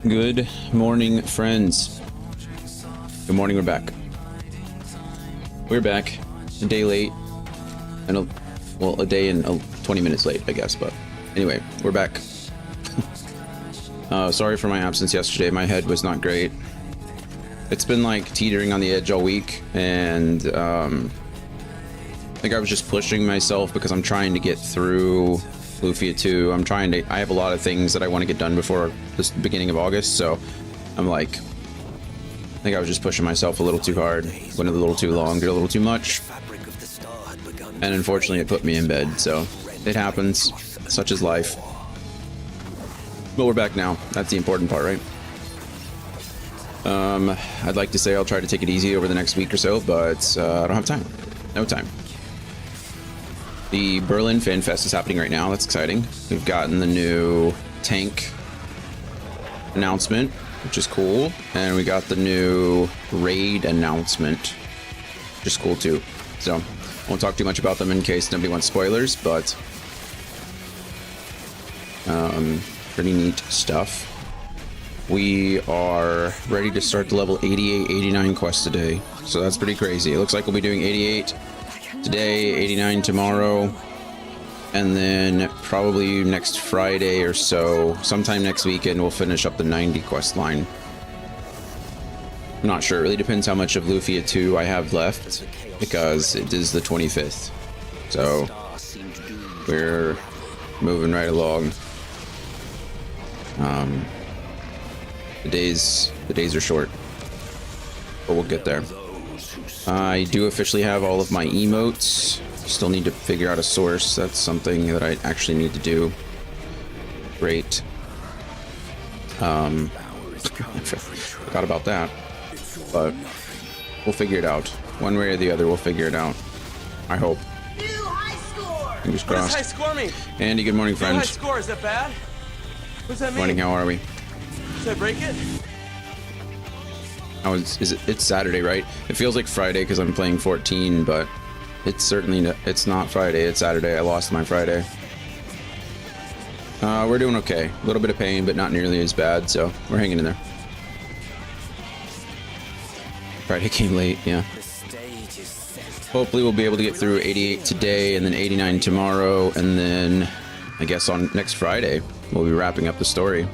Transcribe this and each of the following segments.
Good morning, friends. Good morning, we're back. We're back. A day late. And a day and 20 minutes late, I guess, but anyway, we're back. Sorry for my absence yesterday. My head was not great. It's been like teetering on the edge all week, and I think I was just pushing myself because I'm trying to get through Lufia 2. I have a lot of things that I want to get done before the beginning of August, so I'm like, I think I was just pushing myself a little too hard, went a little too long, did a little too much, and unfortunately it put me in bed, so it happens, such is life. But we're back now, that's the important part, right? I'd like to say I'll try to take it easy over the next week or so, but I don't have time. No time. The Berlin Fan Fest is happening right now. That's exciting. We've gotten the new tank announcement, which is cool. And we got the new raid announcement, which is cool too. So I won't talk too much about them in case nobody wants spoilers, but pretty neat stuff. We are ready to start the level 88, 89 quest today. So that's pretty crazy. It looks like we'll be doing 88 today, 89 tomorrow, and then probably next Friday or so, sometime next weekend, we'll finish up the 90 quest line. I'm not sure. It really depends how much of Lufia 2 I have left, because it is the 25th. So we're moving right along. The days are short, but we'll get there. I do officially have all of my emotes. Still need to figure out a source. That's something that I actually need to do. Great. Forgot about that. But we'll figure it out. One way or the other, we'll figure it out. I hope. Fingers crossed. What does high score mean? Andy, good morning, friend. High score, is that bad? What does that mean? Morning, how are we? Should I break it? Oh, it's Saturday, right? It feels like Friday because I'm playing 14, but it's certainly it's not Friday. It's Saturday. I lost my Friday. We're doing okay. A little bit of pain, but not nearly as bad, so we're hanging in there. Friday came late, yeah. Hopefully we'll be able to get through 88 today, and then 89 tomorrow, and then I guess on next Friday we'll be wrapping up the story,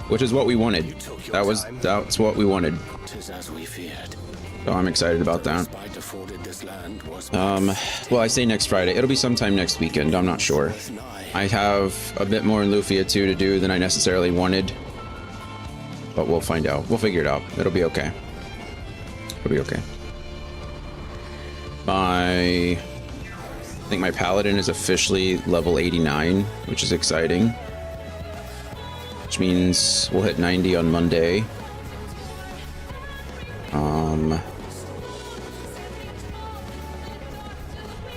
which is what we wanted. That's what we wanted. So I'm excited about that. Well, I say next Friday. It'll be sometime next weekend. I'm not sure. I have a bit more in Lufia 2 to do than I necessarily wanted, but we'll find out. We'll figure it out. It'll be okay. It'll be okay. I think my paladin is officially level 89, which is exciting. Which means we'll hit 90 on Monday.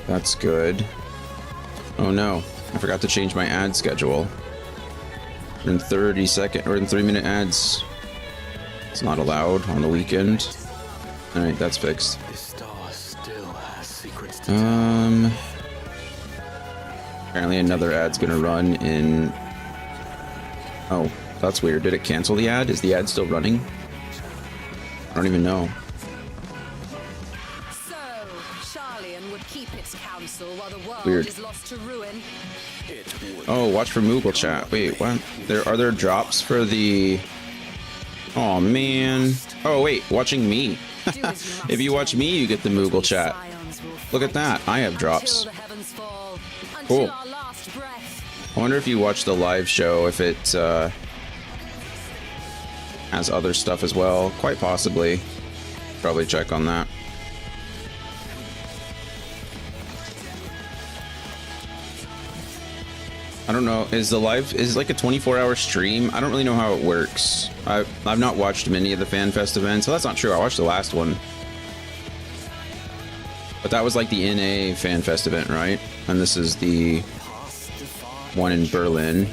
That's good. Oh no, I forgot to change my ad schedule. In 30-second or in 3-minute ads. It's not allowed on the weekend. Alright, that's fixed. Apparently another ad's gonna run in... Oh, that's weird. Did it cancel the ad? Is the ad still running? I don't even know. So, Charlian would keep its counsel while the world Weird. is lost to ruin. Oh, watch for Moogle chat. Wait, what? Are there drops for the... Oh man. Oh wait, watching me. If you watch me, you get the Moogle chat. Look at that. I have drops. Cool. I wonder if you watch the live show, if it has other stuff as well. Quite possibly. Probably check on that. I don't know. Is it like a 24-hour stream? I don't really know how it works. I've not watched many of the FanFest events, so that's not true. I watched the last one. But that was like the NA FanFest event, right? And this is the one in Berlin.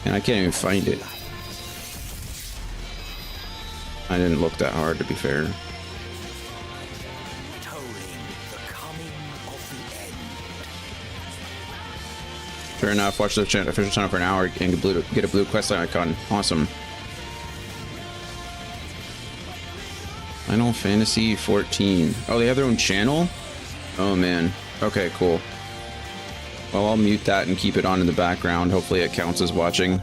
And I can't even find it. I didn't look that hard, to be fair. Fair enough. Watch the official channel for an hour and get a blue quest icon. Awesome. Final Fantasy 14. Oh, they have their own channel? Oh, man. Okay, cool. Well, I'll mute that and keep it on in the background. Hopefully it counts as watching.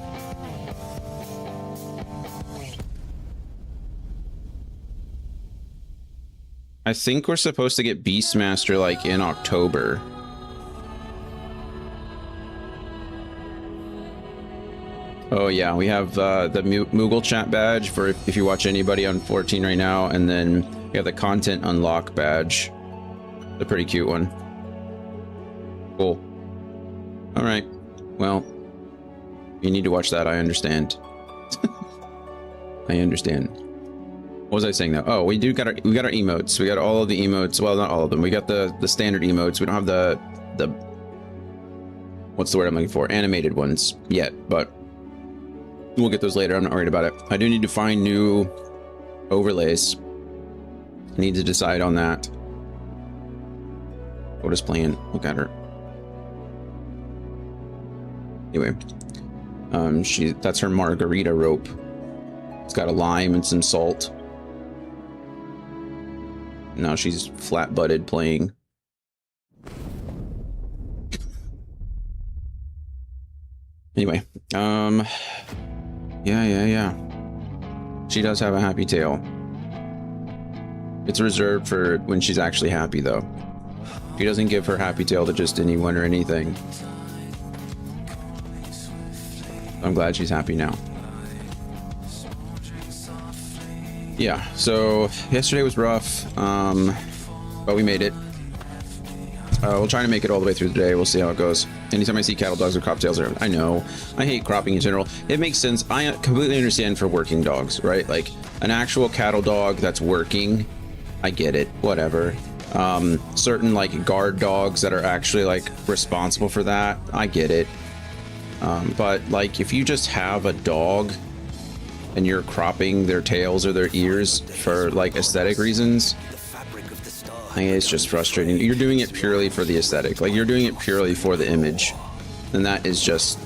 I think we're supposed to get Beastmaster like in October. Oh yeah, we have the Moogle chat badge for if you watch anybody on 14 right now, and then we have the content unlock badge. The pretty cute one. Cool. All right. Well, you need to watch that. I understand. I understand. What was I saying though? Oh, we got our emotes. We got all of the emotes. Well, not all of them. We got the standard emotes. We don't have the what's the word I'm looking for? Animated ones yet, but we'll get those later. I'm not worried about it. I do need to find new overlays. I need to decide on that. What is playing? Look at her. Anyway, that's her margarita rope. It's got a lime and some salt. Now she's flat-butted playing. Anyway, yeah. She does have a happy tail. It's reserved for when she's actually happy, though. She doesn't give her happy tail to just anyone or anything. I'm glad she's happy now. Yeah, so yesterday was rough, but we made it. We'll try to make it all the way through the day. We'll see how it goes. Anytime I see cattle dogs or crop tails, I know. I hate cropping in general. It makes sense. I completely understand for working dogs, right? Like an actual cattle dog that's working, I get it, whatever. Certain like guard dogs that are actually like responsible for that, I get it. But like if you just have a dog and you're cropping their tails or their ears for like aesthetic reasons, I mean, it's just frustrating. You're doing it purely for the aesthetic. Like you're doing it purely for the image. And that is just,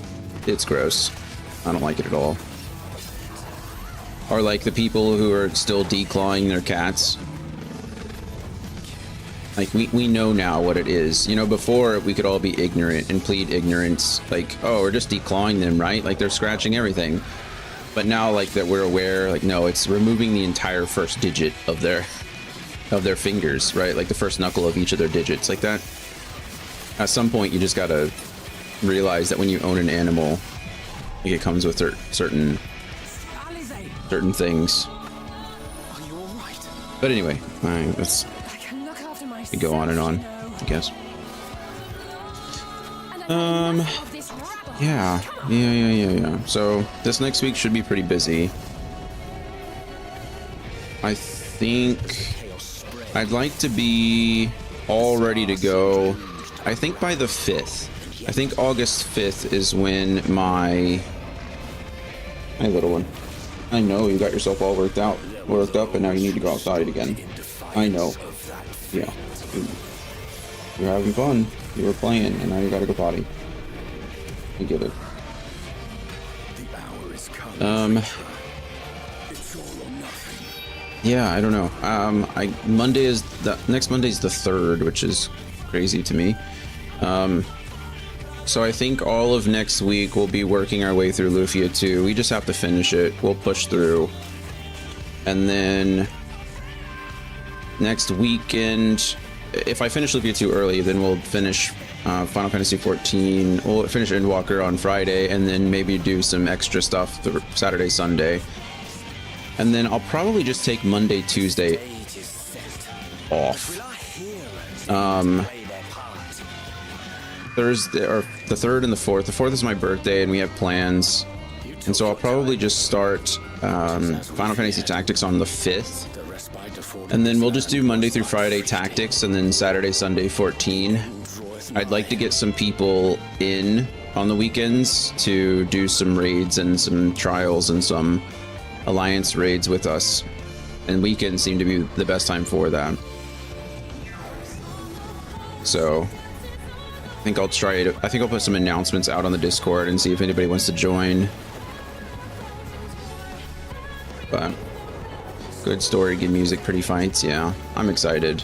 it's gross. I don't like it at all. Or like the people who are still declawing their cats. Like we know now what it is. You know, before we could all be ignorant and plead ignorance. Like, oh, we're just declawing them, right? Like they're scratching everything. But now, like that, we're aware. Like, no, it's removing the entire first digit of their fingers, right? Like the first knuckle of each of their digits, like that. At some point, you just gotta realize that when you own an animal, like it comes with certain things. But anyway, let's go on and on, I guess. Yeah. So this next week should be pretty busy. I think I'd like to be all ready to go. I think by the 5th. I think August 5th is when my little one. I know you got yourself all worked up, and now you need to go outside again. I know. Yeah. You're having fun. You were playing, and now you gotta go potty. I get it. Yeah, I don't know. Next Monday is the 3rd, which is crazy to me. So I think all of next week we'll be working our way through Lufia 2. We just have to finish it. We'll push through. And then next weekend, if I finish Lufia 2 early, then we'll finish Final Fantasy 14. We'll finish Endwalker on Friday, and then maybe do some extra stuff Saturday, Sunday. And then I'll probably just take Monday, Tuesday off. Thursday, or the 3rd and the 4th. The 4th is my birthday, and we have plans. And so I'll probably just start Final Fantasy Tactics on the 5th. And then we'll just do Monday through Friday Tactics, and then Saturday, Sunday 14. I'd like to get some people in on the weekends to do some raids and some trials and some alliance raids with us. And weekends seem to be the best time for that. So I think I'll try it. I think I'll put some announcements out on the Discord and see if anybody wants to join. But good story, good music, pretty fights. Yeah, I'm excited.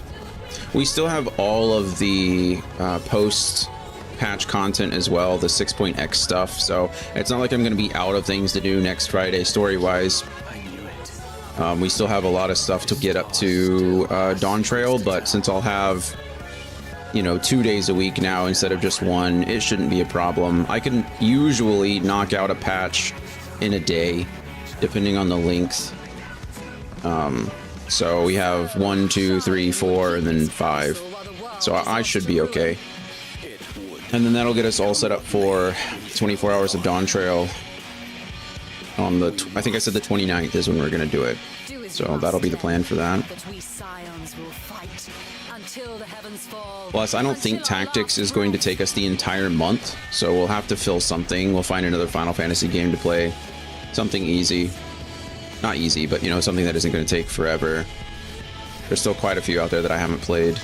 We still have all of the post patch content as well, the 6.x stuff. So it's not like I'm going to be out of things to do next Friday story wise. We still have a lot of stuff to get up to Dawn Trail, but since I'll have, you know, 2 days a week now instead of just one, it shouldn't be a problem. I can usually knock out a patch in a day, depending on the length. So we have 1, 2, 3, 4, and then 5. So I should be okay. And then that'll get us all set up for 24 hours of Dawn Trail on the, I think I said the 29th is when we're going to do it. So that'll be the plan for that. Plus, I don't think Tactics is going to take us the entire month, so we'll have to fill something. We'll find another Final Fantasy game to play. Something easy. Not easy, but, you know, something that isn't going to take forever. There's still quite a few out there that I haven't played.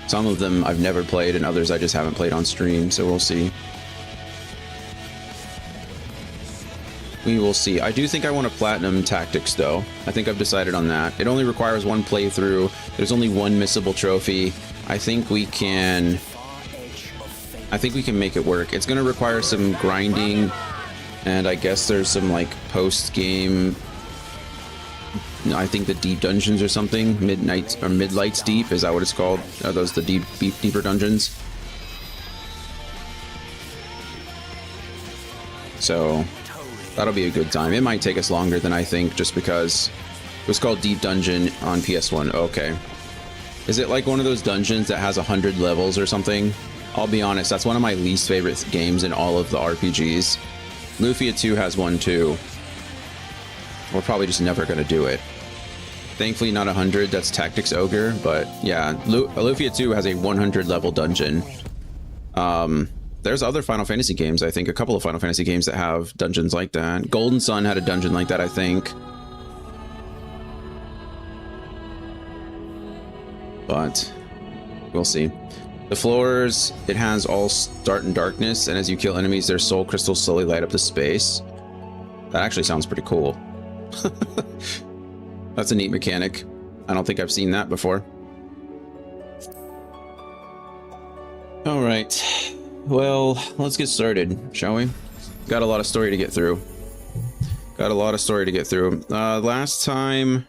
Some of them I've never played, and others I just haven't played on stream, so we'll see. We will see. I do think I want to platinum Tactics, though. I think I've decided on that. It only requires one playthrough. There's only one missable trophy. I think we can make it work. It's going to require some grinding, and I guess there's some, like, post-game... I think the deep dungeons or something. Midlights Deep, is that what it's called? Are those the deeper dungeons? So that'll be a good time. It might take us longer than I think, just because it was called Deep Dungeon on PS1. Okay. Is it like one of those dungeons that has 100 levels or something? I'll be honest, that's one of my least favorite games in all of the RPGs. Lufia 2 has one too. We're probably just never going to do it. Thankfully not 100, that's Tactics Ogre, but yeah, Lufia 2 has a 100 level dungeon. There's other Final Fantasy games, I think, a couple of Final Fantasy games that have dungeons like that. Golden Sun had a dungeon like that, I think. But we'll see. The floors, it has all start in darkness, and as you kill enemies, their soul crystals slowly light up the space. That actually sounds pretty cool. That's a neat mechanic. I don't think I've seen that before. All right. Well, let's get started, shall we? Got a lot of story to get through. Last time...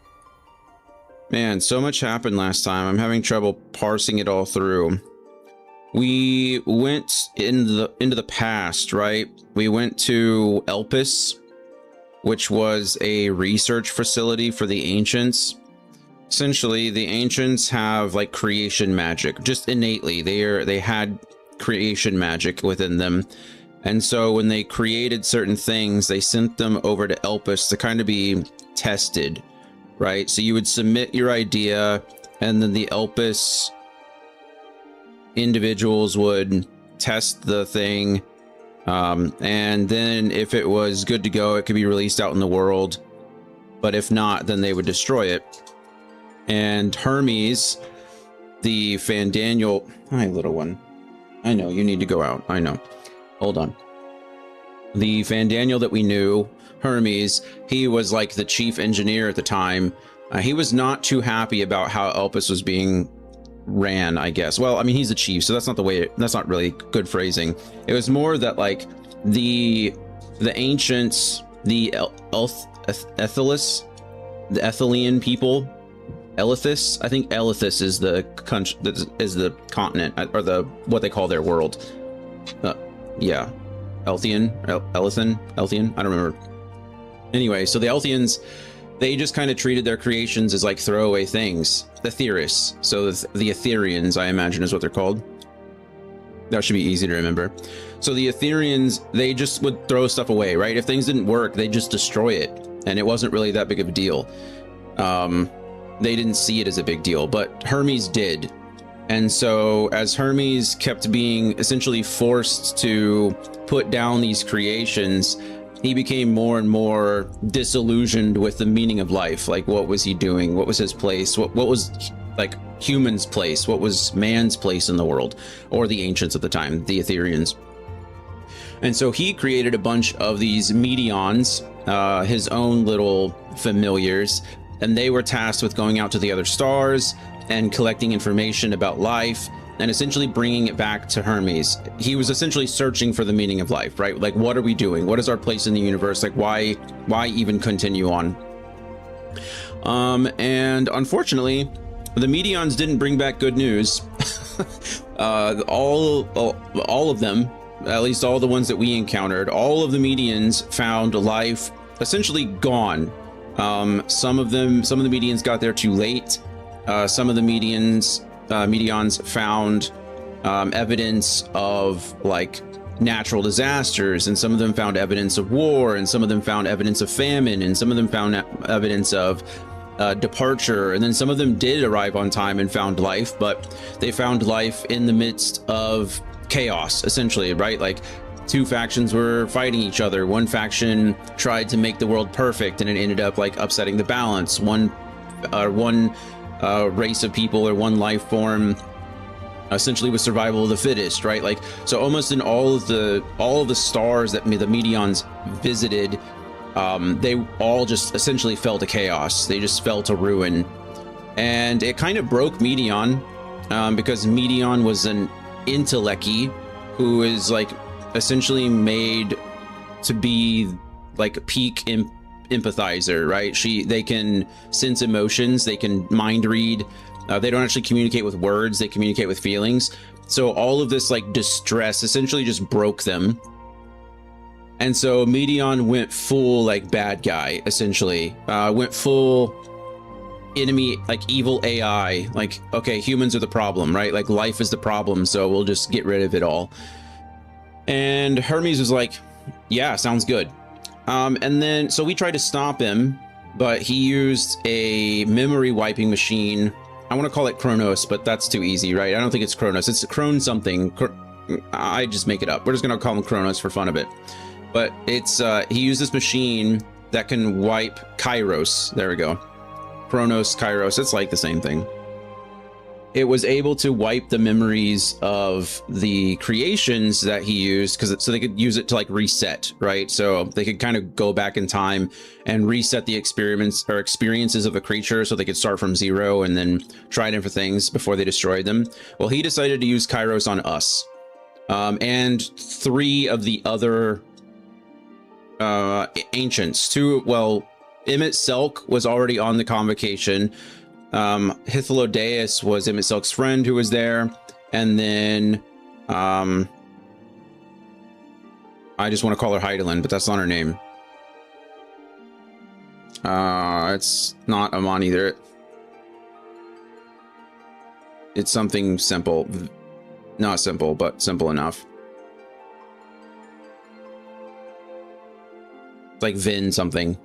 Man, so much happened last time. I'm having trouble parsing it all through. We went into the past, right? We went to Elpis, which was a research facility for the ancients. Essentially, the ancients have like creation magic, just innately. They had creation magic within them. And so when they created certain things, they sent them over to Elpis to kind of be tested, right? So you would submit your idea, and then the Elpis individuals would test the thing. And then if it was good to go, it could be released out in the world. But if not, then they would destroy it. And Hermes, the Fandaniel... Hi, little one. I know, you need to go out. I know. Hold on. The Fandaniel that we knew, Hermes, he was like the chief engineer at the time. He was not too happy about how Elpis was being ran, I guess. Well, I mean, he's the chief, so that's not the way, that's not really good phrasing. It was more that like the ancients, the Ethelis, the Ethelian people, Elithis, I think Elithis is the continent, or the what they call their world. Yeah, Elthian, Elthian, I don't remember. Anyway, so the Elthians, they just kind of treated their creations as like throwaway things. Etherius, so the Etherians, I imagine, is what they're called. That should be easy to remember. So the Etherians, they just would throw stuff away, right? If things didn't work, they just destroy it, and it wasn't really that big of a deal. They didn't see it as a big deal, but Hermes did. And so as Hermes kept being essentially forced to put down these creations, he became more and more disillusioned with the meaning of life. Like, what was he doing? What was his place? What was like humans' place, what was man's place in the world, or the ancients at the time, the Etherians. And so he created a bunch of these Medions, his own little familiars, and they were tasked with going out to the other stars and collecting information about life and essentially bringing it back to Hermes. He was essentially searching for the meaning of life, right? Like, what are we doing? What is our place in the universe? Like, why even continue on? And unfortunately, the Medions didn't bring back good news. All of them, at least all the ones that we encountered, all of the Medians found life essentially gone. Some of the Medians got there too late. Some of the Medions found evidence of like natural disasters, and some of them found evidence of war, and some of them found evidence of famine, and some of them found evidence of departure, and then some of them did arrive on time and found life, but they found life in the midst of chaos, essentially, right? Like, two factions were fighting each other. One faction tried to make the world perfect, and it ended up like upsetting the balance. One race of people or one life form essentially was survival of the fittest, right? Like, so almost in all of the stars that the Medions visited, they all just essentially fell to chaos. They just fell to ruin, and it kind of broke Medion, because Medion was an Intellecty who is like essentially made to be like a peak empathizer, right? They can sense emotions, they can mind read. They don't actually communicate with words, they communicate with feelings. So all of this like distress essentially just broke them. And so Medion went full like bad guy, essentially. Went full enemy, like evil AI. Like, okay, humans are the problem, right? Like, life is the problem, so we'll just get rid of it all. And Hermes was like, yeah, sounds good. And then, so we tried to stop him, but he used a memory wiping machine. I want to call it Kronos, but that's too easy, right? I don't think it's Kronos. It's Kron something. I just make it up. We're just going to call him Kronos for fun of it. But it's, he used this machine that can wipe Kairos. There we go. Kronos, Kairos, it's like the same thing. It was able to wipe the memories of the creations that he used, so they could use it to like reset, right? So they could kind of go back in time and reset the experiments or experiences of a creature, so they could start from zero and then try different things before they destroyed them. Well, he decided to use Kairos on us, and 3 of the other ancients. Emmett Selk was already on the convocation. Hythlodaeus was Emmett Selk's friend who was there, and then I just want to call her Heidelin, but that's not her name. It's not Amon either. It's something simple. Not simple, but simple enough. It's like Vin something.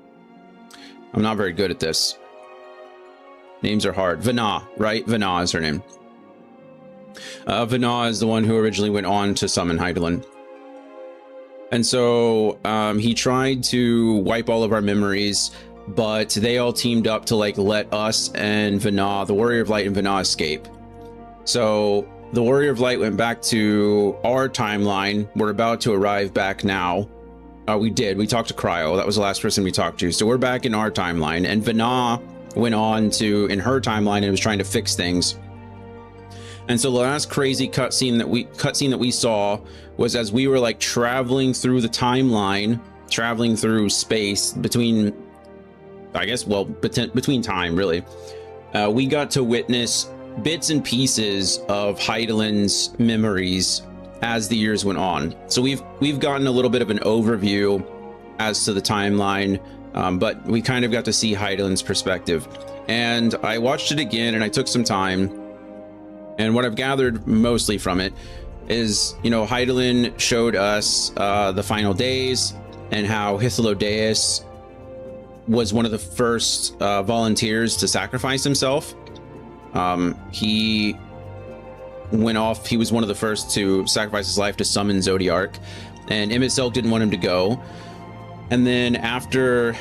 I'm not very good at this. Names are hard. Vana, right? Vana is her name. Vana is the one who originally went on to summon Heidelin. And so he tried to wipe all of our memories, but they all teamed up to like let us and Vana, the Warrior of Light and Vana, escape. So the Warrior of Light went back to our timeline. We're about to arrive back now. We talked to Cryo. That was the last person we talked to. So we're back in our timeline, and Vana went on to in her timeline and was trying to fix things. And so the last crazy cutscene that we saw was as we were like traveling through the timeline, traveling through space between, I guess, well, between time really. We got to witness bits and pieces of Heidelin's memories as the years went on. So we've gotten a little bit of an overview as to the timeline, but we kind of got to see Heidelin's perspective. And I watched it again, and I took some time. And what I've gathered mostly from it is, Heidelin showed us the final days and how Hythlodaeus was one of the first volunteers to sacrifice himself. He went off. He was one of the first to sacrifice his life to summon Zodiark, and Emmett Selk didn't want him to go. And then after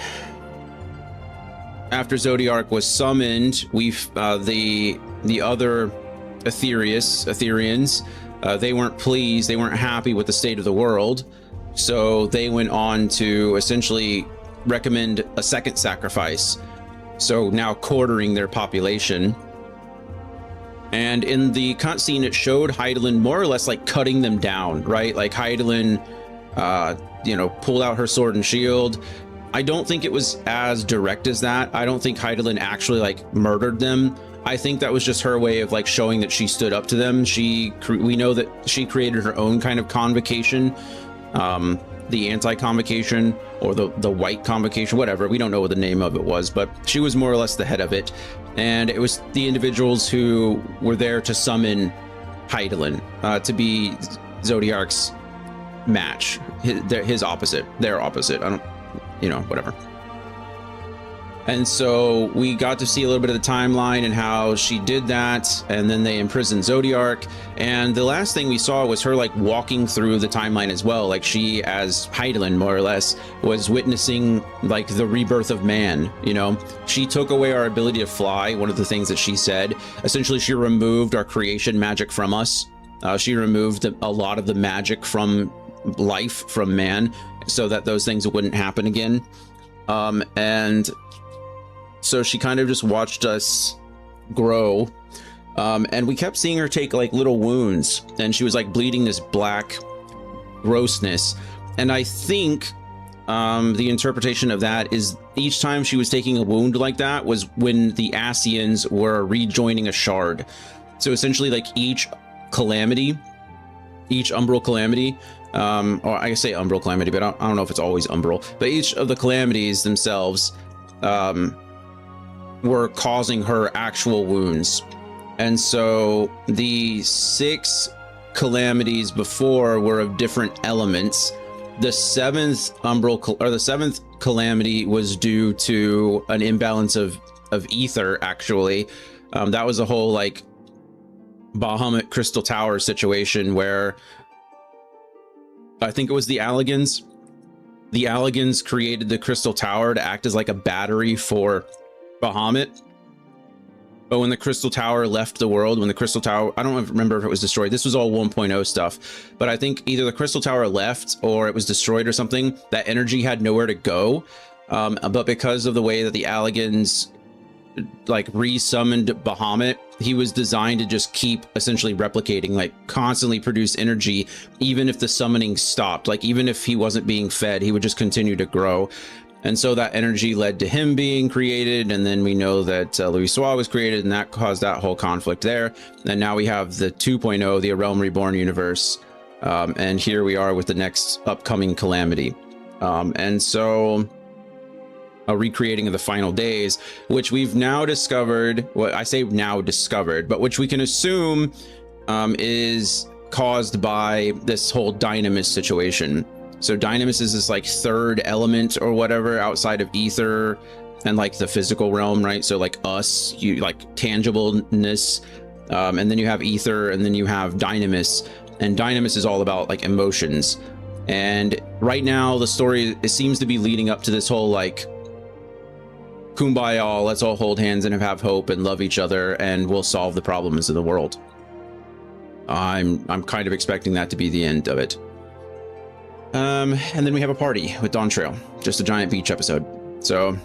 after Zodiark was summoned, the other Ethereans, they weren't pleased, they weren't happy with the state of the world, so they went on to essentially recommend a second sacrifice, so now quartering their population. And in the cutscene, it showed Heidelin more or less like cutting them down, right? Like Heidelin, pulled out her sword and shield. I don't think it was as direct as that. I don't think Heidelin actually like murdered them. I think that was just her way of like showing that she stood up to them. We know that she created her own kind of convocation, the anti-convocation or the white convocation, whatever. We don't know what the name of it was, but she was more or less the head of it. And it was the individuals who were there to summon Heidelin to be Zodiark's match, his opposite, their opposite. I don't, whatever. And so we got to see a little bit of the timeline and how she did that, and then they imprisoned Zodiark. And the last thing we saw was her like walking through the timeline as well, like she, as Heidelin more or less, was witnessing like the rebirth of man. She took away our ability to fly. One of the things that she said, essentially, she removed our creation magic from us. She removed a lot of the magic from life, from man, so that those things wouldn't happen again. And so she kind of just watched us grow, and we kept seeing her take like little wounds, and she was like bleeding this black grossness. And I think the interpretation of that is each time she was taking a wound like that was when the Asians were rejoining a shard. So essentially, like each umbral calamity, or I say umbral calamity, but I don't know if it's always umbral, but each of the calamities themselves were causing her actual wounds. And so the 6 calamities before were of different elements. The 7th calamity was due to an imbalance of ether, actually. That was a whole like Bahamut Crystal Tower situation where I think it was the Alligans. The Alligans created the Crystal Tower to act as like a battery for Bahamut. But when the Crystal Tower left the world, I don't remember if it was destroyed. This was all 1.0 stuff. But I think either the Crystal Tower left or it was destroyed or something. That energy had nowhere to go. But because of the way that the Alligans like re-summoned Bahamut, he was designed to just keep essentially replicating, like constantly produce energy, even if the summoning stopped. Like even if he wasn't being fed, he would just continue to grow. And so that energy led to him being created, and then we know that Louis Soir was created, and that caused that whole conflict there. And now we have the 2.0, the A Realm Reborn universe, and here we are with the next upcoming calamity. And so a recreating of the final days, which we've now discovered, well, I say now discovered, but which we can assume is caused by this whole Dynamis situation. So Dynamis is this like third element or whatever outside of ether and like the physical realm, right? So like us, you like tangibleness, and then you have ether, and then you have Dynamis, and Dynamis is all about like emotions. And right now the story, it seems to be leading up to this whole like kumbaya, let's all hold hands and have hope and love each other, and we'll solve the problems of the world. I'm kind of expecting that to be the end of it. And then we have a party with Dawn Trail, just a giant beach episode. So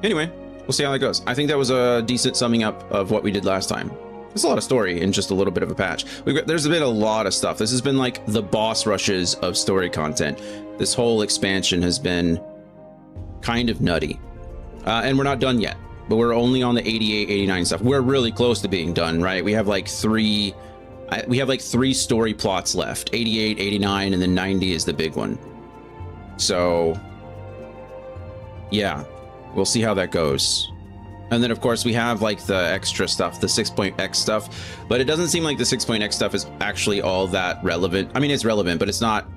anyway, we'll see how that goes. I think that was a decent summing up of what we did last time. There's a lot of story in just a little bit of a patch. There's been a lot of stuff. This has been like the boss rushes of story content. This whole expansion has been kind of nutty. And we're not done yet, but we're only on the 88, 89 stuff. We're really close to being done, right? We have like three story plots left, 88, 89, and then 90 is the big one. So yeah, we'll see how that goes. And then of course we have like the extra stuff, the 6.x stuff, but it doesn't seem like the 6.x stuff is actually all that relevant. I mean, it's relevant, but it's not,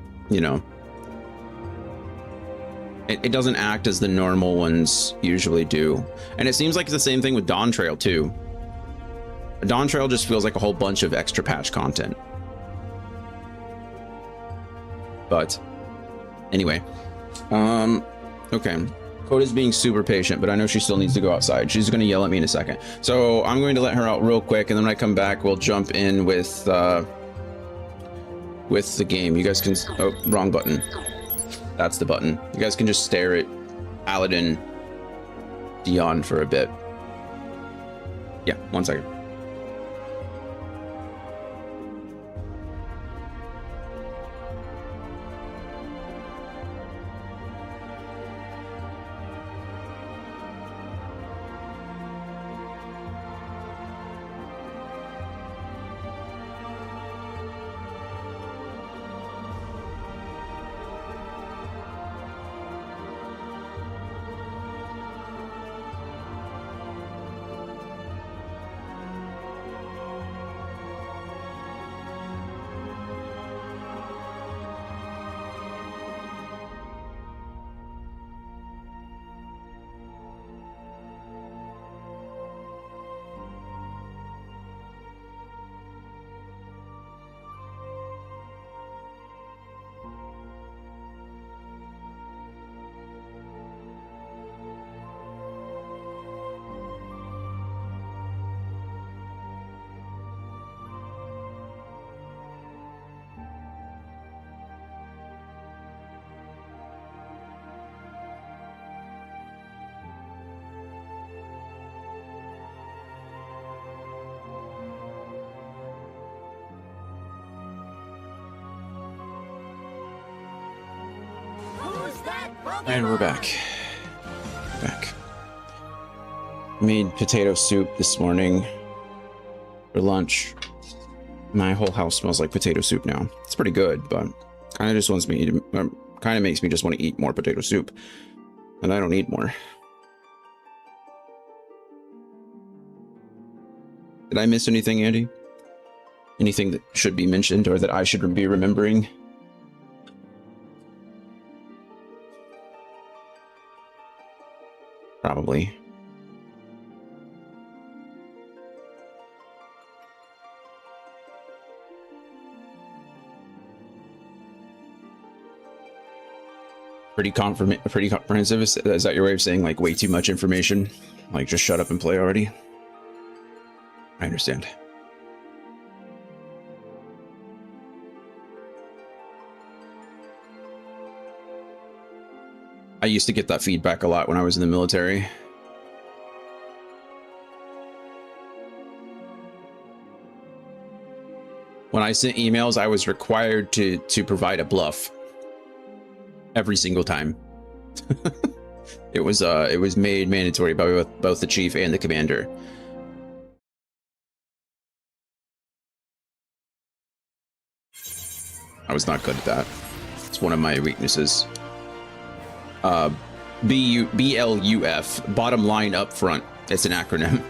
it doesn't act as the normal ones usually do. And it seems like it's the same thing with Dawn Trail too. Dawn Trail just feels like a whole bunch of extra patch content. But anyway, okay. Coda's being super patient, but I know she still needs to go outside. She's going to yell at me in a second. So I'm going to let her out real quick, and then when I come back, we'll jump in with the game. You guys can... Oh, wrong button. That's the button. You guys can just stare at Paladin Dion for a bit. Yeah, 1 second. And we're back. Made potato soup this morning for lunch. My whole house smells like potato soup now. It's pretty good, but kind of just wants me to, kind of makes me just want to eat more potato soup, and I don't need more. Did I miss anything, Andy? Anything that should be mentioned or that I should be remembering? Probably. Pretty comprehensive. Is that your way of saying like way too much information? Like just shut up and play already? I understand. I used to get that feedback a lot when I was in the military. When I sent emails, I was required to provide a bluff every single time. It was made mandatory by both the chief and the commander. I was not good at that. It's one of my weaknesses. BLUF, bottom line up front. It's an acronym.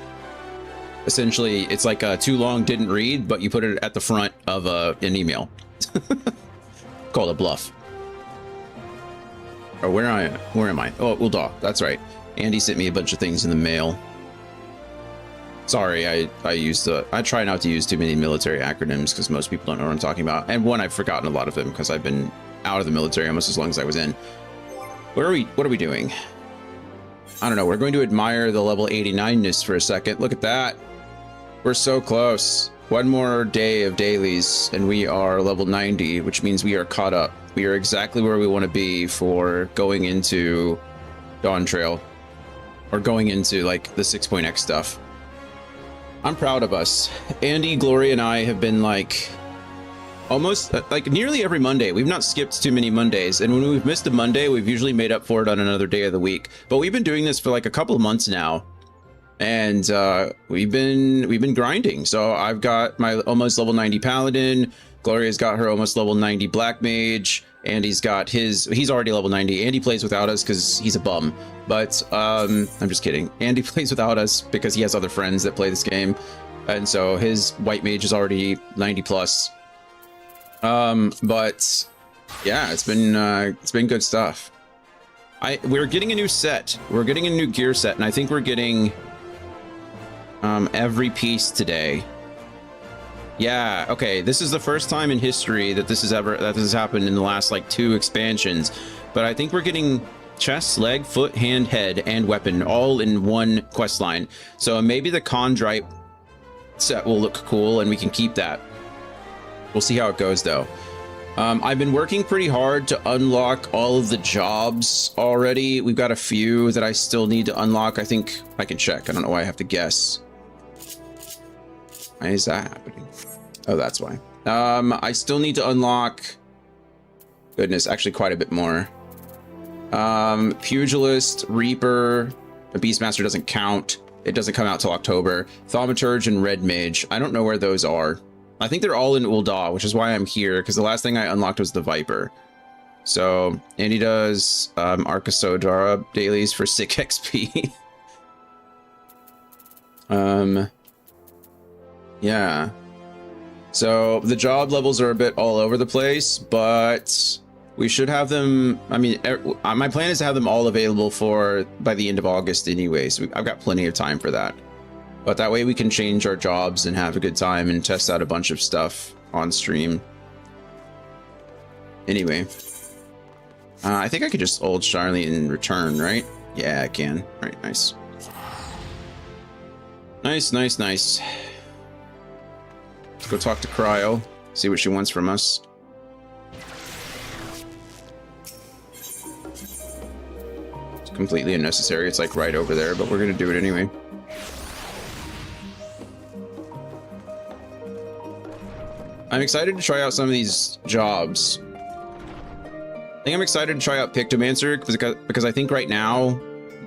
Essentially, it's like too long didn't read, but you put it at the front of an email. Called a bluff. Or where am I? Oh, Uldaw, that's right. Andy sent me a bunch of things in the mail. Sorry, I try not to use too many military acronyms because most people don't know what I'm talking about. And one, I've forgotten a lot of them because I've been out of the military almost as long as I was in. What are we doing? I don't know. We're going to admire the level 89-ness for a second. Look at that. We're so close. One more day of dailies and we are level 90, which means we are caught up. We are exactly where we want to be for going into Dawn Trail or going into like the 6.x stuff. I'm proud of us. Andy, Gloria, and I have been like almost like nearly every Monday. We've not skipped too many Mondays, and when we've missed a Monday, we've usually made up for it on another day of the week. But we've been doing this for like a couple of months now, and we've been grinding. So I've got my almost level 90 paladin. Gloria's got her almost level 90 black mage. Andy's got he's already level 90. Andy plays without us because he's a bum. But I'm just kidding. Andy plays without us because he has other friends that play this game, and so his white mage is already 90 plus. But yeah, it's been good stuff. We're getting a new set. We're getting a new gear set, and I think we're getting every piece today. Yeah, okay, this is the first time in history that this has happened in the last like 2 expansions, but I think we're getting chest, leg, foot, hand, head, and weapon all in one quest line. So maybe the chondrite set will look cool and we can keep that. We'll see how it goes though. I've been working pretty hard to unlock all of the jobs already. We've got a few that I still need to unlock. I think I can check. I don't know why I have to guess. Why is that happening? Oh, that's why. I still need to unlock, goodness, actually quite a bit more. Pugilist, Reaper, a Beastmaster doesn't count. It doesn't come out till October. Thaumaturge and Red Mage. I don't know where those are. I think they're all in Ul'dah, which is why I'm here, because the last thing I unlocked was the Viper. So, and he does Arkasodara dailies for sick XP. Yeah. So the job levels are a bit all over the place, but we should have them. I mean, my plan is to have them all available by the end of August anyway, so I've got plenty of time for that. But that way we can change our jobs and have a good time and test out a bunch of stuff on stream. Anyway, I think I could just ult Charlie in return, right? Yeah, I can. All right, nice. Nice. Let's go talk to Cryo, see what she wants from us. It's completely unnecessary. It's like right over there, but we're gonna do it anyway. I'm excited to try out some of these jobs. I think I'm excited to try out Pictomancer because I think right now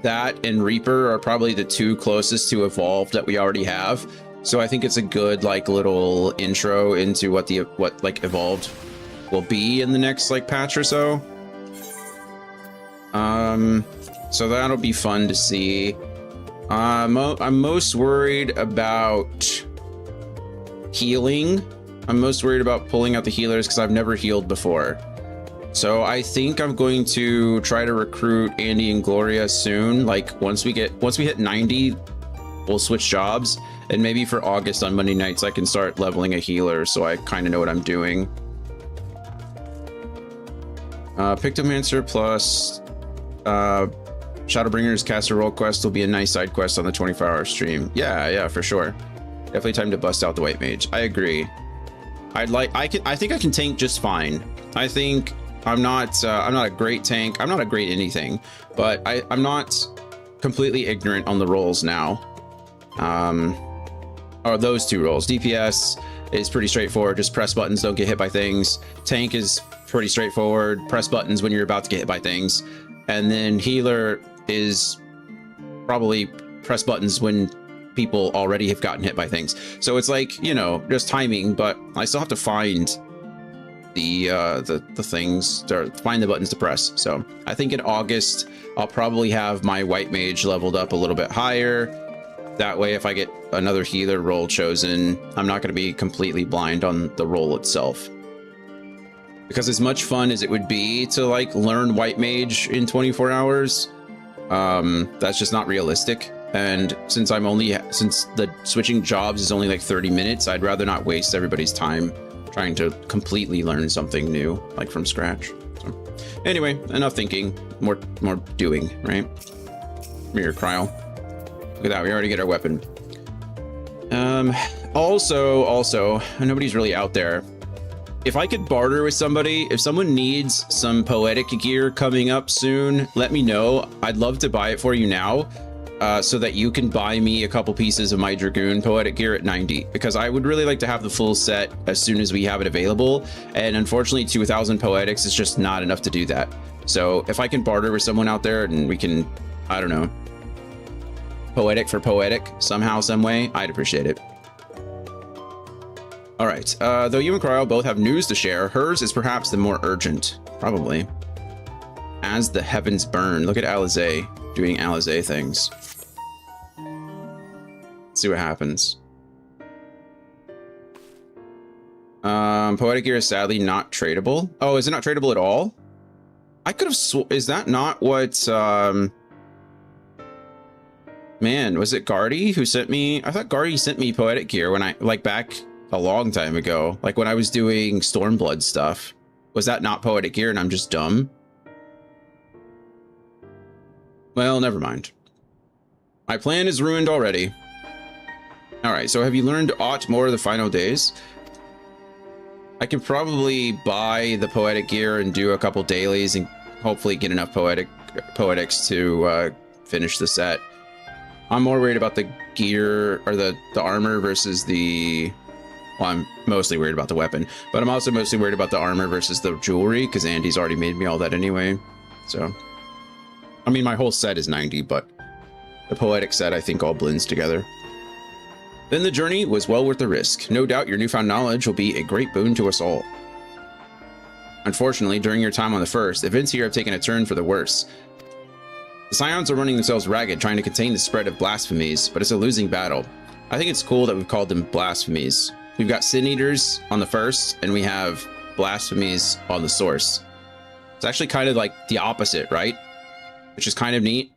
that and Reaper are probably the two closest to evolved that we already have. So I think it's a good like little intro into what like evolved will be in the next like patch or so. So that'll be fun to see. I'm most worried about healing. I'm most worried about pulling out the healers because I've never healed before. So I think I'm going to try to recruit Andy and Gloria soon. Like once we hit 90, we'll switch jobs. And maybe for August on Monday nights, I can start leveling a healer so I kind of know what I'm doing. Pictomancer plus Shadowbringer's Casserole quest will be a nice side quest on the 24-hour stream. Yeah, for sure. Definitely time to bust out the White Mage. I agree. I think I can tank just fine. I think I'm not a great tank. I'm not a great anything, but I'm not completely ignorant on the roles now. Or those two roles. DPS is pretty straightforward. Just press buttons, don't get hit by things. Tank is pretty straightforward. Press buttons when you're about to get hit by things. And then healer is probably press buttons when people already have gotten hit by things. So it's like, you know, just timing, but I still have to find the things to find the buttons to press. So I think in August I'll probably have my White Mage leveled up a little bit higher. That way if I get another healer role chosen, I'm not going to be completely blind on the role itself. Because as much fun as it would be to like learn White Mage in 24 hours, that's just not realistic. And since the switching jobs is only like 30 minutes, I'd rather not waste everybody's time trying to completely learn something new, like from scratch. So anyway, enough thinking, more doing, right? Mirror Cryo. Look at that, we already get our weapon. Also, nobody's really out there. If I could barter with somebody, if someone needs some poetic gear coming up soon, let me know. I'd love to buy it for you now. So that you can buy me a couple pieces of my Dragoon poetic gear at 90, because I would really like to have the full set as soon as we have it available. And unfortunately 2000 poetics is just not enough to do that. So if I can barter with someone out there and we can, I don't know, poetic for poetic somehow, some way, I'd appreciate it. All right, though you and Cryo both have news to share, hers is perhaps the more urgent, probably. As the heavens burn, look at Alizé doing Alizé things. Let's see what happens. Poetic gear is sadly not tradable. Oh, is it not tradable at all? I could have is that not what man, was it Guardy who sent me? I thought Guardy sent me poetic gear when I like back a long time ago, like when I was doing Stormblood stuff. Was that not poetic gear and I'm just dumb? Well, never mind. My plan is ruined already. Alright, so have you learned aught more of the final days? I can probably buy the poetic gear and do a couple dailies and hopefully get enough poetics to finish the set. I'm more worried about the gear or the armor versus the... Well, I'm mostly worried about the weapon, but I'm also mostly worried about the armor versus the jewelry because Andy's already made me all that anyway. So, I mean, my whole set is 90, but the poetic set I think all blends together. Then the journey was well worth the risk. No doubt your newfound knowledge will be a great boon to us all. Unfortunately, during your time on the First, events here have taken a turn for the worse. The Scions are running themselves ragged trying to contain the spread of blasphemies, but it's a losing battle. I think it's cool that we've called them blasphemies. We've got Sin Eaters on the First, and we have blasphemies on the Source. It's actually kind of like the opposite, right? Which is kind of neat.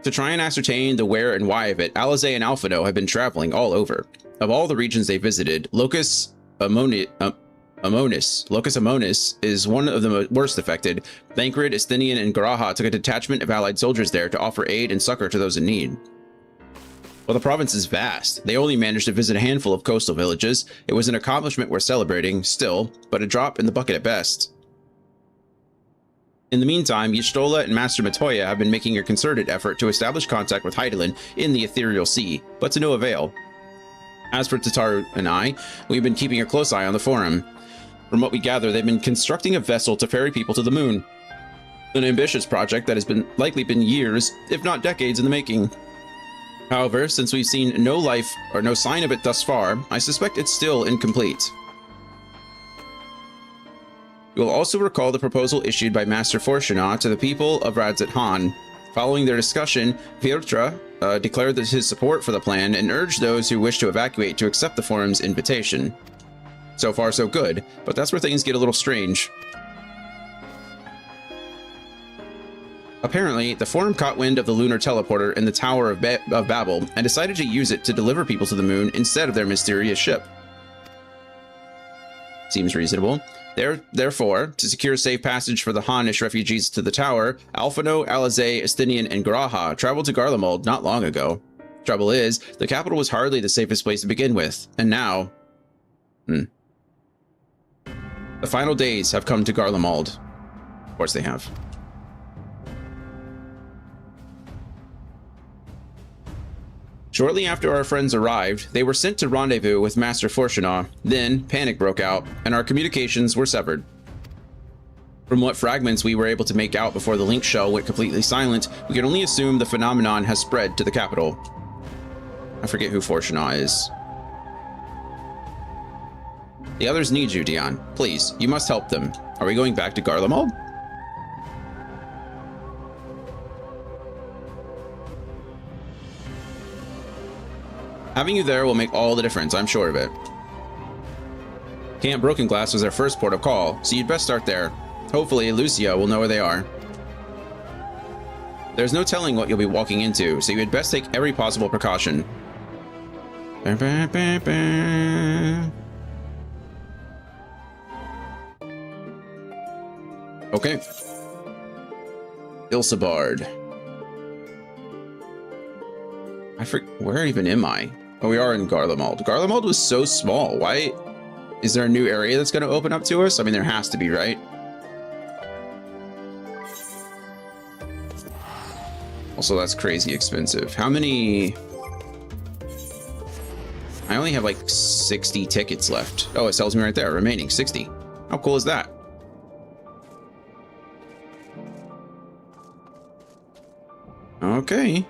To try and ascertain the where and why of it, Alizé and Alphino have been traveling all over. Of all the regions they visited, Locus Amonis is one of the worst affected. Thancred, Esthinian, and Garaha took a detachment of allied soldiers there to offer aid and succor to those in need. While the province is vast, they only managed to visit a handful of coastal villages. It was an accomplishment worth celebrating, still, but a drop in the bucket at best. In the meantime, Y'shtola and Master Matoya have been making a concerted effort to establish contact with Hydaelyn in the Ethereal Sea, but to no avail. As for Tataru and I, we've been keeping a close eye on the Forum. From what we gather, they've been constructing a vessel to ferry people to the moon. An ambitious project that has likely been years, if not decades, in the making. However, since we've seen no life or no sign of it thus far, I suspect it's still incomplete. You will also recall the proposal issued by Master Fortuna to the people of Radzat Han. Following their discussion, Virtra declared his support for the plan and urged those who wish to evacuate to accept the Forum's invitation. So far so good, but that's where things get a little strange. Apparently, the Forum caught wind of the lunar teleporter in the Tower of Babel and decided to use it to deliver people to the moon instead of their mysterious ship. Seems reasonable. Therefore, to secure safe passage for the Hanish refugees to the tower, Alphino, Alizé, Esthinian, and Garaha traveled to Garlemald not long ago. Trouble is, the capital was hardly the safest place to begin with, and now... The final days have come to Garlemald. Of course they have. Shortly after our friends arrived, they were sent to rendezvous with Master Fortuna. Then, panic broke out, and our communications were severed. From what fragments we were able to make out before the link shell went completely silent, we can only assume the phenomenon has spread to the capital. I forget who Fortuna is. The others need you, Dion. Please, you must help them. Are we going back to Garlemald? Having you there will make all the difference, I'm sure of it. Camp Broken Glass was their first port of call, so you'd best start there. Hopefully, Lucia will know where they are. There's no telling what you'll be walking into, so you had best take every possible precaution. Okay. Ilsabard. Where even am I? Oh, we are in Garlemald. Garlemald was so small. Why? Is there a new area that's going to open up to us? I mean, there has to be, right? Also, that's crazy expensive. How many... I only have like 60 tickets left. Oh, it tells me right there, remaining 60. How cool is that? Okay.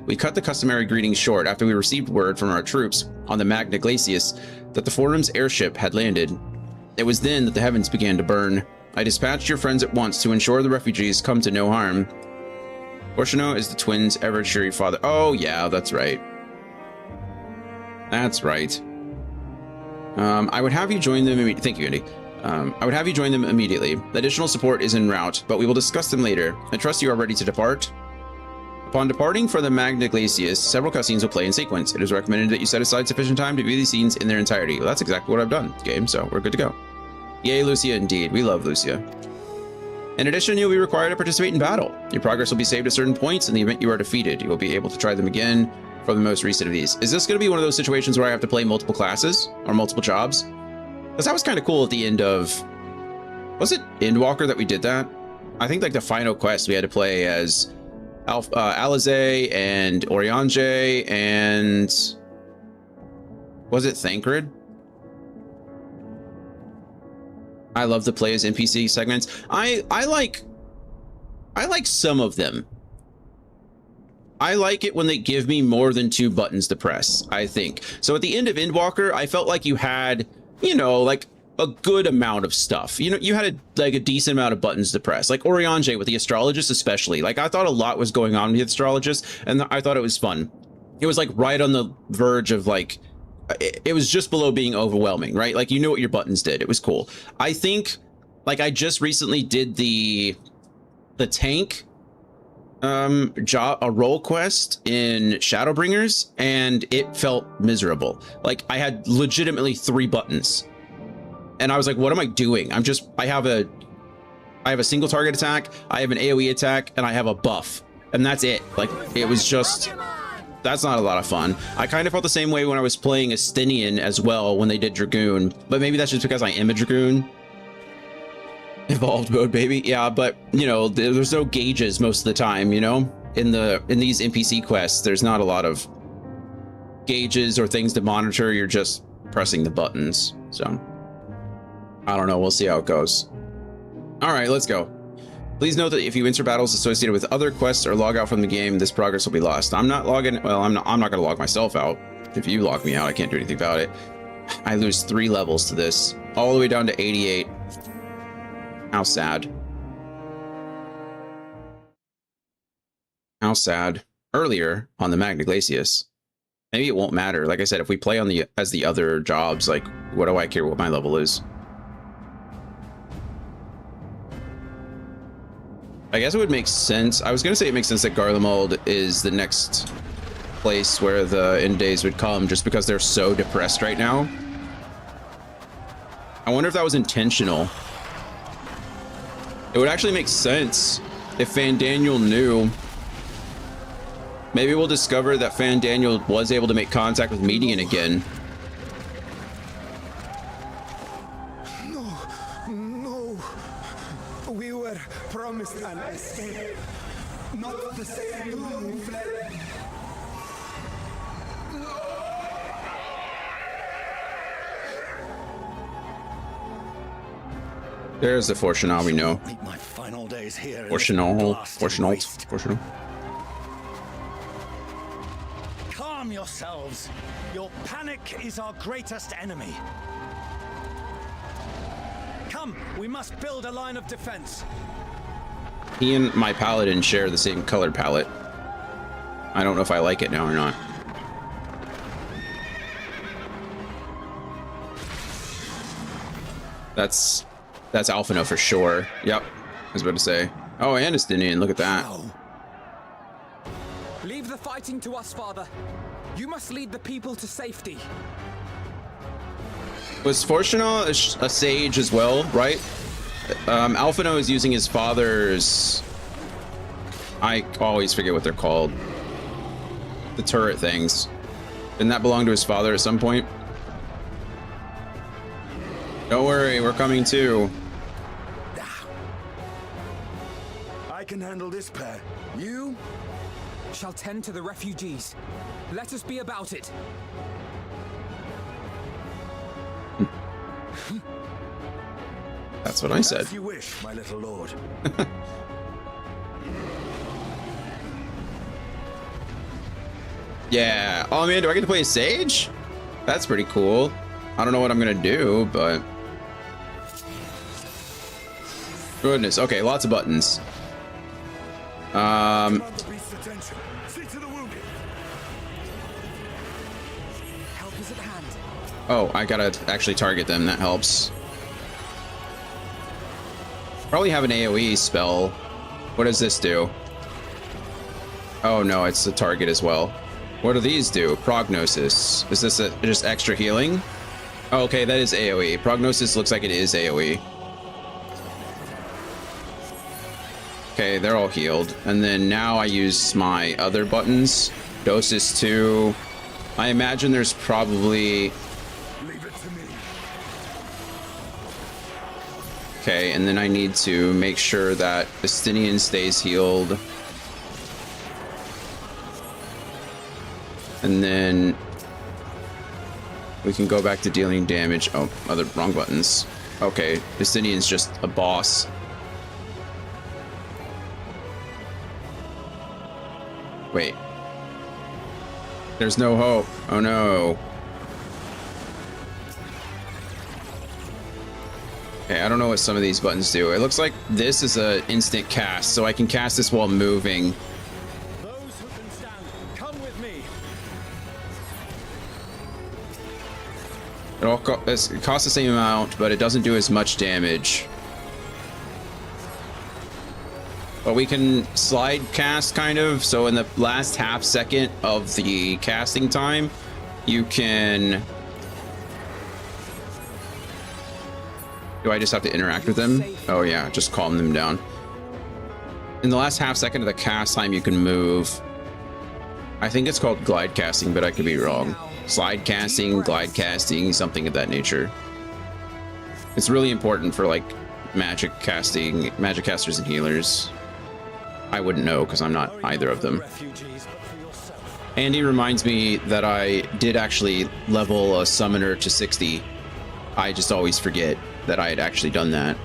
We cut the customary greetings short after we received word from our troops on the Magna Glacius that the Forum's airship had landed. It was then that the heavens began to burn. I dispatched your friends at once to ensure the refugees come to no harm. Fortuno is the twins' ever-cheery father. Oh, yeah, that's right. That's right. I would have you join them Thank you, Andy. I would have you join them immediately. Additional support is en route, but we will discuss them later. I trust you are ready to depart. Upon departing for the Magna Glacius, several cutscenes will play in sequence. It is recommended that you set aside sufficient time to view these scenes in their entirety. Well, that's exactly what I've done, game, so we're good to go. Yay, Lucia, indeed. We love Lucia. In addition, you'll be required to participate in battle. Your progress will be saved at certain points. In the event you are defeated, you will be able to try them again for the most recent of these. Is this going to be one of those situations where I have to play multiple classes or multiple jobs? Because that was kind of cool at the end of... Was it Endwalker that we did that? I think like the final quest we had to play as Alizé and Oriange and... Was it Thancred? I love to play as NPC segments. I like some of them. I like it when they give me more than 2 buttons to press, I think. So at the end of Endwalker, I felt like you had, you know, like a good amount of stuff. You know, you had like a decent amount of buttons to press. Like Oriange with the astrologist especially. Like I thought a lot was going on with the astrologist and I thought it was fun. It was like right on the verge of like, it was just below being overwhelming, right? Like you knew what your buttons did. It was cool. I think like I just recently did the tank job, a role quest in Shadowbringers, and it felt miserable. Like I had legitimately 3 buttons and I was like, what am I doing? I have a single target attack, I have an AoE attack, and I have a buff, and that's it. Like it was just, that's not a lot of fun. I kind of felt the same way when I was playing Estinian as well when they did Dragoon, but maybe that's just because I am a Dragoon. Evolved mode, baby. Yeah, but you know, there's no gauges most of the time, you know? In these NPC quests, there's not a lot of gauges or things to monitor. You're just pressing the buttons. So I don't know, we'll see how it goes. All right, let's go. Please note that if you enter battles associated with other quests or log out from the game, this progress will be lost. I'm not logging, well, I'm not gonna log myself out. If you log me out, I can't do anything about it. I lose 3 levels to this, all the way down to 88. How sad. How sad. Earlier on the Magna Glacius. Maybe it won't matter. Like I said, if we play on as the other jobs, like what do I care what my level is? I guess it would make sense. I was gonna say it makes sense that Garlemald is the next place where the end days would come, just because they're so depressed right now. I wonder if that was intentional. It would actually make sense if Van Daniel knew. Maybe we'll discover that Van Daniel was able to make contact with Median again. No. We were promised an escape. Not the same room we fled. There's the Fortunal we know. My final days here. Fortunal. Calm yourselves. Your panic is our greatest enemy. Come, we must build a line of defense. He and my paladin share the same color palette. I don't know if I like it now or not. That's Alphino for sure. Yep, I was about to say. Oh, and Estinian, look at that. Leave the fighting to us, Father. You must lead the people to safety. Was Fortunal a sage as well, right? Alphino is using his father's... I always forget what they're called. The turret things. Didn't that belong to his father at some point? Don't worry, we're coming too. I can handle this pair. You Shall tend to the refugees. Let us be about it. That's what I said. As you wish, my little lord. Yeah. Oh man, do I get to play a sage? That's pretty cool. I don't know what I'm gonna do, but goodness. Okay, lots of buttons. Command the beast's attention. See to the wounded. Help is at hand. Oh, I gotta actually target them. That helps. Probably have an AoE spell. What does this do? Oh no, it's the target as well. What do these do? Prognosis. Is this just extra healing? Oh, okay, that is AoE. Prognosis looks like it is AoE. Okay, they're all healed. And then now I use my other buttons. Dosis 2. I imagine there's probably... Leave it to me. Okay, and then I need to make sure that Estinian stays healed. And then we can go back to dealing damage. Oh, wrong buttons. Okay, Estinian's just a boss. Wait. There's no hope. Oh no. Okay, I don't know what some of these buttons do. It looks like this is an instant cast, so I can cast this while moving. Those who can stand, come with me. It costs the same amount, but it doesn't do as much damage. But we can slide cast, kind of. So in the last half second of the casting time, you can... Do I just have to interact with them? Oh yeah, just calm them down. In the last half second of the cast time, you can move. I think it's called glide casting, but I could be wrong. Slide casting, glide casting, something of that nature. It's really important for like magic casters and healers. I wouldn't know because I'm not either of them. Andy reminds me that I did actually level a summoner to 60. I just always forget that I had actually done that.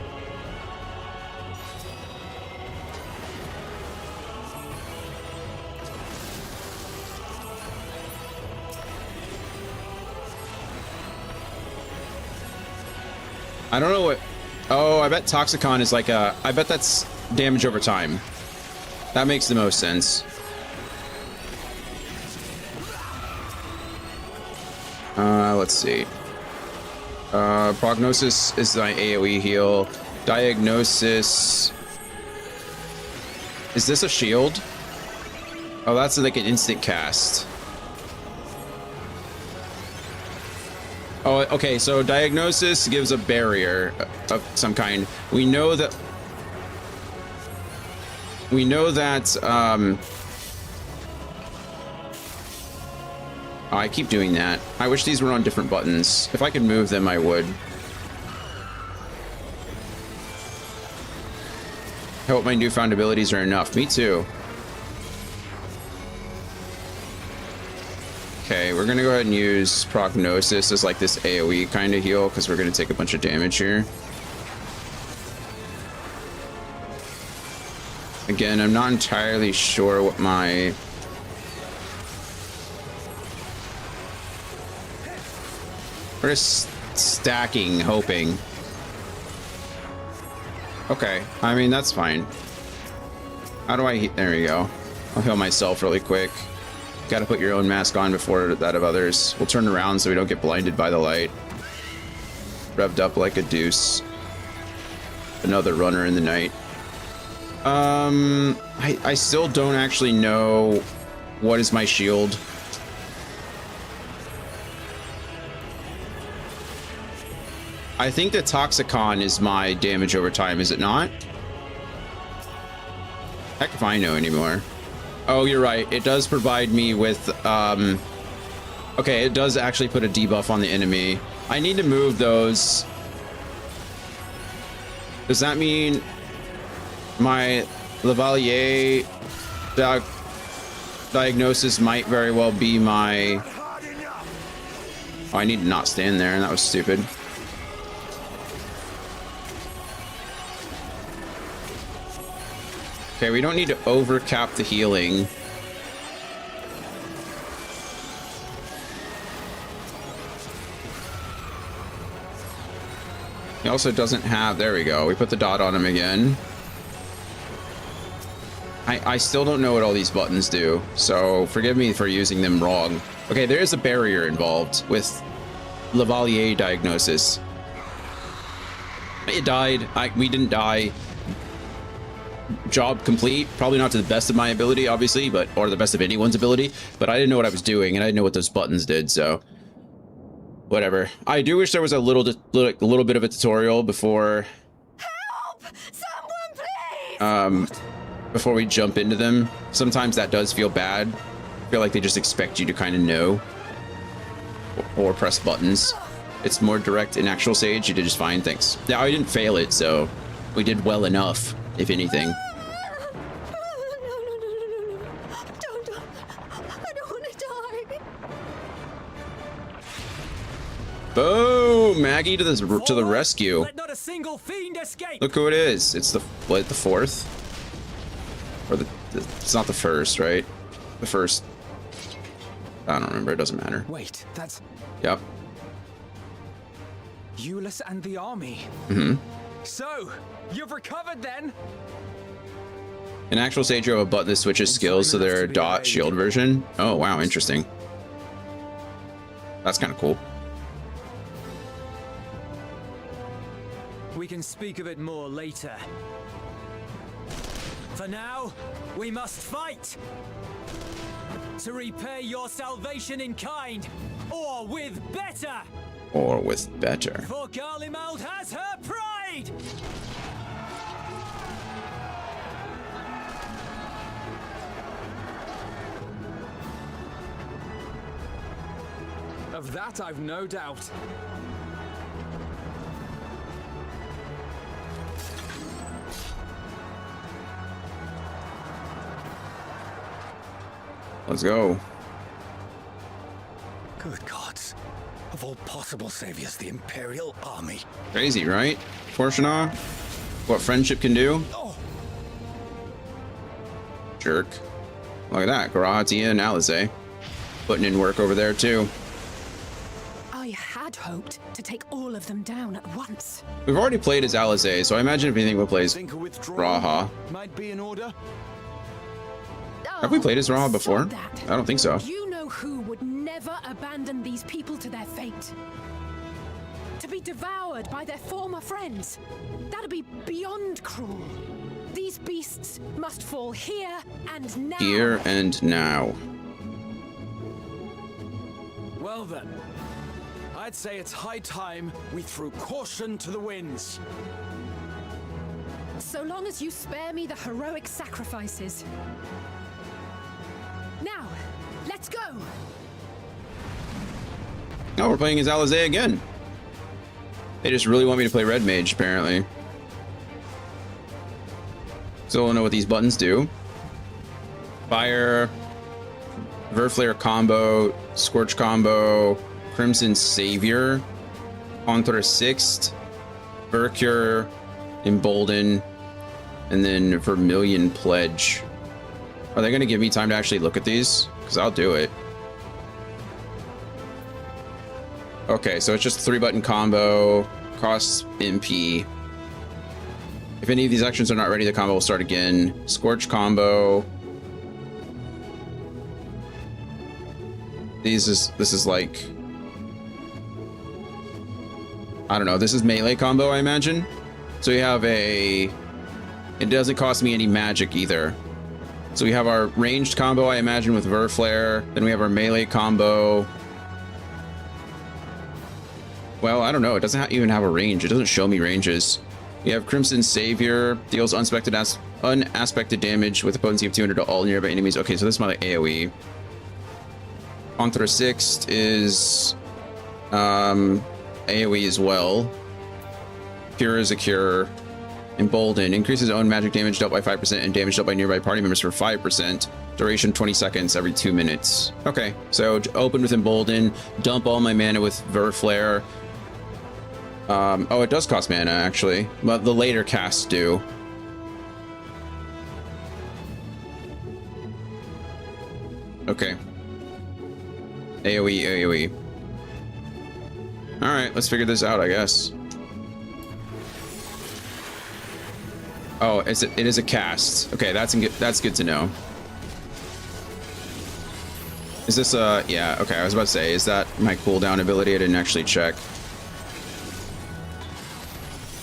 I don't know what... Oh, I bet Toxicon is like a... I bet that's damage over time. That makes the most sense. Let's see. Prognosis is my AoE heal. Diagnosis... Is this a shield? Oh, that's like an instant cast. Oh, okay, so Diagnosis gives a barrier of some kind. We know that... Oh, I keep doing that. I wish these were on different buttons. If I could move them, I would. I hope my newfound abilities are enough. Me too. Okay, we're gonna go ahead and use Prognosis as like this AoE kind of heal because we're gonna take a bunch of damage here. Again, I'm not entirely sure what my... We're just stacking, hoping. Okay, I mean, that's fine. How do I... There we go. I'll heal myself really quick. Gotta put your own mask on before that of others. We'll turn around so we don't get blinded by the light. Revved up like a deuce. Another runner in the night. I still don't actually know what is my shield. I think the Toxicon is my damage over time, is it not? Heck if I know anymore. Oh, you're right. It does provide me with, okay, it does actually put a debuff on the enemy. I need to move those. Does that mean my Lavalier diagnosis might very well be my... Oh, I need to not stand there, and that was stupid. Okay, we don't need to overcap the healing. He also doesn't have... There we go. We put the dot on him again. I still don't know what all these buttons do, so forgive me for using them wrong. Okay, there is a barrier involved with Lavalier diagnosis. It died. We didn't die. Job complete. Probably not to the best of my ability, obviously, but or the best of anyone's ability. But I didn't know what I was doing, and I didn't know what those buttons did. So, whatever. I do wish there was a little bit of a tutorial before. Help! Someone, please! before we jump into them. Sometimes that does feel bad. I feel like they just expect you to kind of know or press buttons. It's more direct in actual Sage. You did just fine, thanks. Yeah, I didn't fail it, so we did well enough, if anything. No. Don't. I don't want to die. Boom! Maggie to the rescue. Let not a single fiend escape. Look who it is. It's the fourth, or it's not the first, right? The first. I don't remember. It doesn't matter. Wait, that's Yep. Euless and the army. Mm-hmm. So, you've recovered then? In actual Sage, you have a button that switches skills to their dot shield version. Oh wow, interesting. That's kind of cool. We can speak of it more later. For now, we must fight to repay your salvation in kind, or with better. Or with better. For Garlemald has her pride. Of that, I've no doubt. Let's go. Good gods. Of all possible saviors, the Imperial Army. Crazy, right? Fortuna? What friendship can do? Oh, Jerk. Look at that. Garatia and Alizé putting in work over there too. I had hoped to take all of them down at once. We've already played as Alizé, so I imagine if anything we'll play as Think a withdrawal Raha. might be in order. Have we played as Raha Stop before? that. I don't think so. You know who would never abandon these people to their fate? To be devoured by their former friends. That'd be beyond cruel. These beasts must fall here and now. Here and now. Well then, I'd say it's high time we threw caution to the winds. So long as you spare me the heroic sacrifices. Now, let's go! Oh, we're playing as Alizé again. They just really want me to play Red Mage, apparently. Still don't know what these buttons do. Fire, Verflare combo, Scorch combo, Crimson Savior, Contra Sixt, Vercure, Embolden, and then Vermilion Pledge. Are they going to give me time to actually look at these? Because I'll do it. Okay, so it's just a 3-button combo, costs MP. If any of these actions are not ready, the combo will start again. Scorch combo. This is like, I don't know, this is melee combo, I imagine. So we have it doesn't cost me any magic either. So we have our ranged combo, I imagine, with Verflare. Then we have our melee combo. Well, I don't know. It doesn't even have a range. It doesn't show me ranges. We have Crimson Savior. Deals unaspected damage with a potency of 200 to all nearby enemies. Okay, so this is my AoE. Contra Sixt is AoE as well. Cure is a cure. Embolden increases own magic damage dealt by 5% and damage dealt by nearby party members for 5%. Duration 20 seconds every 2 minutes. Okay, so open with Embolden, dump all my mana with Verflare. Oh, it does cost mana actually, but the later casts do. Okay. AoE. All right, let's figure this out, I guess. Oh, it is a cast. Okay, that's good to know. Is this yeah, okay, I was about to say, is that my cooldown ability? I didn't actually check.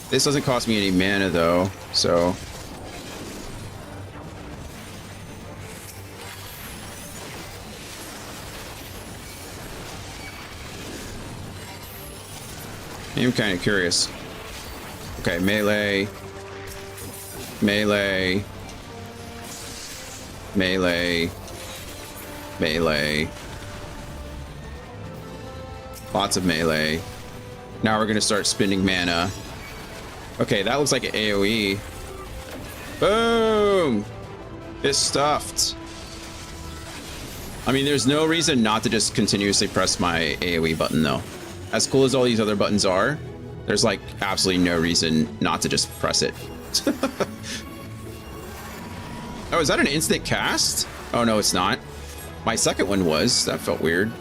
This doesn't cost me any mana though, so. I'm kind of curious. Okay, melee. Melee. Melee. Lots of melee. Now we're gonna start spending mana. Okay, that looks like an AoE. Boom! It's stuffed. I mean, there's no reason not to just continuously press my AoE button, though. As cool as all these other buttons are, there's like absolutely no reason not to just press it. Oh, is that an instant cast? Oh, no, it's not. My second one was. That felt weird.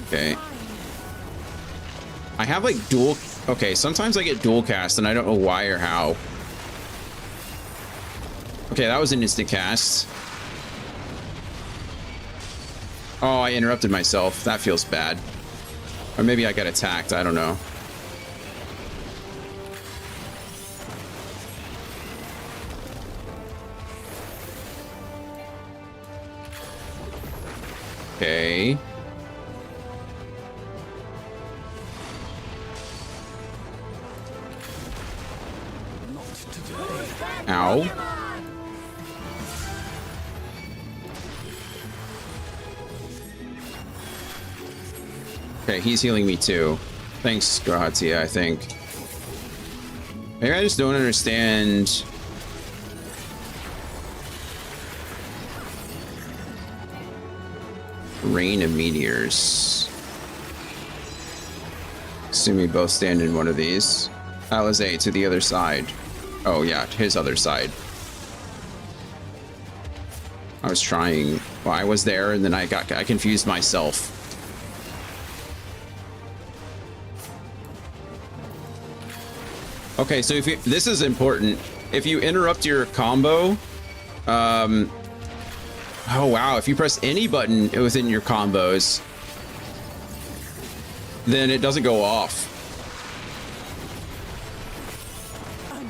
Okay. I have like dual... Okay, sometimes I get dual cast and I don't know why or how. Okay, that was an instant cast. Oh, I interrupted myself. That feels bad. Or maybe I got attacked. I don't know. Okay. Ow. Okay, he's healing me too. Thanks, Gratia, I think. Maybe I just don't understand. Rain of meteors. Assume we both stand in one of these. Alizé to the other side. Oh yeah, his other side. I was trying. Well, I was there, and then I confused myself. Okay, so if you, this is important. If you interrupt your combo, oh wow, if you press any button within your combos, then it doesn't go off.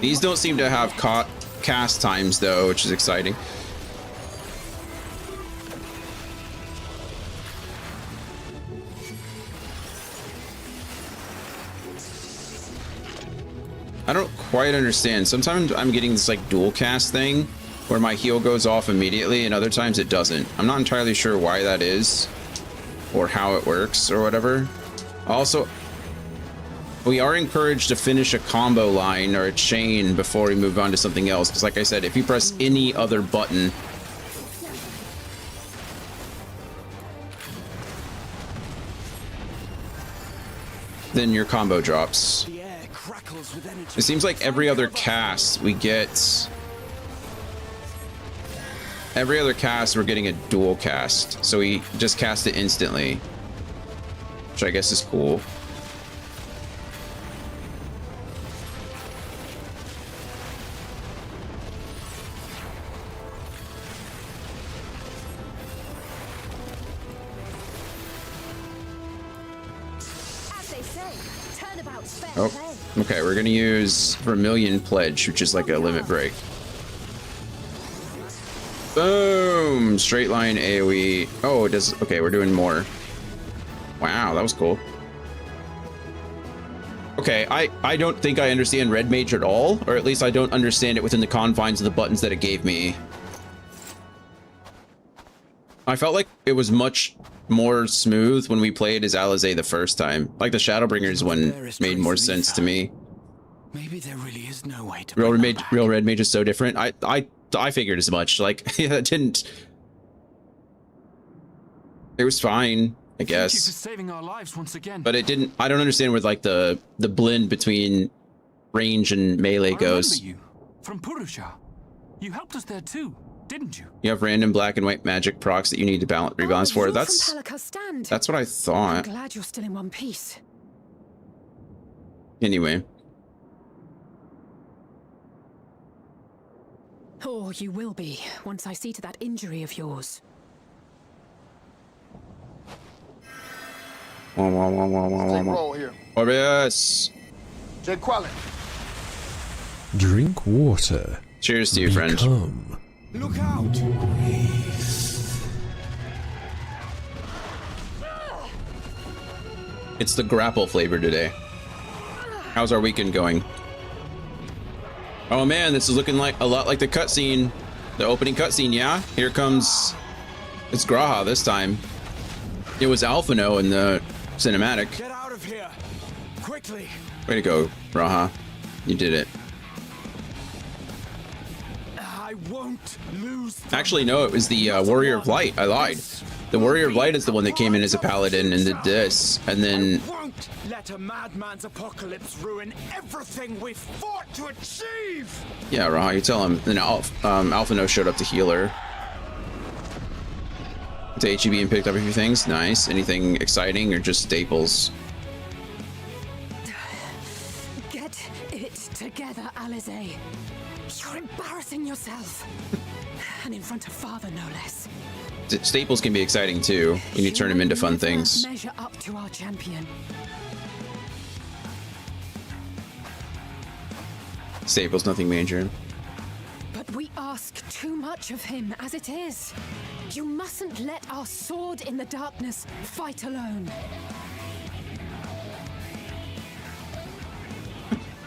These don't seem to have cast times though, which is exciting. I don't quite understand. Sometimes I'm getting this like dual cast thing where my heal goes off immediately and other times it doesn't. I'm not entirely sure why that is or how it works or whatever. Also, we are encouraged to finish a combo line or a chain before we move on to something else. Because like I said, if you press any other button, then your combo drops. It seems like every other cast we get... Every other cast we're getting a dual cast. So we just cast it instantly. Which I guess is cool. Oh, okay, we're gonna use Vermilion Pledge, which is like a limit break. Boom! Straight line AoE. Oh, it does. Okay, we're doing more. Wow, that was cool. Okay, I don't think I understand Red Mage at all, or at least I don't understand it within the confines of the buttons that it gave me. I felt like it was much more smooth when we played as Alizé the first time. Like the Shadowbringers one made more sense to me. Maybe there really is no way to Real Red Mage is so different. I figured as much. Like it didn't. It was fine, I guess. Thank you for saving our lives once again. But it didn't. I don't understand where like the blend between range and melee goes. I remember you from Purusha. You helped us there too, didn't you? You have random black and white magic procs that you need to rebalance for. That's what I thought. I'm glad you're still in one piece. Anyway. Or you will be once I see to that injury of yours. Roll here. Orbeus. Jay Quallen. Drink water. Cheers to you, friend. Become. Look out! It's the grapple flavor today. How's our weekend going? Oh man, this is looking like a lot like the cutscene, the opening cutscene. Yeah, here comes. It's Graha this time. It was Alphino in the cinematic. Get out of here. Quickly. Way to go, Graha. You did it. I won't lose. Actually, no, it was the Warrior of Light. I lied. The Warrior of Light is the one that came in as a paladin and did this, and then Won't let a madman's apocalypse ruin everything we've fought to achieve. yeah, Raha, you tell him. Then Alphino showed up to heal her. To HEB and picked up a few things. Nice. Anything exciting or just staples? Get it together, Alize. You're embarrassing yourself. And in front of father, no less. Staples can be exciting too when you turn them into fun things. Measure up to our champion. Staples, nothing major. But we ask too much of him as it is. You mustn't let our sword in the darkness fight alone.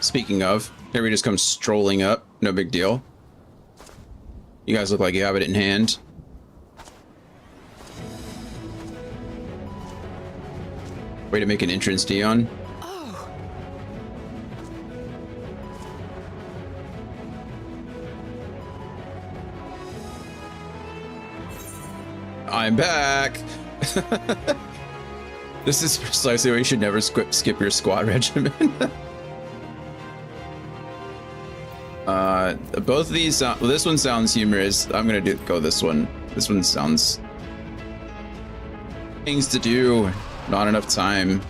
Speaking of, here we just come strolling up. No big deal. You guys look like you have it in hand. Way to make an entrance, Dion. Oh, I'm back. This is precisely why you should never skip your squad regimen. Both of these, well, this one sounds humorous. I'm gonna go this one. This one sounds things to do. Not enough time.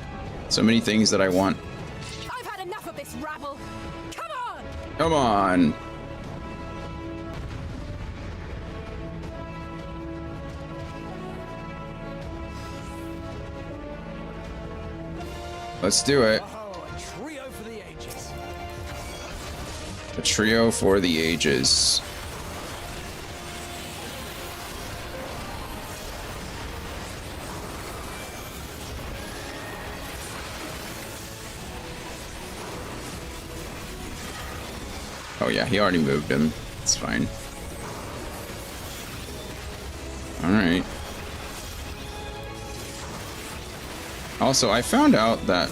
So many things that I want. I've had enough of this rabble. Come on! Come on. Let's do it. Oh, a trio for the ages. A trio for the ages. Oh yeah, he already moved him. It's fine. Alright. Also, I found out that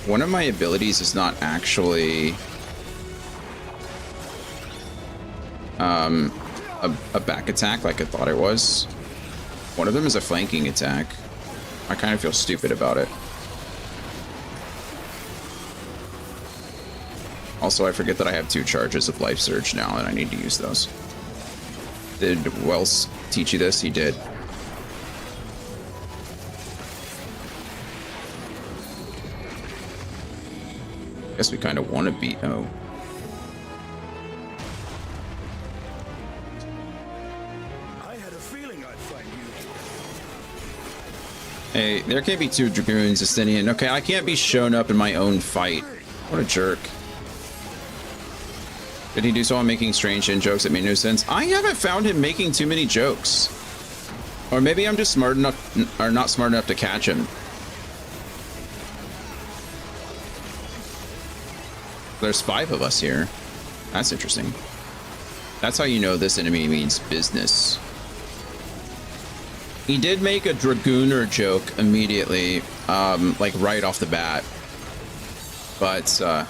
one of my abilities is not actually a back attack like I thought it was. One of them is a flanking attack. I kind of feel stupid about it. Also, I forget that I have 2 charges of Life Surge now, and I need to use those. Did Wells teach you this? He did. Guess we kind of want to beat... Oh. I had a feeling I'd find you. Hey, there can't be 2 Dragoons, Justinian. Okay, I can't be shown up in my own fight. What a jerk. Did he do so on making strange in jokes that made no sense? I haven't found him making too many jokes. Or maybe I'm just smart enough, or not smart enough to catch him. There's 5 of us here. That's interesting. That's how you know this enemy means business. He did make a Dragooner joke immediately, like right off the bat. But,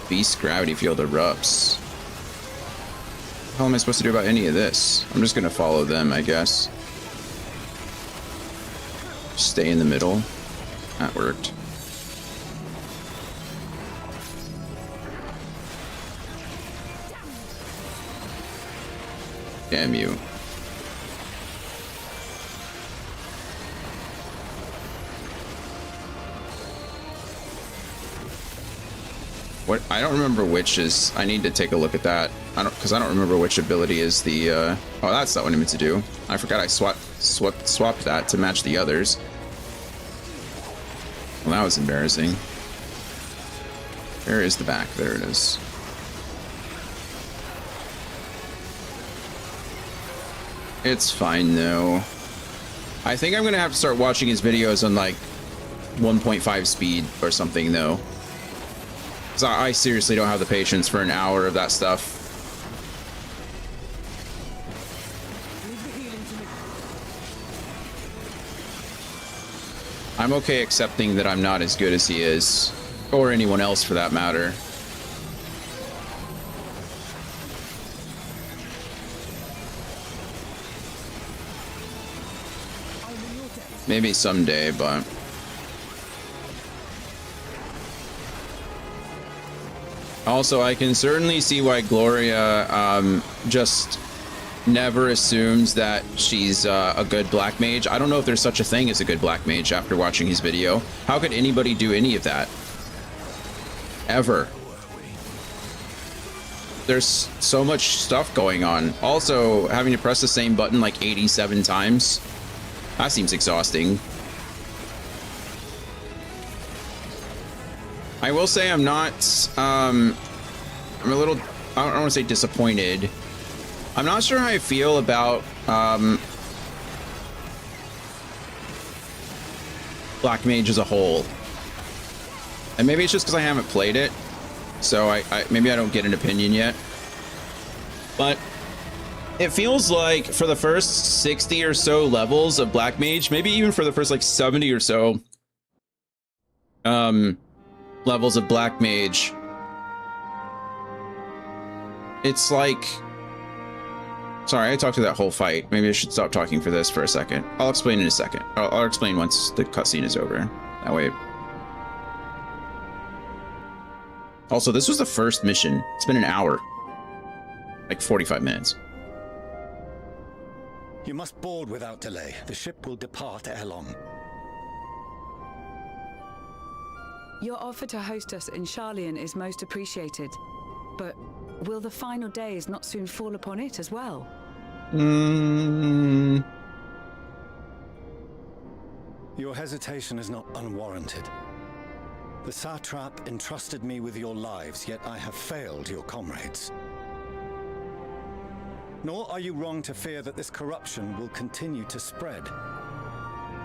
Beast Gravity Field erupts. What the hell am I supposed to do about any of this? I'm just gonna follow them, I guess. Stay in the middle. That worked. Damn you. What? I don't remember which is... I need to take a look at that. Because I don't remember which ability is the... Oh, that's not what I meant to do. I forgot I swapped that to match the others. Well, that was embarrassing. Where is the back? There it is. It's fine, though. I think I'm going to have to start watching his videos on, like, 1.5 speed or something, though. 'Cause I seriously don't have the patience for an hour of that stuff. Leave the healing to me. I'm okay accepting that I'm not as good as he is, or anyone else for that matter. Maybe someday, but also I can certainly see why Gloria just never assumes that she's a good black mage. I don't know if there's such a thing as a good black mage after watching his video. How could anybody do any of that? Ever. There's so much stuff going on. Also, having to press the same button like 87 times. That seems exhausting. I will say I'm not, I'm a little, I don't want to say disappointed. I'm not sure how I feel about Black Mage as a whole. And maybe it's just because I haven't played it. So maybe I don't get an opinion yet. But it feels like for the first 60 or so levels of Black Mage, maybe even for the first like 70 or so levels of Black Mage, it's like, sorry, I talked through that whole fight. Maybe I should stop talking for this for a second. I'll explain in a second. I'll explain once the cutscene is over. That way. Also, this was the first mission. It's been an hour. Like 45 minutes. You must board without delay. The ship will depart ere long. Your offer to host us in Charlian is most appreciated. But will the final days not soon fall upon it as well? Your hesitation is not unwarranted. The satrap entrusted me with your lives, yet I have failed your comrades. Nor are you wrong to fear that this corruption will continue to spread.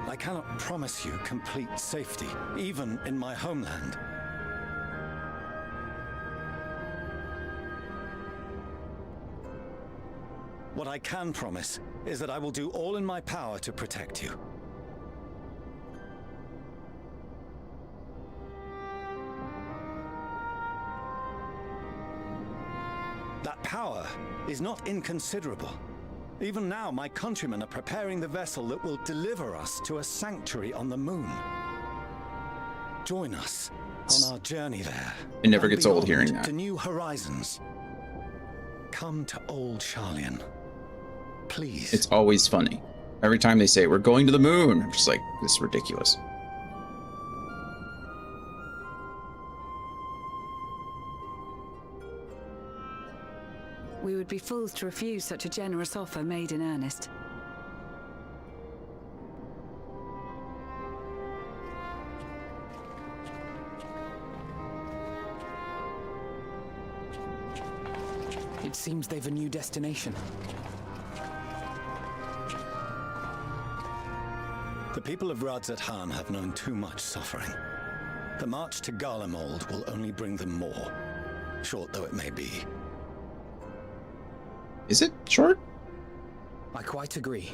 I cannot promise you complete safety, even in my homeland. What I can promise is that I will do all in my power to protect you. That power is not inconsiderable. Even now, my countrymen are preparing the vessel that will deliver us to a sanctuary on the moon. Join us on our journey there. It never gets old hearing that. To new horizons. Come to old Charlian. Please. It's always funny. Every time they say, we're going to the moon, I'm just like, this is ridiculous. We would be fools to refuse such a generous offer made in earnest. It seems they've a new destination. The people of Radzat-Han have known too much suffering. The march to Garlemald will only bring them more, short though it may be. Is it short? I quite agree.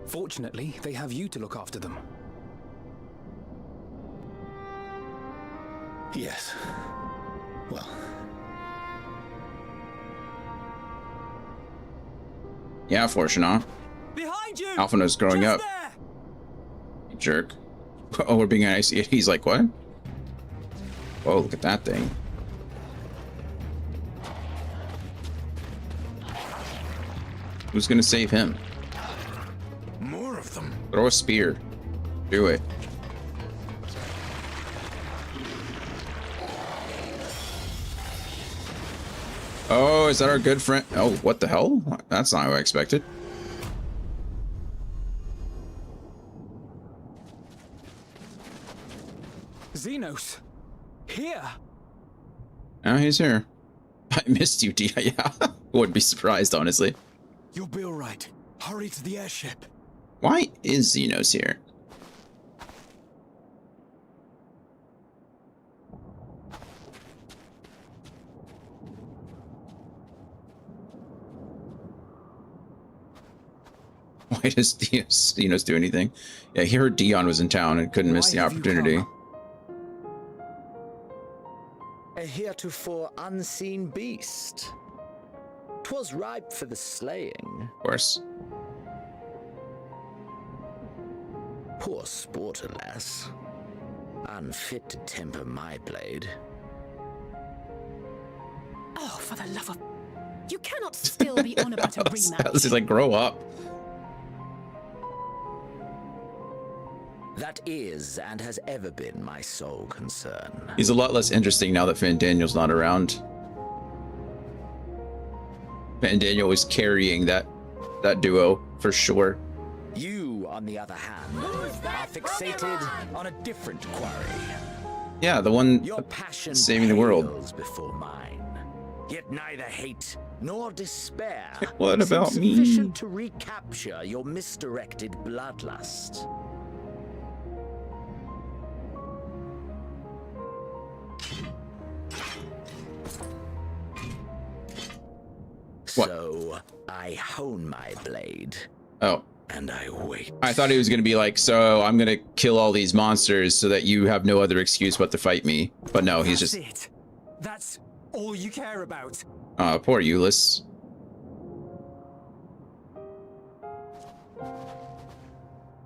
Fortunately, they have you to look after them. Yes. Well. Yeah, Fortunate. Behind you! Alphina's growing Just up. there! You jerk. Oh, we're being nice. He's like, what? Whoa, look at that thing. Who's gonna save him? More of them. Throw a spear. Do it. Oh, is that our good friend? Oh, what the hell? That's not what I expected. Xenos! Here! Oh, he's here. I missed you, Dia. Yeah. Wouldn't be surprised, honestly. You'll be all right. Hurry to the airship. Why is Xenos here? Why does Xenos do anything? Yeah, he heard Dion was in town and couldn't miss the opportunity. A heretofore unseen beast. 'Twas ripe for the slaying. Of course. Poor sport, alas. Unfit to temper my blade. Oh, for the love of... You cannot still be on about a rematch. This is like, grow up. That is and has ever been my sole concern. He's a lot less interesting now that Fandaniel's not around. Fandaniel was carrying that duo for sure. You, on the other hand, are fixated on a different quarry. Yeah, the one Your passion saving the world. pales before mine. Yet neither hate nor despair What about seem me? sufficient to recapture your misdirected bloodlust. What? So I hone my blade Oh. and I wait. I thought he was going to be like, so I'm going to kill all these monsters so that you have no other excuse but to fight me. But no, he's That's just... it. That's all you care about. Poor Euless.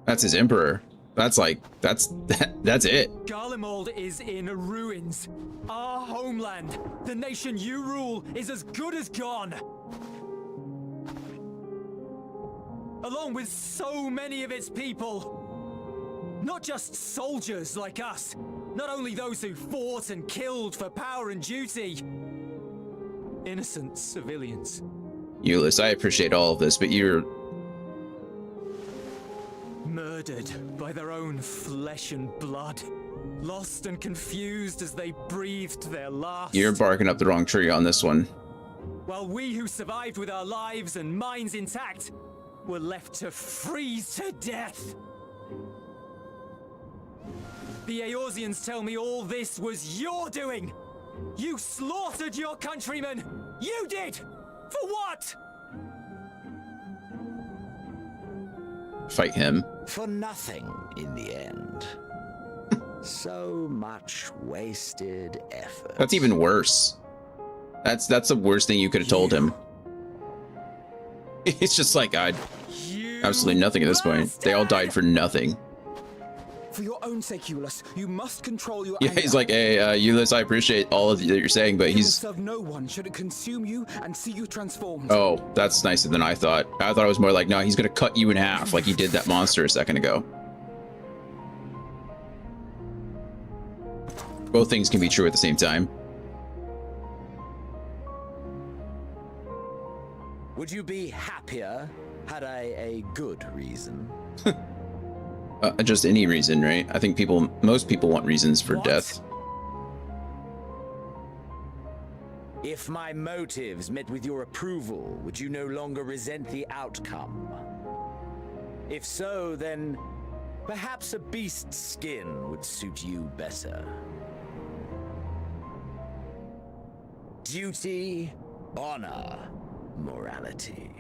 That's his emperor. That's like, that's it. Garlemald is in ruins. Our homeland, the nation you rule, is as good as gone. Along with so many of its people. Not just soldiers like us. Not only those who fought and killed for power and duty. Innocent civilians. Euless, I appreciate all of this, but you're... Murdered by their own flesh and blood. Lost and confused as they breathed their last. You're barking up the wrong tree on this one. While we who survived with our lives and minds intact were left to freeze to death. The Eorzeans tell me all this was your doing. You slaughtered your countrymen. You did! For what? Fight him. For nothing in the end. So much wasted effort. That's even worse. That's the worst thing you could have told him. It's just like, absolutely nothing at this point. They all died for nothing. For your own sake, Euless, you must control your Yeah, anger. he's like, hey, Euless, I appreciate all of that you're saying, but It will he's... serve no one should it consume you and see you transformed. Oh, that's nicer than I thought. I thought it was more like, no, he's gonna cut you in half like he did that monster a second ago. Both things can be true at the same time. Would you be happier had I a good reason? Just any reason, right? I think most people want reasons for What? death. If my motives met with your approval, would you no longer resent the outcome? If so, then perhaps a beast's skin would suit you better. Duty, honor, morality.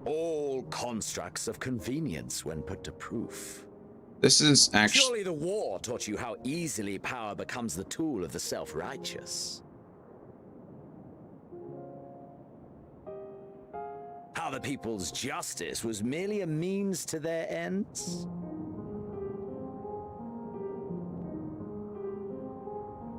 All constructs of convenience when put to proof. This is actually... Surely the war taught you how easily power becomes the tool of the self-righteous. How the people's justice was merely a means to their ends?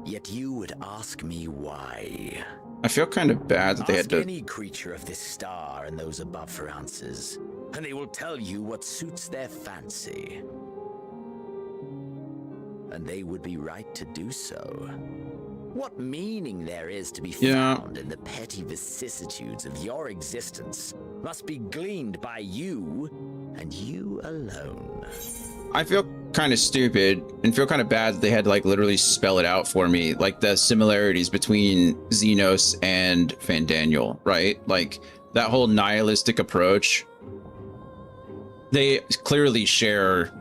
Yet you would ask me why. I feel kind of bad that they had Ask to... any creature of this star and those above for answers, and they will tell you what suits their fancy. And they would be right to do so. What meaning there is to be found in the petty vicissitudes of your existence must be gleaned by you, and you alone. I feel kind of stupid and feel kind of bad that they had to like literally spell it out for me, like the similarities between Xenos and Fandaniel, right? Like that whole nihilistic approach. They clearly share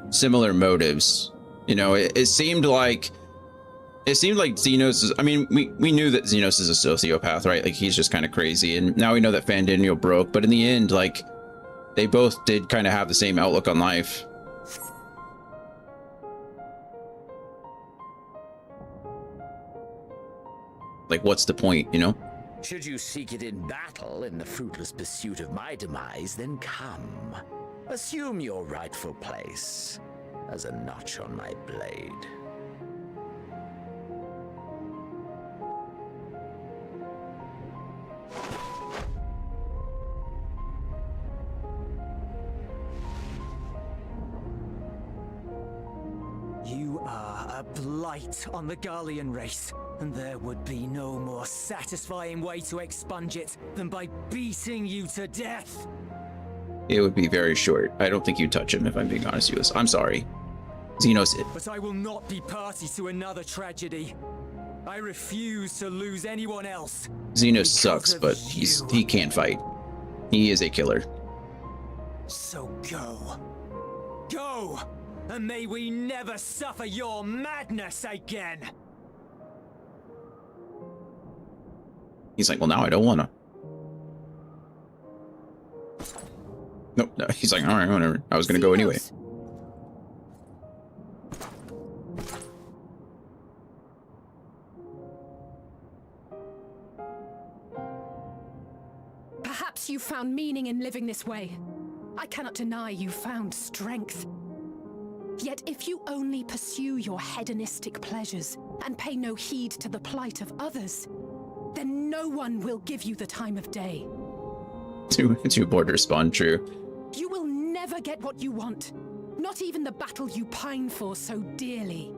similar motives. You know, it seemed like Xenos is, I mean, we knew that Xenos is a sociopath, right? Like he's just kind of crazy, and now we know that Fandaniel broke, but in the end, like they both did kind of have the same outlook on life. Like, what's the point, you know? Should you seek it in battle in the fruitless pursuit of my demise, then come. Assume your rightful place as a notch on my blade. You are a blight on the Garlean race, and there would be no more satisfying way to expunge it than by beating you to death. It would be very short. I don't think you touch him, if I'm being honest with you. I'm sorry. Xenos. But I will not be party to another tragedy. I refuse to lose anyone else. Xenos sucks, but he can't fight. He is a killer. So go. Go! And may we never suffer your madness again! He's like, well, now I don't wanna. Nope, no. He's like, all right, whatever. I was gonna go anyway. Perhaps you found meaning in living this way. I cannot deny you found strength. Yet if you only pursue your hedonistic pleasures and pay no heed to the plight of others, then no one will give you the time of day. Two borders spawn, true. You will never get what you want, not even the battle you pine for so dearly.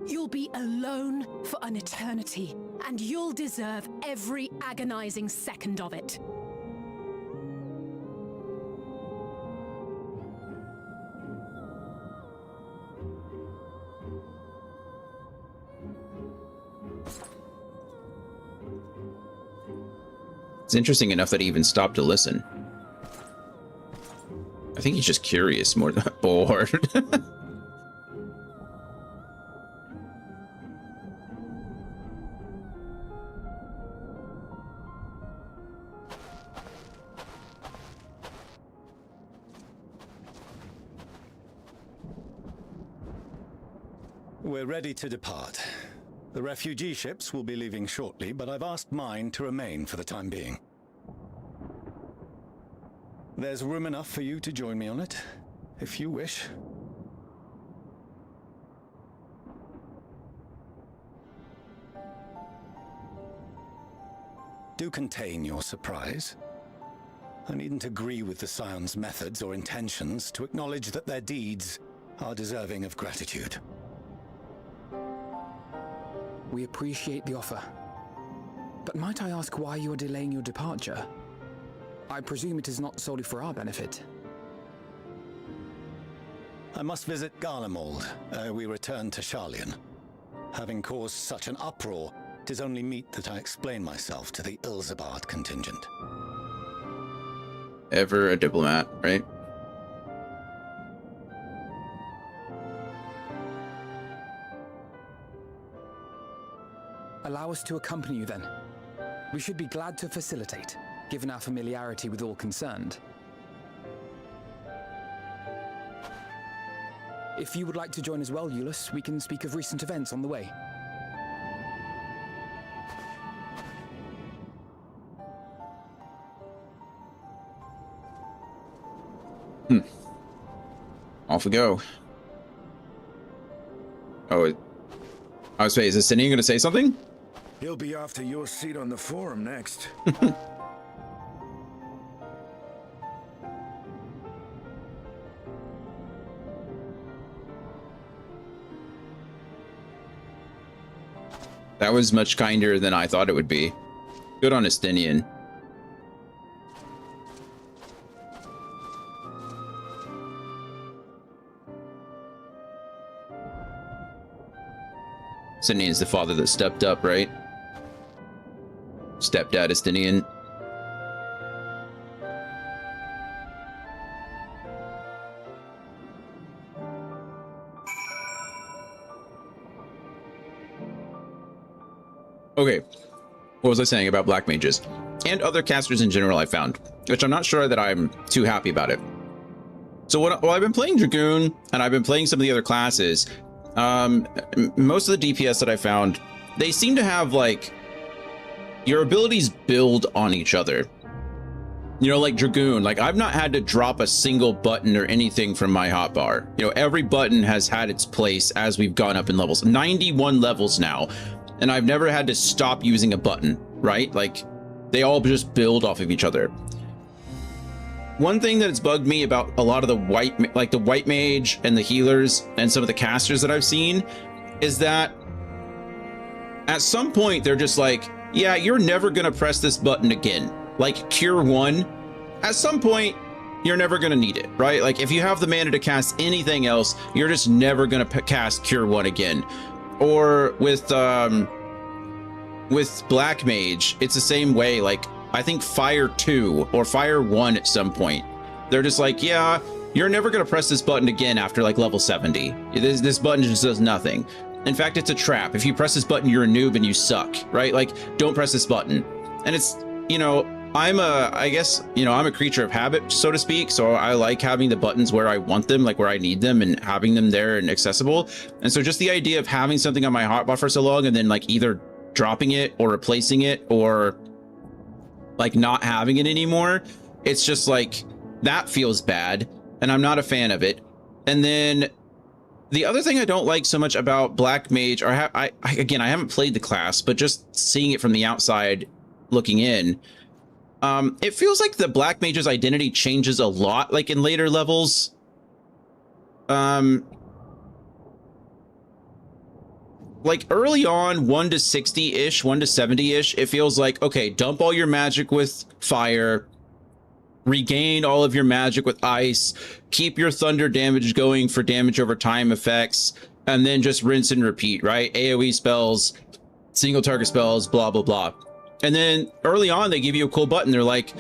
You'll be alone for an eternity, and you'll deserve every agonizing second of it. It's interesting enough that he even stopped to listen. I think he's just curious more than bored. We're ready to depart. The refugee ships will be leaving shortly, but I've asked mine to remain for the time being. There's room enough for you to join me on it, if you wish. Do contain your surprise. I needn't agree with the Scion's methods or intentions to acknowledge that their deeds are deserving of gratitude. We appreciate the offer. But might I ask why you are delaying your departure? I presume it is not solely for our benefit. I must visit Garlemald ere we return to Sharlayan. Having caused such an uproar, 'tis only meet that I explain myself to the Ilzabard contingent. Ever a diplomat, right? Allow us to accompany you then. We should be glad to facilitate, given our familiarity with all concerned. If you would like to join as well, Eulus, we can speak of recent events on the way. Off we go. Oh, I was saying, is this Sinian going to say something? He'll be off to your seat on the forum next. That was much kinder than I thought it would be. Good on Estinian. Estinian is the father that stepped up, right? Stepdad Estinian. Okay, what was I saying about black mages? and other casters in general I found, which I'm not sure that I'm too happy about it. So while I've been playing Dragoon and I've been playing some of the other classes, most of the DPS that I found, they seem to have like your abilities build on each other. You know, like Dragoon, like I've not had to drop a single button or anything from my hotbar. You know, every button has had its place as we've gone up in levels. 91 levels now, and I've never had to stop using a button, right? Like they all just build off of each other. One thing that has bugged me about a lot of the white mage and the healers and some of the casters that I've seen is that at some point they're just like, yeah, you're never gonna press this button again. Like Cure 1, at some point, you're never going to need it, right? Like if you have the mana to cast anything else, you're just never going to cast Cure 1 again. Or with Black Mage, it's the same way. Like I think Fire 2 or Fire 1 at some point, they're just like, yeah, you're never going to press this button again after like level 70. This button just does nothing. In fact, it's a trap. If you press this button, you're a noob and you suck, right? Like don't press this button. And it's, you know, I guess, you know, I'm a creature of habit, so to speak. So I like having the buttons where I want them, like where I need them, and having them there and accessible. And so just the idea of having something on my hotbar for so long and then like either dropping it or replacing it or like not having it anymore, it's just like that feels bad and I'm not a fan of it. And then the other thing I don't like so much about Black Mage, or I haven't played the class, but just seeing it from the outside looking in, it feels like the Black Mage's identity changes a lot, like in later levels. Like early on, 1 to 60-ish, 1 to 70-ish, it feels like, okay, dump all your magic with fire, regain all of your magic with ice, keep your thunder damage going for damage over time effects, and then just rinse and repeat, right? AoE spells, single target spells, blah, blah, blah. And then early on, they give you a cool button. They're like,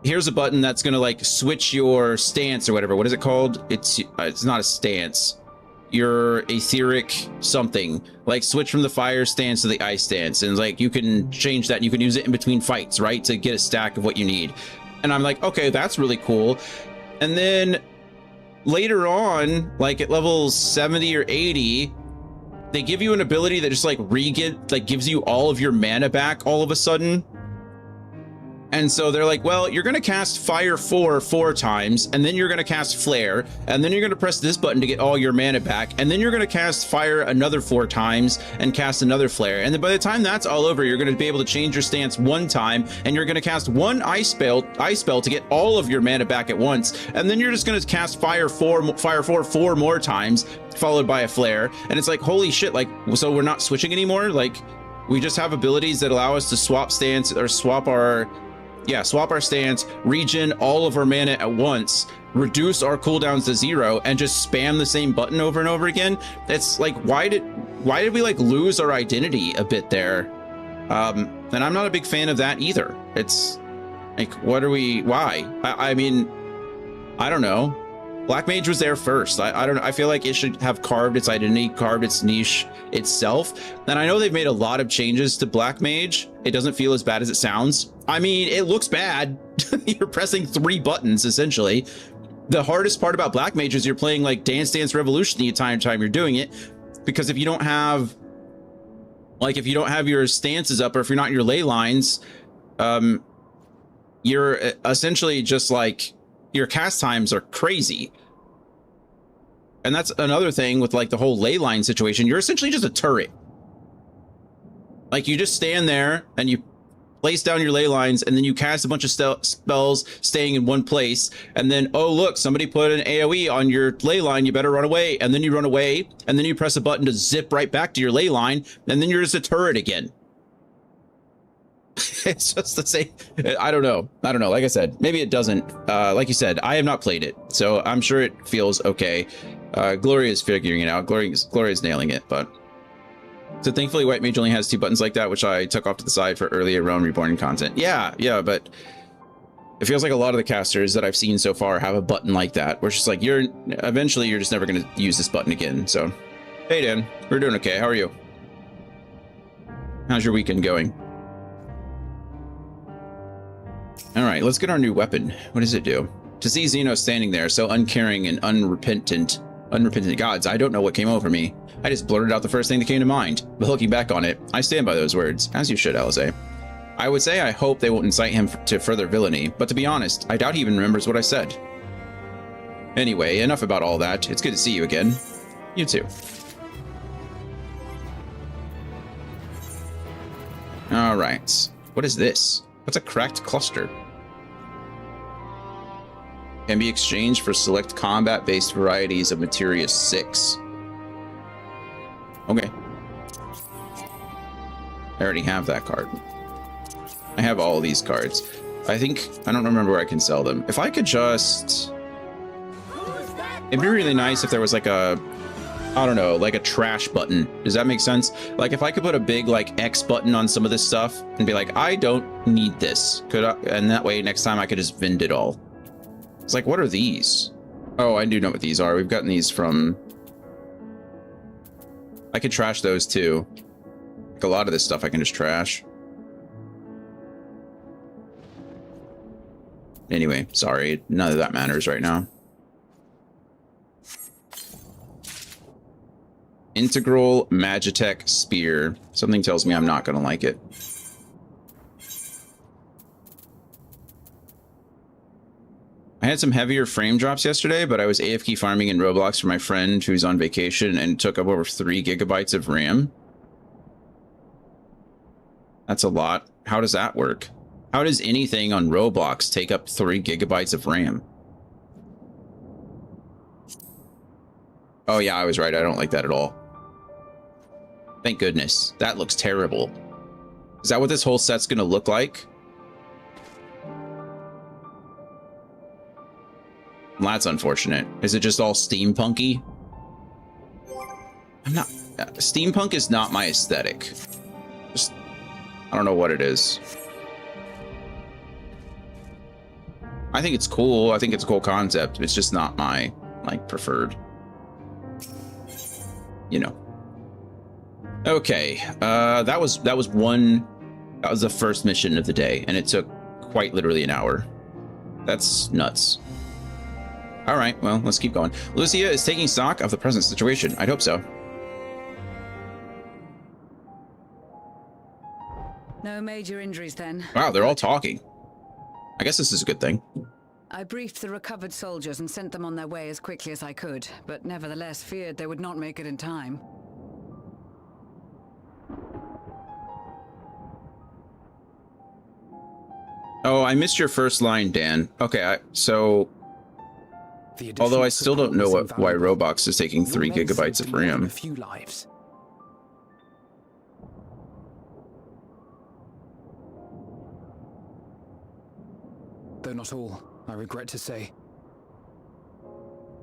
here's a button that's going to like switch your stance or whatever. What is it called? It's not a stance. Your etheric something, like switch from the fire stance to the ice stance. And like, you can change that. You can use it in between fights, right? To get a stack of what you need. And I'm like, okay, that's really cool. And then later on, like at levels 70 or 80, they give you an ability that just like gives you all of your mana back all of a sudden. And so they're like, well, you're going to cast Fire 4 times, and then you're going to cast Flare, and then you're going to press this button to get all your mana back, and then you're going to cast Fire another 4 times and cast another Flare. And then by the time that's all over, you're going to be able to change your stance 1 time, and you're going to cast 1 ice spell to get all of your mana back at once. And then you're just going to cast Fire 4 more times, followed by a Flare. And it's like, holy shit, like, so we're not switching anymore? Like, we just have abilities that allow us to swap stance or swap our stance, regen all of our mana at once, reduce our cooldowns to 0, and just spam the same button over and over again. It's like, why did we like lose our identity a bit there? And I'm not a big fan of that either. It's like, why? I mean, I don't know. Black Mage was there first. I don't know. I feel like it should have carved its identity, carved its niche itself. And I know they've made a lot of changes to Black Mage. It doesn't feel as bad as it sounds. I mean, it looks bad. You're pressing 3 buttons, essentially. The hardest part about Black Mage is you're playing like Dance Dance Revolution the entire time you're doing it. Because if you don't have your stances up, or if you're not in your ley lines, you're essentially just like, your cast times are crazy. And that's another thing with like the whole ley line situation. You're essentially just a turret. Like, you just stand there and you place down your ley lines, and then you cast a bunch of spells staying in one place, and then, oh look, somebody put an AoE on your ley line, you better run away. And then you run away, and then you press a button to zip right back to your ley line, and then you're just a turret again. It's just the same. I don't know. Like I said, maybe it doesn't. Like you said, I have not played it, so I'm sure it feels okay. Gloria's figuring it out. Gloria's nailing it, but so thankfully White Mage only has 2 buttons like that, which I took off to the side for earlier Realm Reborn content. Yeah, but it feels like a lot of the casters that I've seen so far have a button like that, where it's just like, eventually you're just never going to use this button again. So, hey Dan, we're doing okay. How are you? How's your weekend going? All right, let's get our new weapon. What does it do? To see Xeno standing there, so uncaring and unrepentant gods, I don't know what came over me. I just blurted out the first thing that came to mind. But looking back on it, I stand by those words, as you should, Alize. I would say I hope they won't incite him to further villainy, but to be honest, I doubt he even remembers what I said. Anyway, enough about all that. It's good to see you again. You too. All right. What is this? What's a cracked cluster? Can be exchanged for select combat-based varieties of Materia 6. Okay. I already have that card. I have all these cards. I don't remember where I can sell them. If I could just... It'd be really nice if there was like a... I don't know, like a trash button. Does that make sense? Like if I could put a big like X button on some of this stuff and be like, I don't need this. And that way next time I could just vend it all. It's like, what are these? Oh, I do know what these are. We've gotten these from... I could trash those too. Like a lot of this stuff I can just trash. Anyway, sorry. None of that matters right now. Integral Magitech Spear. Something tells me I'm not going to like it. I had some heavier frame drops yesterday, but I was AFK farming in Roblox for my friend who's on vacation and took up over 3 gigabytes of RAM. That's a lot. How does that work? How does anything on Roblox take up 3 gigabytes of RAM? Oh yeah, I was right. I don't like that at all. Thank goodness. That looks terrible. Is that what this whole set's gonna look like? Well, that's unfortunate. Is it just all steampunky? I'm not... steampunk is not my aesthetic. Just... I don't know what it is. I think it's cool. I think it's a cool concept. It's just not my, like, preferred. You know. Okay. That was the first mission of the day, and it took quite literally an hour. That's nuts. All right, well, let's keep going. Lucia is taking stock of the present situation. I'd hope so. No major injuries then. Wow, they're all talking. I guess this is a good thing. I briefed the recovered soldiers and sent them on their way as quickly as I could, but nevertheless feared they would not make it in time. Oh, I missed your first line, Dan. Okay, although I still don't know why Roblox is taking 3 gigabytes of RAM. A few lives. Though not all, I regret to say.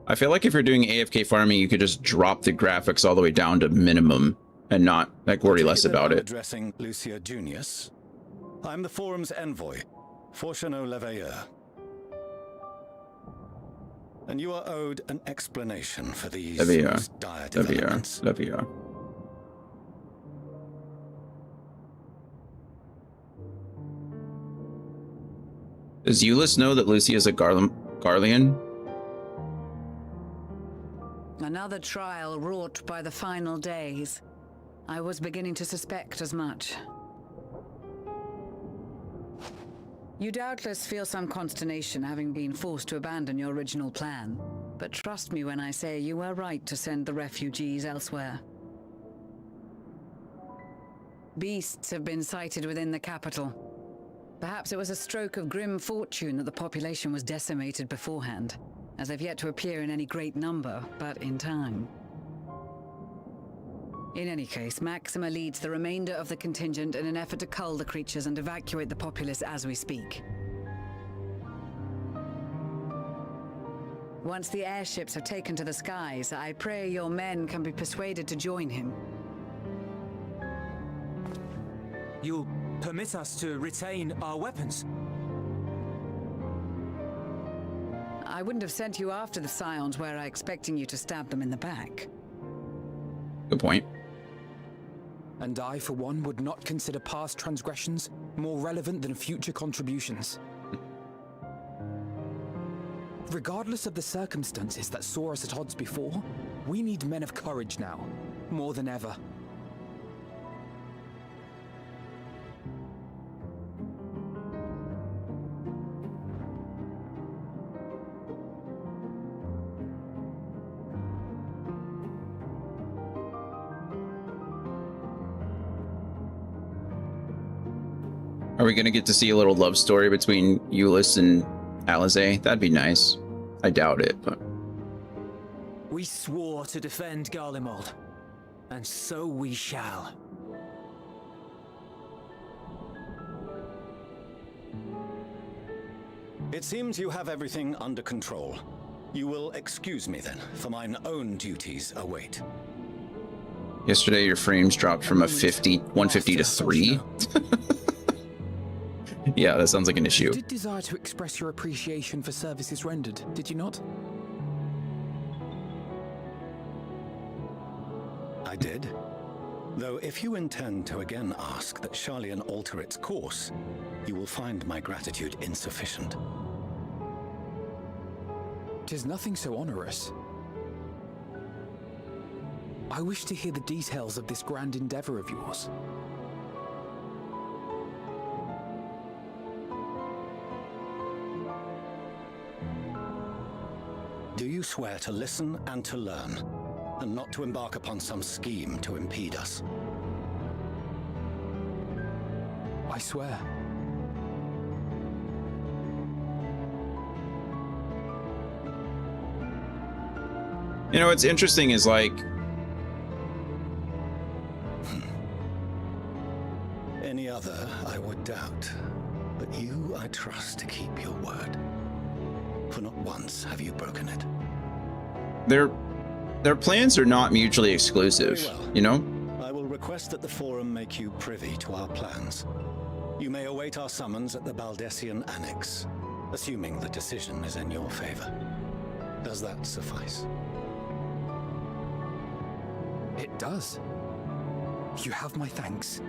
I feel like if you're doing AFK farming, you could just drop the graphics all the way down to minimum and not like worry less about it. Addressing Lucia Junius. I'm the forum's envoy, Fortuno Leveilleur. And you are owed an explanation for these most dire developments. Leveilleur. Does Euless know that Lucy is a Garlean? Another trial wrought by the final days. I was beginning to suspect as much. You doubtless feel some consternation having been forced to abandon your original plan. But trust me when I say you were right to send the refugees elsewhere. Beasts have been sighted within the capital. Perhaps it was a stroke of grim fortune that the population was decimated beforehand, as they've yet to appear in any great number, but in time. In any case, Maxima leads the remainder of the contingent in an effort to cull the creatures and evacuate the populace as we speak. Once the airships have taken to the skies, I pray your men can be persuaded to join him. You'll permit us to retain our weapons? I wouldn't have sent you after the Scions were I expecting you to stab them in the back. Good point. And I, for one, would not consider past transgressions more relevant than future contributions. Regardless of the circumstances that saw us at odds before, we need men of courage now, more than ever. Are we gonna get to see a little love story between Euless and Alizé? That'd be nice. I doubt it, but... We swore to defend Garlemald, and so we shall. It seems you have everything under control. You will excuse me then, for mine own duties await. Yesterday your frames dropped from a 150 to 3. Yeah, that sounds like an issue. You did desire to express your appreciation for services rendered, did you not? I did. Though if you intend to again ask that Sharlayan alter its course, you will find my gratitude insufficient. 'Tis nothing so onerous. I wish to hear the details of this grand endeavor of yours. Do you swear to listen and to learn, and not to embark upon some scheme to impede us? I swear. You know, what's interesting is, like... Any other I would doubt, but you I trust to keep your word. For not once have you broken it. Their plans are not mutually exclusive, Very well. you know? I will request that the Forum make you privy to our plans. You may await our summons at the Baldessian Annex, assuming the decision is in your favor. Does that suffice? It does. You have my thanks.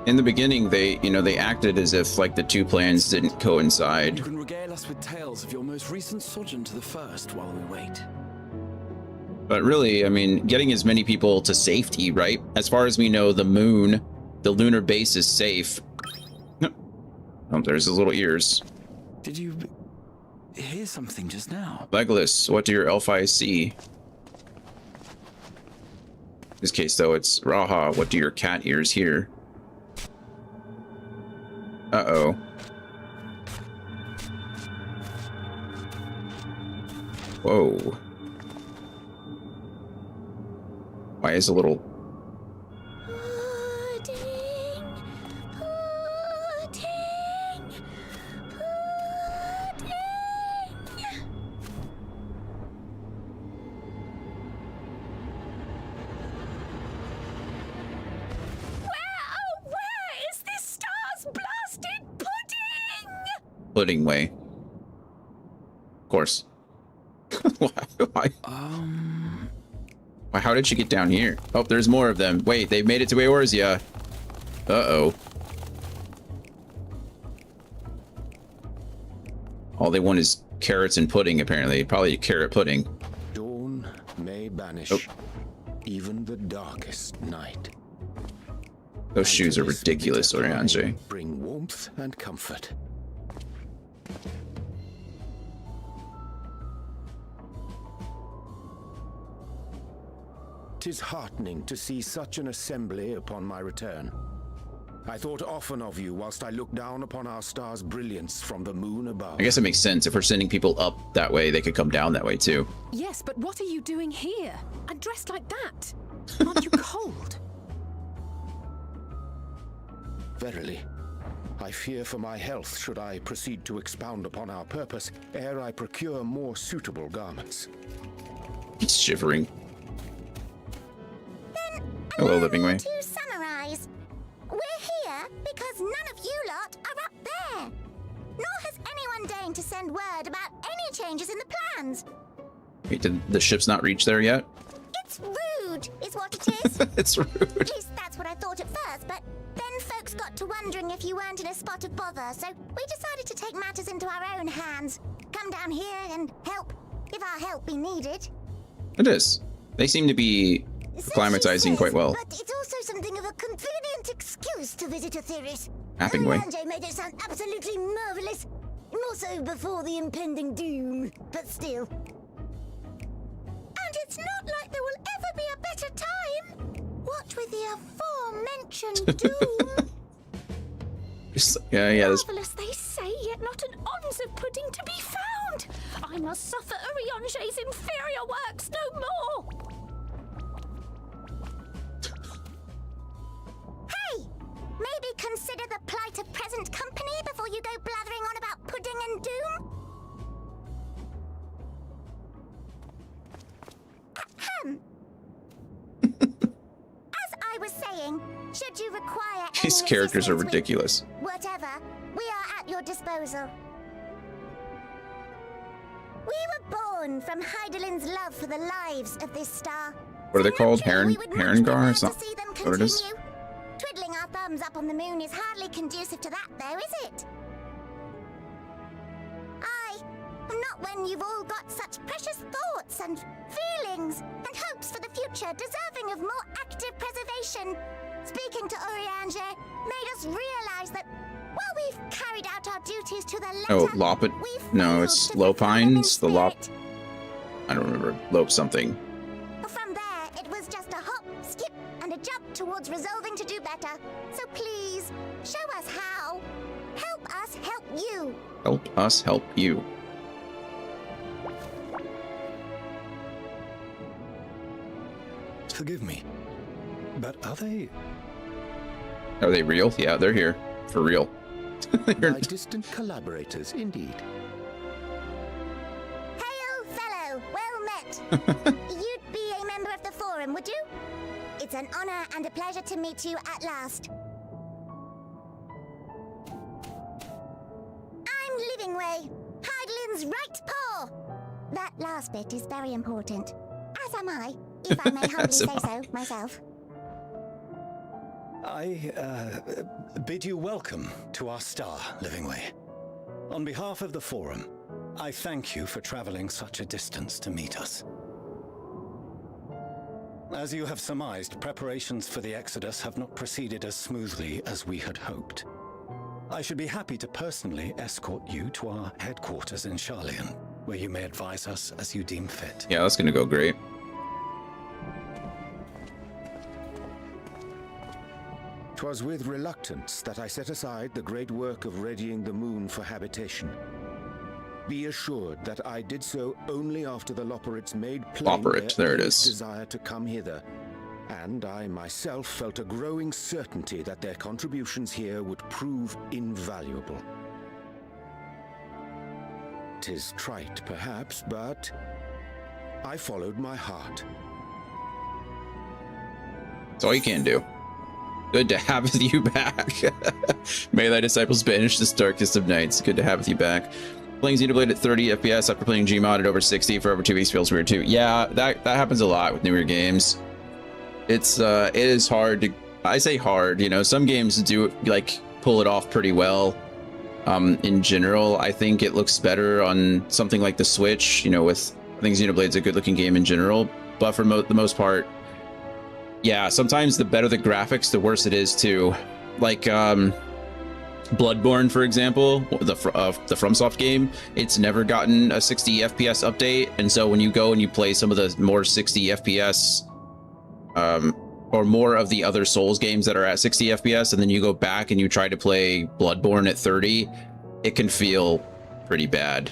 In the beginning, they acted as if, like, the two plans didn't coincide. You can regale us with tales of your most recent sojourn to the First while we wait. But really, I mean, getting as many people to safety, right? As far as we know, the moon, the lunar base is safe. Oh, there's his little ears. Did you hear something just now? Legolas, what do your elf eyes see? In this case, though, it's Raha, what do your cat ears hear? Uh-oh. Whoa. Why is a little... pudding way. Of course. Why? Why, how did she get down here? Oh, there's more of them. Wait, they've made it to Eorzea. Uh-oh. All they want is carrots and pudding, apparently. Probably carrot pudding. Dawn may banish even the darkest night. Those shoes are ridiculous, Oriange. Bring warmth and comfort. 'Tis heartening to see such an assembly upon my return. I thought often of you whilst I looked down upon our star's brilliance from the moon above. I guess it makes sense. If we're sending people up that way, they could come down that way too. Yes, but what are you doing here? And dressed like that? Aren't you cold? Verily, I fear for my health should I proceed to expound upon our purpose ere I procure more suitable garments. He's shivering. Hello, Living Way. To summarize, we're here because none of you lot are up there. Nor has anyone deigned to send word about any changes in the plans. Wait, did the ship's not reach there yet? It's rude, is what it is. It's rude. At least that's what I thought at first, but then folks got to wondering if you weren't in a spot of bother, so we decided to take matters into our own hands. Come down here and help, if our help be needed. It is. They seem to be acclimatizing quite well. But it's also something of a convenient excuse to visit Etheris. Happing way. Sanjay made it sound absolutely marvelous. More so before the impending doom, but still. And it's not like there will ever be a better time. What with the aforementioned doom? Yeah, this. Marvelous, they say, yet not an ounce of pudding to be found. I must suffer Urianger's inferior works no more. Hey, maybe consider the plight of present company before you go blathering on about pudding and doom. Ahem. As I was saying, should you require These any characters are assistance with ridiculous. whatever, we are at your disposal. We were born from Heidelin's love for the lives of this star. What are they called? Heron Gar? It's not To see them what it is. continue. Twiddling our thumbs up on the moon is hardly conducive to that, though, is it? Not when you've all got such precious thoughts and feelings and hopes for the future deserving of more active preservation. Speaking to Urianger made us realize that while we've carried out our duties to the letter, Oh, Lopit. No, it's Lopines. The Lop. I don't remember. Lope something. From there, it was just a hop, skip, and a jump towards resolving to do better. So please, show us how. Help us help you. Help us help you. Forgive me, but are they... Are they real? Yeah, they're here. For real. My distant collaborators, indeed. Hail, fellow! Well met! You'd be a member of the Forum, would you? It's an honor and a pleasure to meet you at last. I'm Livingway, Heidelin's right paw! That last bit is very important. As am I, if I may humbly say so myself. I bid you welcome to our star, Livingway. On behalf of the Forum, I thank you for traveling such a distance to meet us. As you have surmised, preparations for the Exodus have not proceeded as smoothly as we had hoped. I should be happy to personally escort you to our headquarters in Sharlayan, where you may advise us as you deem fit. Yeah, that's gonna go great. 'Twas with reluctance that I set aside the great work of readying the moon for habitation. Be assured that I did so only after the Loperites made plain their desire to come hither, and I myself felt a growing certainty that their contributions here would prove invaluable. 'Tis trite, perhaps, but I followed my heart. That's all you can do. Good to have you back. May thy disciples banish this darkest of nights. Good to have with you back. Playing Xenoblade at 30 FPS after playing Gmod at over 60 for over 2 weeks feels weird too. Yeah, that happens a lot with newer games. It is hard to, I say hard, you know, some games do like pull it off pretty well. In general, I think it looks better on something like the Switch, you know, I think Xenoblade's a good looking game in general, but for the most part, yeah, sometimes the better the graphics, the worse it is too. Like Bloodborne, for example, the FromSoft game, it's never gotten a 60 FPS update, and so when you go and you play some of the more 60 FPS, or more of the other Souls games that are at 60 FPS, and then you go back and you try to play Bloodborne at 30, it can feel pretty bad.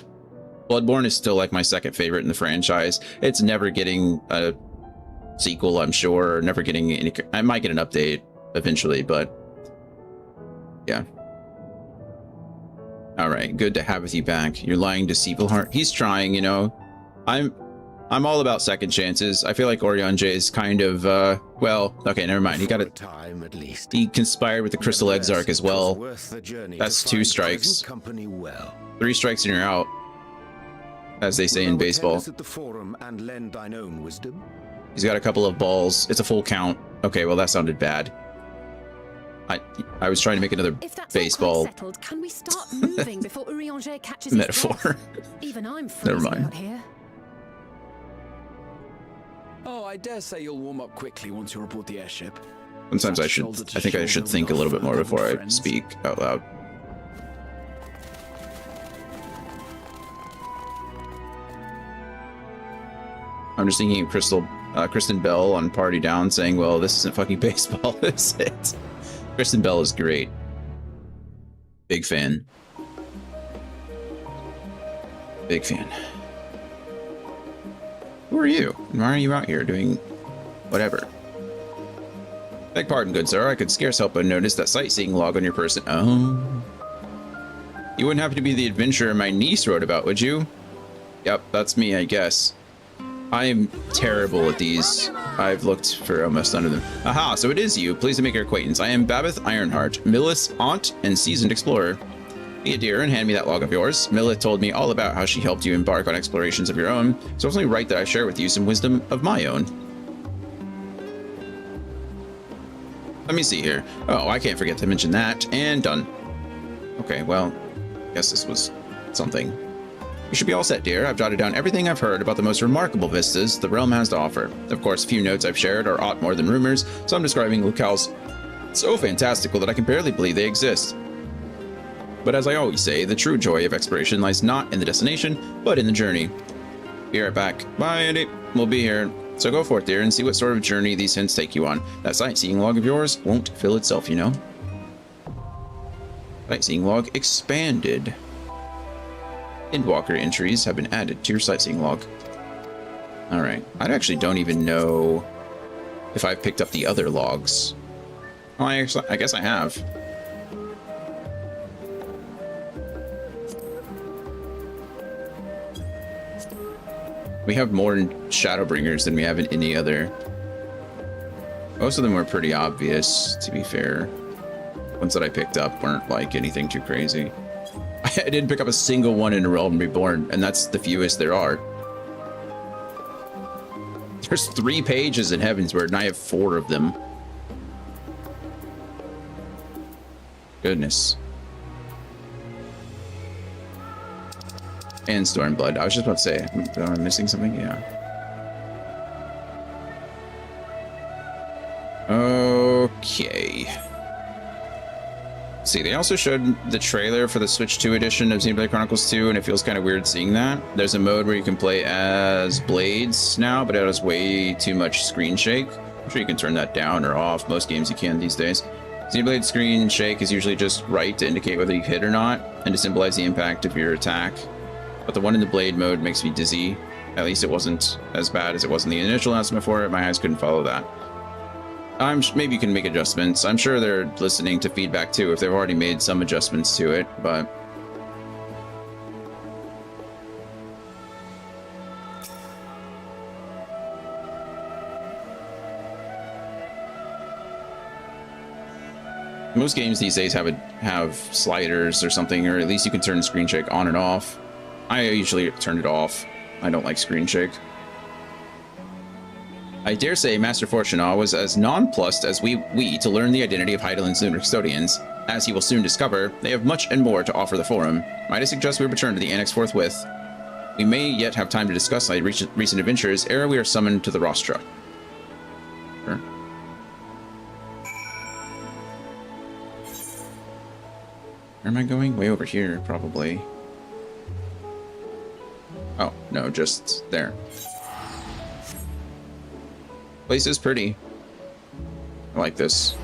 Bloodborne is still like my second favorite in the franchise. It's never getting a sequel, I'm sure, or never getting any. I might get an update eventually, but yeah. All right, good to have with you back. You're lying, deceitful heart. He's trying, you know. I'm all about second chances. I feel like Urianger is kind of well, okay, never mind. He got it. Time at least. He conspired with the Crystal Exarch as well. That's 2 strikes. 3 strikes and you're out, as they say in baseball. At the Forum and lend thine own wisdom. He's got a couple of balls. It's a full count. Okay, well that sounded bad. I was trying to make another If that's baseball all quite settled, can we start moving before Urianger catches metaphor. his breath? Even I'm Never freezing mind. out here. Oh, I dare say you'll warm up quickly once you're aboard the airship. Sometimes I think I should think a little bit more before I friends. speak out loud. I'm just thinking of Kristen Bell on Party Down saying, well, this isn't fucking baseball, is it? Kristen Bell is great. Big fan. Big fan. Who are you? And why are you out here doing whatever? Beg pardon, good sir. I could scarce help but notice that sightseeing log on your person. Oh. You wouldn't happen to be the adventurer my niece wrote about, would you? Yep, that's me, I guess. I am terrible at these. I've looked for almost none of them. Aha, so it is you. Pleased to make your acquaintance. I am Babeth Ironheart, Milith's aunt and seasoned explorer. Be a dear and hand me that log of yours. Milith told me all about how she helped you embark on explorations of your own, so it's only right that I share with you some wisdom of my own. Let me see here. Oh, I can't forget to mention that. And done. Okay, well, I guess this was something. You should be all set, dear. I've jotted down everything I've heard about the most remarkable vistas the realm has to offer. Of course, a few notes I've shared are aught more than rumors, so I'm describing locales so fantastical that I can barely believe they exist. But as I always say, the true joy of exploration lies not in the destination, but in the journey. Be right back. Bye, Andy. We'll be here. So go forth, dear, and see what sort of journey these hints take you on. That sightseeing log of yours won't fill itself, you know. Sightseeing log expanded. Endwalker entries have been added to your sightseeing log. Alright. I actually don't even know if I've picked up the other logs. Well, I guess I have. We have more Shadowbringers than we have in any other. Most of them were pretty obvious, to be fair. Ones that I picked up weren't like anything too crazy. I didn't pick up a single one in A Realm Reborn, and that's the fewest there are. There's 3 pages in Heavensward, and I have 4 of them. Goodness. And Stormblood. I was just about to say, am I missing something? Yeah. Okay. See, they also showed the trailer for the Switch 2 edition of Xenoblade Chronicles 2, and it feels kind of weird seeing that. There's a mode where you can play as Blades now, but it has way too much screen shake. I'm sure you can turn that down or off. Most games you can these days. Xenoblade screen shake is usually just right to indicate whether you've hit or not, and to symbolize the impact of your attack. But the one in the Blade mode makes me dizzy. At least it wasn't as bad as it was in the initial announcement for it. My eyes couldn't follow that. Maybe you can make adjustments. I'm sure they're listening to feedback too, if they've already made some adjustments to it, but... Most games these days have sliders or something, or at least you can turn screen shake on and off. I usually turn it off. I don't like screen shake. I dare say Master Fortunaw was as nonplussed as we to learn the identity of Heidelin's lunar custodians. As he will soon discover, they have much and more to offer the Forum. Might I suggest we return to the Annex forthwith? We may yet have time to discuss my recent adventures ere we are summoned to the Rostra. Sure. Where am I going? Way over here, probably. Oh, no, just there. Place is pretty. I like this.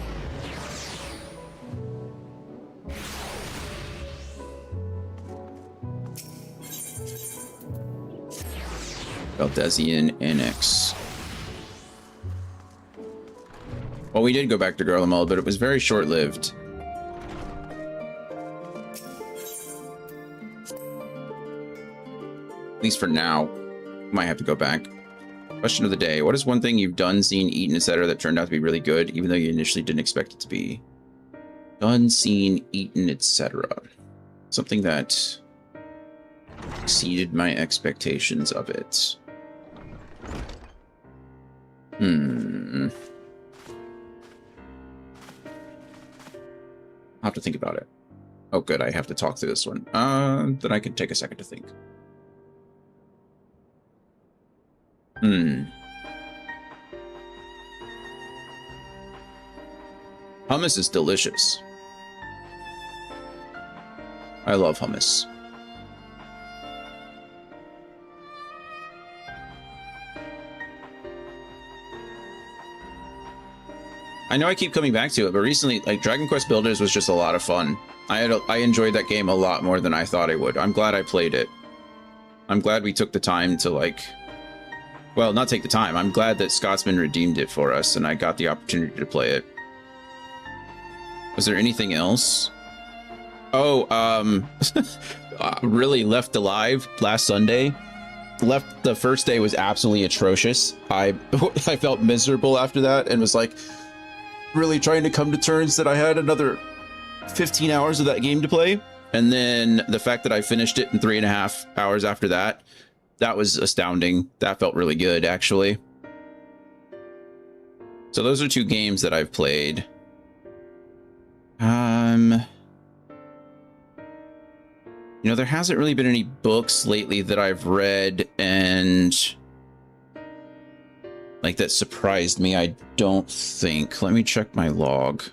Valdesian Annex. Well, we did go back to Garlemald, but it was very short-lived. At least for now. Might have to go back. Question of the day. What is one thing you've done, seen, eaten, etc. that turned out to be really good, even though you initially didn't expect it to be? Done, seen, eaten, etc. Something that exceeded my expectations of it. have to think about it. Oh, good. I have to talk through this one. Then I can take a second to think. Hummus is delicious. I love hummus. I know I keep coming back to it, but recently, like, Dragon Quest Builders was just a lot of fun. I enjoyed that game a lot more than I thought I would. I'm glad I played it. I'm glad we took the time to, like... Well, not take the time. I'm glad that Scotsman redeemed it for us, and I got the opportunity to play it. Was there anything else? Oh, really Left Alive last Sunday. Left the first day was absolutely atrocious. I felt miserable after that and was like really trying to come to terms that I had another 15 hours of that game to play. And then the fact that I finished it in 3.5 hours after that, that was astounding. That felt really good, actually. So those are 2 games that I've played. You know, there hasn't really been any books lately that I've read and like that surprised me, I don't think. Let me check my log.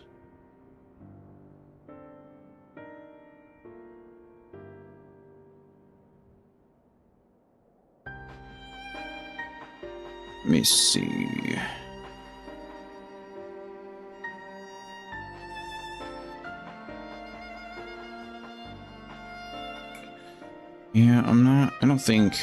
Let me see. Yeah, I don't think...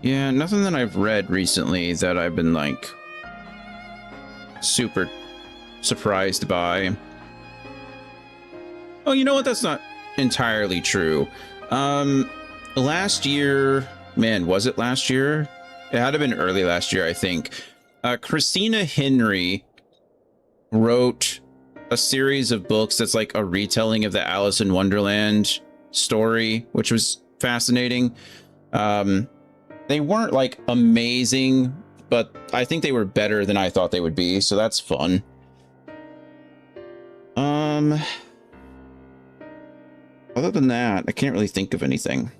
Yeah, nothing that I've read recently that I've been like super surprised by. Oh, you know what? That's not entirely true. Last year, man, was it last year? It had to have been early last year, I think. Christina Henry wrote a series of books that's like a retelling of the Alice in Wonderland story, which was fascinating. They weren't like amazing, but I think they were better than I thought they would be, so that's fun. Other than that, I can't really think of anything.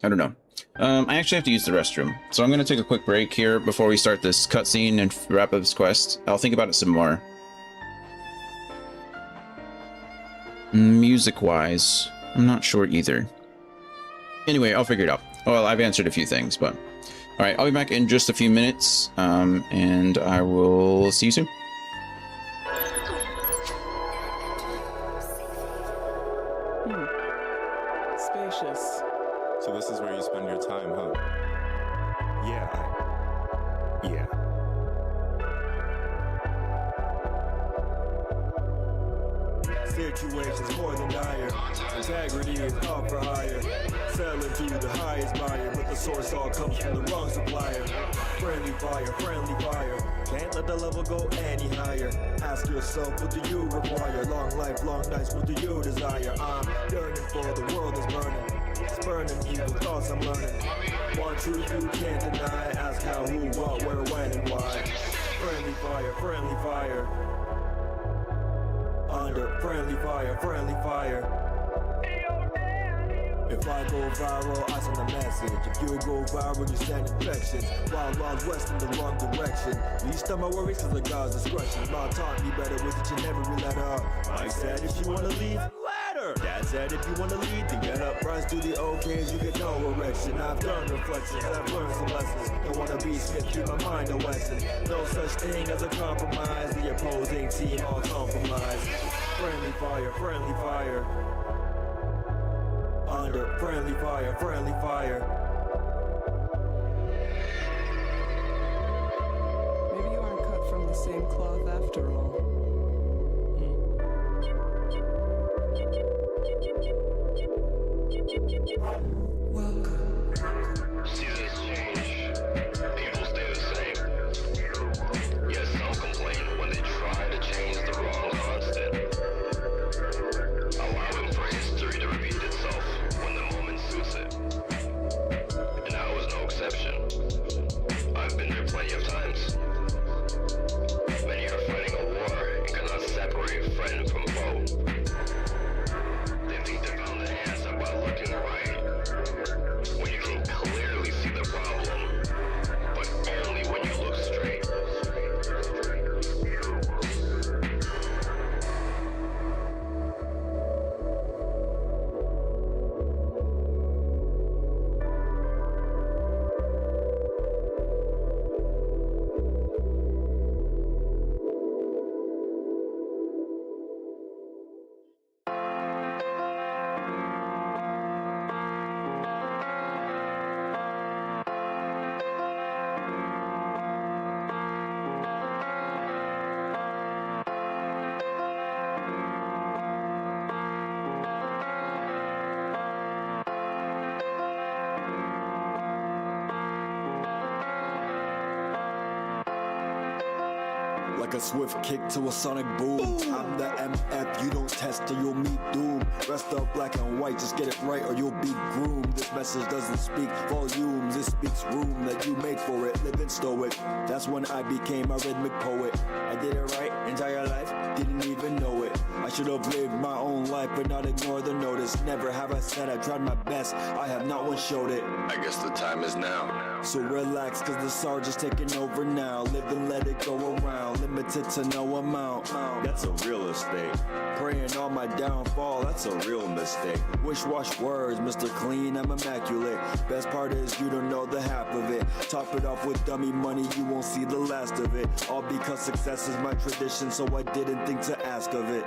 I don't know. I actually have to use the restroom, so I'm going to take a quick break here before we start this cutscene and wrap up this quest. I'll think about it some more. Music-wise, I'm not sure either. Anyway, I'll figure it out. Well, I've answered a few things, but... Alright, I'll be back in just a few minutes, and I will see you soon. Spacious. So this is where you spend your time, huh? Yeah. Situations more than dire. Integrity is up for hire. Selling to the highest buyer, but the source all comes from the wrong supplier. Friendly fire. Can't let the level go any higher. Ask yourself, what do you require? Long life, long nights, what do you desire? I'm yearning for the world is burning. Spurning evil thoughts I'm learning. One truth you can't deny. Ask how, who, what, where, when, and why. Friendly fire. Under friendly fire. If I go viral, I send a message. If you go viral, you send infections. Wild West in the wrong direction. Least of my worries cause of God's discretion. Mom taught me better with it, you never really let up. I said if you wanna leave, let her. Dad said if you wanna lead, then get up. Rise to the okays, you get no erection. I've done reflections, I've learned some lessons. Don't wanna be Smith, keep my mind a Wesson. No such thing as a compromise. The opposing team all compromise. Friendly fire. Under friendly fire. Maybe you aren't cut from the same cloth after all. Like a swift kick to a sonic boom. I'm the MF, you don't test or you'll meet doom. Rest up black and white, just get it right or you'll be groomed. This message doesn't speak volumes, it speaks room that you make for it. Live and stow it. That's when I became a rhythmic poet. I did it right, entire life, didn't even know it. I should have lived my own life but not ignore the notice. Never have I said I tried my best, I have not once showed it. I guess the time is now. So relax, cause the Sarge is taking over now. Live and let it go around, limited to no amount. That's a real estate. Praying on my downfall, that's a real mistake. Wish-wash words, Mr. Clean, I'm immaculate. Best part is you don't know the half of it. Top it off with dummy money, you won't see the last of it. All because success is my tradition, so I didn't think to ask of it.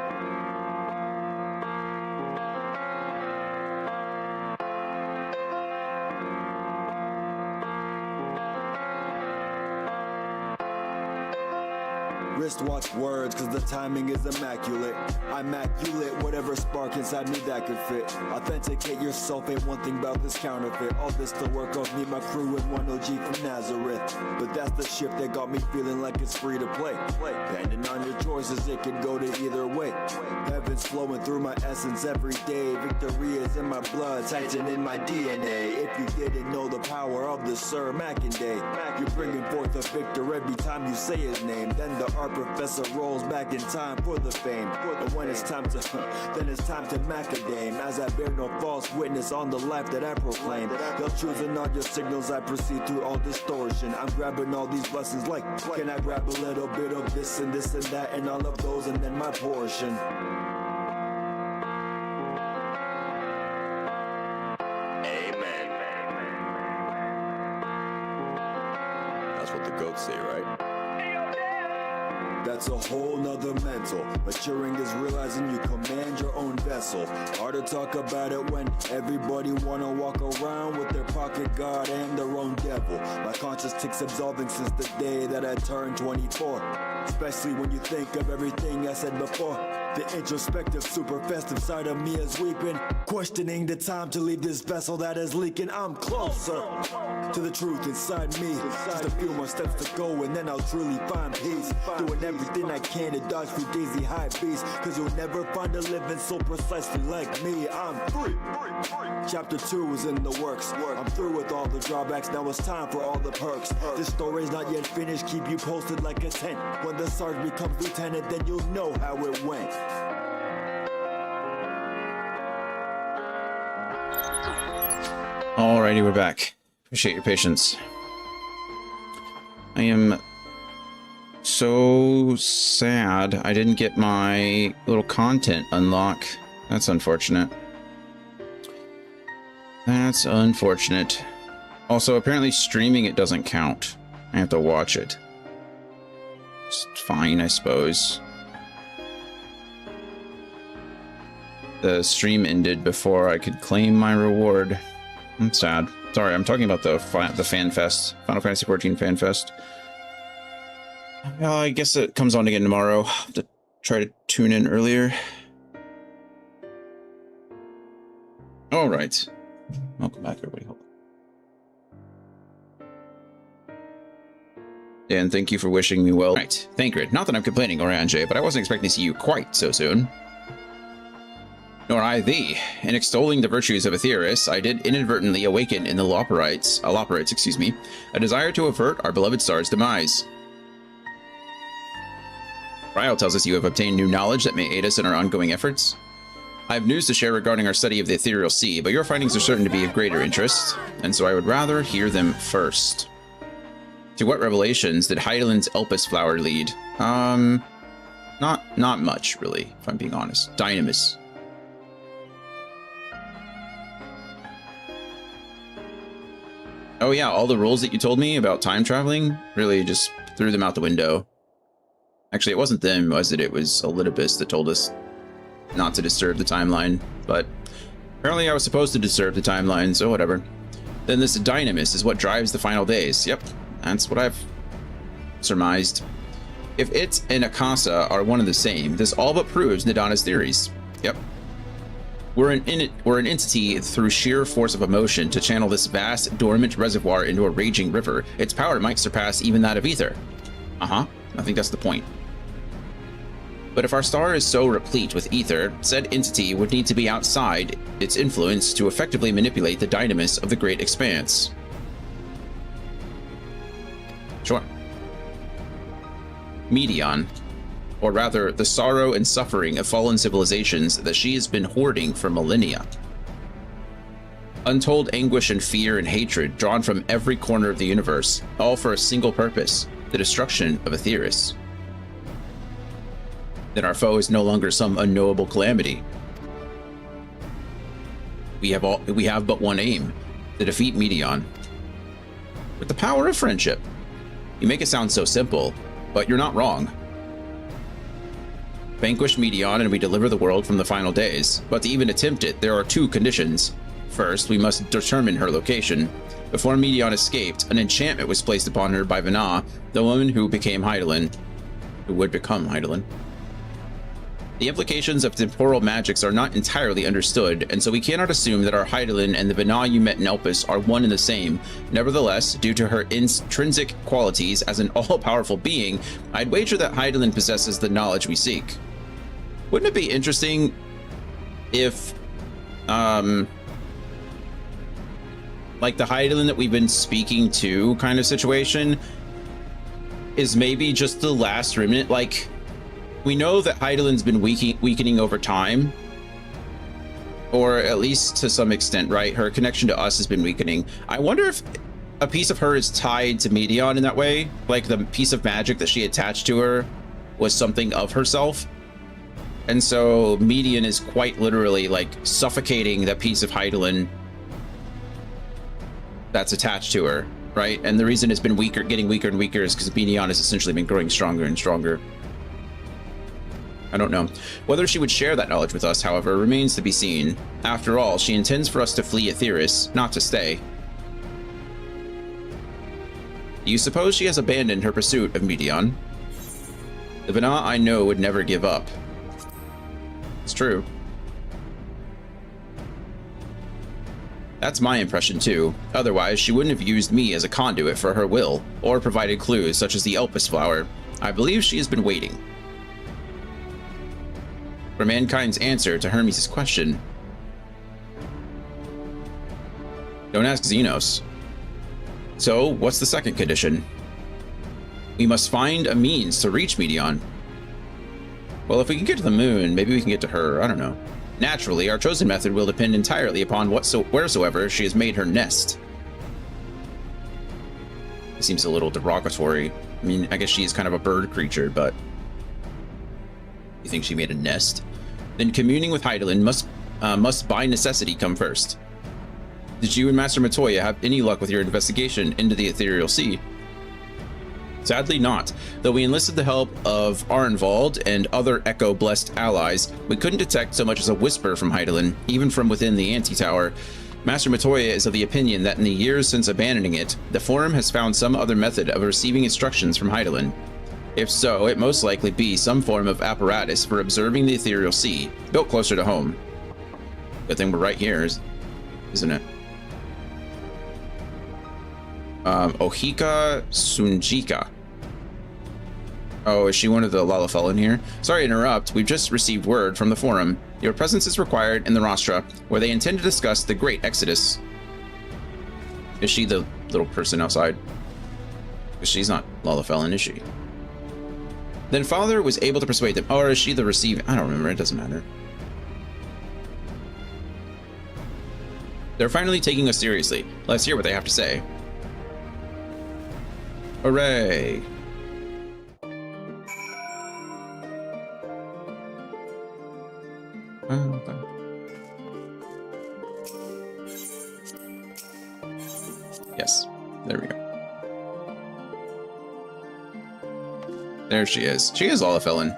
Wristwatch words, cause the timing is immaculate. I'm immaculate, whatever spark inside me that could fit. Authenticate yourself, ain't one thing about this counterfeit. All this to work off me, my crew, and one OG from Nazareth. But that's the shift that got me feeling like it's free to play. Depending on your choices, it could go to either way. Heaven's flowing through my essence every day. Victory is in my blood, Titan in my DNA. If you didn't know the power of the Sir Mackinday, you're bringing forth a victor every time you say his name. Then the art professor rolls back in time for the fame. And when it's time to, then it's time to macadame. As I bear no false witness on the life that I proclaim. They'll choosing all your signals, I proceed through all distortion. I'm grabbing all these blessings like, can I grab a little bit of this and that and all of those and then my portion. Amen. That's what the goats say, right? That's a whole nother mental. Maturing is realizing you command your own vessel. Hard to talk about it when everybody wanna walk around with their pocket guard and their own devil. My conscience takes absolving since the day that I turned 24. Especially when you think of everything I said before. The introspective, super festive side of me is weeping. Questioning the time to leave this vessel that is leaking. I'm closer to the truth inside me. Just a few more steps to go and then I'll truly find peace. Doing everything I can to dodge fugazi high beats. Cause you'll never find a living soul precisely like me. I'm free. Chapter 2 is in the works. I'm through with all the drawbacks, now it's time for all the perks. This story's not yet finished, keep you posted like a tent. When the Sarge becomes lieutenant, then you'll know how it went. Alrighty, we're back. Appreciate your patience. I am so sad I didn't get my little content unlock. That's unfortunate. That's unfortunate. Also, apparently streaming it doesn't count. I have to watch it. It's fine, I suppose. The stream ended before I could claim my reward. I'm sad. Sorry, I'm talking about the fan fest, Final Fantasy XIV fan fest. Well, I guess it comes on again tomorrow. I'll have to try to tune in earlier. All right. Welcome back, everybody. Hold on. Dan, thank you for wishing me well. Right, Thancred. Not that I'm complaining, Oranje, but I wasn't expecting to see you quite so soon. Nor I thee. In extolling the virtues of Aetheris, I did inadvertently awaken in the Loperites, a desire to avert our beloved star's demise. Ryle tells us you have obtained new knowledge that may aid us in our ongoing efforts. I have news to share regarding our study of the ethereal sea, but your findings are certain to be of greater interest, and so I would rather hear them first. To what revelations did Heidelin's Elpis flower lead? Not much, really, if I'm being honest. Dynamis. Oh yeah, all the rules that you told me about time traveling, really just threw them out the window. Actually, it wasn't them, was it? It was Elidibus that told us not to disturb the timeline, but apparently I was supposed to disturb the timeline, so whatever. Then this Dynamis is what drives the final days. Yep, that's what I've surmised. If it and Akasa are one and the same, this all but proves Nadana's theories. Yep. We're an entity through sheer force of emotion to channel this vast, dormant reservoir into a raging river. Its power might surpass even that of ether. Uh-huh. I think that's the point. But if our star is so replete with ether, said entity would need to be outside its influence to effectively manipulate the dynamis of the great expanse. Sure. Medion, or rather the sorrow and suffering of fallen civilizations that she has been hoarding for millennia. Untold anguish and fear and hatred drawn from every corner of the universe, all for a single purpose, the destruction of Aetheris. Then our foe is no longer some unknowable calamity. We have but one aim, to defeat Medion. With the power of friendship. You make it sound so simple, but you're not wrong. Vanquish Medion and we deliver the world from the final days, but to even attempt it, there are two conditions. First, we must determine her location. Before Medion escaped, an enchantment was placed upon her by Vana, the woman who became Hydaelyn. Who would become Hydaelyn. The implications of temporal magics are not entirely understood, and so we cannot assume that our Hydaelyn and the Vana you met in Elpis are one and the same. Nevertheless, due to her intrinsic qualities as an all-powerful being, I'd wager that Hydaelyn possesses the knowledge we seek. Wouldn't it be interesting if, like the Hydaelyn that we've been speaking to kind of situation is maybe just the last remnant? Like, we know that Hydaelyn's been weakening over time, or at least to some extent, right? Her connection to us has been weakening. I wonder if a piece of her is tied to Medion in that way, like the piece of magic that she attached to her was something of herself. And so Medion is quite literally like suffocating that piece of Hydaelyn that's attached to her, right? And the reason it's been weaker, getting weaker and weaker, is because Medion has essentially been growing stronger and stronger. I don't know. Whether she would share that knowledge with us, however, remains to be seen. After all, she intends for us to flee Aetheris, not to stay. Do you suppose she has abandoned her pursuit of Medion? The Vana I know would never give up. It's true. That's my impression too. Otherwise, she wouldn't have used me as a conduit for her will, or provided clues such as the Elpis flower. I believe she has been waiting for mankind's answer to Hermes' question. Don't ask Xenos. So, what's the second condition? We must find a means to reach Medion. Well, if we can get to the moon, maybe we can get to her. I don't know. Naturally, our chosen method will depend entirely upon wheresoever she has made her nest. It seems a little derogatory. I mean, I guess she is kind of a bird creature, but you think she made a nest? Then communing with Hydaelyn must by necessity come first. Did you and Master Matoya have any luck with your investigation into the Ethereal Sea? Sadly not. Though we enlisted the help of Arnvald and other Echo-blessed allies, we couldn't detect so much as a whisper from Hydaelyn, even from within the Anti-Tower. Master Matoya is of the opinion that in the years since abandoning it, the Forum has found some other method of receiving instructions from Hydaelyn. If so, it most likely be some form of apparatus for observing the Ethereal Sea, built closer to home. Good thing we're right here, isn't it? Ohika Sunjika. Oh, is she one of the Lalafell here? Sorry to interrupt, we've just received word from the Forum. Your presence is required in the Rostra, where they intend to discuss the Great Exodus. Is she the little person outside? Because she's not Lalafell, is she? Then Father was able to persuade them. Or is she the receiving? I don't remember, it doesn't matter. They're finally taking us seriously. Let's hear what they have to say. Hooray! Okay. Yes, there we go. There she is. She is Lalafell.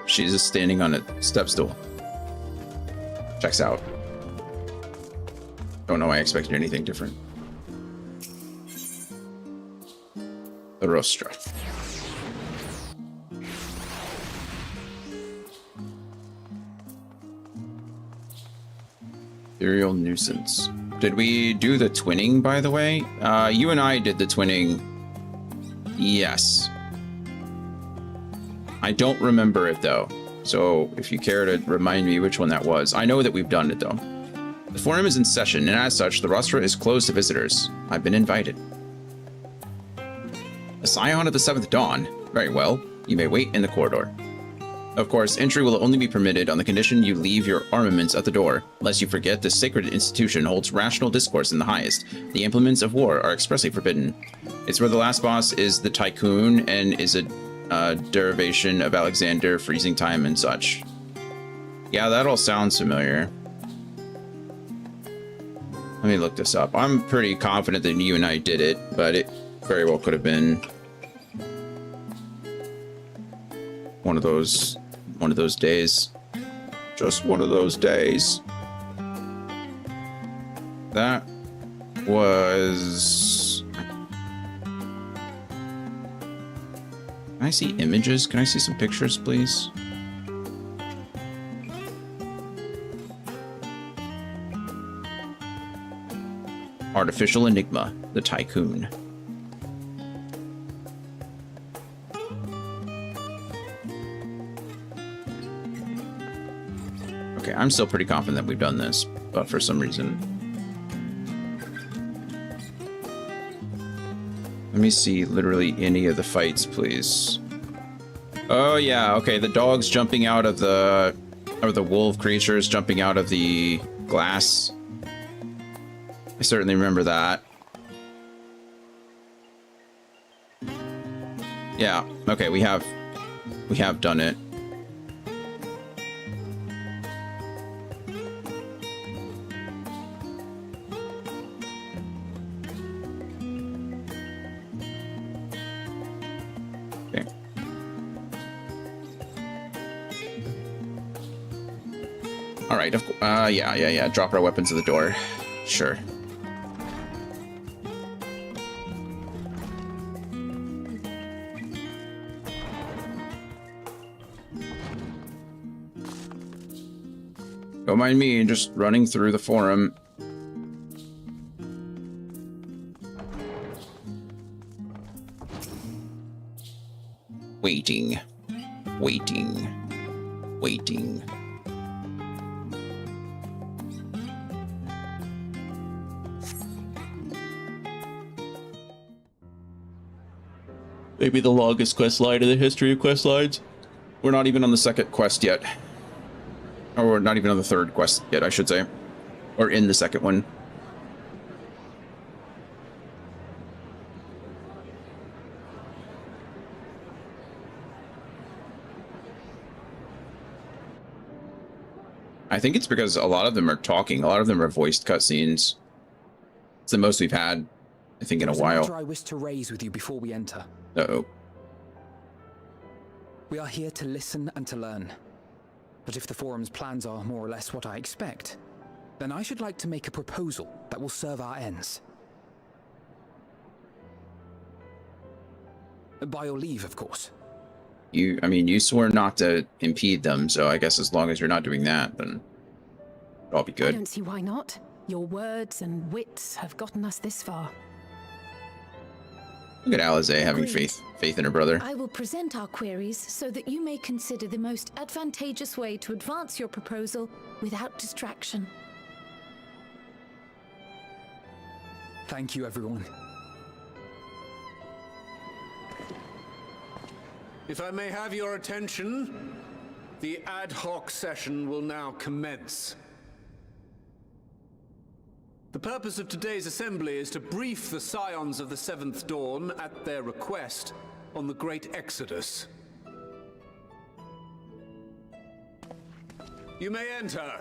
She's just standing on a step stool. Checks out. Don't know why I expected anything different. The Rostra. Ethereal nuisance. Did we do the twinning, by the way? You and I did the twinning. Yes. I don't remember it though. So if you care to remind me which one that was. I know that we've done it though. The forum is in session, and as such, the rostra is closed to visitors. I've been invited. A scion of the 7th Dawn. Very well. You may wait in the corridor. Of course, entry will only be permitted on the condition you leave your armaments at the door. Lest you forget, this sacred institution holds rational discourse in the highest. The implements of war are expressly forbidden. It's where the last boss is the Tycoon and is a derivation of Alexander, freezing time, and such. Yeah, that all sounds familiar. Let me look this up. I'm pretty confident that you and I did it, but it very well could have been one of those days. Just one of those days. That was... Can I see images? Can I see some pictures, please? Artificial Enigma, the Tycoon. Okay, I'm still pretty confident that we've done this, but for some reason... Let me see literally any of the fights, please. Oh yeah, okay, the dogs jumping out of the... or the wolf creatures jumping out of the glass. I certainly remember that. Yeah, okay, we have done it. Okay. All right, yeah, drop our weapons at the door. Sure. Don't mind me, just running through the forum. Waiting. Maybe the longest quest line in the history of quest lines. We're not even on the second quest yet. Or we're not even on the third quest yet, I should say. Or in the second one. I think it's because a lot of them are talking. A lot of them are voiced cutscenes. It's the most we've had, I think, in a while. There's a matter I wish to raise with you before we enter. Uh-oh. We are here to listen and to learn. But if the forum's plans are more or less what I expect, then I should like to make a proposal that will serve our ends. By your leave, of course. I mean, you swore not to impede them, so I guess as long as you're not doing that, then it'll all be good. I don't see why not. Your words and wits have gotten us this far. Look at Alize having faith in her brother. I will present our queries so that you may consider the most advantageous way to advance your proposal without distraction. Thank you, everyone. If I may have your attention, the ad hoc session will now commence. The purpose of today's assembly is to brief the Scions of the 7th Dawn at their request on the Great Exodus. You may enter.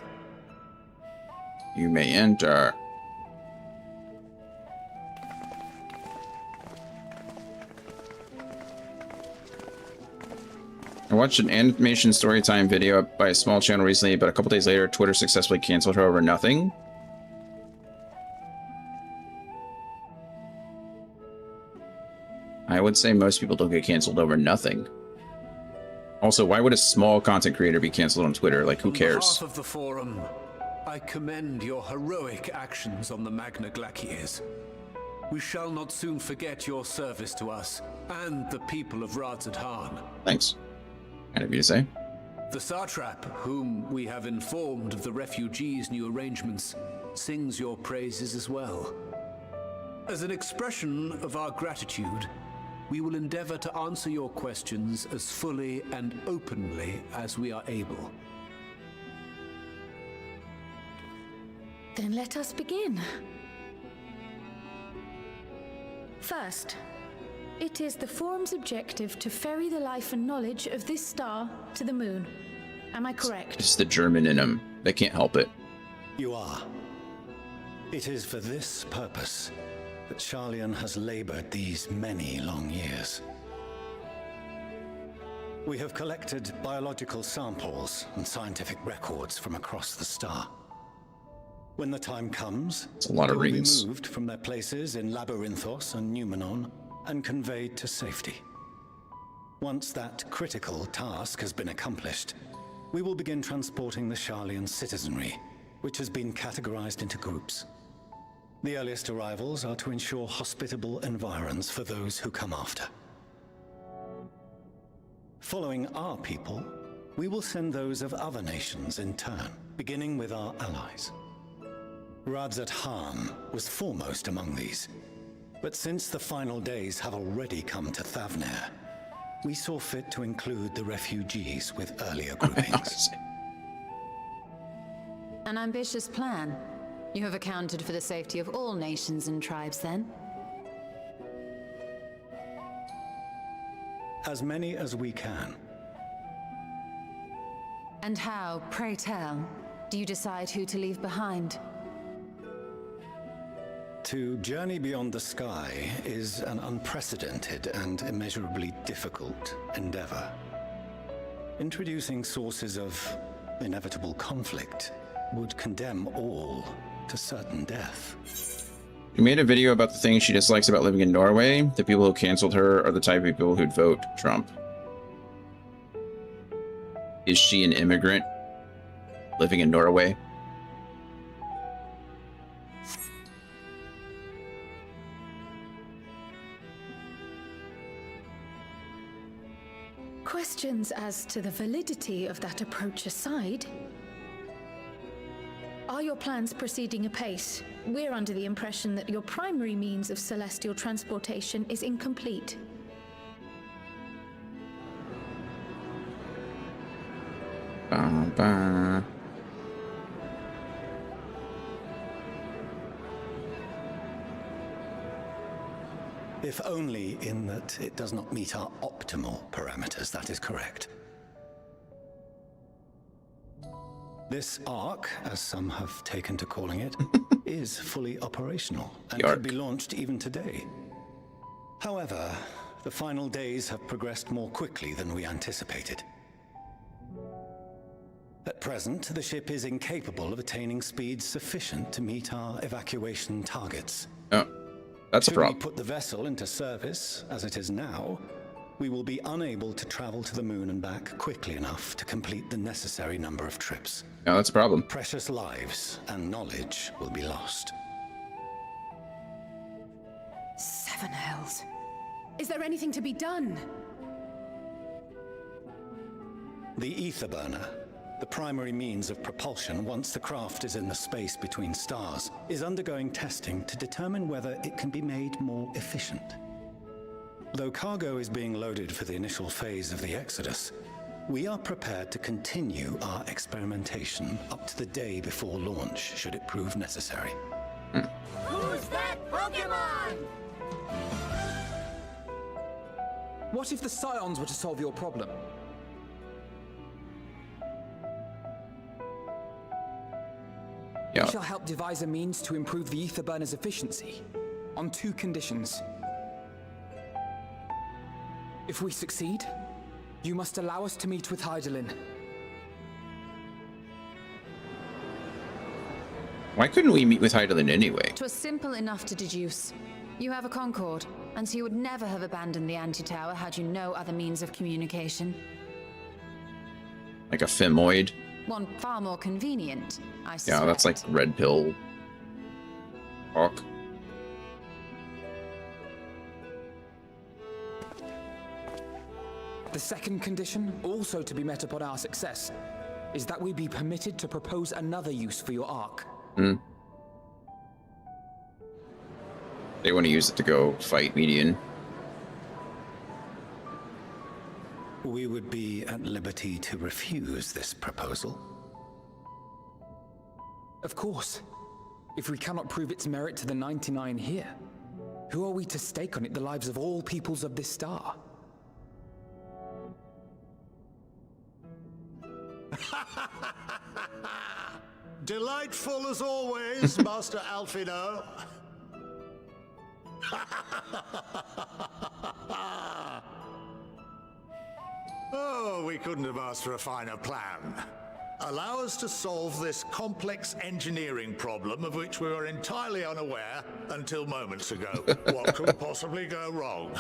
You may enter. I watched an animation storytime video by a small channel recently, but a couple days later, Twitter successfully canceled her over nothing. I would say most people don't get canceled over nothing. Also, why would a small content creator be canceled on Twitter? Like, who cares? On behalf of the Forum, I commend your heroic actions on the Magna Glaciers. We shall not soon forget your service to us and the people of Radzadhan. Thanks. Kind of you to say. The Satrap, whom we have informed of the refugees' new arrangements, sings your praises as well. As an expression of our gratitude, we will endeavor to answer your questions as fully and openly as we are able. Then let us begin. First, it is the Forum's objective to ferry the life and knowledge of this star to the moon. Am I correct? It's the German in them. They can't help it. You are. It is for this purpose that Sharlayan has labored these many long years. We have collected biological samples and scientific records from across the star. When the time comes, it's a lot of they will rings. be moved from their places in Labyrinthos and Numenon and conveyed to safety. Once that critical task has been accomplished, we will begin transporting the Sharlayan citizenry, which has been categorized into groups. The earliest arrivals are to ensure hospitable environs for those who come after. Following our people, we will send those of other nations in turn, beginning with our allies. Radzat Han was foremost among these, but since the final days have already come to Thavnair, we saw fit to include the refugees with earlier groupings. An ambitious plan. You have accounted for the safety of all nations and tribes, then? As many as we can. And how, pray tell, do you decide who to leave behind? To journey beyond the sky is an unprecedented and immeasurably difficult endeavor. Introducing sources of inevitable conflict would condemn all to certain death. She made a video about the things she dislikes about living in Norway. The people who canceled her are the type of people who'd vote Trump. Is she an immigrant living in Norway? Questions as to the validity of that approach aside, are your plans proceeding apace? We're under the impression that your primary means of celestial transportation is incomplete. Ba-ba. If only in that it does not meet our optimal parameters, that is correct. This Ark, as some have taken to calling it, is fully operational and could be launched even today. However, the final days have progressed more quickly than we anticipated. At present, the ship is incapable of attaining speeds sufficient to meet our evacuation targets. Oh, that's a problem. Should we put the vessel into service, as it is now, we will be unable to travel to the moon and back quickly enough to complete the necessary number of trips. No, that's a problem. Precious lives and knowledge will be lost. Seven hells. Is there anything to be done? The ether burner, the primary means of propulsion once the craft is in the space between stars, is undergoing testing to determine whether it can be made more efficient. Though cargo is being loaded for the initial phase of the Exodus, we are prepared to continue our experimentation up to the day before launch, should it prove necessary. Who's that Pokemon? What if the Scions were to solve your problem? Yeah. We shall help devise a means to improve the ether burner's efficiency, on 2 conditions. If we succeed, you must allow us to meet with Hydaelyn. Why couldn't we meet with Hydaelyn anyway? It was simple enough to deduce. You have a Concord, and so you would never have abandoned the anti-tower had you no other means of communication. Like a femoid? One far more convenient, I suspect. Yeah, that's like red pill talk. The second condition, also to be met upon our success, is that we be permitted to propose another use for your ark. They want to use it to go fight Median. We would be at liberty to refuse this proposal. Of course. If we cannot prove its merit to the 99 here, who are we to stake on it the lives of all peoples of this star? Delightful as always, Master Alfino. Oh, we couldn't have asked for a finer plan. Allow us to solve this complex engineering problem of which we were entirely unaware until moments ago. What could possibly go wrong?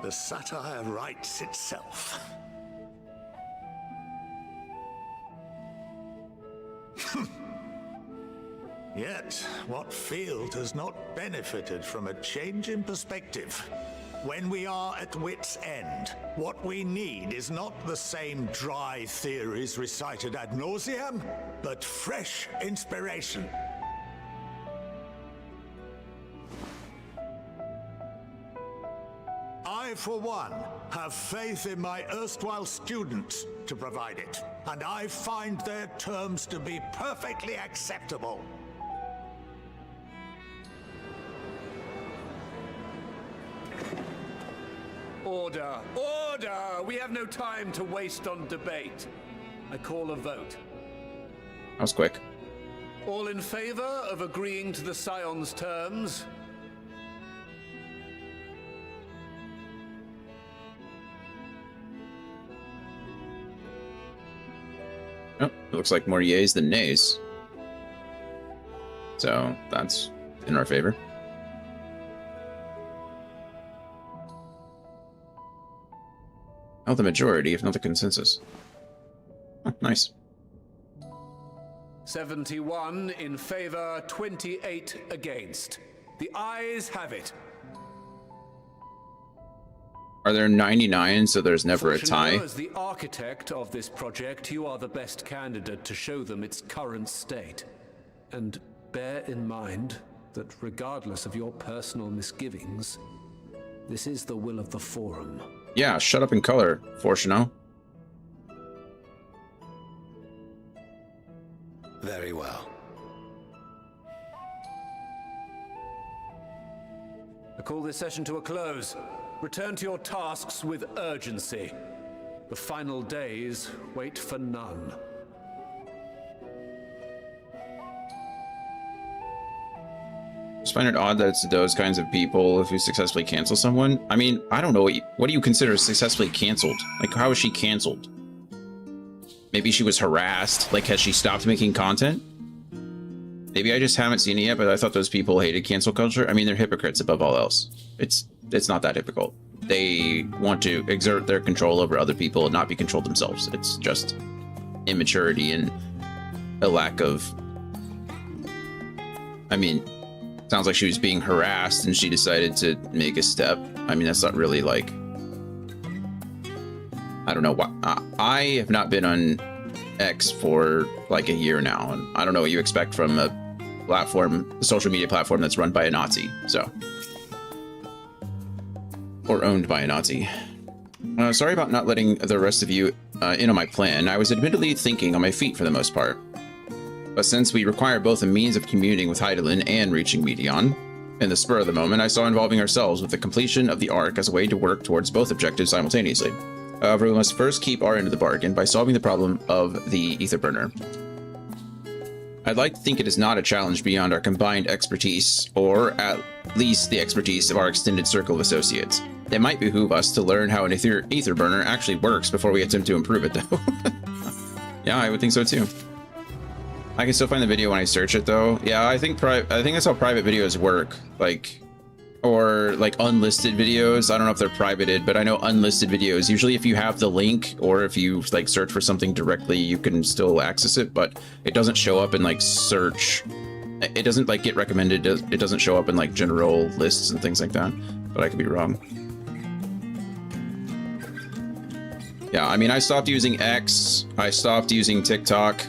The satire writes itself. Yet, what field has not benefited from a change in perspective? When we are at wit's end, what we need is not the same dry theories recited ad nauseam, but fresh inspiration. I, for one, have faith in my erstwhile students to provide it, and I find their terms to be perfectly acceptable. Order! Order! We have no time to waste on debate. I call a vote. That was quick. All in favor of agreeing to the Scion's terms? Oh, it looks like more yays than nays. So that's in our favor. Oh, the majority, if not the consensus. Oh, nice. 71 in favor, 28 against. The ayes have it. Are there 99, so there's never a tie? As the architect of this project, you are the best candidate to show them its current state. And bear in mind that regardless of your personal misgivings, this is the will of the Forum. Yeah, shut up in color, Fortuno. Very well. I call this session to a close. Return to your tasks with urgency. The final days wait for none. I just find it odd that it's those kinds of people who successfully cancel someone. I mean, I don't know what do you consider successfully canceled? Like, how is she canceled? Maybe she was harassed. Like, has she stopped making content? Maybe I just haven't seen it yet, but I thought those people hated cancel culture. I mean, they're hypocrites above all else. It's not that difficult. They want to exert their control over other people and not be controlled themselves. It's just immaturity and a lack of... I mean, sounds like she was being harassed and she decided to make a step. I mean, that's not really like... I don't know why. I have not been on X for like a year now, and I don't know what you expect from a platform, a social media platform that's run by a Nazi, so. Or owned by a Nazi. Sorry about not letting the rest of you in on my plan. I was admittedly thinking on my feet for the most part. But since we require both a means of communing with Hydaelyn and reaching Medion, in the spur of the moment, I saw involving ourselves with the completion of the Ark as a way to work towards both objectives simultaneously. However, we must first keep our end of the bargain by solving the problem of the ether burner. I'd like to think it is not a challenge beyond our combined expertise, or at least the expertise of our extended circle of associates. It might behoove us to learn how an ether burner actually works before we attempt to improve it, though. Yeah, I would think so too. I can still find the video when I search it, though. Yeah, I think that's how private videos work. Like, or like unlisted videos. I don't know if they're privated, but I know unlisted videos, usually if you have the link or if you like search for something directly, you can still access it, but it doesn't show up in like search. It doesn't like get recommended. It doesn't show up in like general lists and things like that, but I could be wrong. Yeah, I mean, I stopped using X. I stopped using TikTok.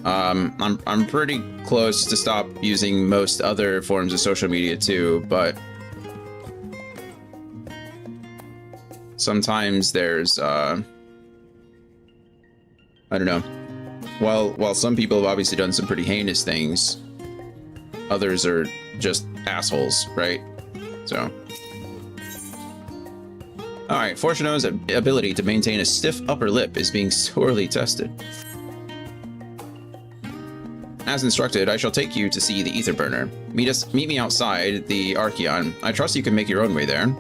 I'm pretty close to stop using most other forms of social media too, but sometimes there's I don't know. While some people have obviously done some pretty heinous things, others are just assholes, right? So. Alright, Fortuno's ability to maintain a stiff upper lip is being sorely tested. As instructed, I shall take you to see the ether burner. Meet me outside the Archeon. I trust you can make your own way there.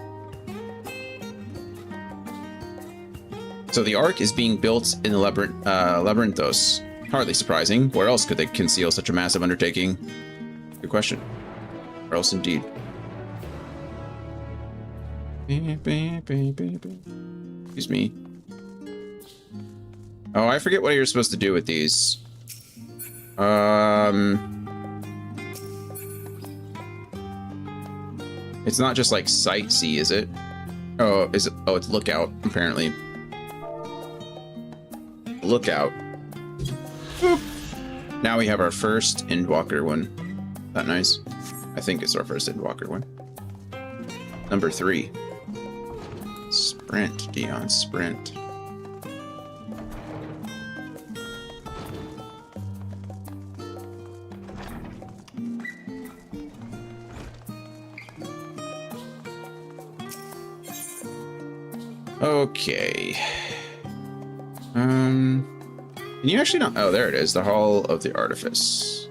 So the Ark is being built in the Labyrinthos. Hardly surprising. Where else could they conceal such a massive undertaking? Good question. Where else indeed? Excuse me. Oh, I forget what you're supposed to do with these. It's not just like sightsee, is it? Oh, is it? Oh, it's lookout, apparently. Lookout. Boop. Now we have our first Endwalker one. That nice? I think it's our first Endwalker one. Number 3. Sprint, Dion, sprint. Okay. Can you actually not? Oh, there it is. The Hall of the Artifice.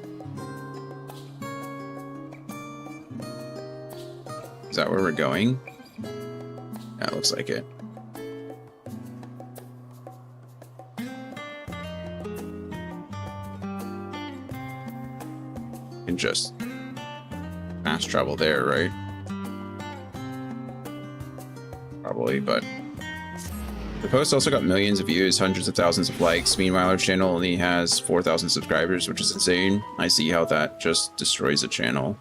Is that where we're going? That looks like it. Can just fast travel there, right? Probably, but the post also got millions of views, hundreds of thousands of likes. Meanwhile, our channel only has 4,000 subscribers, which is insane. I see how that just destroys a channel.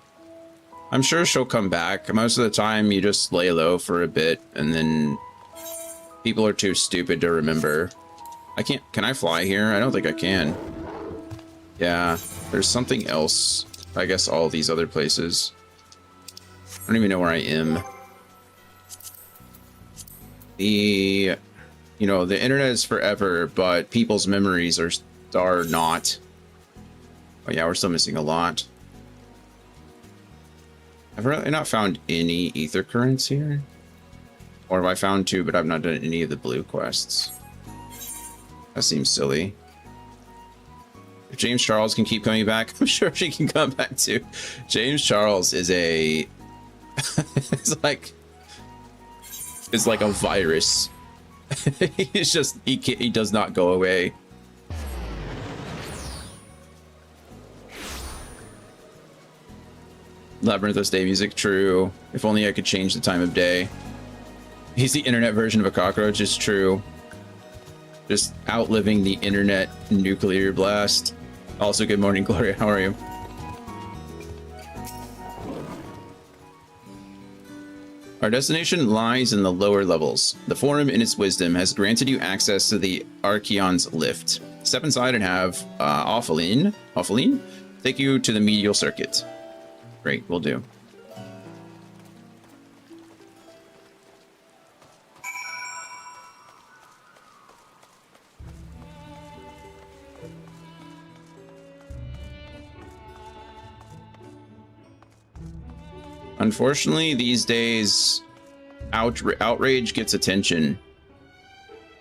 I'm sure she'll come back. Most of the time, you just lay low for a bit, and then people are too stupid to remember. I can't... Can I fly here? I don't think I can. Yeah, there's something else. I guess all these other places. I don't even know where I am. The... You know, the internet is forever, but people's memories are not. Oh yeah, we're still missing a lot. I've really not found any ether currents here. Or have I found 2, but I've not done any of the blue quests. That seems silly. If James Charles can keep coming back, I'm sure she can come back too. James Charles is a... it's like a virus. It's just, he does not go away. Labyrinthos Day music, true. If only I could change the time of day. He's the internet version of a cockroach, is true. Just outliving the internet nuclear blast. Also, good morning, Gloria. How are you? Our destination lies in the lower levels. The Forum, in its wisdom, has granted you access to the Archeon's lift. Step inside and have Ophaline take you to the medial circuit. Great, will do. Unfortunately, these days, outrage gets attention.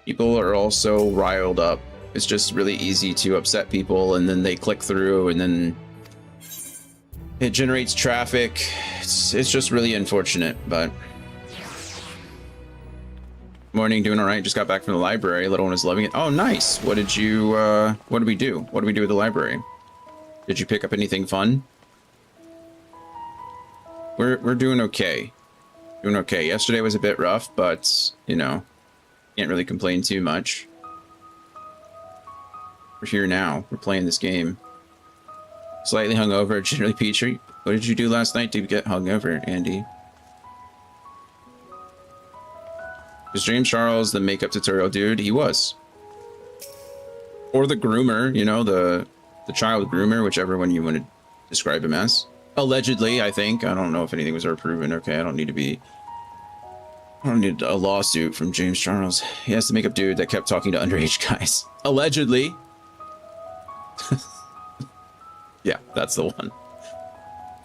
People are also riled up. It's just really easy to upset people, and then they click through, and then it generates traffic. It's just really unfortunate, but... Morning, doing all right. Just got back from the library. Little one is loving it. Oh, nice. What did you, what did we do? What did we do with the library? Did you pick up anything fun? We're doing okay. Doing okay. Yesterday was a bit rough, but, you know, can't really complain too much. We're here now. We're playing this game. Slightly hungover, generally peachy. What did you do last night to get hungover, Andy? Was James Charles the makeup tutorial dude? He was. Or the groomer, you know, the child groomer, whichever one you want to describe him as. Allegedly, I think. I don't know if anything was ever proven. Okay, I don't need a lawsuit from James Charles. He has the makeup dude that kept talking to underage guys. Allegedly. Yeah, that's the one.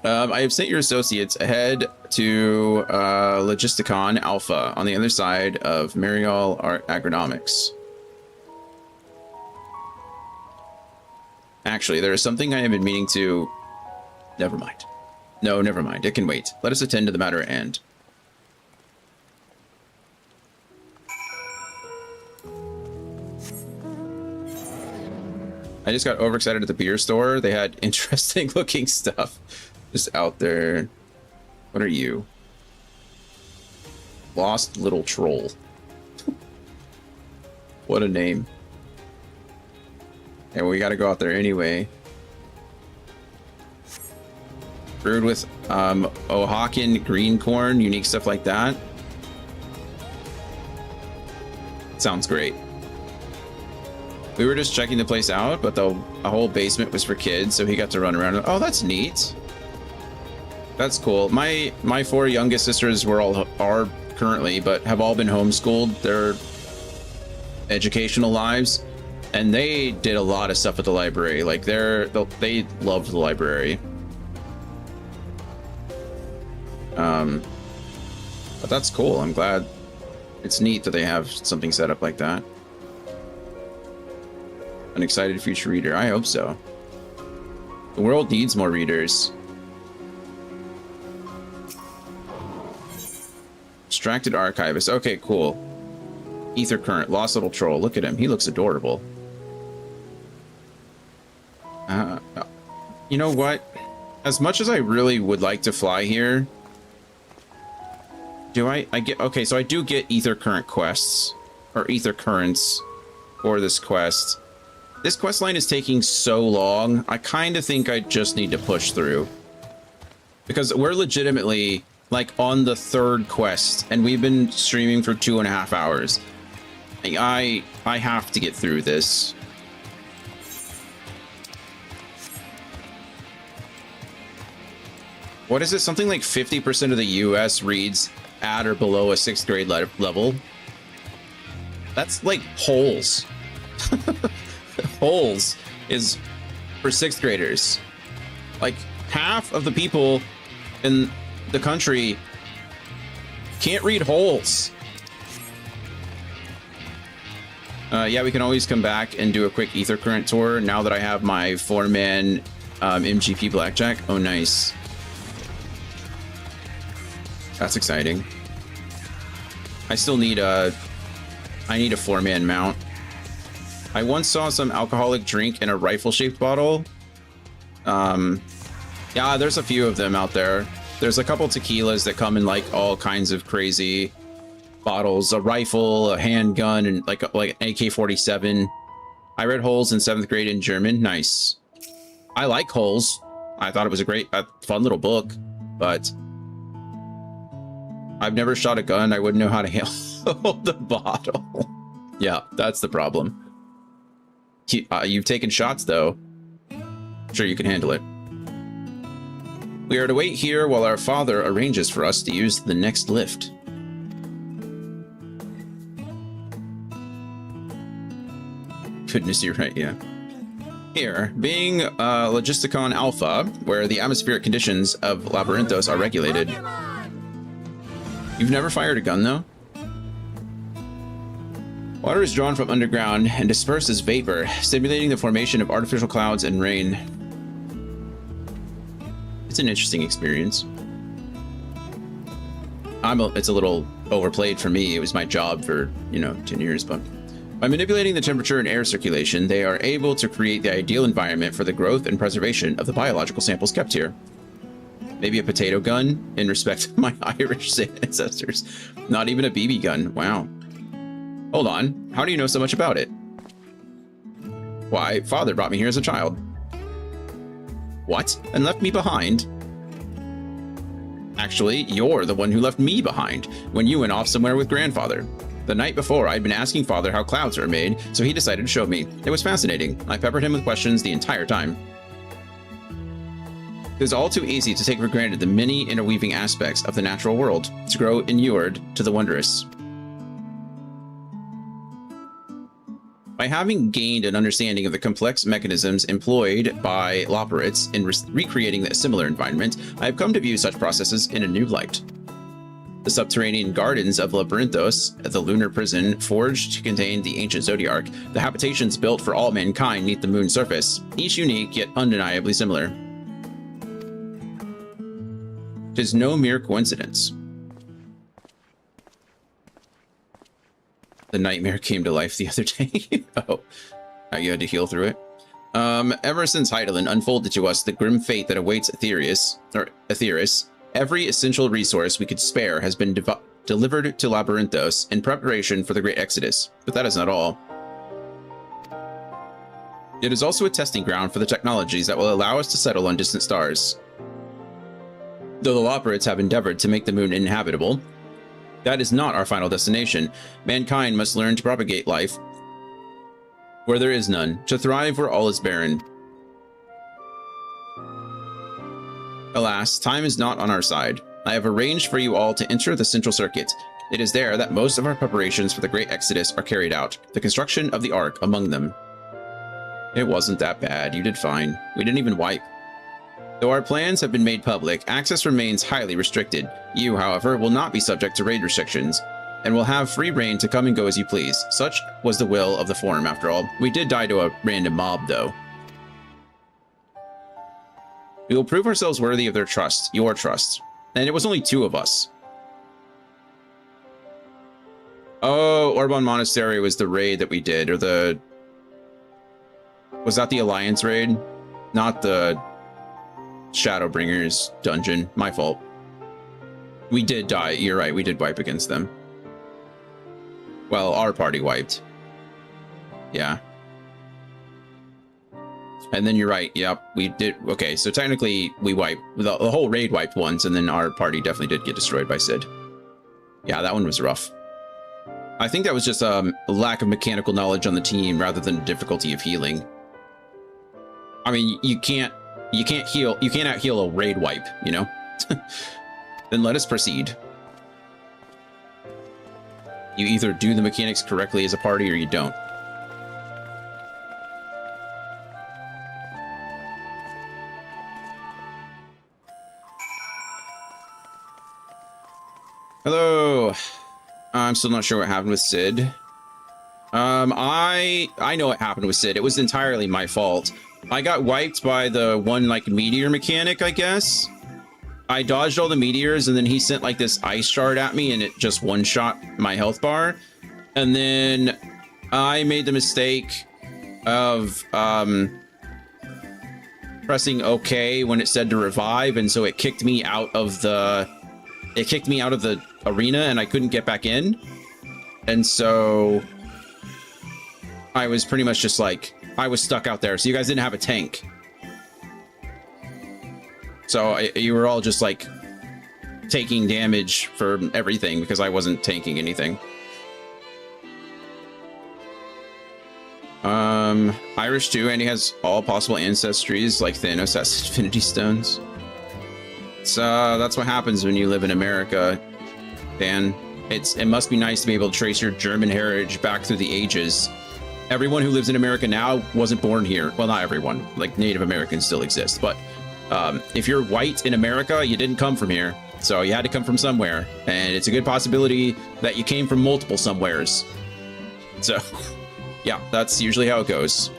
I have sent your associates ahead to Logisticon Alpha on the other side of Mariol Agronomics. Actually, there is something I have been meaning to... Never mind. No, never mind. It can wait. Let us attend to the matter at hand. I just got overexcited at the beer store. They had interesting looking stuff just out there. What are you? Lost Little Troll. What a name. And we got to go out there anyway. Brewed with Oaxacan green corn, unique stuff like that. Sounds great. We were just checking the place out, but a whole basement was for kids, so he got to run around. Oh, that's neat. That's cool. My 4 youngest sisters are currently, but have all been homeschooled their educational lives, and they did a lot of stuff at the library. Like they loved the library. But that's cool. I'm glad. It's neat that they have something set up like that. An excited future reader. I hope so. The world needs more readers. Distracted archivist. Okay, cool. Ether current. Lost little troll. Look at him. He looks adorable. You know what? As much as I really would like to fly here, do I get... Okay, so I do get ether current quests. Or ether currents for this quest. This quest line is taking so long, I kind of think I just need to push through. Because we're legitimately, like, on the 3rd quest, and we've been streaming for 2.5 hours. I have to get through this. What is it? Something like 50% of the US reads at or below a 6th grade level. That's like holes. Holes is for 6th graders. Like half of the people in the country can't read holes. Yeah, we can always come back and do a quick ether current tour now that I have my 4-man MGP blackjack. Oh, nice. That's exciting. I still need I need a 4-man mount. I once saw some alcoholic drink in a rifle-shaped bottle. Yeah, there's a few of them out there. There's a couple tequilas that come in like all kinds of crazy bottles. A rifle, a handgun, and like an AK-47. I read Holes in 7th grade in German. Nice. I like Holes. I thought it was a fun little book, but I've never shot a gun. I wouldn't know how to handle the bottle. Yeah, that's the problem. You've taken shots, though. Sure, you can handle it. We are to wait here while our father arranges for us to use the next lift. Goodness, you're right, yeah. Here, being Logisticon Alpha, where the atmospheric conditions of Labyrinthos are regulated. You've never fired a gun, though? Water is drawn from underground and dispersed as vapor, stimulating the formation of artificial clouds and rain. It's an interesting experience. It's a little overplayed for me. It was my job for, 10 years, but by manipulating the temperature and air circulation, they are able to create the ideal environment for the growth and preservation of the biological samples kept here. Maybe a potato gun in respect of my Irish ancestors. Not even a BB gun. Wow. Hold on. How do you know so much about it? Why, father brought me here as a child. What? And left me behind? Actually, you're the one who left me behind when you went off somewhere with grandfather. The night before, I'd been asking Father how clouds are made, so he decided to show me. It was fascinating. I peppered him with questions the entire time. It was all too easy to take for granted the many interweaving aspects of the natural world, to grow inured to the wondrous. By having gained an understanding of the complex mechanisms employed by Loporrits in recreating a similar environment, I have come to view such processes in a new light. The subterranean gardens of Labyrinthos, the lunar prison forged to contain the ancient Zodiarch, the habitations built for all mankind neath the moon's surface, each unique yet undeniably similar. It is no mere coincidence. The nightmare came to life the other day. Oh, you had to heal through it. Ever since Hydaelyn unfolded to us the grim fate that awaits Aetheris, every essential resource we could spare has been delivered to Labyrinthos in preparation for the Great Exodus. But that is not all. It is also a testing ground for the technologies that will allow us to settle on distant stars. Though the Loporrits have endeavored to make the moon inhabitable, that is not our final destination. Mankind must learn to propagate life where there is none, to thrive where all is barren. Alas, time is not on our side. I have arranged for you all to enter the Central Circuit. It is there that most of our preparations for the Great Exodus are carried out, the construction of the Ark among them. It wasn't that bad. You did fine. We didn't even wipe. Though our plans have been made public, access remains highly restricted. You, however, will not be subject to raid restrictions, and will have free reign to come and go as you please. Such was the will of the Forum, after all. We did die to a random mob, though. We will prove ourselves worthy of their trust, your trust. And it was only 2 of us. Oh, Orban Monastery was the raid that we did, or the... Was that the Alliance raid? Not the Shadowbringers dungeon. My fault. We did die. You're right. We did wipe against them. Well, our party wiped. Yeah. And then you're right. Yep, we did. Okay, so technically we wiped. The whole raid wiped once, and then our party definitely did get destroyed by Sid. Yeah, that one was rough. I think that was just a lack of mechanical knowledge on the team rather than difficulty of healing. I mean, you can't heal. You can't out-heal a raid wipe, you know? Then let us proceed. You either do the mechanics correctly as a party or you don't. Hello. I'm still not sure what happened with Sid. I know what happened with Sid. It was entirely my fault. I got wiped by the one, like, meteor mechanic, I guess. I dodged all the meteors, and then he sent, like, this ice shard at me, and it just one-shot my health bar. And then I made the mistake of pressing OK when it said to revive, and so it kicked me out of the... It kicked me out of the arena, and I couldn't get back in. And so I was pretty much just like... I was stuck out there, so you guys didn't have a tank. So you were all just like taking damage for everything because I wasn't tanking anything. Irish too, and he has all possible ancestries like Thanos has Infinity Stones. So that's what happens when you live in America, Dan. It must be nice to be able to trace your German heritage back through the ages. Everyone who lives in America now wasn't born here. Well, not everyone. Like, Native Americans still exist. But if you're white in America, you didn't come from here. So you had to come from somewhere. And it's a good possibility that you came from multiple somewheres. So, yeah, that's usually how it goes.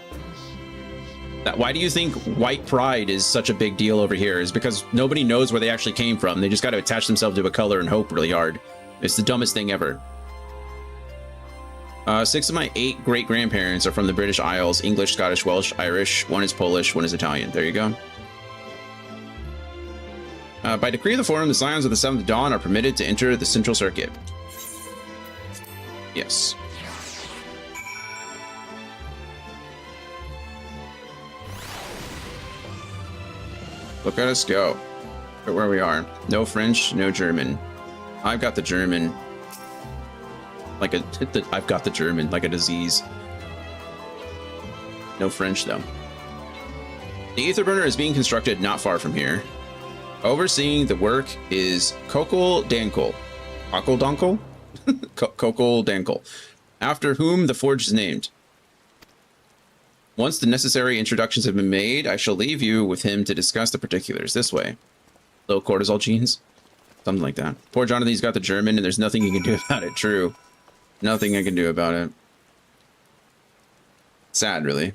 Why do you think white pride is such a big deal over here? Is because nobody knows where they actually came from. They just got to attach themselves to a color and hope really hard. It's the dumbest thing ever. 6 of my 8 great-grandparents are from the British Isles. English, Scottish, Welsh, Irish. 1 is Polish, 1 is Italian. There you go. By decree of the Forum, the Scions of the 7th Dawn are permitted to enter the Central Circuit. Yes. Look at us go. Look at where we are. No French, no German. I've got the German. Like I've got the German, like a disease. No French though. The ether burner is being constructed not far from here. Overseeing the work is Kokol Dankel. Kokol Dankel? Kokol Dankel. After whom the forge is named. Once the necessary introductions have been made, I shall leave you with him to discuss the particulars. This way. Low cortisol genes? Something like that. Poor Jonathan's got the German and there's nothing you can do about it. True. Nothing I can do about it. Sad, really.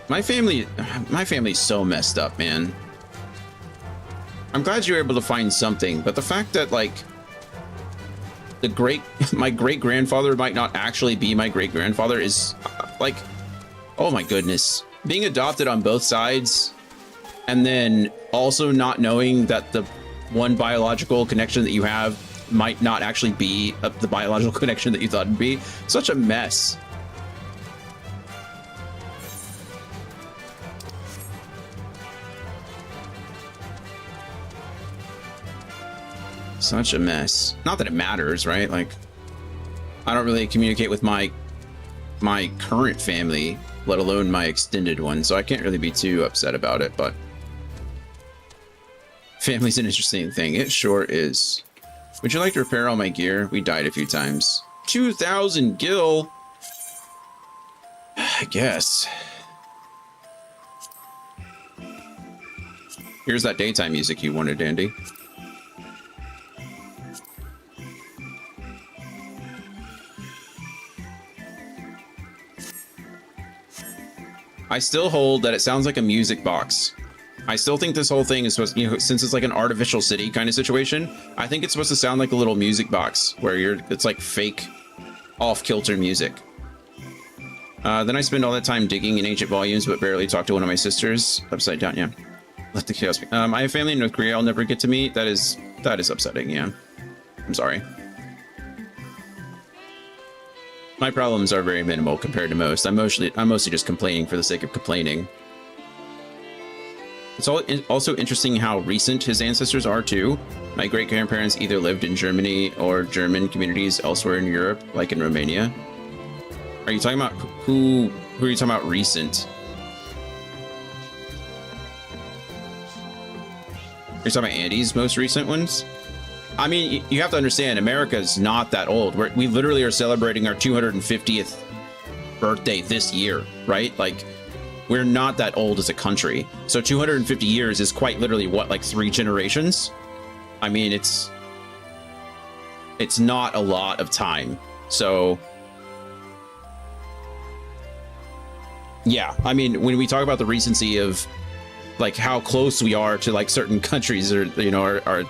My family's so messed up, man. I'm glad you were able to find something, but the fact that like my great-grandfather might not actually be my great-grandfather is like, oh my goodness. Being adopted on both sides and then also not knowing that the one biological connection that you have might not actually be the biological connection that you thought it'd be. Such a mess. Such a mess. Not that it matters, right? Like, I don't really communicate with my current family, let alone my extended one, so I can't really be too upset about it, but family's an interesting thing. It sure is. Would you like to repair all my gear? We died a few times. 2,000 gil? I guess. Here's that daytime music you wanted, Andy. I still hold that it sounds like a music box. I still think this whole thing is supposed, you know, since it's like an artificial city kind of situation, I think it's supposed to sound like a little music box where it's like fake off-kilter music. Then I spend all that time digging in ancient volumes but barely talk to one of my sisters. Upside down, yeah. Let the chaos be. I have family in North Korea I'll never get to meet. That is upsetting, yeah. I'm sorry. My problems are very minimal compared to most. I'm mostly just complaining for the sake of complaining. It's also interesting how recent his ancestors are too. My great-grandparents either lived in Germany or German communities elsewhere in Europe, like in Romania. Are you talking about who are you talking about recent? You're talking about Andy's most recent ones? I mean, you have to understand, America's not that old. We literally are celebrating our 250th birthday this year, right? Like, we're not that old as a country. So 250 years is quite literally, what, like 3 generations? I mean, it's not a lot of time. So, yeah, I mean, when we talk about the recency of, like, how close we are to, like, certain countries or, you know, are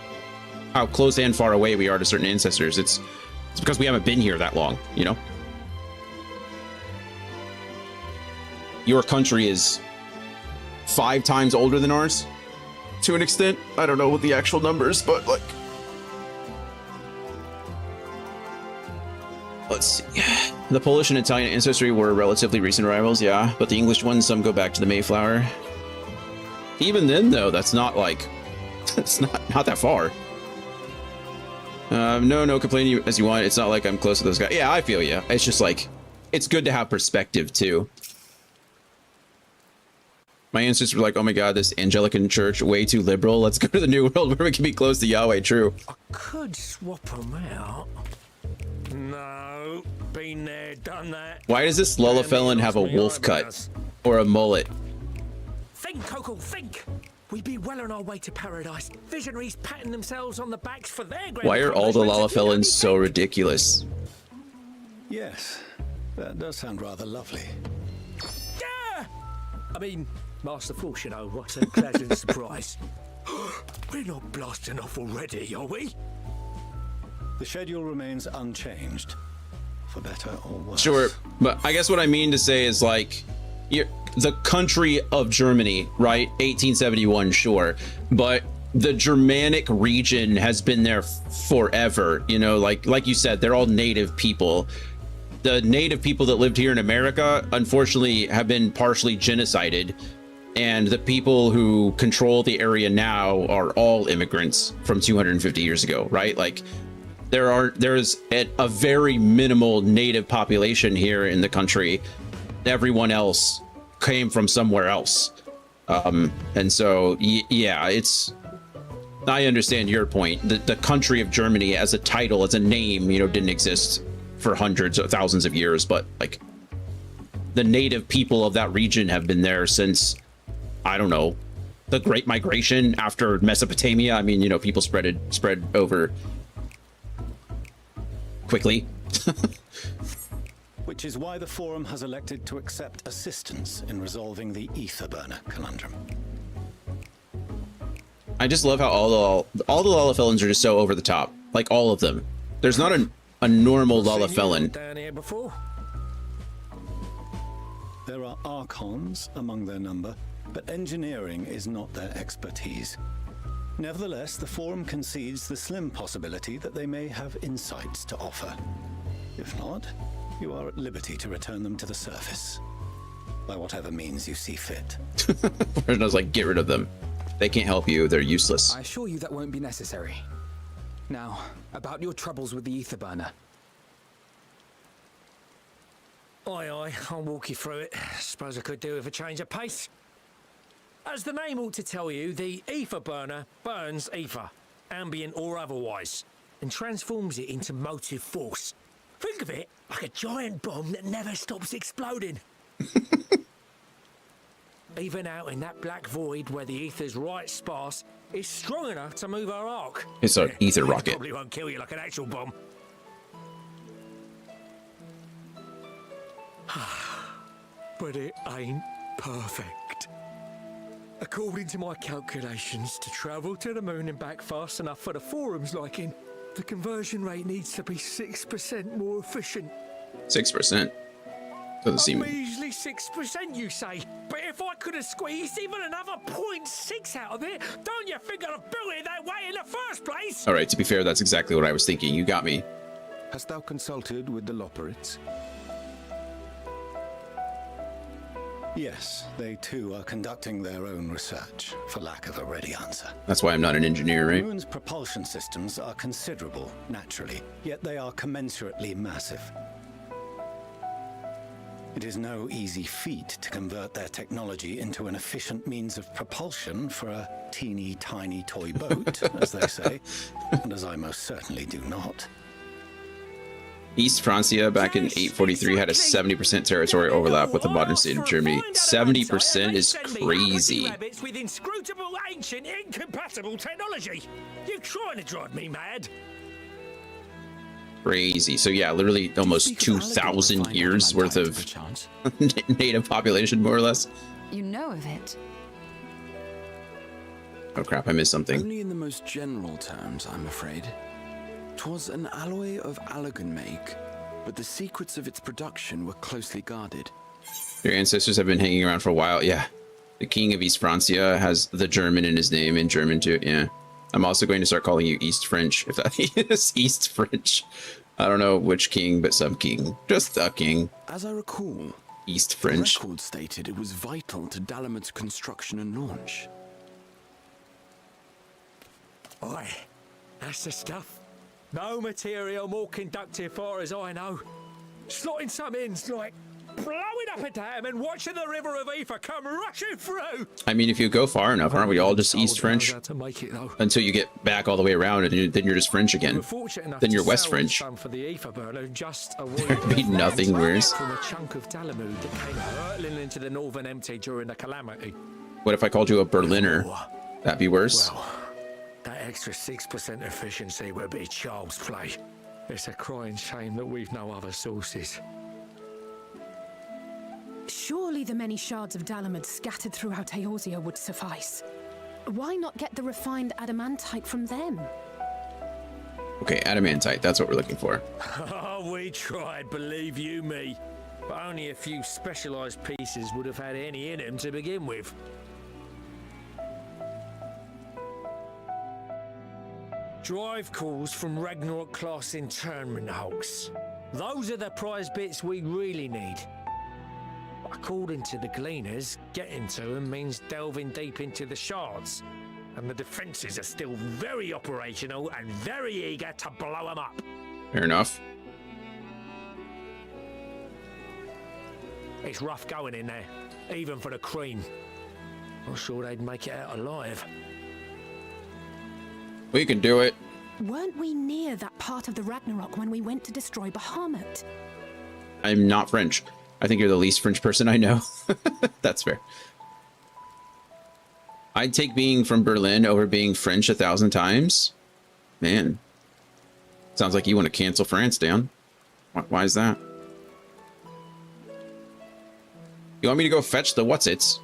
how close and far away we are to certain ancestors, it's because we haven't been here that long, you know? Your country is 5 times older than ours, to an extent. I don't know what the actual numbers, but like, let's see. The Polish and Italian ancestry were relatively recent rivals, yeah, but the English ones, some go back to the Mayflower. Even then, though, that's not like, it's not that far. No, complain as you want. It's not like I'm close to those guys. Yeah, I feel you. It's just like, it's good to have perspective too. My ancestors were like, oh my god, this Anglican church, way too liberal. Let's go to the new world where we can be close to Yahweh. True. I could swap them out. No, been there, done that. Why does this Lullafellan have a wolf cut or a mullet? Think, Coco, think. We'd be well on our way to paradise. Visionaries patting themselves on the backs for their grand. Why are all the Lullafellans so ridiculous? Yes, that does sound rather lovely. Yeah! I mean, Master Force, you know, what's a pleasant surprise. We're not blasting off already, are we? The schedule remains unchanged, for better or worse. Sure, but I guess what I mean to say is like, the country of Germany, right? 1871, sure, but the Germanic region has been there forever. You know, like you said, they're all native people. the native people that lived here in America, unfortunately, have been partially genocided. And the people who control the area now are all immigrants from 250 years ago, right? Like there's a very minimal native population here in the country. Everyone else came from somewhere else. And so, yeah, I understand your point. The country of Germany as a title, as a name, you know, didn't exist for hundreds of thousands of years, but like the native people of that region have been there since, I don't know, the Great Migration after Mesopotamia. I mean, you know, people spread over quickly. Which is why the Forum has elected to accept assistance in resolving the ether burner conundrum. I just love how all the Lullafelans are just so over the top. Like all of them. There's not a normal Lullafelan. Down here before? There are Archons among their number, but engineering is not their expertise. Nevertheless, the Forum concedes the slim possibility that they may have insights to offer. If not, you are at liberty to return them to the surface, by whatever means you see fit. I was like, get rid of them. They can't help you. They're useless. I assure you that won't be necessary. Now, about your troubles with the ether burner. Aye, I'll walk you through it. Suppose I could do with a change of pace. As the name ought to tell you, the ether burner burns ether, ambient or otherwise, and transforms it into motive force. Think of it like a giant bomb that never stops exploding. Even out in that black void where the ether's right sparse, it's strong enough to move our arc. It's an ether rocket. Probably won't kill you like an actual bomb. But it ain't perfect. According to my calculations, to travel to the moon and back fast enough for the Forum's liking, the conversion rate needs to be 6% more efficient. 6%? Doesn't seem... Measly 6%, you say? But if I could have squeezed even another 0.6 out of it, don't you think I'd have built it that way in the first place? All right, to be fair, that's exactly what I was thinking. You got me. Hast thou consulted with the Loperites? Yes, they too are conducting their own research, for lack of a ready answer. That's why I'm not an engineer, right? The moon's propulsion systems are considerable, naturally, yet they are commensurately massive. It is no easy feat to convert their technology into an efficient means of propulsion for a teeny tiny toy boat, as they say, and as I most certainly do not. East Francia back in 843 had a 70% territory overlap with the modern state of Germany. 70% is crazy. With inscrutable, ancient, incompatible technology. You're trying to drive me mad. Crazy. So yeah, literally almost 2,000 years worth of native population, more or less. You know of it? Oh crap, I missed something. Only in the most general terms, I'm afraid. 'Twas an alloy of Allagan make, but the secrets of its production were closely guarded. Your ancestors have been hanging around for a while. Yeah. The king of East Francia has the German in his name, in German too. Yeah. I'm also going to start calling you East French, if that is East French. I don't know which king, but some king. Just the king. As I recall, East French. The record stated it was vital to Dalamud's construction and launch. Aye, that's the stuff. No material more conductive far as I know. Slotting some ends like blowing up a dam and watching the river of ether come rushing through. I mean, if you go far enough, aren't we all just East French? Until you get back all the way around, and then you're just French again. Then you're West French. For the ether burner, just There'd be nothing worse. From a chunk of Dalamud that came hurtling into the northern empty during the calamity. What if I called you a Berliner? That'd be worse. Well, that extra 6% efficiency would be child's play. It's a crying shame that we've no other sources. Surely the many shards of Dalamud scattered throughout Eorzea would suffice. Why not get the refined adamantite from them? Okay, adamantite, that's what we're looking for. Oh, we tried, believe you me. But only a few specialized pieces would have had any in them to begin with. Drive calls from Ragnarok class internment hulks. Those are the prize bits we really need. According to the Gleaners, getting to them means delving deep into the shards, and the defences are still very operational and very eager to blow them up. Fair enough. It's rough going in there, even for the Queen. Not sure they'd make it out alive. We can do it. Weren't we near that part of the Ragnarok when we went to destroy Bahamut? I'm not French. I think you're the least French person I know. That's fair. I'd take being from Berlin over being French 1,000 times. Man. Sounds like you want to cancel France, Dan. Why is that? You want me to go fetch the what's-its?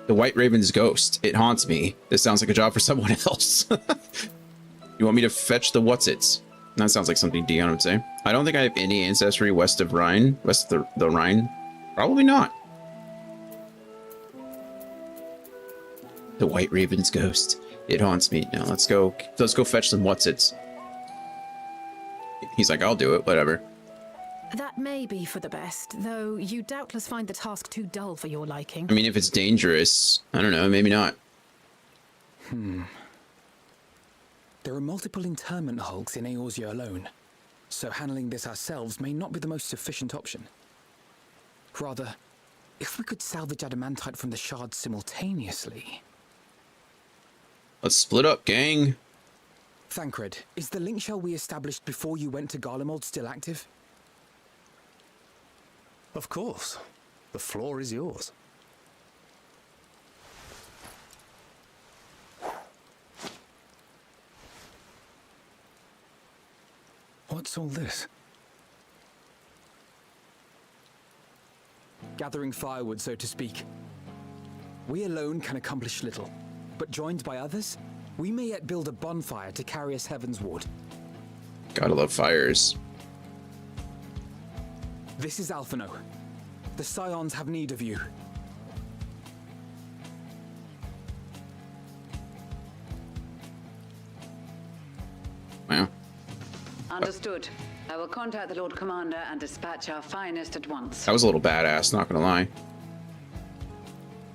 The White Raven's ghost. It haunts me. This sounds like a job for someone else. You want me to fetch the what's-its? That sounds like something Dion would say. I don't think I have any ancestry west of Rhine. West of the Rhine. Probably not. The White Raven's ghost. It haunts me. Now let's go fetch some what's-its. He's like, I'll do it, whatever. That may be for the best, though you doubtless find the task too dull for your liking. I mean, if it's dangerous, I don't know, maybe not. There are multiple internment hulks in Eorzea alone, so handling this ourselves may not be the most efficient option. Rather, if we could salvage adamantite from the shards simultaneously... Let's split up, gang. Thancred, is the link shell we established before you went to Garlemald still active? Of course. The floor is yours. What's all this? Gathering firewood, so to speak. We alone can accomplish little, but joined by others, we may yet build a bonfire to carry us heavensward. Gotta love fires. This is Alphino. The Scions have need of you. Wow. Understood. I will contact the Lord Commander and dispatch our finest at once. That was a little badass, not gonna lie.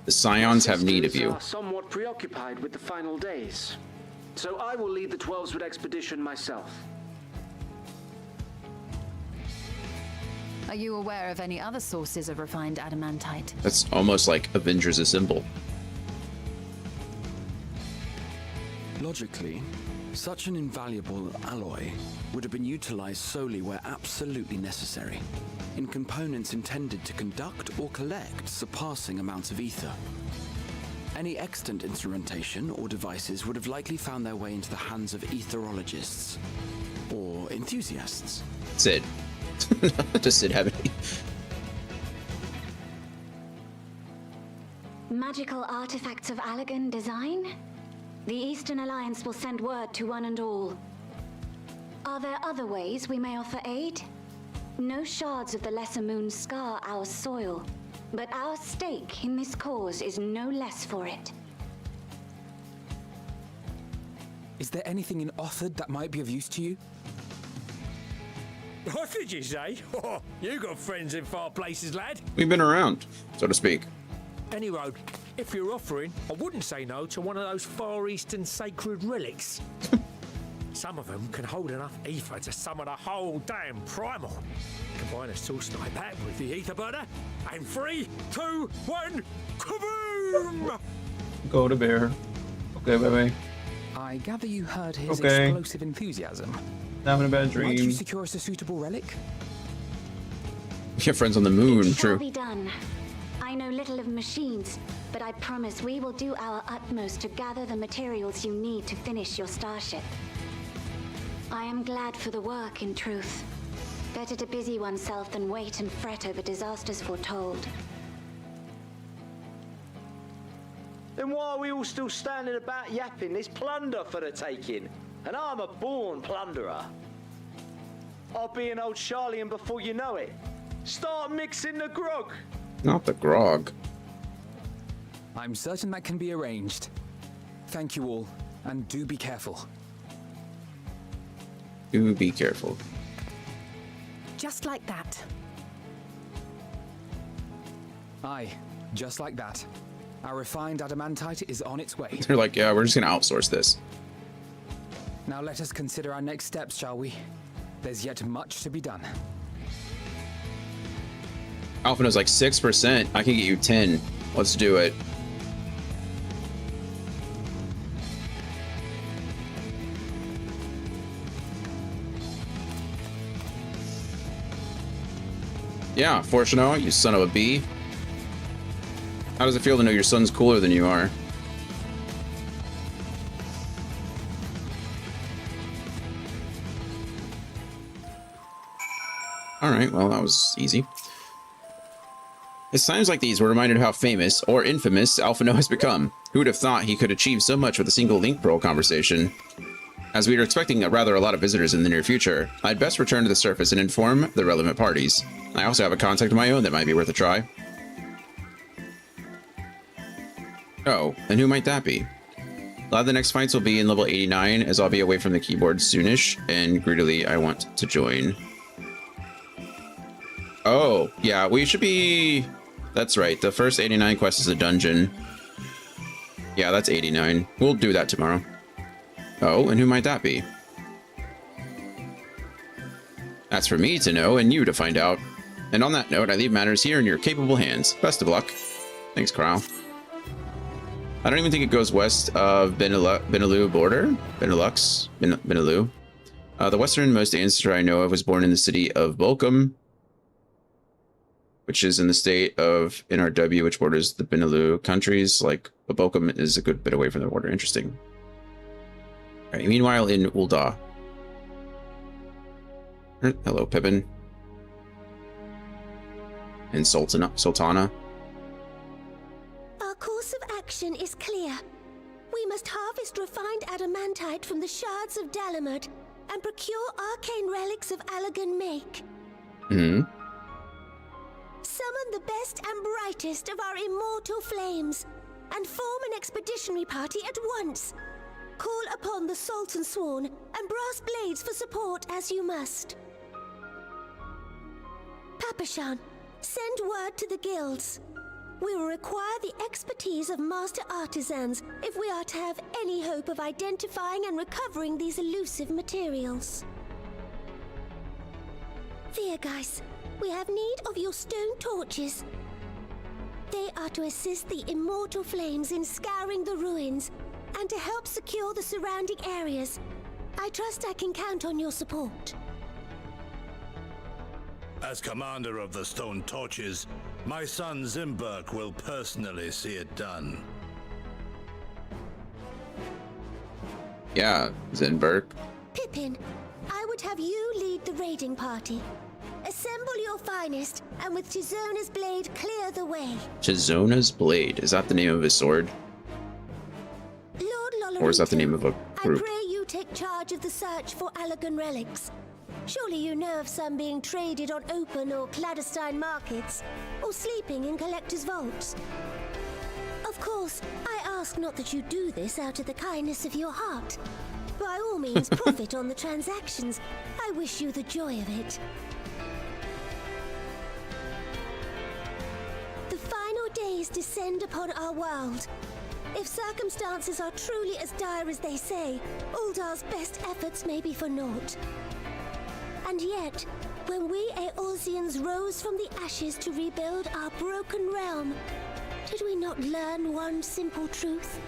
The Scions have need of you. Are somewhat preoccupied with the final days, so I will lead the 12-wood expedition myself. Are you aware of any other sources of refined adamantite? That's almost like Avengers Assemble. Logically, such an invaluable alloy would have been utilized solely where absolutely necessary, in components intended to conduct or collect surpassing amounts of ether. Any extant instrumentation or devices would have likely found their way into the hands of etherologists or enthusiasts. Sid. Does Sid have any? Magical artifacts of Allagan design? The Eastern Alliance will send word to one and all. Are there other ways we may offer aid? No shards of the Lesser Moon scar our soil, but our stake in this cause is no less for it. Is there anything in Othard that might be of use to you? What did you say? Oh, you got friends in far places, lad. We've been around, so to speak. Any road, if you're offering, I wouldn't say no to one of those Far Eastern sacred relics. Some of them can hold enough ether to summon the whole damn primal. Combine a soul snipe back with the ether burner, and 3, 2, 1, kaboom! Go to bear. Okay, bye-bye. I gather you heard his Okay. explosive enthusiasm. Having a bad Might you dream. secure us a suitable relic? We have friends on the moon, It shall true. be done. I know little of machines, but I promise we will do our utmost to gather the materials you need to finish your starship. I am glad for the work, in truth. Better to busy oneself than wait and fret over disasters foretold. Then why are we all still standing about yapping? There's plunder for the taking, and I'm a born plunderer. I'll be an old Charlian before you know it. Start mixing the grog. Not the grog. I'm certain that can be arranged. Thank you all, and do be careful. Do be careful. Just like that. Aye, just like that. Our refined adamantite is on its way. They're like, yeah, we're just gonna outsource this. Now let us consider our next steps, shall we? There's yet much to be done. Alphina's like 6%. I can get you 10. Let's do it. Yeah, Fortuno, you son of a bee. How does it feel to know your son's cooler than you are? Alright, well, that was easy. It's times like these we're reminded how famous, or infamous, Alphino has become. Who would have thought he could achieve so much with a single link pearl conversation? As we are expecting a lot of visitors in the near future, I'd best return to the surface and inform the relevant parties. I also have a contact of my own that might be worth a try. Oh, and who might that be? A lot of the next fights will be in level 89, as I'll be away from the keyboard soonish, and greedily I want to join. Oh, yeah, we should be... That's right, the first 89 quest is a dungeon. Yeah, that's 89. We'll do that tomorrow. Oh, and who might that be? That's for me to know and you to find out. And on that note, I leave matters here in your capable hands. Best of luck. Thanks, Crow. I don't even think it goes west of Benelux border. Benelux. The westernmost ancestor I know of was born in the city of Bolkum, which is in the state of NRW, which borders the Benelux countries. Like, Bolkum is a good bit away from the border. Interesting. All right, meanwhile, in Ul'dah. Hello, Pippin. And Sultana. Our course of action is clear. We must harvest refined adamantite from the shards of Dalamud and procure arcane relics of Allagan make. Summon the best and brightest of our immortal flames and form an expeditionary party at once. Call upon the Sultan Sworn and brass blades for support as you must. Papashan, send word to the guilds. We will require the expertise of master artisans if we are to have any hope of identifying and recovering these elusive materials. Viergeist, we have need of your stone torches. They are to assist the immortal flames in scouring the ruins and to help secure the surrounding areas. I trust I can count on your support. As commander of the Stone Torches, my son Zimberk will personally see it done. Yeah, Zinberg. Pippin, I would have you lead the raiding party. Assemble your finest, and with Chizona's blade, clear the way. Chizona's blade. Is that the name of his sword? Lord Lollarito, Or is that the name of a group? I pray you take charge of the search for Allagan relics. Surely you know of some being traded on open or clandestine markets, or sleeping in collectors' vaults. Of course, I ask not that you do this out of the kindness of your heart. By all means, profit on the transactions. I wish you the joy of it. The final days descend upon our world. If circumstances are truly as dire as they say, Ul'dah's best efforts may be for naught. And yet, when we Eorzeans rose from the ashes to rebuild our broken realm, did we not learn one simple truth?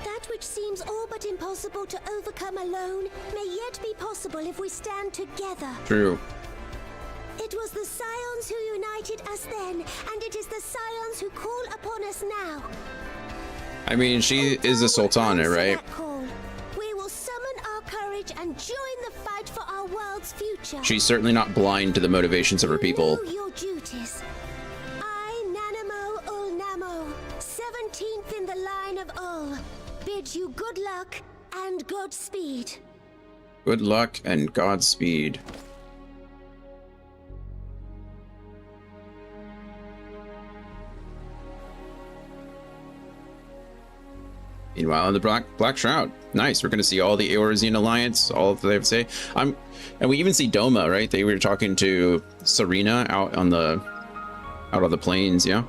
That which seems all but impossible to overcome alone may yet be possible if we stand together. True. It was the Scions who united us then, and it is the Scions who call upon us now. I mean, she is a Sultana, right? We will summon our courage and join the fight for our world's future. She's certainly not blind to the motivations of her people. Know your duties. I, Nanamo Ul'Namo, 17th in the line of Ul, bid you good luck and Godspeed. Good luck and Godspeed. Meanwhile, in the Black Shroud, nice. We're going to see all the Eorzean Alliance, all that they have to say. And we even see Doma, right? They were talking to Serena out on the plains, yeah.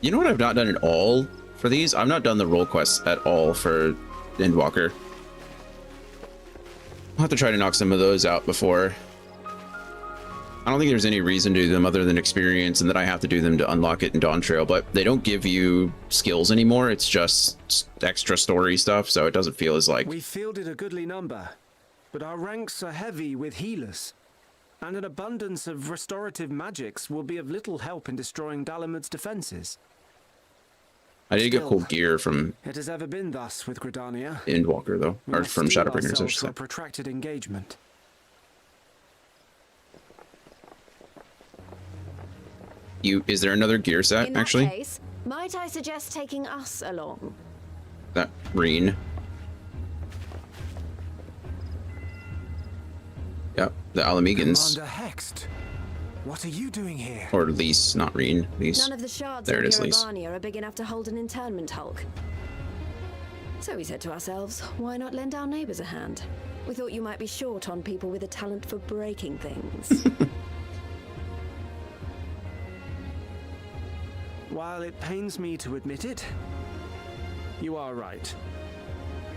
You know what I've not done at all for these? I've not done the role quests at all for Endwalker. I'll have to try to knock some of those out before. I don't think there's any reason to do them other than experience, and that I have to do them to unlock it in Dawn Trail, but they don't give you skills anymore. It's just extra story stuff, so it doesn't feel as like... We fielded a goodly number, but our ranks are heavy with healers, and an abundance of restorative magics will be of little help in destroying Dalamud's defenses. I did get cool gear from It has ever been thus with Gridania. Endwalker, though, or from Shadowbringers, I should say. A protracted engagement. Is there another gear set, actually? In that case, might I suggest taking us along? That Reen. Yep, the Alamegans. Commander Hext, what are you doing here? Or Lise, not Reen. Lise. None of the shards there of it is, Lise. Erebania are big enough to hold an internment hulk. So we said to ourselves, why not lend our neighbors a hand? We thought you might be short on people with a talent for breaking things. While it pains me to admit it, you are right.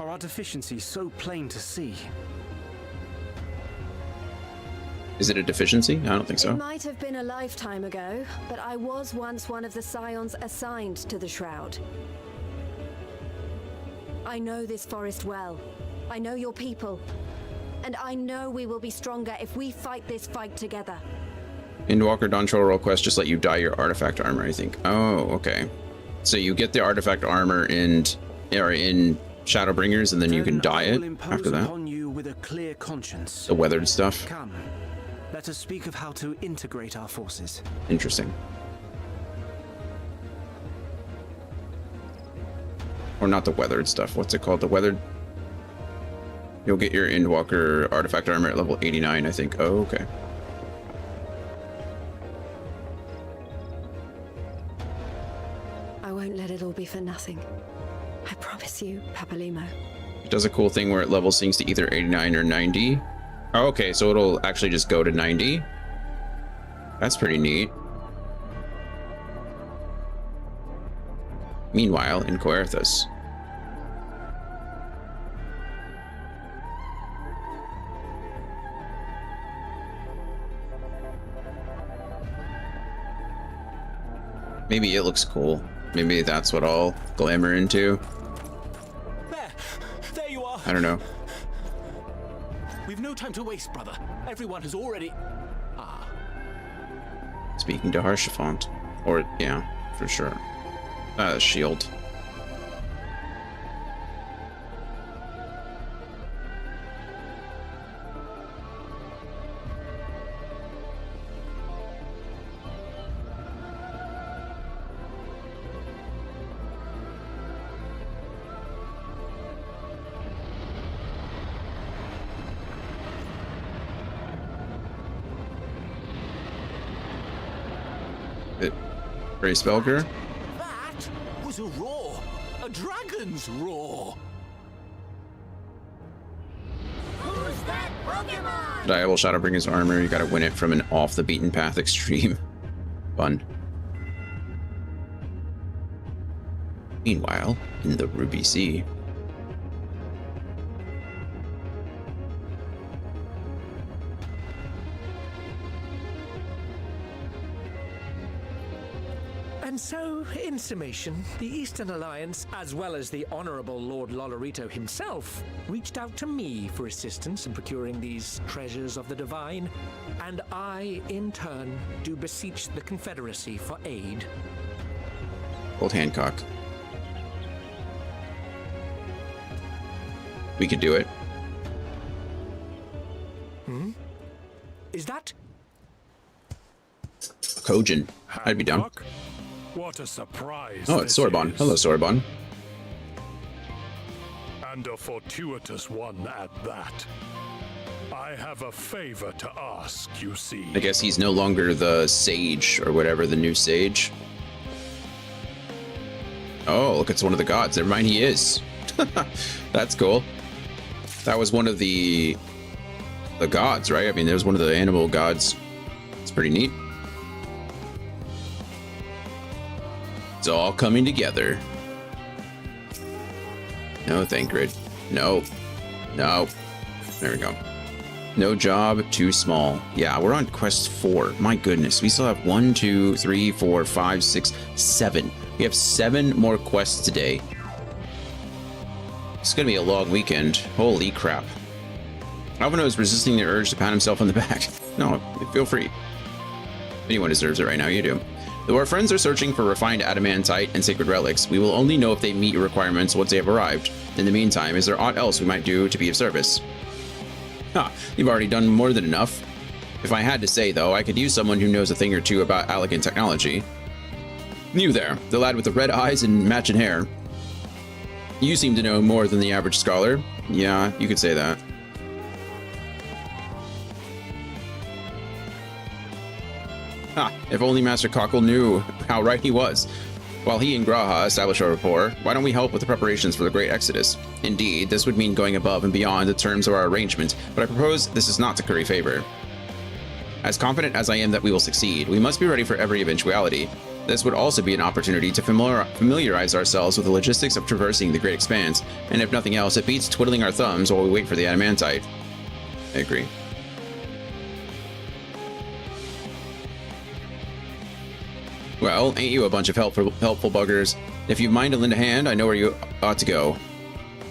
Are our deficiencies so plain to see? Is it a deficiency? I don't think so. It might have been a lifetime ago, but I was once one of the scions assigned to the Shroud. I know this forest well. I know your people. And I know we will be stronger if we fight this fight together. Endwalker Dawn Trail role quest just let you dye your artifact armor, I think. Oh, okay. So you get the artifact armor in Shadowbringers, and then you can dye it after that. Upon you with a clear conscience. The weathered stuff. Come, let us speak of how to integrate our forces. Interesting. Or not the weathered stuff. What's it called? The weathered... You'll get your Endwalker artifact armor at level 89, I think. Oh, okay. I won't let it all be for nothing. I promise you, Papalimo. It does a cool thing where it level syncs to either 89 or 90. Oh, okay, so it'll actually just go to 90. That's pretty neat. Meanwhile, in Coerthas. Maybe it looks cool. Maybe that's what I'll glamour into. There you are. I don't know. We've no time to waste, brother. Everyone has already... Ah. Speaking to Harshafont. Or, yeah, for sure. Shield. Ray Spelker. That was a roar. A dragon's roar. Who's that Pokemon? Diable Shadowbringer's armor. You gotta win it from an off the beaten path extreme. Fun. Meanwhile, in the Ruby Sea. And so, in summation, the Eastern Alliance, as well as the Honorable Lord Lolorito himself, reached out to me for assistance in procuring these treasures of the divine, and I, in turn, do beseech the Confederacy for aid. Old Hancock. We could do it. Hmm? Is that... Kojin. I'd be down. What a surprise. Oh, it's this Sorbonne. is. Hello, Sorbonne. And a fortuitous one at that. I I have a favor to ask, you see. I guess he's no longer the sage or whatever, the new sage. Oh, look, it's one of the gods. Never mind, he is. That's cool. That was one of the gods, right? I mean, there's one of the animal gods. It's pretty neat. It's all coming together. No, Thancred. No. No. There we go. No job too small. Yeah, we're on quest 4. My goodness, we still have 1, 2, 3, 4, 5, 6, 7. We have 7 more quests today. It's gonna be a long weekend. Holy crap. Alvino is resisting the urge to pat himself on the back. No, feel free. Anyone deserves it right now, you do. Though our friends are searching for refined adamantite and sacred relics, we will only know if they meet your requirements once they have arrived. In the meantime, is there aught else we might do to be of service? You've already done more than enough. If I had to say, though, I could use someone who knows a thing or two about elegant technology. You there, the lad with the red eyes and matching hair. You seem to know more than the average scholar. Yeah, you could say that. If only Master Cockle knew how right he was. While he and Graha establish a rapport, why don't we help with the preparations for the Great Exodus? Indeed, this would mean going above and beyond the terms of our arrangement, but I propose this is not to curry favor. As confident as I am that we will succeed, we must be ready for every eventuality. This would also be an opportunity to familiarize ourselves with the logistics of traversing the Great Expanse, and if nothing else, it beats twiddling our thumbs while we wait for the adamantite. I agree. Well, ain't you a bunch of helpful buggers? If you mind to lend a hand, I know where you ought to go.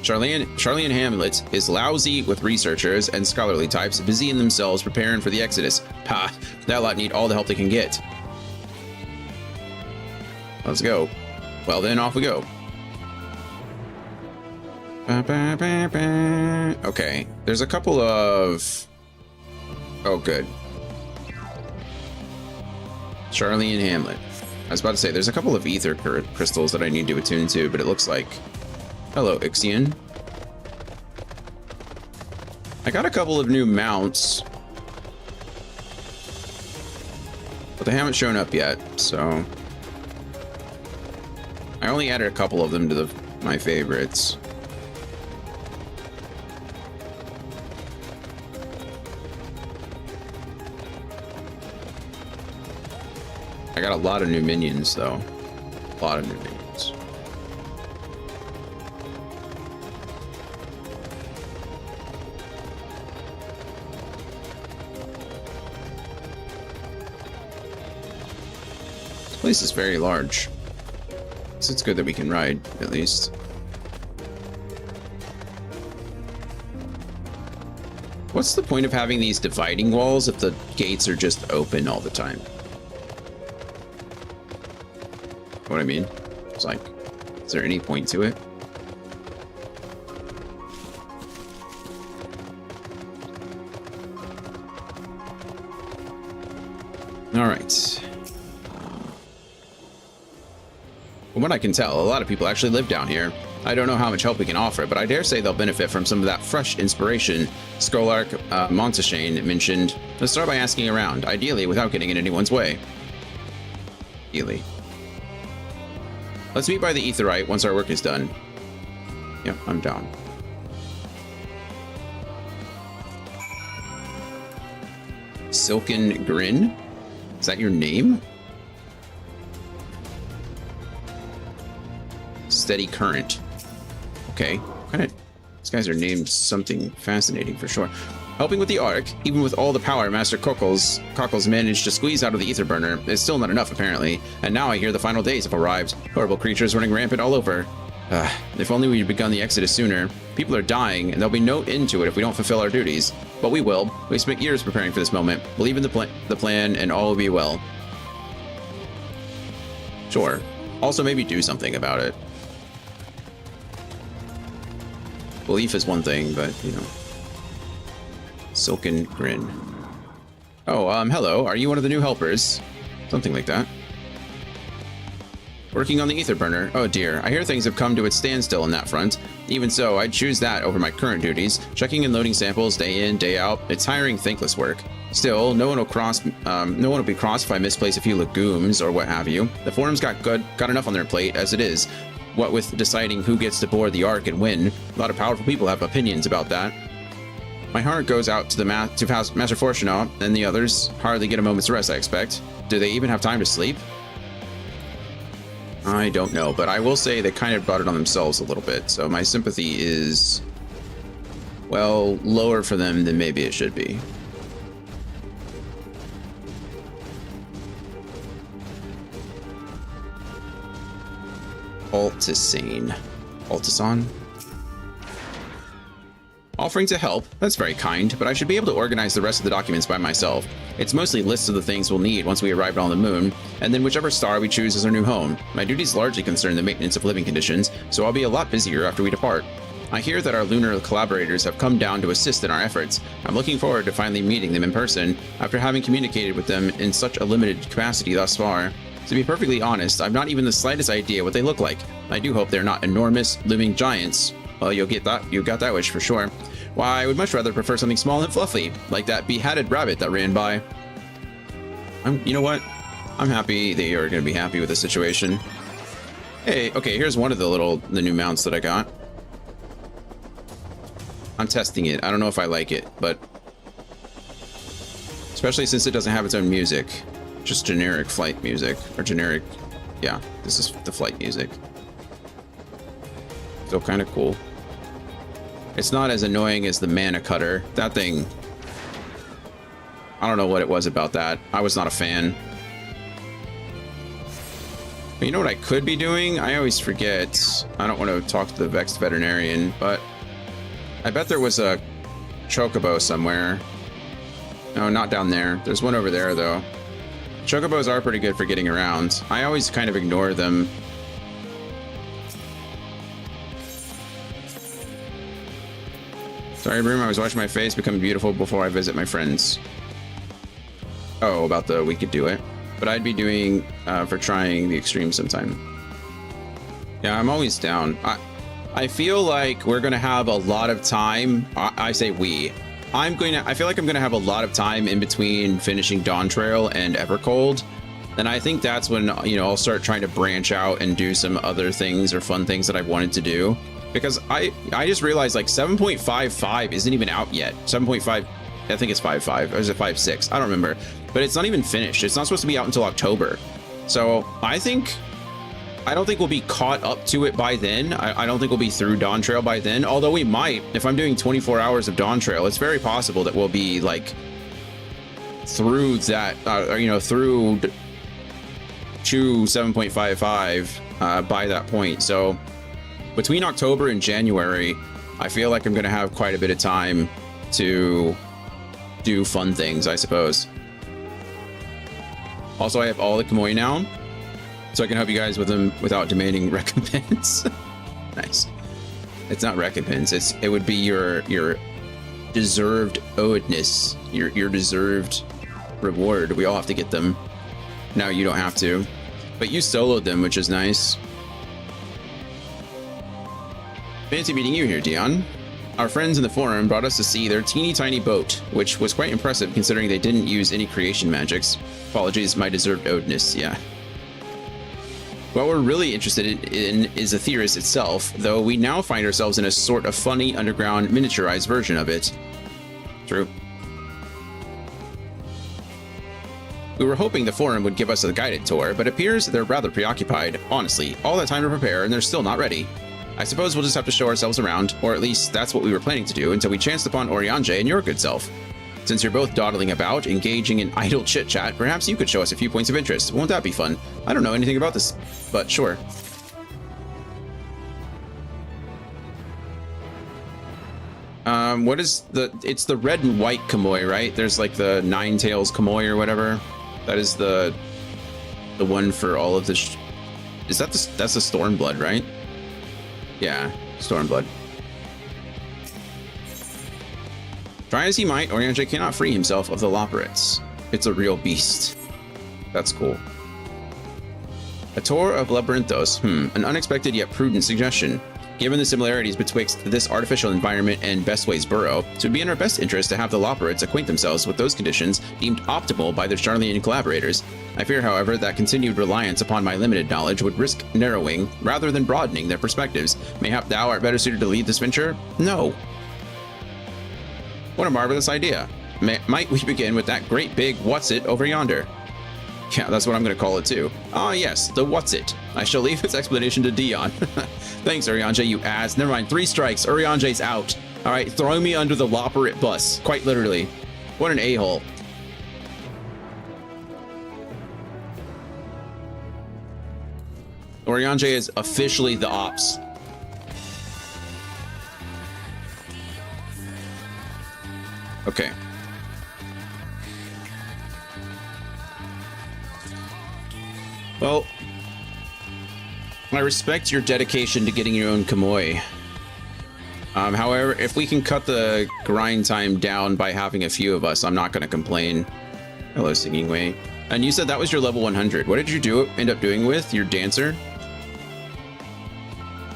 Charlian Hamlet is lousy with researchers and scholarly types, busy in themselves preparing for the Exodus. Ha! That lot need all the help they can get. Let's go. Well then, off we go. Okay, there's a couple of... Oh, good. Charlian Hamlet. I was about to say, there's a couple of ether crystals that I need to attune to, but it looks like... Hello, Ixion. I got a couple of new mounts, but they haven't shown up yet, so... I only added a couple of them to my favorites. I got a lot of new minions, though. A lot of new minions. This place is very large. So it's good that we can ride, at least. What's the point of having these dividing walls if the gates are just open all the time? What I mean? It's like, is there any point to it? All right. From what I can tell, a lot of people actually live down here. I don't know how much help we can offer, but I dare say they'll benefit from some of that fresh inspiration Skolark Monteshane mentioned. Let's start by asking around, ideally without getting in anyone's way. Ideally. Let's meet by the Aetheryte once our work is done. Yep, I'm down. Silken Grin? Is that your name? Steady Current. Okay, kind of. These guys are named something fascinating for sure. Helping with the Ark, even with all the power Master Cockles managed to squeeze out of the Ether Burner, is still not enough apparently. And now I hear the final days have arrived. Horrible creatures running rampant all over. If only we'd begun the Exodus sooner. People are dying, and there'll be no end to it if we don't fulfill our duties. But we will. We spent years preparing for this moment. Believe in the plan, and all will be well. Sure. Also, maybe do something about it. Belief is one thing, but, you know. Silken Grin. Oh, hello. Are you one of the new helpers? Something like that. Working on the ether burner. Oh dear, I hear things have come to its standstill on that front. Even so, I'd choose that over my current duties. Checking and loading samples day in, day out. It's tiring, thankless work. Still, no one will be crossed if I misplace a few legumes or what have you. The forum's got enough on their plate as it is. What with deciding who gets to board the Ark and when. A lot of powerful people have opinions about that. My heart goes out to Master Fortunaut and the others. Hardly get a moment's rest, I expect. Do they even have time to sleep? I don't know, but I will say they kind of brought it on themselves a little bit, so my sympathy is, well, lower for them than maybe it should be. Altisane. Altisane? Offering to help, that's very kind, but I should be able to organize the rest of the documents by myself. It's mostly lists of the things we'll need once we arrive on the moon, and then whichever star we choose as our new home. My duties largely concern the maintenance of living conditions, so I'll be a lot busier after we depart. I hear that our lunar collaborators have come down to assist in our efforts. I'm looking forward to finally meeting them in person, after having communicated with them in such a limited capacity thus far. To be perfectly honest, I've not even the slightest idea what they look like. I do hope they're not enormous, looming giants. Well, you got that wish for sure. Why, I would much rather prefer something small and fluffy, like that beheaded rabbit that ran by. You know what? I'm happy that you're going to be happy with the situation. Hey, okay, here's one of the new mounts that I got. I'm testing it. I don't know if I like it, but especially since it doesn't have its own music, just generic flight music, or generic, yeah, this is the flight music. Still kind of cool. It's not as annoying as the mana cutter. That thing, I don't know what it was about that. I was not a fan. But you know what I could be doing? I always forget. I don't want to talk to the Vexed Veterinarian, but I bet there was a chocobo somewhere. No, not down there. There's one over there, though. Chocobos are pretty good for getting around. I always kind of ignore them. Sorry, Broom, I was watching my face become beautiful before I visit my friends. Oh, about the we could do it. But I'd be doing for trying the extreme sometime. Yeah, I'm always down. I feel like we're gonna have a lot of time. I say we. I feel like I'm gonna have a lot of time in between finishing Dawn Trail and Evercold. And I think that's when, you know, I'll start trying to branch out and do some other things or fun things that I've wanted to do. Because I just realized like 7.55 isn't even out yet. 7.5, I think it's 5.5, or is it 5.6? I don't remember. But it's not even finished. It's not supposed to be out until October. So I don't think we'll be caught up to it by then. I don't think we'll be through Dawn Trail by then. Although we might. If I'm doing 24 hours of Dawn Trail, it's very possible that we'll be like through that, you know, through to 7.55 by that point. So between October and January, I feel like I'm going to have quite a bit of time to do fun things, I suppose. Also, I have all the Kamoi now, so I can help you guys with them without demanding recompense. Nice. It's not recompense. It would be your deserved owedness, your deserved reward. We all have to get them. Now you don't have to, but you soloed them, which is nice. Fancy meeting you here, Dion. Our friends in the forum brought us to see their teeny tiny boat, which was quite impressive considering they didn't use any creation magics. Apologies, my deserved owedness, yeah. What we're really interested in is Aetheris itself, though we now find ourselves in a sort of funny underground miniaturized version of it. True. We were hoping the forum would give us a guided tour, but it appears they're rather preoccupied. Honestly, all that time to prepare and they're still not ready. I suppose we'll just have to show ourselves around, or at least that's what we were planning to do until we chanced upon Oriange and your good self. Since you're both dawdling about, engaging in idle chit-chat, perhaps you could show us a few points of interest. Won't that be fun? I don't know anything about this, but sure. What is it's the red and white Kamoi, right? There's like the Nine Tails Kamoi or whatever. That is the one for all of the is that that's the Stormblood, right? Yeah, Stormblood. Try as he might, Oriange cannot free himself of the Loporrits. It's a real beast. That's cool. A tour of Labyrinthos. An unexpected yet prudent suggestion. Given the similarities betwixt this artificial environment and Bestway's burrow, it would be in our best interest to have the Loporrits acquaint themselves with those conditions deemed optimal by their Charlian collaborators. I fear, however, that continued reliance upon my limited knowledge would risk narrowing rather than broadening their perspectives. Mayhap thou art better suited to lead this venture? No. What a marvelous idea. Might we begin with that great big what's-it over yonder? Yeah, that's what I'm going to call it too. Ah, yes, the what's-it. I shall leave its explanation to Dion. Thanks, Urianger, you ass. Never mind, 3 strikes. Urianger's out. All right, throw me under the Loporrit bus. Quite literally. What an a-hole. Urianger is officially the ops. Okay. Well, I respect your dedication to getting your own Kamoi. However, if we can cut the grind time down by having a few of us, I'm not going to complain. Hello, Singing Way. And you said that was your level 100. What did you end up doing with your dancer?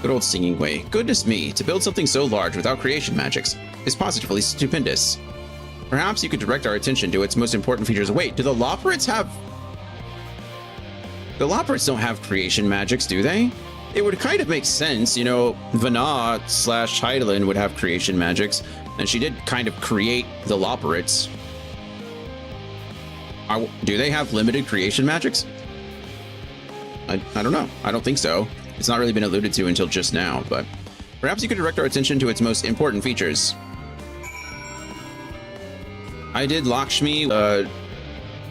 Good old Singing Way. Goodness me, to build something so large without creation magics is positively stupendous. Perhaps you could direct our attention to its most important features. Wait, do the Loporrits have... The Loporrits don't have creation magics, do they? It would kind of make sense, you know, Vana / Hydaelyn would have creation magics, and she did kind of create the Loporrits. Do they have limited creation magics? I don't know. I don't think so. It's not really been alluded to until just now, but perhaps you could direct our attention to its most important features. I did Lakshmi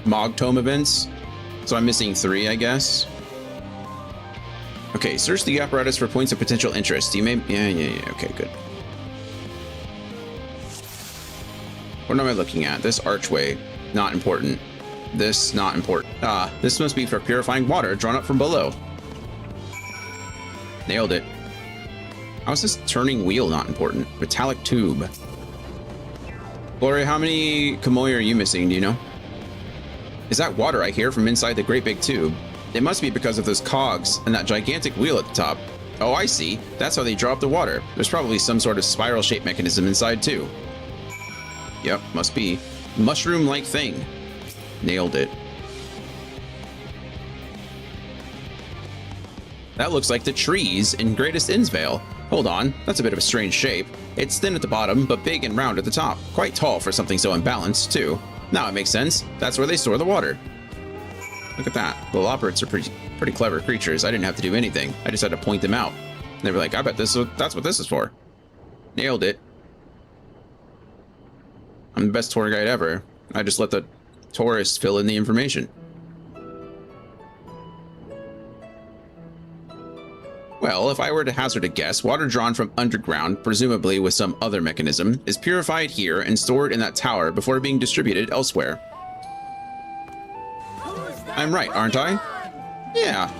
Mog Tome events, so I'm missing 3, I guess. Okay, search the apparatus for points of potential interest. You may... Yeah. Okay, good. What am I looking at? This archway. Not important. This, not important. Ah, this must be for purifying water drawn up from below. Nailed it. How is this turning wheel not important? Metallic tube. Gloria, how many Kamoi are you missing? Do you know? Is that water I hear from inside the great big tube? It must be because of those cogs and that gigantic wheel at the top. Oh, I see. That's how they draw up the water. There's probably some sort of spiral-shaped mechanism inside, too. Yep, must be. Mushroom-like thing. Nailed it. That looks like the trees in Greatest Innsvale. Hold on, that's a bit of a strange shape. It's thin at the bottom, but big and round at the top. Quite tall for something so imbalanced, too. Now it makes sense. That's where they store the water. Look at that. The Loporrits are pretty clever creatures. I didn't have to do anything. I just had to point them out. And they were like, I bet that's what this is for. Nailed it. I'm the best tour guide ever. I just let the tourists fill in the information. Well, if I were to hazard a guess, water drawn from underground, presumably with some other mechanism, is purified here and stored in that tower before being distributed elsewhere. I'm right, aren't I? Yeah.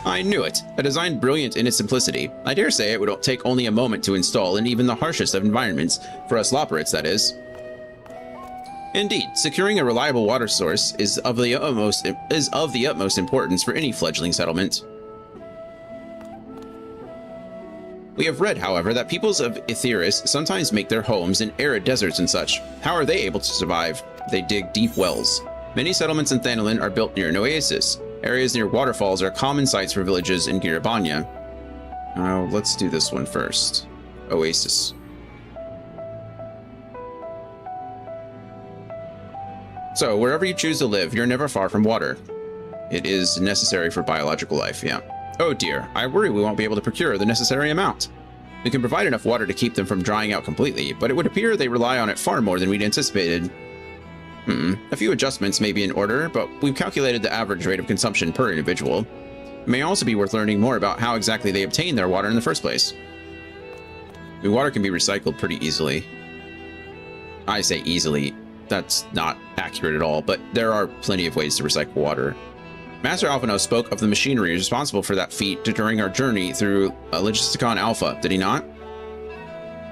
I knew it. A design brilliant in its simplicity. I dare say it would take only a moment to install in even the harshest of environments, for us Loporrits, that is. Indeed, securing a reliable water source is of the utmost importance for any fledgling settlement. We have read, however, that peoples of Etheirys sometimes make their homes in arid deserts and such. How are they able to survive? They dig deep wells. Many settlements in Thanalan are built near an oasis. Areas near waterfalls are common sites for villages in Giribanya. Let's do this one first. Oasis. So, wherever you choose to live, you're never far from water. It is necessary for biological life, yeah. Oh dear, I worry we won't be able to procure the necessary amount. We can provide enough water to keep them from drying out completely, but it would appear they rely on it far more than we'd anticipated. A few adjustments may be in order, but we've calculated the average rate of consumption per individual. It may also be worth learning more about how exactly they obtain their water in the first place. I mean, water can be recycled pretty easily. I say easily. That's not accurate at all, but there are plenty of ways to recycle water. Master Alphino spoke of the machinery responsible for that feat during our journey through Logisticon Alpha, did he not?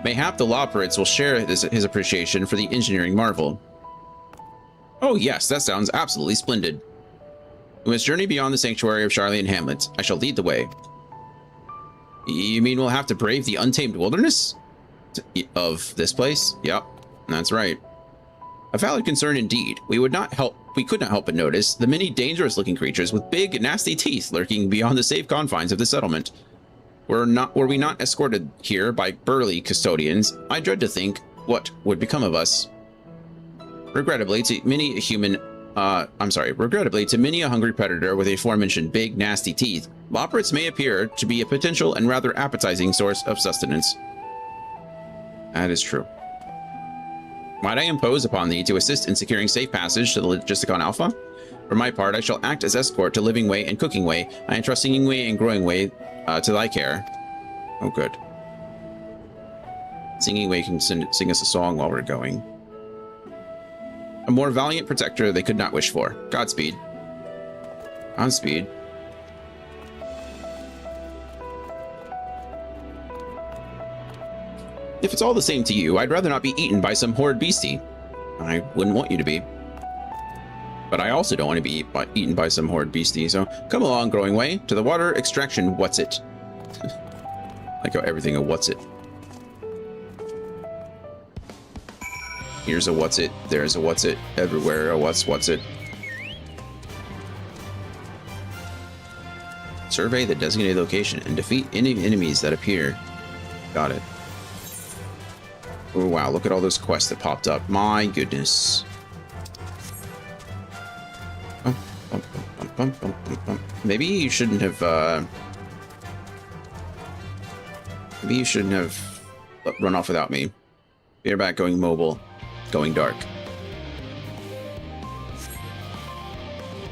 Mayhap the Loporrits will share his appreciation for the engineering marvel. Oh yes, that sounds absolutely splendid. We must journey beyond the sanctuary of Charlian Hamlet. I shall lead the way. You mean we'll have to brave the untamed wilderness of this place? Yep, that's right. A valid concern indeed. We could not help but notice the many dangerous-looking creatures with big, nasty teeth lurking beyond the safe confines of the settlement. Were we not escorted here by burly custodians, I dread to think what would become of us. Regrettably, to many a hungry predator with aforementioned big, nasty teeth, loporits may appear to be a potential and rather appetizing source of sustenance. That is true. Might I impose upon thee to assist in securing safe passage to the Logisticon Alpha? For my part, I shall act as escort to Living Way and Cooking Way. I entrust Singing Way and Growing Way to thy care. Oh, good. Singing Way can sing us a song while we're going. A more valiant protector they could not wish for. Godspeed. Godspeed. If it's all the same to you, I'd rather not be eaten by some horrid beastie. I wouldn't want you to be. But I also don't want to be eaten by some horrid beastie, so come along, Growing Way, to the water extraction what's it. Like how everything a what's it. Here's a what's it, there's a what's it, everywhere a what's it. Survey the designated location and defeat any enemies that appear. Got it. Oh wow, look at all those quests that popped up. My goodness. Maybe you shouldn't have run off without me. You're back going mobile, going dark.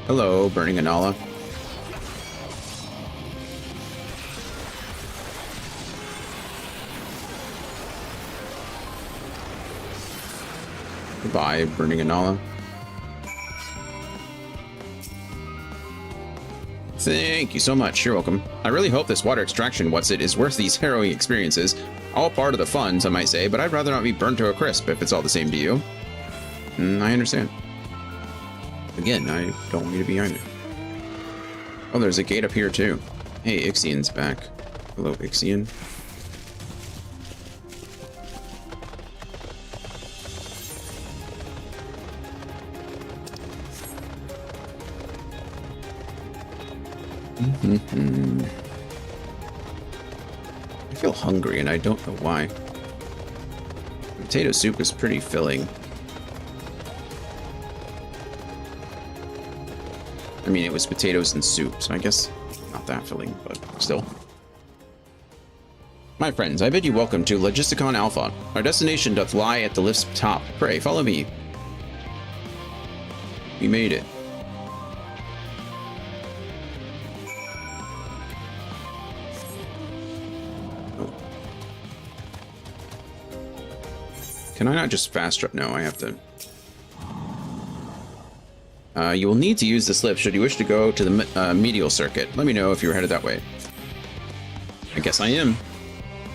Hello, Burning Anala. Goodbye, Burning Anala. Thank you so much. You're welcome. I really hope this water extraction is worth these harrowing experiences. All part of the fun, some might say, but I'd rather not be burnt to a crisp if it's all the same to you. I understand. Again, I don't want you to be either. Oh, there's a gate up here too. Hey, Ixian's back. Hello, Ixian. I feel hungry and I don't know why. Potato soup is pretty filling. I mean, it was potatoes and soup, so I guess not that filling, but still. My friends, I bid you welcome to Logisticon Alpha. Our destination doth lie at the lift's top. Pray, follow me. We made it. Can I not just fast travel? No, I have to. You will need to use this lift should you wish to go to the medial circuit. Let me know if you're headed that way. I guess I am.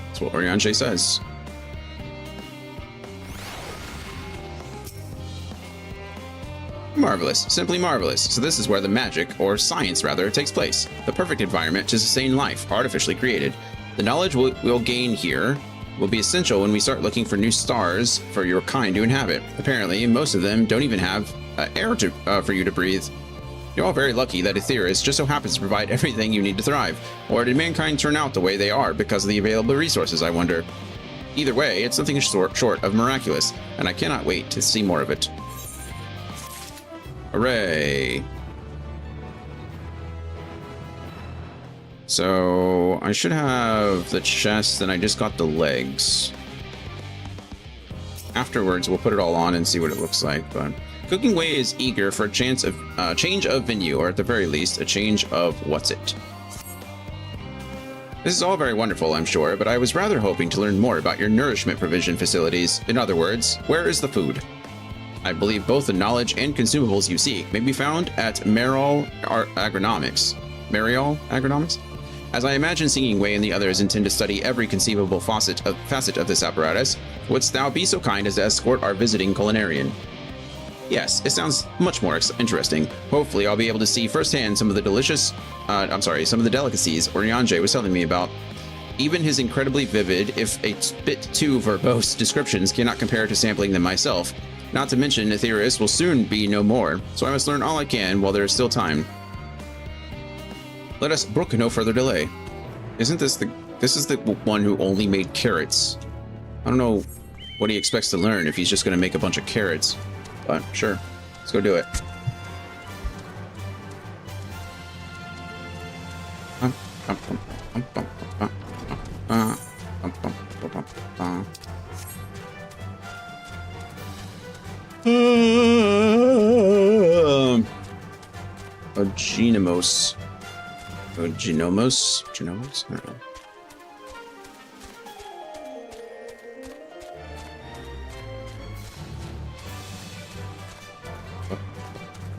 That's what Oriange says. Marvelous. Simply marvelous. So this is where the magic, or science rather, takes place. The perfect environment to sustain life, artificially created. The knowledge we'll gain here will be essential when we start looking for new stars for your kind to inhabit. Apparently, most of them don't even have air for you to breathe. You're all very lucky that Aetheris just so happens to provide everything you need to thrive. Or did mankind turn out the way they are because of the available resources, I wonder? Either way, it's something short of miraculous, and I cannot wait to see more of it. Hooray! So I should have the chest, and I just got the legs. Afterwards, we'll put it all on and see what it looks like. But Cooking Way is eager for a change of venue, or at the very least, a change of what's it. This is all very wonderful, I'm sure, but I was rather hoping to learn more about your nourishment provision facilities. In other words, where is the food? I believe both the knowledge and consumables you seek may be found at Mariol Agronomics. Mariol Agronomics? As I imagine Singing Way and the others intend to study every conceivable facet of this apparatus, wouldst thou be so kind as to escort our visiting culinarian? Yes, it sounds much more interesting. Hopefully, I'll be able to see firsthand some of the some of the delicacies Oriange was telling me about. Even his incredibly vivid, if a bit too verbose descriptions cannot compare to sampling them myself. Not to mention, Aetherius will soon be no more, so I must learn all I can while there is still time. Let us brook no further delay. Isn't this is the one who only made carrots? I don't know what he expects to learn if he's just going to make a bunch of carrots. But sure, let's go do it. Genomos. Genomos? Genomos?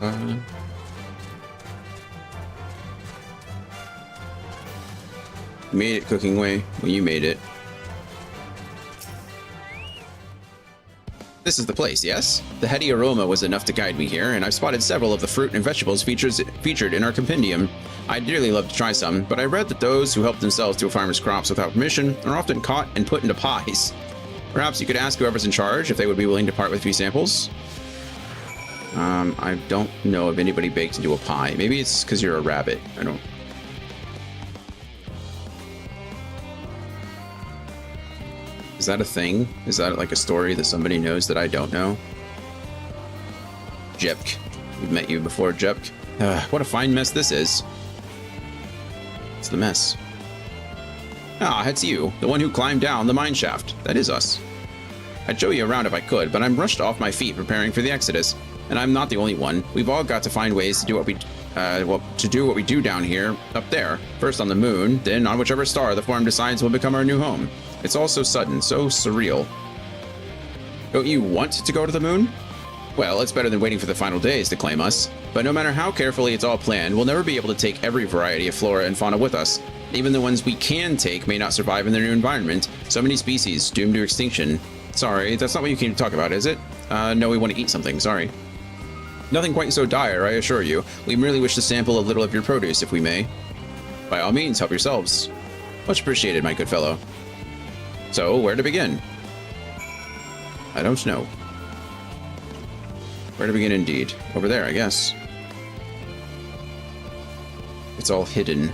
I don't know. You made it, Cooking Way. Well, you made it. This is the place, yes? The heady aroma was enough to guide me here, and I've spotted several of the fruit and vegetables featured in our compendium. I'd dearly love to try some, but I read that those who help themselves to a farmer's crops without permission are often caught and put into pies. Perhaps you could ask whoever's in charge if they would be willing to part with 3 samples? I don't know of anybody baked into a pie. Maybe it's because you're a rabbit. I don't... Is that a thing? Is that like a story that somebody knows that I don't know? Jepk. We've met you before, Jepk. What a fine mess this is. It's the mess. Ah, it's you. The one who climbed down the mine shaft. That is us. I'd show you around if I could, but I'm rushed off my feet preparing for the exodus. And I'm not the only one. We've all got to find ways to do what we do down here, up there. First on the moon, then on whichever star the Forum decides will become our new home. It's all so sudden, so surreal. Don't you want to go to the moon? Well, it's better than waiting for the final days to claim us. But no matter how carefully it's all planned, we'll never be able to take every variety of flora and fauna with us. Even the ones we can take may not survive in their new environment. So many species doomed to extinction. Sorry, that's not what you came to talk about, is it? No, we want to eat something, sorry. Nothing quite so dire, I assure you. We merely wish to sample a little of your produce, if we may. By all means, help yourselves. Much appreciated, my good fellow. So, where to begin? I don't know. Where to begin indeed? Over there, I guess. It's all hidden.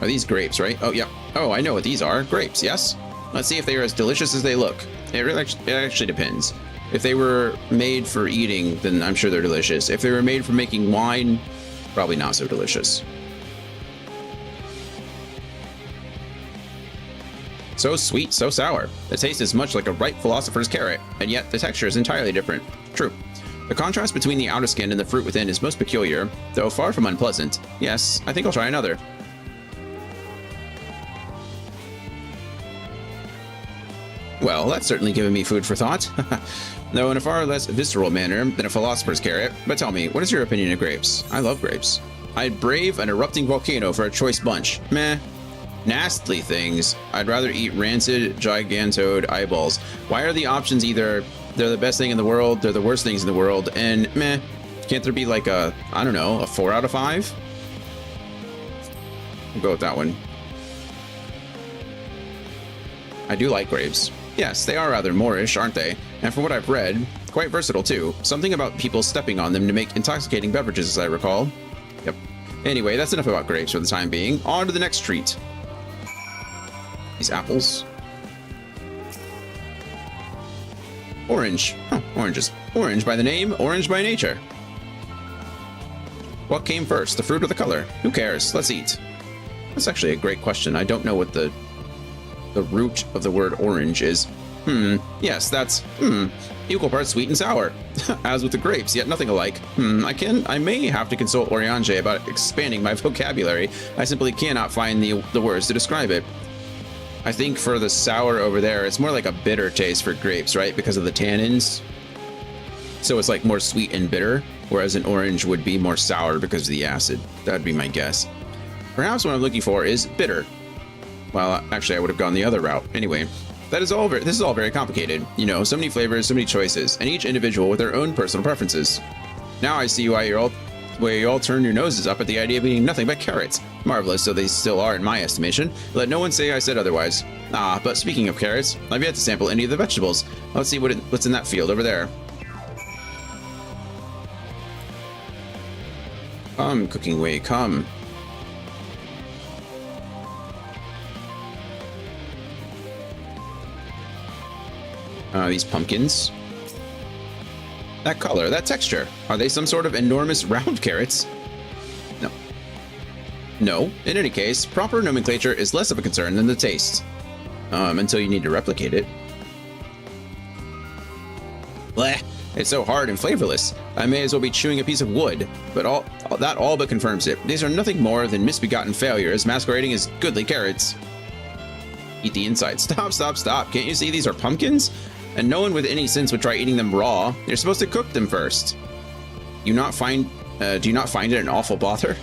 Are these grapes, right? Oh, yeah. Oh, I know what these are. Grapes, yes? Let's see if they are as delicious as they look. It actually depends. If they were made for eating, then I'm sure they're delicious. If they were made for making wine, probably not so delicious. So sweet, so sour. The taste is much like a ripe philosopher's carrot, and yet the texture is entirely different. True. The contrast between the outer skin and the fruit within is most peculiar, though far from unpleasant. Yes, I think I'll try another. Well, that's certainly given me food for thought. Though in a far less visceral manner than a philosopher's carrot. But tell me, what is your opinion of grapes? I love grapes. I'd brave an erupting volcano for a choice bunch. Meh. Nastly things. I'd rather eat rancid, gigantoed eyeballs. Why are the options either they're the best thing in the world, they're the worst things in the world, and meh? Can't there be like a, I don't know, a 4 out of 5? I'll go with that one. I do like grapes. Yes, they are rather Moorish, aren't they? And from what I've read, quite versatile too. Something about people stepping on them to make intoxicating beverages, as I recall. Yep. Anyway, that's enough about grapes for the time being. On to the next treat. These apples. Orange. Huh, oranges. Orange by the name, orange by nature. What came first, the fruit or the color? Who cares? Let's eat. That's actually a great question. I don't know what the root of the word orange is. Yes, that's, equal parts sweet and sour. As with the grapes, yet nothing alike. I may have to consult Oriange about expanding my vocabulary. I simply cannot find the words to describe it. I think for the sour over there, it's more like a bitter taste for grapes, right? Because of the tannins. So it's like more sweet and bitter, whereas an orange would be more sour because of the acid. That'd be my guess. Perhaps what I'm looking for is bitter. Well, actually, I would have gone the other route. Anyway, This is all very complicated. You know, so many flavors, so many choices, and each individual with their own personal preferences. Now I see why you all turn your noses up at the idea of eating nothing but carrots. Marvelous, though they still are in my estimation. Let no one say I said otherwise. Ah, but speaking of carrots, I've yet to sample any of the vegetables. Let's see what's in that field over there. Come, cooking way, come. These pumpkins. That color, that texture. Are they some sort of enormous round carrots? No. No. In any case, proper nomenclature is less of a concern than the taste. Until you need to replicate it. Blech. It's so hard and flavorless. I may as well be chewing a piece of wood. But that all but confirms it. These are nothing more than misbegotten failures masquerading as goodly carrots. Eat the inside. Stop, stop, stop. Can't you see these are pumpkins? And no one with any sense would try eating them raw. You're supposed to cook them first. Do you not find it an awful bother?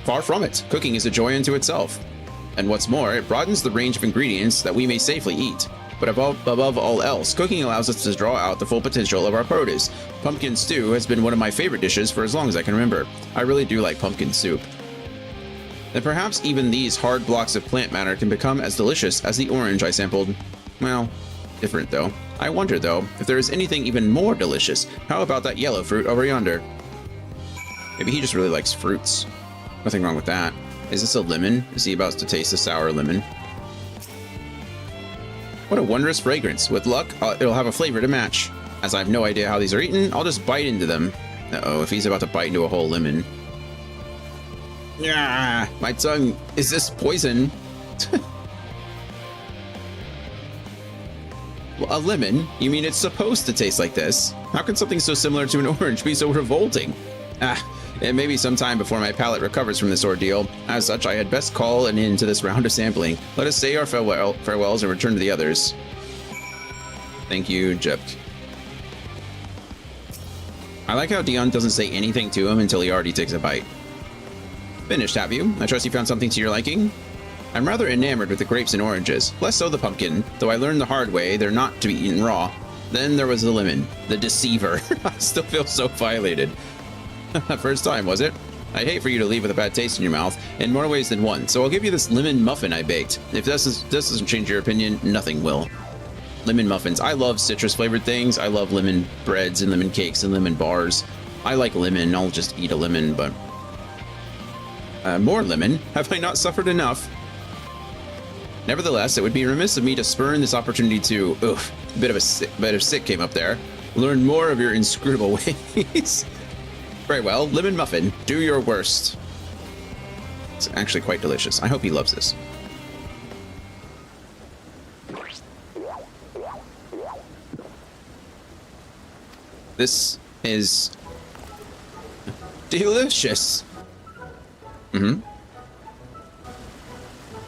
Far from it. Cooking is a joy unto itself. And what's more, it broadens the range of ingredients that we may safely eat. But above all else, cooking allows us to draw out the full potential of our produce. Pumpkin stew has been one of my favorite dishes for as long as I can remember. I really do like pumpkin soup. And perhaps even these hard blocks of plant matter can become as delicious as the orange I sampled. Well, different though. I wonder though, if there is anything even more delicious. How about that yellow fruit over yonder? Maybe he just really likes fruits. Nothing wrong with that. Is this a lemon? Is he about to taste a sour lemon? What a wondrous fragrance. With luck, it'll have a flavor to match. As I have no idea how these are eaten, I'll just bite into them. Uh-oh, if he's about to bite into a whole lemon. Yeah, my tongue. Is this poison? A lemon? You mean it's supposed to taste like this? How can something so similar to an orange be so revolting? It may be some time before my palate recovers from this ordeal. As such, I had best call an end to this round of sampling. Let us say our farewells and return to the others. Thank you, Jep. I like how Dion doesn't say anything to him until he already takes a bite. Finished, have you? I trust you found something to your liking? I'm rather enamored with the grapes and oranges, less so the pumpkin, though I learned the hard way they're not to be eaten raw. Then there was the lemon, the deceiver. I still feel so violated. First time, was it? I'd hate for you to leave with a bad taste in your mouth, in more ways than one, so I'll give you this lemon muffin I baked. If this doesn't change your opinion, nothing will. Lemon muffins. I love citrus-flavored things. I love lemon breads and lemon cakes and lemon bars. I like lemon. I'll just eat a lemon, but... more lemon? Have I not suffered enough? Nevertheless, it would be remiss of me to spurn this opportunity to... Oof, a bit of sick came up there. Learn more of your inscrutable ways. Very well, lemon muffin. Do your worst. It's actually quite delicious. I hope he loves this. This is delicious.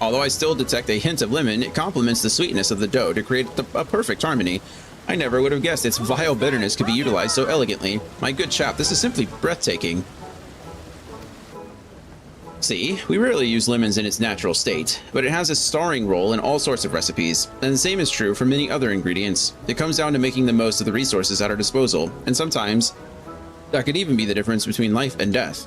Although I still detect a hint of lemon, it complements the sweetness of the dough to create a perfect harmony. I never would have guessed its vile bitterness could be utilized so elegantly. My good chap, this is simply breathtaking. See, we rarely use lemons in its natural state, but it has a starring role in all sorts of recipes, and the same is true for many other ingredients. It comes down to making the most of the resources at our disposal, and sometimes that could even be the difference between life and death.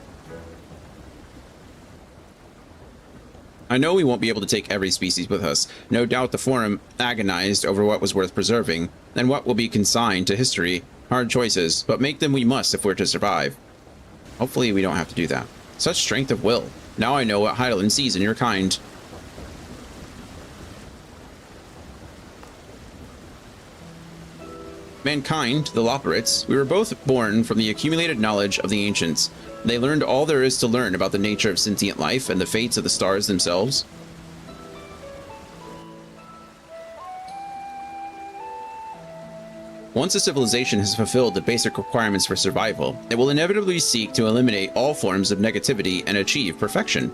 I know we won't be able to take every species with us. No doubt the Forum agonized over what was worth preserving, and what will be consigned to history. Hard choices, but make them we must if we're to survive. Hopefully we don't have to do that. Such strength of will. Now I know what Hydaelyn sees in your kind. Mankind, the Loporrits, we were both born from the accumulated knowledge of the ancients. They learned all there is to learn about the nature of sentient life and the fates of the stars themselves. Once a civilization has fulfilled the basic requirements for survival, it will inevitably seek to eliminate all forms of negativity and achieve perfection.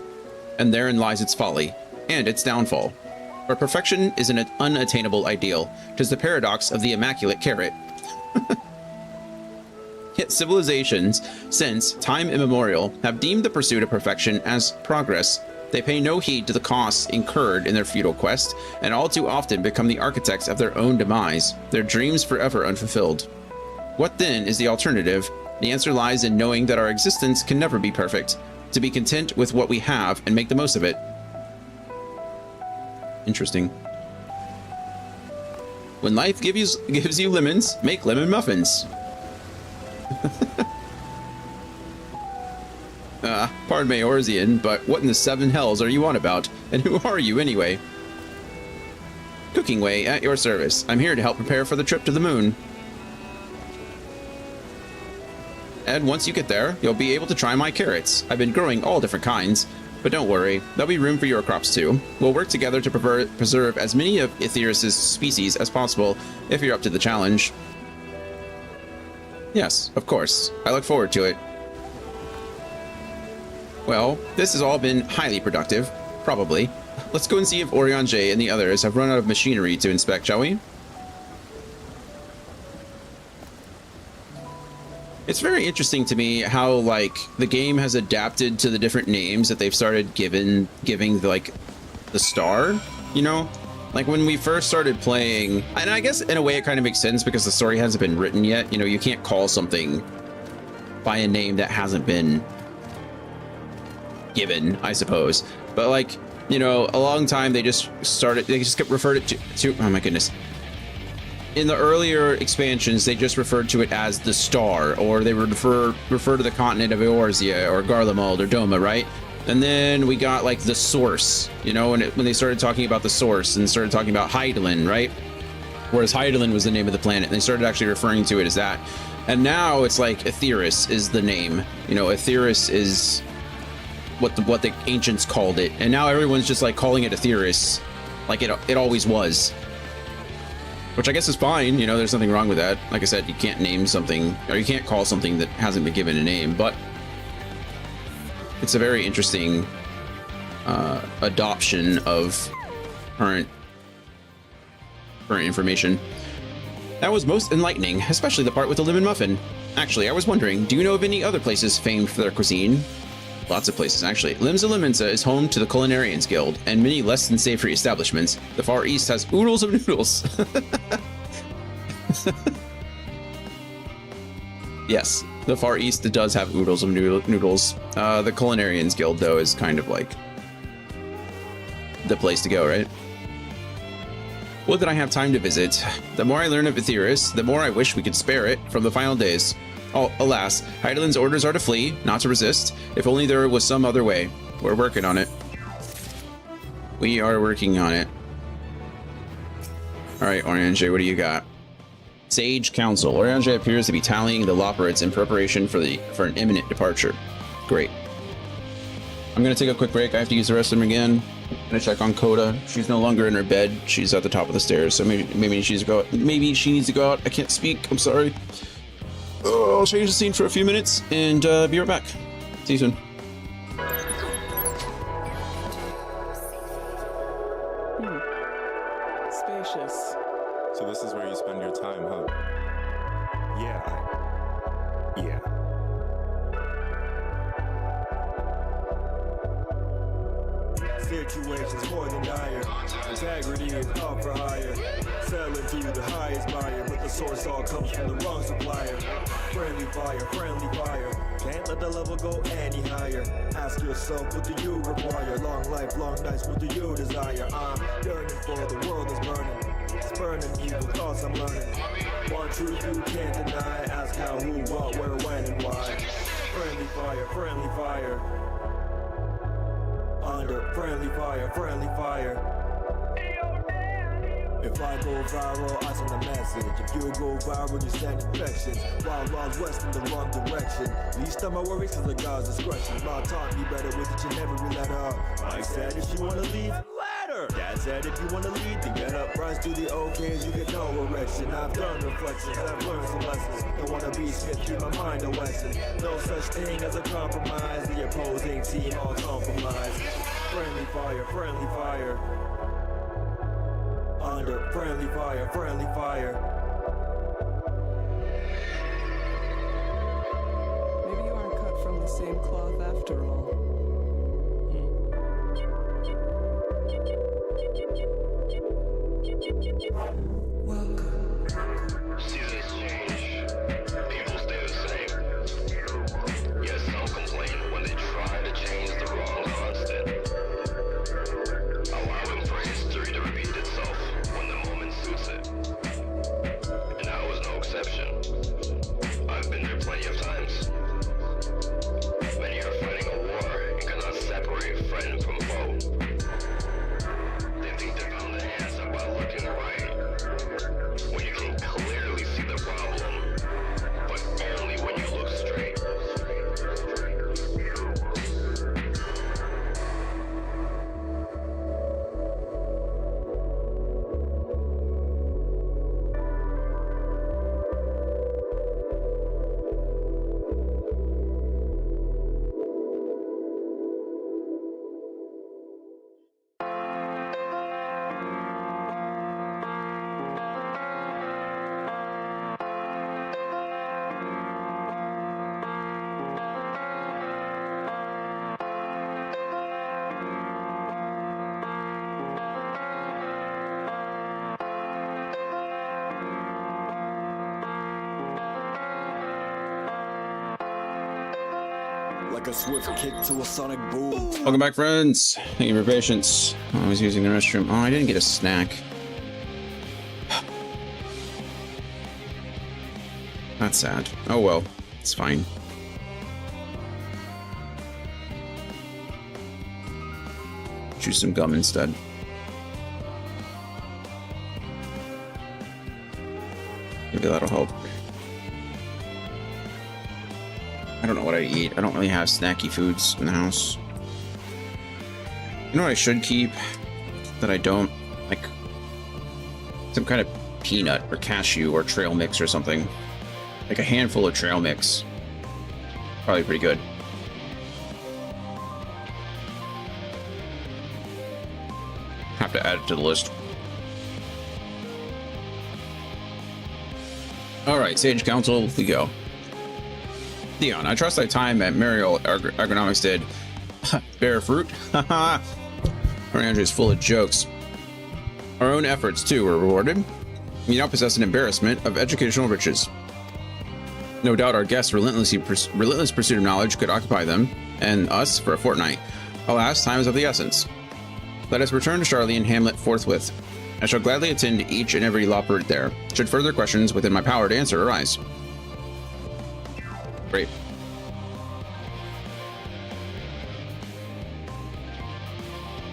And therein lies its folly, and its downfall. For perfection is an unattainable ideal. 'Tis the paradox of the immaculate carrot. Yet civilizations, since time immemorial, have deemed the pursuit of perfection as progress, They pay no heed to the costs incurred in their futile quest, and all too often become the architects of their own demise, their dreams forever unfulfilled. What then is the alternative? The answer lies in knowing that our existence can never be perfect, to be content with what we have and make the most of it. Interesting. When life gives you lemons, make lemon muffins. Pardon me, Orzian, but what in the seven hells are you on about? And who are you anyway? Cooking Way at your service. I'm here to help prepare for the trip to the moon. And once you get there, you'll be able to try my carrots. I've been growing all different kinds. But don't worry, there'll be room for your crops too. We'll work together to preserve as many of Aetheris' species as possible, if you're up to the challenge. Yes, of course. I look forward to it. Well, this has all been highly productive. Probably. Let's go and see if Oriange and the others have run out of machinery to inspect, shall we? It's very interesting to me how, like, the game has adapted to the different names that they've started giving like the star, you know? Like when we first started playing, and I guess in a way it kind of makes sense because the story hasn't been written yet. You know, you can't call something by a name that hasn't been given, I suppose. But like, you know, a long time they just kept referred it to oh my goodness. In the earlier expansions, they just referred to it as the Star, or they would refer to the continent of Eorzea or Garlemald or Doma, right? And then we got like the Source, you know, when they started talking about the Source and started talking about Hydaelyn, right? Whereas Hydaelyn was the name of the planet, and they started actually referring to it as that. And now it's like Aetheris is the name, you know, Aetheris is what the ancients called it, and now everyone's just like calling it Aetheris, like it always was. Which I guess is fine, you know, there's nothing wrong with that. Like I said, you can't name something, or you can't call something that hasn't been given a name, but it's a very interesting adoption of current information. That was most enlightening, especially the part with the lemon muffin. Actually, I was wondering, do you know of any other places famed for their cuisine? Lots of places, actually. Limsa Limensa is home to the Culinarians Guild and many less than savory establishments. The Far East has oodles of noodles. Yes, the Far East does have oodles of noodles. The Culinarians Guild, though, is kind of like the place to go, right? Would that I have time to visit. The more I learn of Aetheris, the more I wish we could spare it from the final days. Oh, alas, Hydaelyn's orders are to flee, not to resist. If only there was some other way. We're working on it. We are working on it. Alright, Oriange, what do you got? Sage Council. Oriange appears to be tallying the Loperids in preparation for an imminent departure. Great. I'm gonna take a quick break. I have to use the restroom again. I'm gonna check on Coda. She's no longer in her bed. She's at the top of the stairs, so maybe she needs to go out. Maybe she needs to go out. I can't speak. I'm sorry. Oh, I'll change the scene for a few minutes and be right back. See you soon. Spacious. So this is where you spend your time, huh? Yeah. Situations more than dire. Integrity is up for hire. Selling to you the highest buyer, but the source all comes from the wrong supplier. Friendly fire, friendly fire. Can't let the level go any higher. Ask yourself, what do you require? Long life, long nights, what do you desire? I'm yearning for the world is burning. It's burning evil thoughts I'm learning. One truth you can't deny. Ask how, who, what, where, when, and why. Friendly fire, friendly fire. Under friendly fire, friendly fire. If I go viral, I send a message. If you go viral, you stand infections. Wild West in the wrong direction. Least of my worries cause of God's discretion. Mom taught me better with each and every letter. Mike said if you wanna leave, let her. Dad said if you wanna lead, then get up, rise to the okays, you get no erection. I've done reflections, I've learned some lessons. Don't wanna be scared, keep my mind a lesson. No such thing as a compromise. The opposing team all compromised. Friendly fire, friendly fire. Under friendly fire, friendly fire. Maybe you aren't cut from the same cloth after all. like a swift kick to a sonic boom. Welcome back, friends. Thank you for your patience. I was using the restroom. Oh, I didn't get a snack. That's sad. Oh well, it's fine. Choose some gum instead. Maybe that'll help. I don't know what I eat. I don't really have snacky foods in the house. You know what I should keep that I don't? Like some kind of peanut or cashew or trail mix or something. Like a handful of trail mix. Probably pretty good. Have to add it to the list. Alright, Sage Council, we go. Theon, I trust thy time at Mariel Ergonomics did bear fruit. Haha. Our Andrew is full of jokes. Our own efforts, too, were rewarded. We now possess an embarrassment of educational riches. No doubt our guests' relentless pursuit of knowledge could occupy them, and us, for a fortnight. Alas, time is of the essence. Let us return to Charlie and Hamlet forthwith. I shall gladly attend to each and every lopper there, should further questions within my power to answer arise. Great.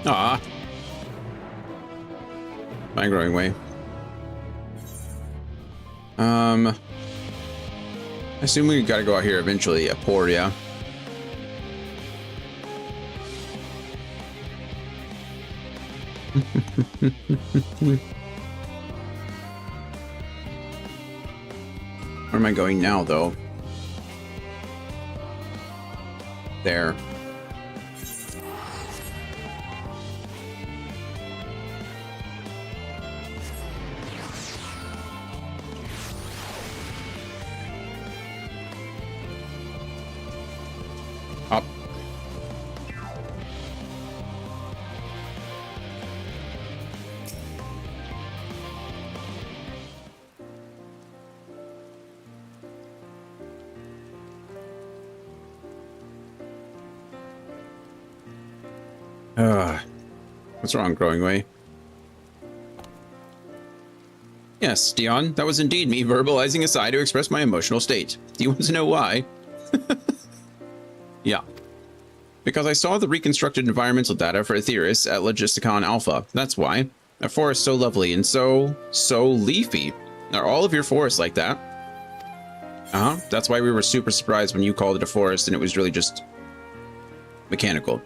Ah. My growing way. I assume we gotta go out here eventually. Aporia. Where am I going now, though? There. Up. What's wrong, Growing Way? Yes, Dion, that was indeed me verbalizing a sigh to express my emotional state. Do you want to know why? Yeah. Because I saw the reconstructed environmental data for Aetheris at Logisticon Alpha. That's why. A forest so lovely and so leafy. Are all of your forests like that? Uh-huh. That's why we were super surprised when you called it a forest and it was really just mechanical.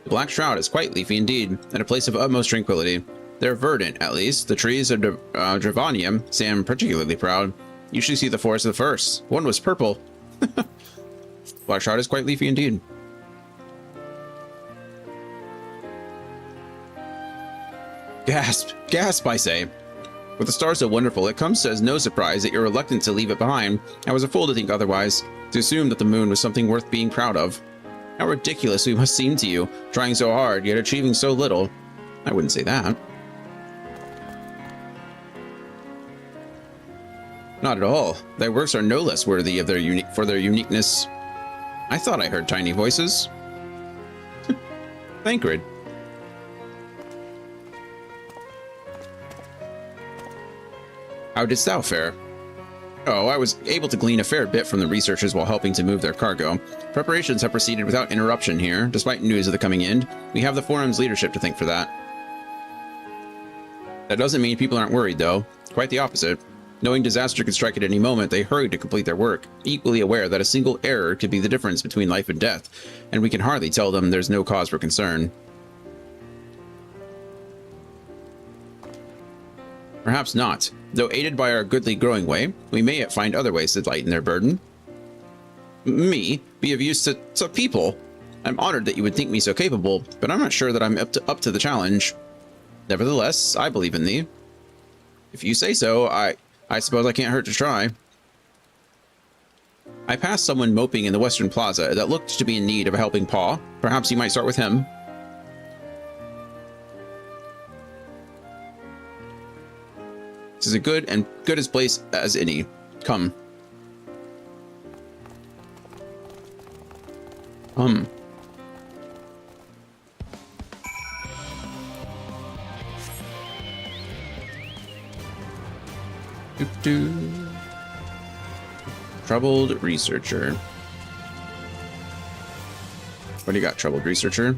The Black Shroud is quite leafy indeed, and a place of utmost tranquility. They're verdant, at least. The trees of Dravanium say I'm particularly proud. You should see the forest of the first. One was purple. Black Shroud is quite leafy indeed. Gasp! Gasp, I say! With the star so wonderful, it comes as no surprise that you're reluctant to leave it behind. I was a fool to think otherwise, to assume that the moon was something worth being proud of. How ridiculous we must seem to you, trying so hard, yet achieving so little. I wouldn't say that. Not at all. Thy works are no less worthy of their uniqueness. I thought I heard tiny voices. Thancred. How didst thou fare? Oh, I was able to glean a fair bit from the researchers while helping to move their cargo. Preparations have proceeded without interruption here, despite news of the coming end. We have the forum's leadership to thank for that. That doesn't mean people aren't worried, though. Quite the opposite. Knowing disaster could strike at any moment, they hurried to complete their work, equally aware that a single error could be the difference between life and death, and we can hardly tell them there's no cause for concern. Perhaps not. Though aided by our goodly growing way, we may yet find other ways to lighten their burden. Me? Be of use to people? I'm honored that you would think me so capable, but I'm not sure that I'm up to the challenge. Nevertheless, I believe in thee. If you say so, I suppose I can't hurt to try. I passed someone moping in the Western Plaza that looked to be in need of a helping paw. Perhaps you might start with him. This is a good as place as any. Come. Troubled researcher. What do you got, troubled researcher?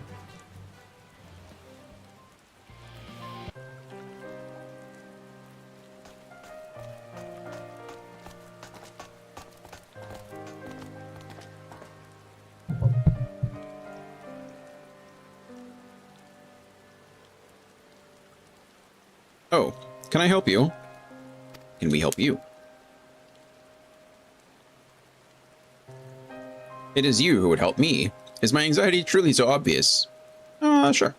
Oh, can I help you? Can we help you? It is you who would help me. Is my anxiety truly so obvious? Sure.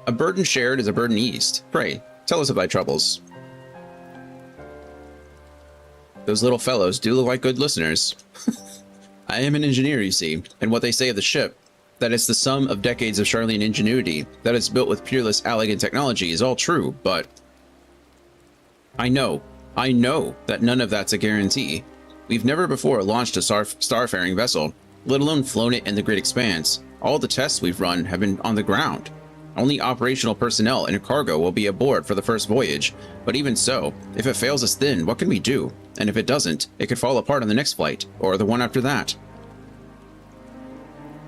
A burden shared is a burden eased. Pray, tell us of thy troubles. Those little fellows do look like good listeners. I am an engineer, you see, and what they say of the ship, that it's the sum of decades of Charlian ingenuity, that it's built with peerless elegant technology, is all true, but I know that none of that's a guarantee. We've never before launched a starfaring vessel, let alone flown it in the great expanse. All the tests we've run have been on the ground. Only operational personnel and cargo will be aboard for the first voyage, but even so, if it fails us then, what can we do? And if it doesn't, it could fall apart on the next flight, or the one after that.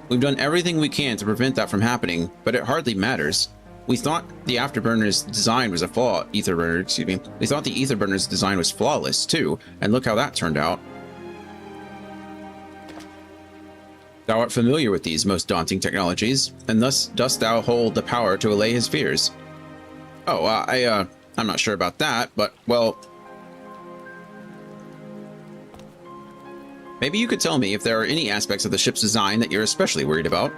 We've done everything we can to prevent that from happening, but it hardly matters. We thought the afterburner's design was a flaw. We thought the etherburner's design was flawless too, and look how that turned out. Thou art familiar with these most daunting technologies, and thus dost thou hold the power to allay his fears. Oh, I'm not sure about that, but, well, maybe you could tell me if there are any aspects of the ship's design that you're especially worried about.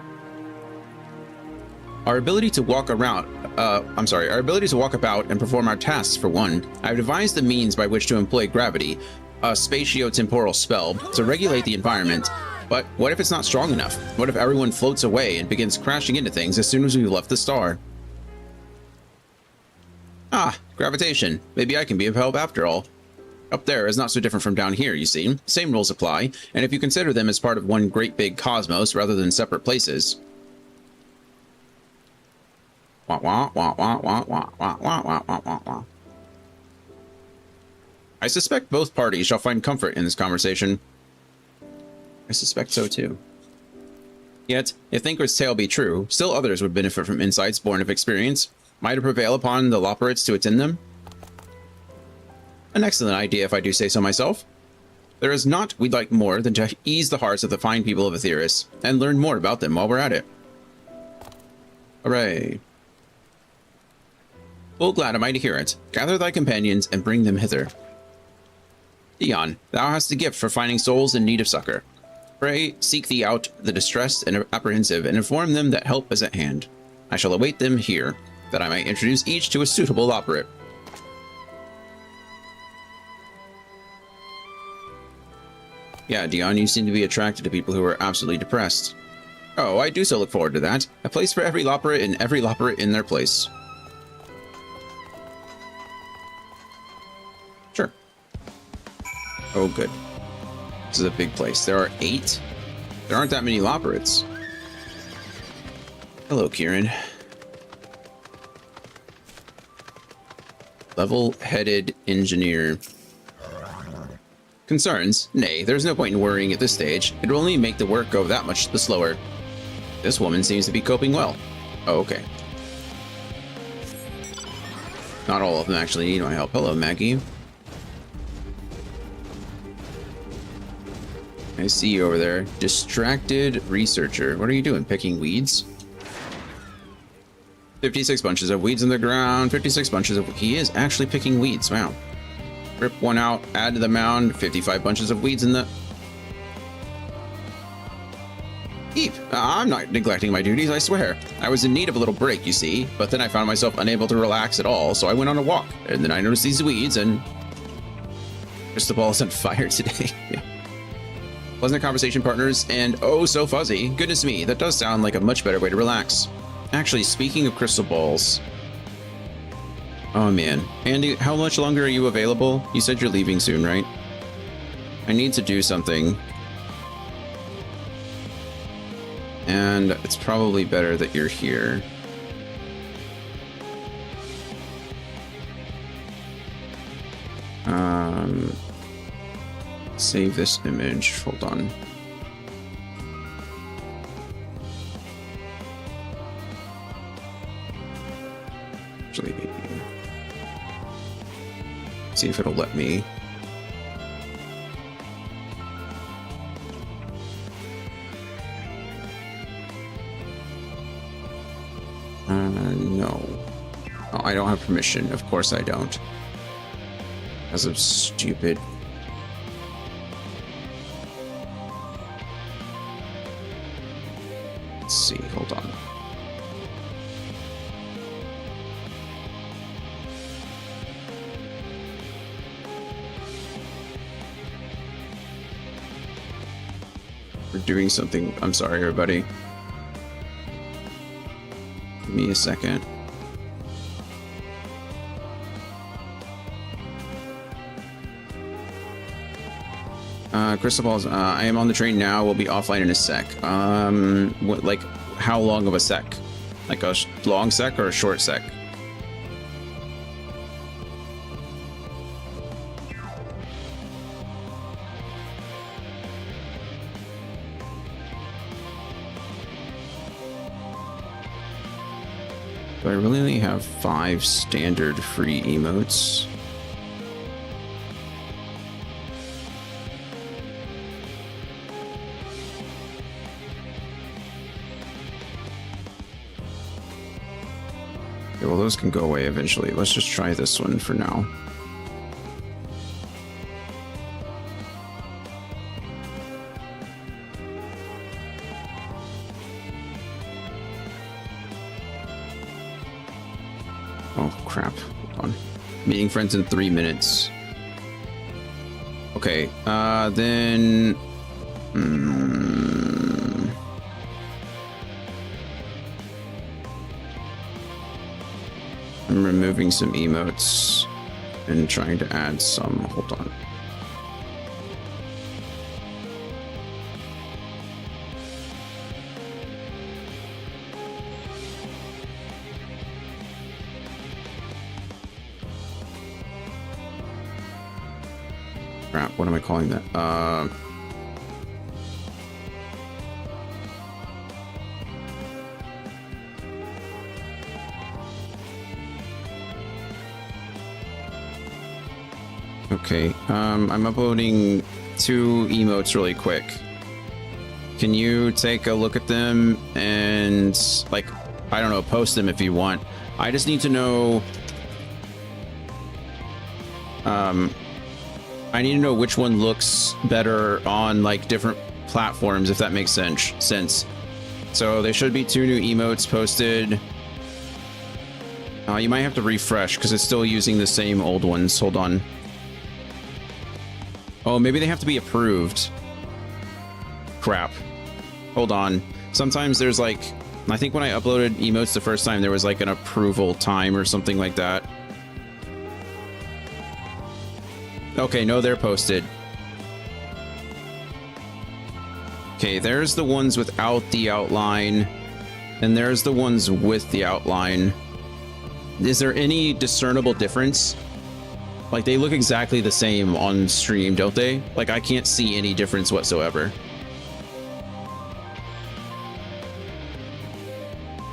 Our ability to walk about and perform our tasks, for one. I've devised the means by which to employ gravity, a spatio-temporal spell, to regulate the environment. But what if it's not strong enough? What if everyone floats away and begins crashing into things as soon as we've left the star? Ah, gravitation. Maybe I can be of help after all. Up there is not so different from down here, you see. Same rules apply, and if you consider them as part of one great big cosmos rather than separate places. Wah, wah, wah, wah, wah, wah, wah, wah, wah, wah, wah, wah. I suspect both parties shall find comfort in this conversation. I suspect so too. Yet, if Thinker's tale be true, still others would benefit from insights born of experience. Might it prevail upon the Loperites to attend them? An excellent idea, if I do say so myself. There is naught we'd like more than to ease the hearts of the fine people of Aetheris, and learn more about them while we're at it. Hooray. Full glad am I to hear it. Gather thy companions and bring them hither. Dion, thou hast the gift for finding souls in need of succor. Pray, seek thee out the distressed and apprehensive, and inform them that help is at hand. I shall await them here, that I might introduce each to a suitable operate. Yeah, Dion, you seem to be attracted to people who are absolutely depressed. Oh, I do so look forward to that. A place for every Loperate and every Loperate in their place. Sure. Oh, good. This is a big place. There are 8. There aren't that many Loperates. Hello, Kieran. Level-headed engineer. Concerns? Nay, there's no point in worrying at this stage. It will only make the work go that much the slower. This woman seems to be coping well. Oh, okay. Not all of them actually need my help. Hello, Maggie. I see you over there. Distracted researcher. What are you doing? Picking weeds? 56 bunches of weeds in the ground. 56 bunches of... He is actually picking weeds. Wow. Rip one out. Add to the mound. 55 bunches of weeds in the... Eep. I'm not neglecting my duties, I swear. I was in need of a little break, you see. But then I found myself unable to relax at all, so I went on a walk. And then I noticed these weeds and... Crystal ball is on fire today. Yeah. Pleasant conversation partners, and oh so fuzzy. Goodness me, that does sound like a much better way to relax. Actually, speaking of crystal balls... Oh man. Andy, how much longer are you available? You said you're leaving soon, right? I need to do something. And it's probably better that you're here. Save this image. Hold on. Actually, see if it'll let me. No. Oh, I don't have permission. Of course I don't. Because I'm stupid. Let's see. Hold on. We're doing something. I'm sorry, everybody. Give me a second. Crystal balls. I am on the train now. We'll be offline in a sec. What, like, how long of a sec? Like a long sec or a short sec? Do I really only have 5 standard free emotes? Okay, well, those can go away eventually. Let's just try this one for now. Oh, crap. Hold on. Meeting friends in 3 minutes. Okay, then... I'm removing some emotes and trying to add some. Hold on. Crap, what am I calling that? Okay, I'm uploading 2 emotes really quick. Can you take a look at them and, like, I don't know, post them if you want. I just need to know, I need to know which one looks better on, like, different platforms, if that makes sense. So there should be 2 new emotes posted. You might have to refresh because it's still using the same old ones. Hold on. Oh, maybe they have to be approved. Crap. Hold on. Sometimes there's like, I think when I uploaded emotes the first time, there was like an approval time or something like that. Okay, no, they're posted. Okay, there's the ones without the outline, and there's the ones with the outline. Is there any discernible difference? Like, they look exactly the same on stream, don't they? Like, I can't see any difference whatsoever.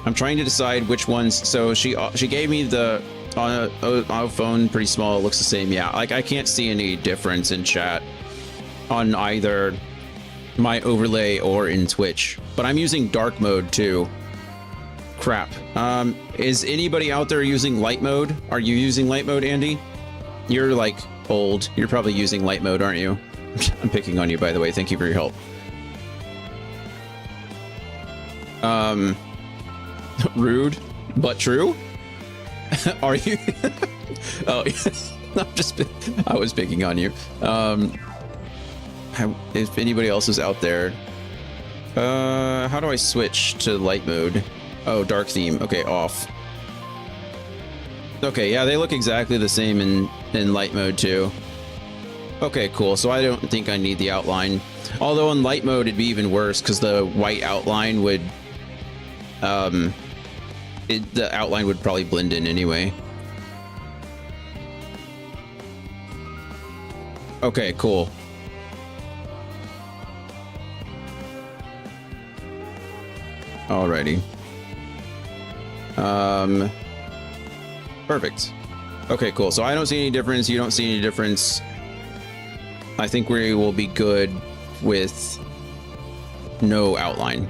I'm trying to decide which ones. So she gave me the on a phone, pretty small. It looks the same. Yeah, like I can't see any difference in chat on either my overlay or in Twitch. But I'm using dark mode too. Crap. Is anybody out there using light mode? Are you using light mode, Andy? You're like old. You're probably using light mode, aren't you? I'm picking on you, by the way. Thank you for your help. Rude, but true. Are you? Oh, I was picking on you. If anybody else is out there, how do I switch to light mode? Oh, dark theme. Okay, off. Okay, yeah, they look exactly the same in light mode too. Okay, cool. So I don't think I need the outline. Although in light mode, it'd be even worse because the white outline would, the outline would probably blend in anyway. Okay, cool. Alrighty. Perfect. Okay, cool. So I don't see any difference. You don't see any difference. I think we will be good with no outline.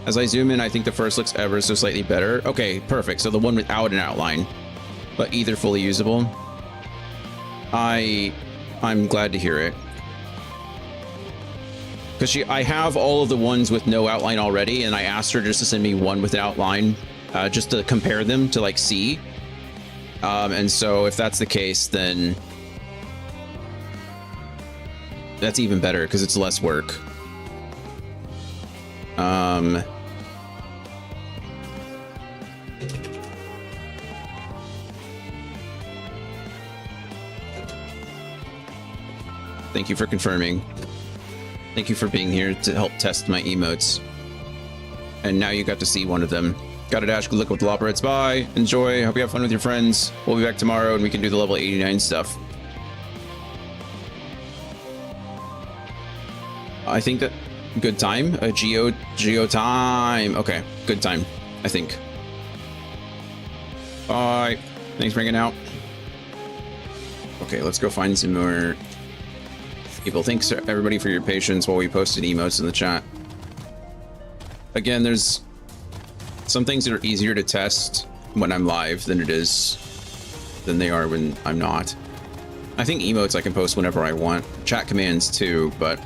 As I zoom in, I think the first looks ever so slightly better. Okay, perfect. So the one without an outline, but either fully usable. I'm glad to hear it. Because I have all of the ones with no outline already, and I asked her just to send me one with an outline, just to compare them to like see. And so if that's the case, then that's even better because it's less work. Thank you for confirming. Thank you for being here to help test my emotes. And now you got to see one of them. Got a dash, good luck with the Loperates. Bye. Enjoy. Hope you have fun with your friends. We'll be back tomorrow and we can do the level 89 stuff. I think that good time. A geo time. Okay, good time. I think. Bye. Thanks for hanging out. Okay, let's go find some more people. Thanks everybody for your patience while we posted emotes in the chat. Again, there's some things that are easier to test when I'm live than they are when I'm not. I think emotes I can post whenever I want. Chat commands too, but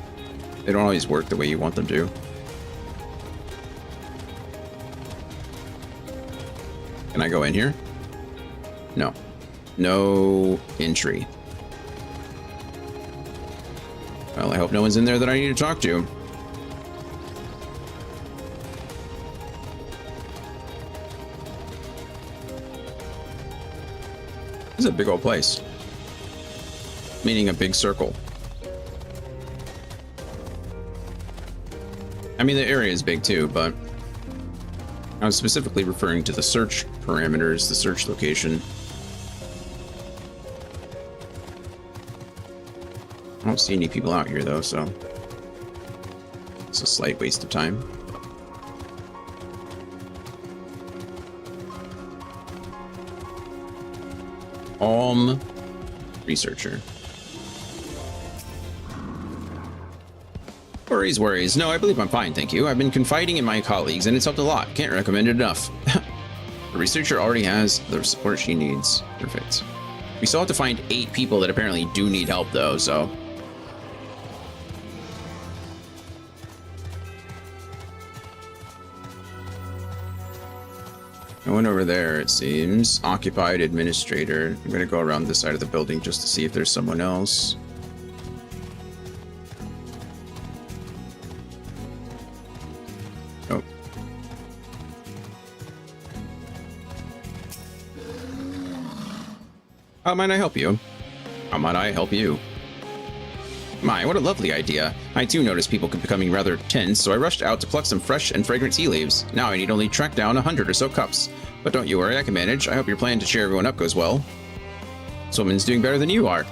they don't always work the way you want them to. Can I go in here? No. No entry. Well, I hope no one's in there that I need to talk to. This is a big old place. Meaning a big circle. I mean, the area is big too, but I was specifically referring to the search parameters, the search location. I don't see any people out here though, so it's a slight waste of time. Researcher. Worries. No, I believe I'm fine, thank you. I've been confiding in my colleagues and it's helped a lot. Can't recommend it enough. The researcher already has the support she needs. Perfect. We still have to find 8 people that apparently do need help though, so. No one over there, it seems. Occupied administrator. I'm gonna go around this side of the building just to see if there's someone else. Oh. How might I help you? How might I help you? My, what a lovely idea. I too noticed people becoming rather tense, so I rushed out to pluck some fresh and fragrant tea leaves. Now I need only track down 100 or so cups. But don't you worry, I can manage. I hope your plan to cheer everyone up goes well. This woman's doing better than you are.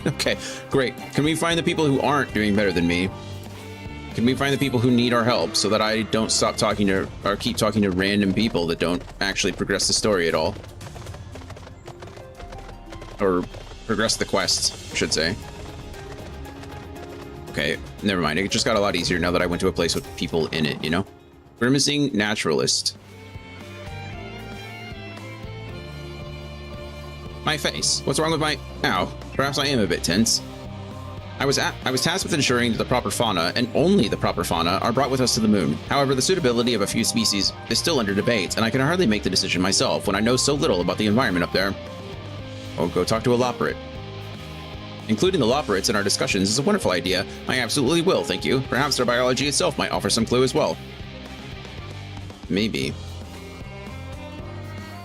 Okay, great. Can we find the people who aren't doing better than me? Can we find the people who need our help so that I don't stop talking to, or keep talking to random people that don't actually progress the story at all? Or progress the quest, I should say. Okay, never mind. It just got a lot easier now that I went to a place with people in it, you know? Grimacing naturalist. My face. What's wrong with my... Ow. Perhaps I am a bit tense. I was tasked with ensuring that the proper fauna, and only the proper fauna, are brought with us to the moon. However, the suitability of a few species is still under debate, and I can hardly make the decision myself when I know so little about the environment up there. Oh, go talk to a Loperate. Including the Loperates in our discussions is a wonderful idea. I absolutely will, thank you. Perhaps their biology itself might offer some clue as well. Maybe.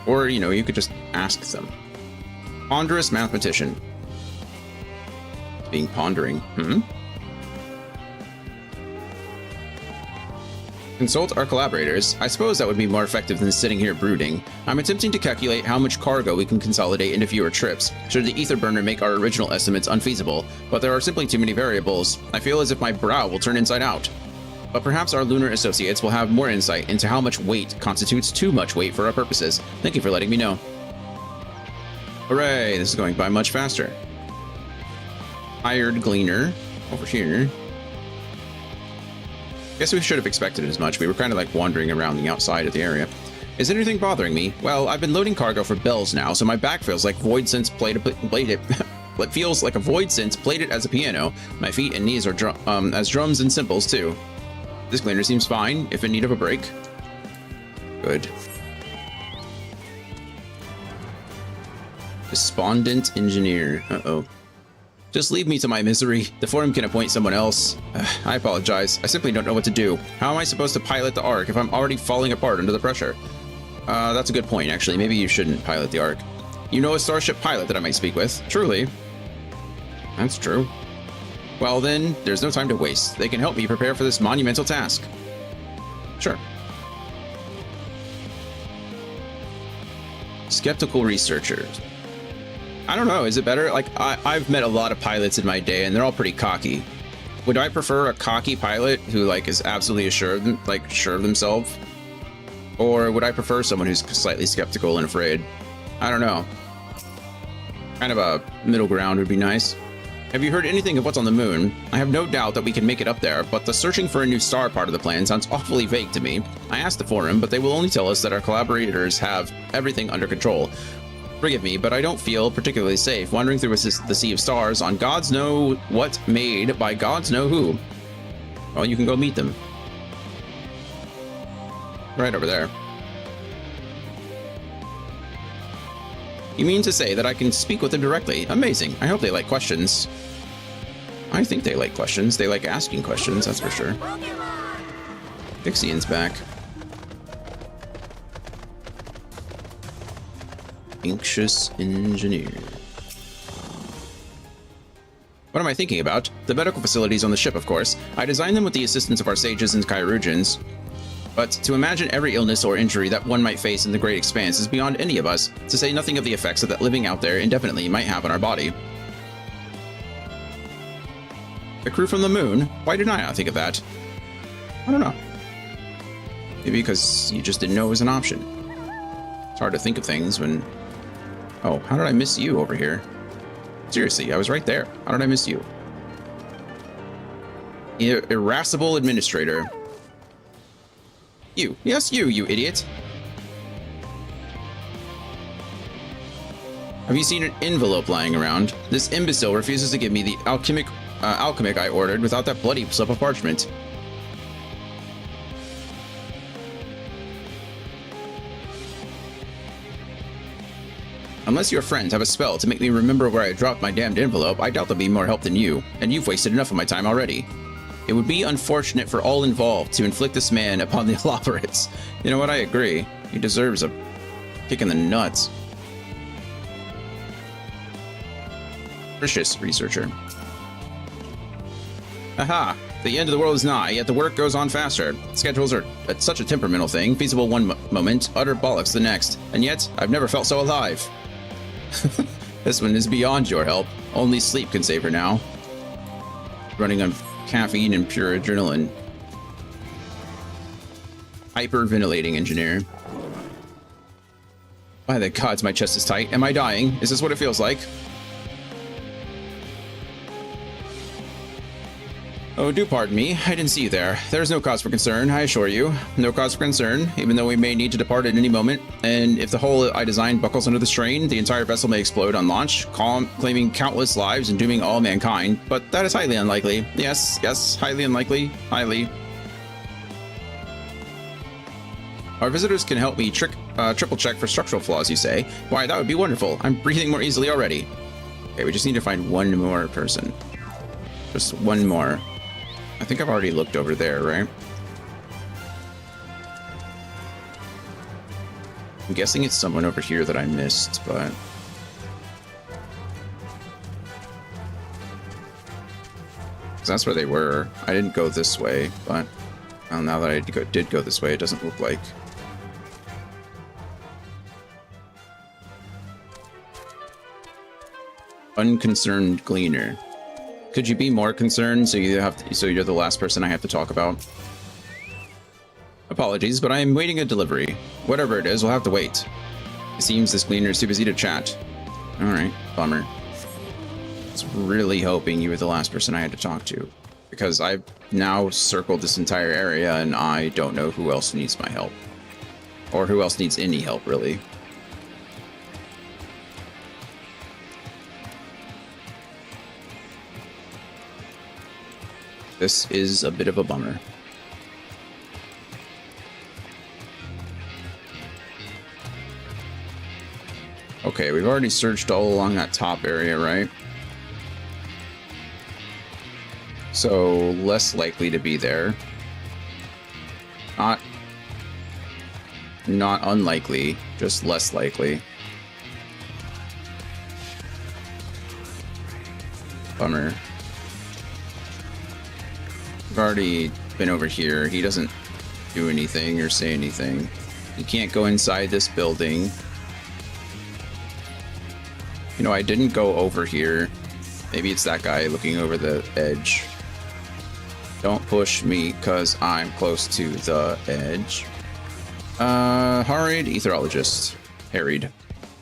Or, you know, you could just ask them. Ponderous mathematician. Being pondering. Consult our collaborators. I suppose that would be more effective than sitting here brooding. I'm attempting to calculate how much cargo we can consolidate into fewer trips, should the ether burner make our original estimates unfeasible, but there are simply too many variables. I feel as if my brow will turn inside out. But perhaps our lunar associates will have more insight into how much weight constitutes too much weight for our purposes. Thank you for letting me know. Hooray, this is going by much faster. Hired Gleaner over here. Guess we should have expected as much. We were kind of like wandering around the outside of the area. Is anything bothering me? Well, I've been loading cargo for bells now, so my back feels like void sense played it. It feels like a void sense played it as a piano. My feet and knees are as drums and cymbals too. This Gleaner seems fine, if in need of a break. Good. Despondent engineer. Uh-oh. Just leave me to my misery. The Forum can appoint someone else. I apologize. I simply don't know what to do. How am I supposed to pilot the Ark if I'm already falling apart under the pressure? That's a good point, actually. Maybe you shouldn't pilot the Ark. You know a starship pilot that I might speak with? Truly. That's true. Well then, there's no time to waste. They can help me prepare for this monumental task. Sure. Skeptical researchers. I don't know, is it better? Like, I've met a lot of pilots in my day, and they're all pretty cocky. Would I prefer a cocky pilot who, like, is absolutely sure of themselves? Or would I prefer someone who's slightly skeptical and afraid? I don't know. Kind of a middle ground would be nice. Have you heard anything of what's on the moon? I have no doubt that we can make it up there, but the searching for a new star part of the plan sounds awfully vague to me. I asked the Forum, but they will only tell us that our collaborators have everything under control. Forgive me, but I don't feel particularly safe wandering through the sea of stars on gods know what made by gods know who. Well, you can go meet them. Right over there. You mean to say that I can speak with them directly? Amazing. I hope they like questions. I think they like questions. They like asking questions, that's for sure. Ixian's back. Anxious engineer. What am I thinking about? The medical facilities on the ship, of course. I designed them with the assistance of our sages and Chirurgeons. But to imagine every illness or injury that one might face in the great expanse is beyond any of us, to say nothing of the effects that living out there indefinitely might have on our body. The crew from the moon? Why did I not think of that? I don't know. Maybe because you just didn't know it was an option. It's hard to think of things when... Oh, how did I miss you over here? Seriously, I was right there. How did I miss you? Irascible administrator. You. Yes, you idiot. Have you seen an envelope lying around? This imbecile refuses to give me the alchemic I ordered without that bloody slip of parchment. Unless your friends have a spell to make me remember where I dropped my damned envelope, I doubt they'll be more help than you, and you've wasted enough of my time already. It would be unfortunate for all involved to inflict this man upon the Loporits. You know what, I agree. He deserves a kick in the nuts. Precious researcher. Aha! The end of the world is nigh, yet the work goes on faster. Schedules are such a temperamental thing, feasible one moment, utter bollocks the next. And yet, I've never felt so alive. This one is beyond your help. Only sleep can save her now. Running on caffeine and pure adrenaline. Hyperventilating engineer. By the gods, my chest is tight. Am I dying? Is this what it feels like? Oh, do pardon me. I didn't see you there. There's no cause for concern, I assure you. No cause for concern, even though we may need to depart at any moment. And if the hull I designed buckles under the strain, the entire vessel may explode on launch, claiming countless lives and dooming all mankind. But that is highly unlikely. Yes, highly unlikely. Highly. Our visitors can help me triple check for structural flaws, you say? Why, that would be wonderful. I'm breathing more easily already. Okay, we just need to find one more person. Just one more. I think I've already looked over there, right? I'm guessing it's someone over here that I missed, but... That's where they were. I didn't go this way, but well, now that I did go this way, it doesn't look like. Unconcerned gleaner. Could you be more concerned so you're the last person I have to talk about? Apologies, but I am waiting a delivery. Whatever it is, we'll have to wait. It seems this gleaner is too busy to chat. Alright, bummer. I was really hoping you were the last person I had to talk to, because I've now circled this entire area and I don't know who else needs my help. Or who else needs any help, really. This is a bit of a bummer. Okay, we've already searched all along that top area, right? So, less likely to be there. Not unlikely, just less likely. Bummer. We've already been over here. He doesn't do anything or say anything. You can't go inside this building. You know, I didn't go over here. Maybe it's that guy looking over the edge. Don't push me, because I'm close to the edge. Harried Etherologist. Harried.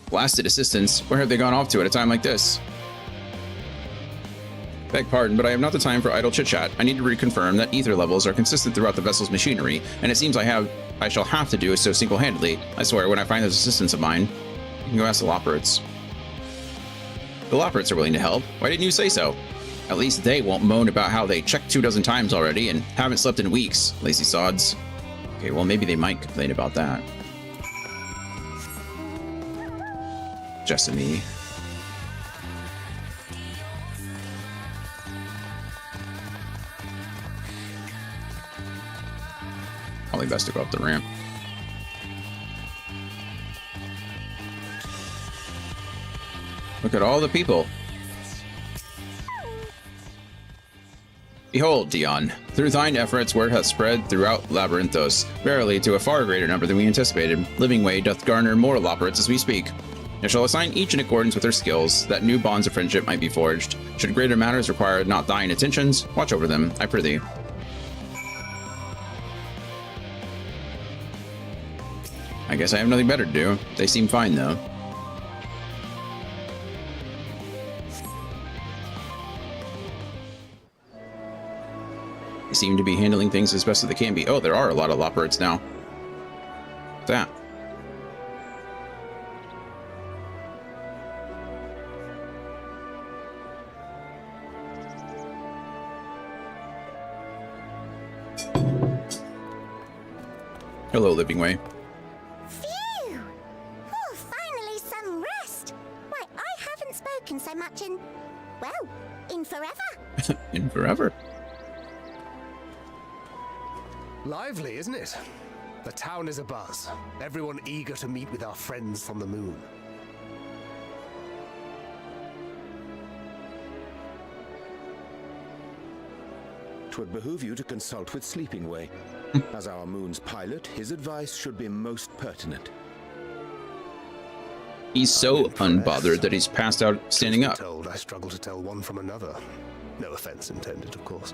Blasted assistants. Where have they gone off to at a time like this? Beg pardon, but I have not the time for idle chit-chat. I need to reconfirm that ether levels are consistent throughout the vessel's machinery, and it seems I shall have to do so single-handedly. I swear, when I find those assistants of mine, you can go ask the Loperates. The Loperates are willing to help. Why didn't you say so? At least they won't moan about how they checked 24 times already and haven't slept in weeks. Lazy sods. Okay, well maybe they might complain about that. Jessamy. Probably best to go up the ramp. Look at all the people. Behold, Dion, through thine efforts word hath spread throughout Labyrinthos, verily to a far greater number than we anticipated. Living Way doth garner more Loperates as we speak. I shall assign each in accordance with their skills, that new bonds of friendship might be forged. Should greater matters require not thine attentions, watch over them, I prithee. I guess I have nothing better to do. They seem fine, though. They seem to be handling things as best as they can be. Oh, there are a lot of Loperates now. What's that? Hello, Living Way. Phew! Oh, finally some rest. Why, I haven't spoken so much in, well, in forever. In forever. Lively, isn't it? The town is abuzz. Everyone eager to meet with our friends from the moon. 'Twould behoove you to consult with Sleeping Way. As our moon's pilot, his advice should be most pertinent. He's so unbothered that he's passed out standing up. Told I struggle to tell one from another. No offense intended, of course.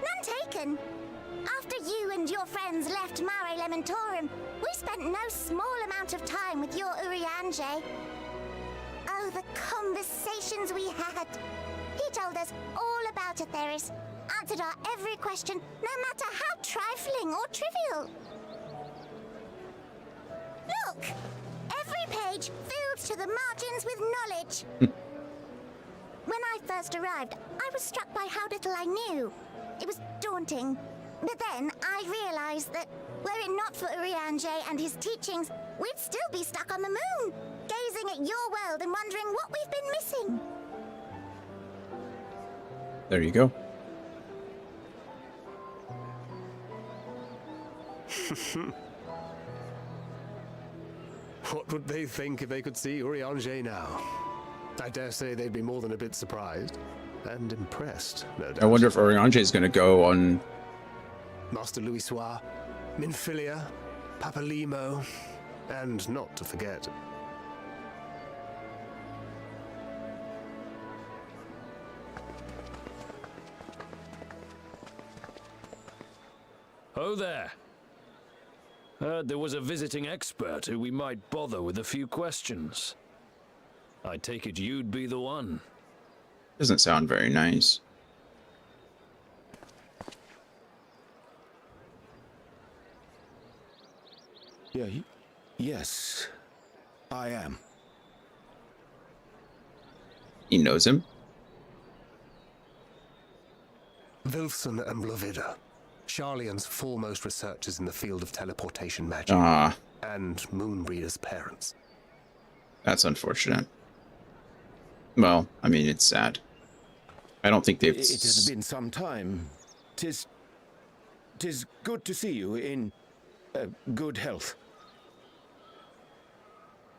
None taken. After you and your friends left Mare Elementorum, we spent no small amount of time with your Urianger. Oh, the conversations we had. He told us all about Atheris, answered our every question, no matter how trifling or trivial. Look! Every page filled to the margins with knowledge. When I first arrived, I was struck by how little I knew. It was daunting. But then I realized that were it not for Urianger and his teachings, we'd still be stuck on the moon, gazing at your world and wondering what we've been missing. There you go. What would they think if they could see Urianger now? I dare say they'd be more than a bit surprised. and impressed, no doubt. I wonder if Oriange is going to go on. Master Louisoix, Minfilia, Papalimo, and not to forget. Oh there. Heard there was a visiting expert who we might bother with a few questions. I take it you'd be the one. Doesn't sound very nice. Yeah, yes, I am. He knows him. Wilson and Blovida, Sharlayan's foremost researchers in the field of teleportation magic, and Moonbreeder's parents. That's unfortunate. Well, I mean, it's sad. I don't think they've... It has been some time. Tis good to see you in good health.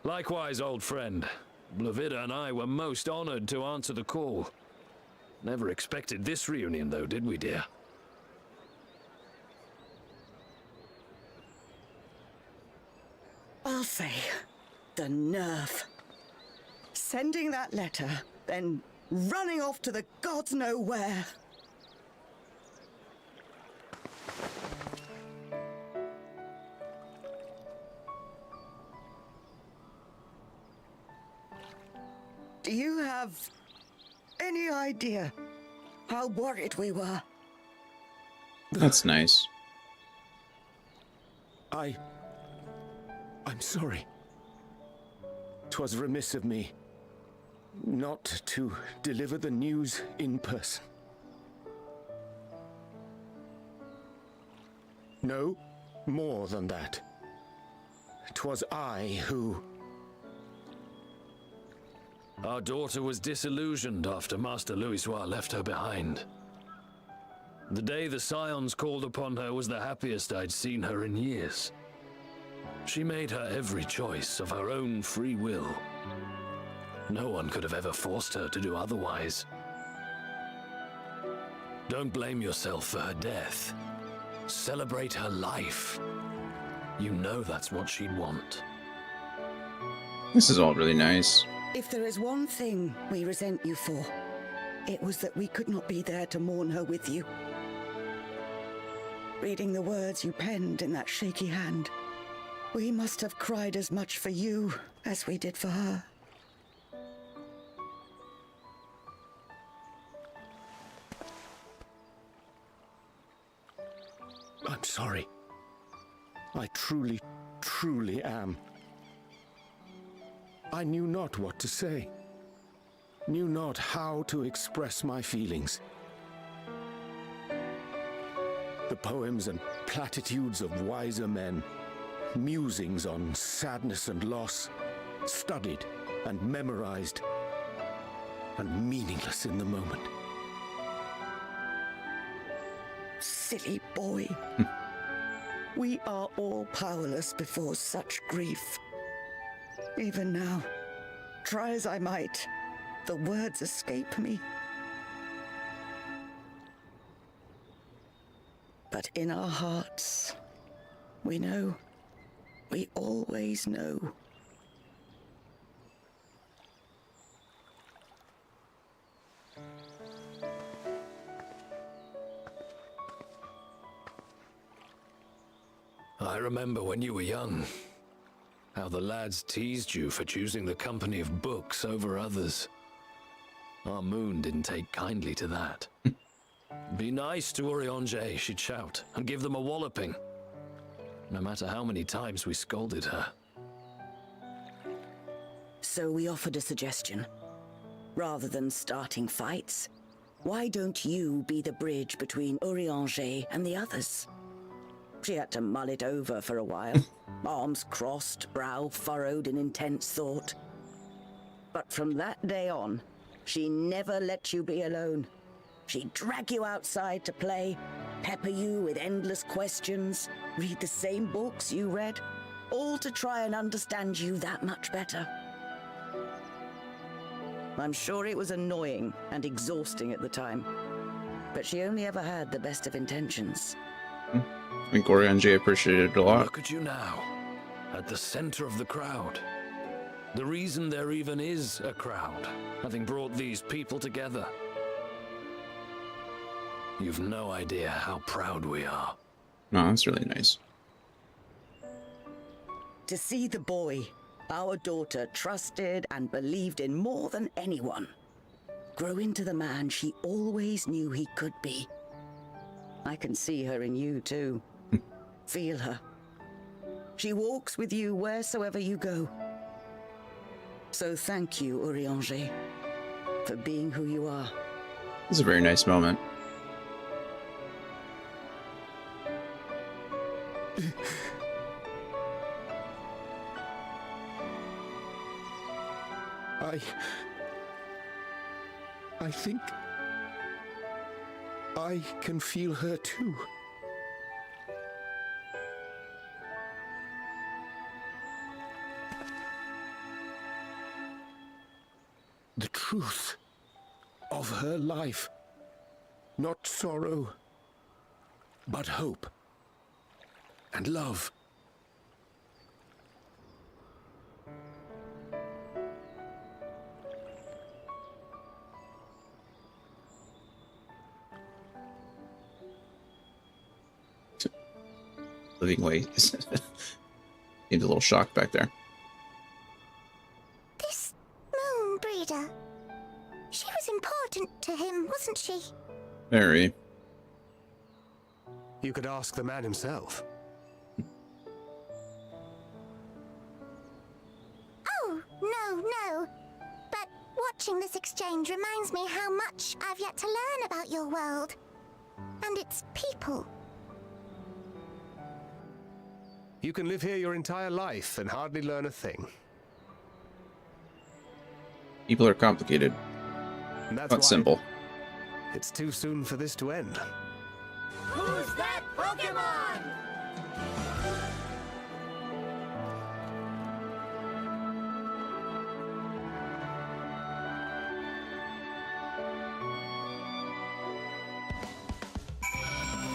Likewise, old friend. Blovida and I were most honored to answer the call. Never expected this reunion, though, did we, dear? I'll say, the nerve. Sending that letter, then running off to the gods know where. Do you have any idea how worried we were? That's nice. I'm sorry. 'Twas remiss of me not to deliver the news in person. No, more than that. 'Twas I who... Our daughter was disillusioned after Master Louisoix left her behind. The day the Scions called upon her was the happiest I'd seen her in years. She made her every choice of her own free will. No one could have ever forced her to do otherwise. Don't blame yourself for her death. Celebrate her life. You know that's what she'd want. This is all really nice. If there is one thing we resent you for, it was that we could not be there to mourn her with you. Reading the words you penned in that shaky hand, we must have cried as much for you as we did for her. I'm sorry. I truly, truly am. I knew not what to say. Knew not how to express my feelings. The poems and platitudes of wiser men, musings on sadness and loss, studied and memorized, and meaningless in the moment. Silly boy. We are all powerless before such grief. Even now, try as I might, the words escape me. But in our hearts, we know. We always know. I remember when you were young, how the lads teased you for choosing the company of books over others. Our moon didn't take kindly to that. Be nice to Oriange, she'd shout, and give them a walloping. No matter how many times we scolded her. So we offered a suggestion. Rather than starting fights, why don't you be the bridge between Oriange and the others? She had to mull it over for a while, arms crossed, brow furrowed in intense thought. But from that day on, she never let you be alone. She'd drag you outside to play, pepper you with endless questions, read the same books you read, all to try and understand you that much better. I'm sure it was annoying and exhausting at the time. But she only ever had the best of intentions. I think Oriange appreciated it a lot. Look at you now, at the center of the crowd. The reason there even is a crowd, having brought these people together. You've no idea how proud we are. No, that's really nice. To see the boy our daughter trusted and believed in more than anyone grow into the man she always knew he could be. I can see her in you too. Feel her. She walks with you wheresoever you go. So thank you, Oriange, for being who you are. It's a very nice moment. I think I can feel her too. The truth of her life. Not sorrow, but hope and love. Living way. Seemed a little shocked back there. This moon breeder. She was important to him, wasn't she? Very. You could ask the man himself. Oh, no. But watching this exchange reminds me how much I've yet to learn about your world. And its people. You can live here your entire life and hardly learn a thing. People are complicated. And that's Not simple. It's too soon for this to end. Who's that Pokemon?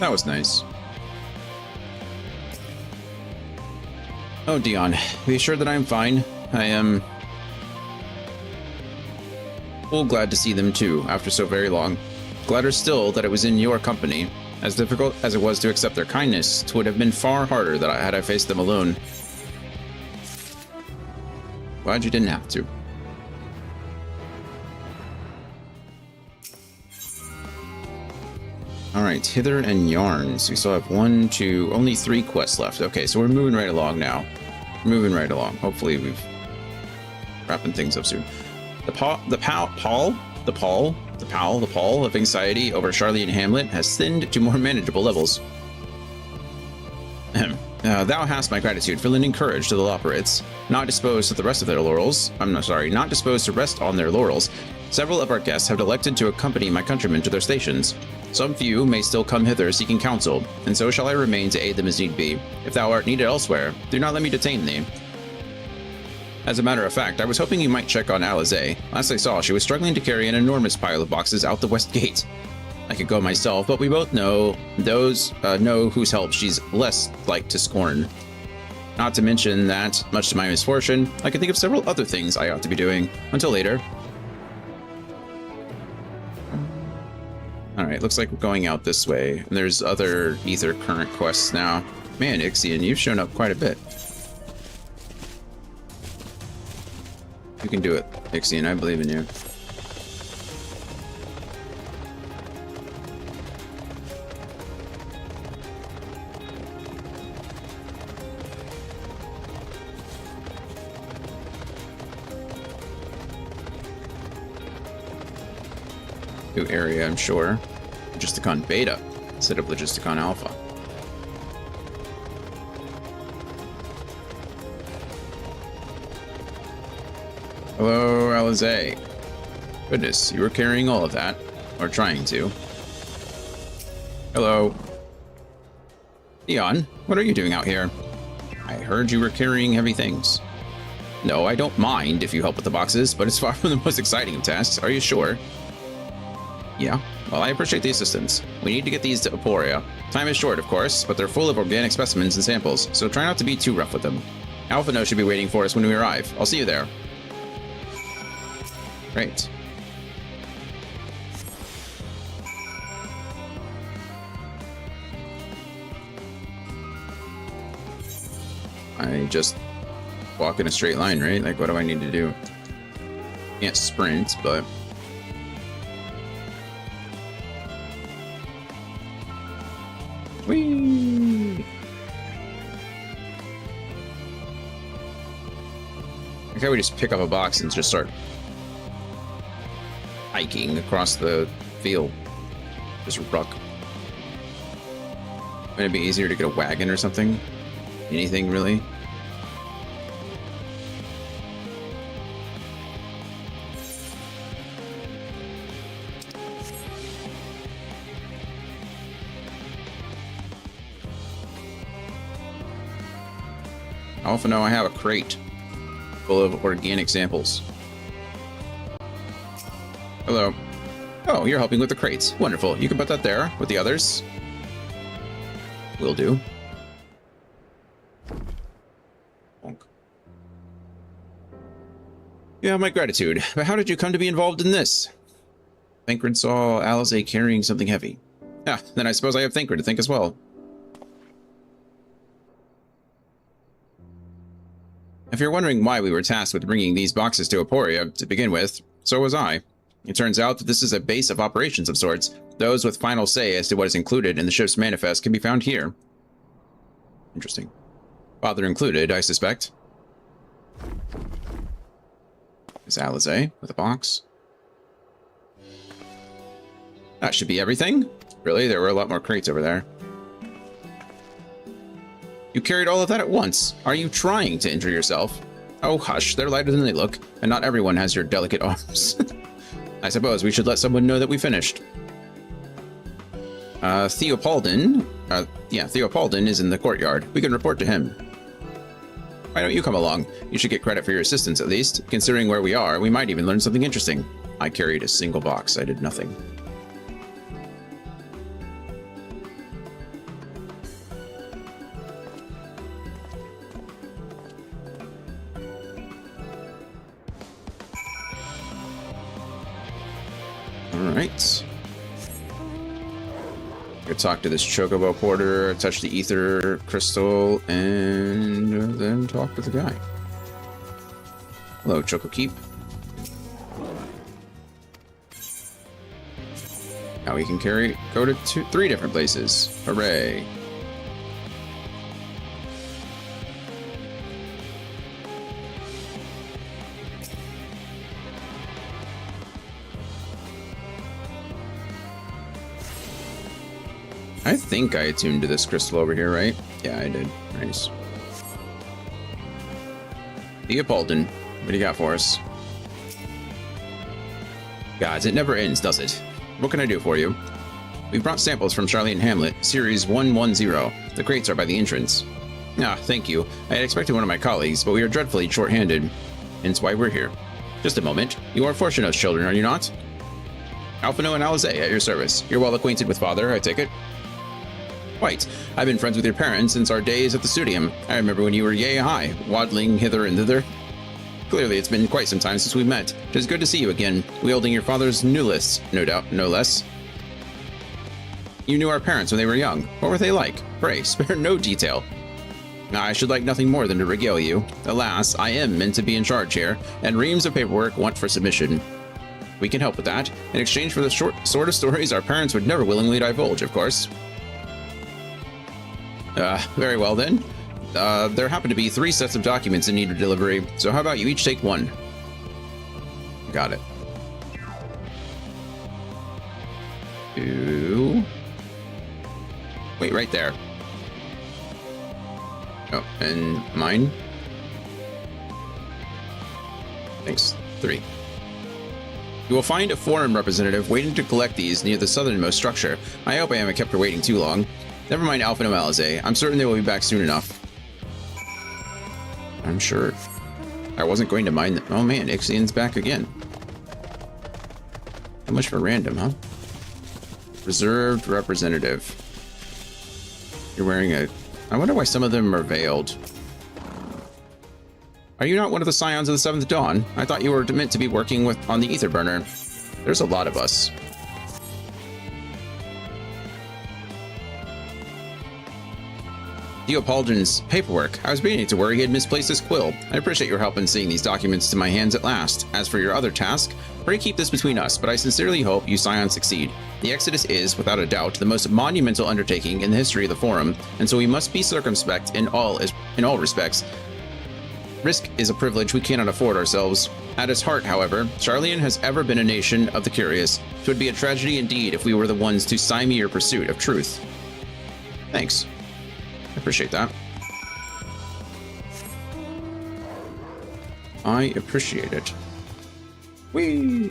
That was nice. Oh, Dion, be assured that I am fine. I am full glad to see them too, after so very long. Gladder still that it was in your company. As difficult as it was to accept their kindness, 'twould have been far harder had I faced them alone. Glad you didn't have to. Alright, Hither and Yarns. We still have only 3 quests left. Okay, so we're moving right along now. We're moving right along. Hopefully we've wrapping things up soon. The pall of anxiety over Charlie and Hamlet has thinned to more manageable levels. Thou hast my gratitude for lending courage to the Loperates, not disposed to the rest of their laurels. Not disposed to rest on their laurels. Several of our guests have elected to accompany my countrymen to their stations. Some few may still come hither seeking counsel, and so shall I remain to aid them as need be. If thou art needed elsewhere, do not let me detain thee. As a matter of fact, I was hoping you might check on Alizé. Last I saw, she was struggling to carry an enormous pile of boxes out the west gate. I could go myself, but we both know whose help she's less like to scorn. Not to mention that, much to my misfortune, I can think of several other things I ought to be doing. Until later. Alright, looks like we're going out this way. And there's other Ether Current quests now. Man, Ixion, you've shown up quite a bit. You can do it, Ixion, I believe in you. New area, I'm sure. Logisticon Beta instead of Logisticon Alpha. Hello, Alizé. Goodness, you were carrying all of that. Or trying to. Hello. Dion, what are you doing out here? I heard you were carrying heavy things. No, I don't mind if you help with the boxes, but it's far from the most exciting of tasks. Are you sure? Yeah. Well, I appreciate the assistance. We need to get these to Aporia. Time is short, of course, but they're full of organic specimens and samples, so try not to be too rough with them. Alphino should be waiting for us when we arrive. I'll see you there. Great. I just walk in a straight line, right? Like, what do I need to do? Can't sprint, but... Whee! I think we just pick up a box and just start hiking across the field. Just ruck. Would it be easier to get a wagon or something? Anything, really? I also know I have a crate full of organic samples. Hello. Oh, you're helping with the crates. Wonderful. You can put that there with the others. Will do. You have my gratitude, but how did you come to be involved in this? Thancred saw Alize carrying something heavy. Ah, then I suppose I have Thancred to thank as well. If you're wondering why we were tasked with bringing these boxes to Aporia to begin with, so was I. It turns out that this is a base of operations of sorts. Those with final say as to what is included in the ship's manifest can be found here. Interesting. Father included, I suspect. Is Alize with a box? That should be everything. Really? There were a lot more crates over there. You carried all of that at once. Are you trying to injure yourself? Oh, hush. They're lighter than they look, and not everyone has your delicate arms. I suppose we should let someone know that we finished. Theopaldin is in the courtyard. We can report to him. Why don't you come along? You should get credit for your assistance at least. Considering where we are, we might even learn something interesting. I carried a single box. I did nothing. Alright. Go talk to this Chocobo Porter, touch the Ether Crystal, and then talk to the guy. Hello, Choco Keep. Now we can go to 3 different places. Hooray. I think I attuned to this crystal over here, right? Yeah, I did. Nice. Theopaldin, what do you got for us? Gods, it never ends, does it? What can I do for you? We've brought samples from Charlene Hamlet, Series 110. The crates are by the entrance. Ah, thank you. I had expected one of my colleagues, but we are dreadfully short-handed. Hence why we're here. Just a moment. You are Fortunate's children, are you not? Alphino and Alize, at your service. You're well acquainted with Father, I take it? Quite. I've been friends with your parents since our days at the studium. I remember when you were yay high, waddling hither and thither. Clearly, it's been quite some time since we met. It is good to see you again, wielding your father's new lists, no doubt, no less. You knew our parents when they were young. What were they like? Pray, spare no detail. I should like nothing more than to regale you. Alas, I am meant to be in charge here, and reams of paperwork want for submission. We can help with that, in exchange for the short sort of stories our parents would never willingly divulge, of course. Very well then. There happen to be 3 sets of documents in need of delivery, so how about you each take 1? Got it. 2. Wait, right there. Oh, and mine? Thanks. 3. You will find a foreign representative waiting to collect these near the southernmost structure. I hope I haven't kept her waiting too long. Never mind Alphino Alize. I'm certain they will be back soon enough. I'm sure. I wasn't going to mind them. Oh man, Ixian's back again. How much for random, huh? Reserved representative. You're wearing a... I wonder why some of them are veiled. Are you not one of the Scions of the Seventh Dawn? I thought you were meant to be working on the ether burner. There's a lot of us. Theopaldon's paperwork. I was beginning to worry he had misplaced his quill. I appreciate your help in seeing these documents to my hands at last. As for your other task, pray keep this between us, but I sincerely hope you Scions succeed. The Exodus is, without a doubt, the most monumental undertaking in the history of the Forum, and so we must be circumspect in all respects. Risk is a privilege we cannot afford ourselves. At its heart, however, Sharlayan has ever been a nation of the curious. It would be a tragedy indeed if we were the ones to stymie your pursuit of truth. Thanks. I appreciate that. I appreciate it. Whee!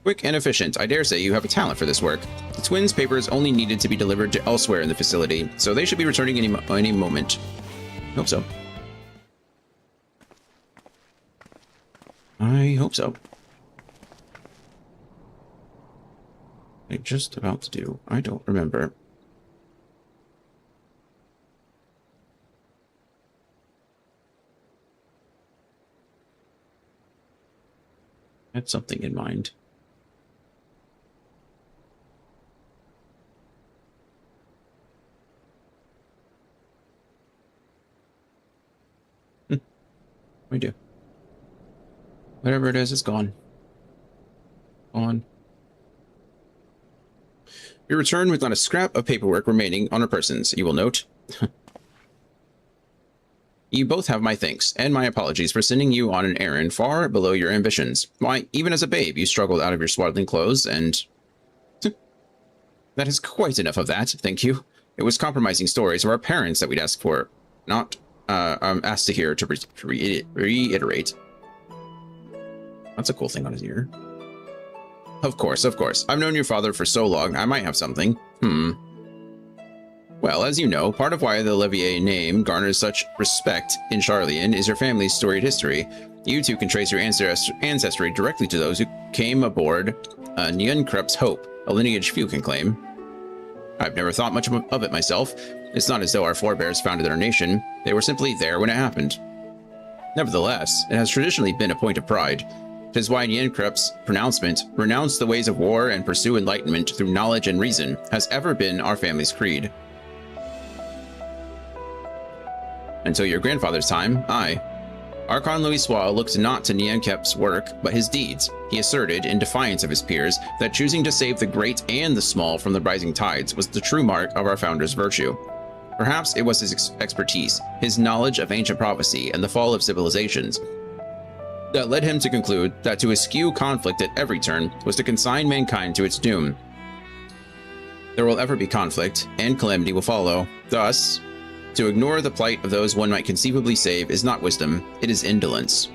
Quick and efficient. I dare say you have a talent for this work. The twins' papers only needed to be delivered to elsewhere in the facility, so they should be returning any moment. Hope so. I hope so. I'm just about to do. I don't remember. I had something in mind. We do. Whatever it is, it's gone. Gone. We return with not a scrap of paperwork remaining on our persons, you will note. You both have my thanks, and my apologies for sending you on an errand far below your ambitions. Why, even as a babe, you struggled out of your swaddling clothes, and... That is quite enough of that, thank you. It was compromising stories of our parents that we'd ask for, not, asked to hear to reiterate. That's a cool thing on his ear. Of course, of course. I've known your father for so long, I might have something. Well, as you know, part of why the Levier name garners such respect in Sharlayan is your family's storied history. You two can trace your ancestry directly to those who came aboard Nyenkrup's Hope, a lineage few can claim. I've never thought much of it myself. It's not as though our forebears founded our nation. They were simply there when it happened. Nevertheless, it has traditionally been a point of pride. It is why Nyenkrup's pronouncement, renounce the ways of war and pursue enlightenment through knowledge and reason, has ever been our family's creed. Until your grandfather's time, Archon Louis Sois looked not to Nyenkrup's work, but his deeds. He asserted, in defiance of his peers, that choosing to save the great and the small from the rising tides was the true mark of our founder's virtue. Perhaps it was his expertise, his knowledge of ancient prophecy and the fall of civilizations, that led him to conclude that to eschew conflict at every turn was to consign mankind to its doom. There will ever be conflict, and calamity will follow. Thus, to ignore the plight of those one might conceivably save is not wisdom, it is indolence.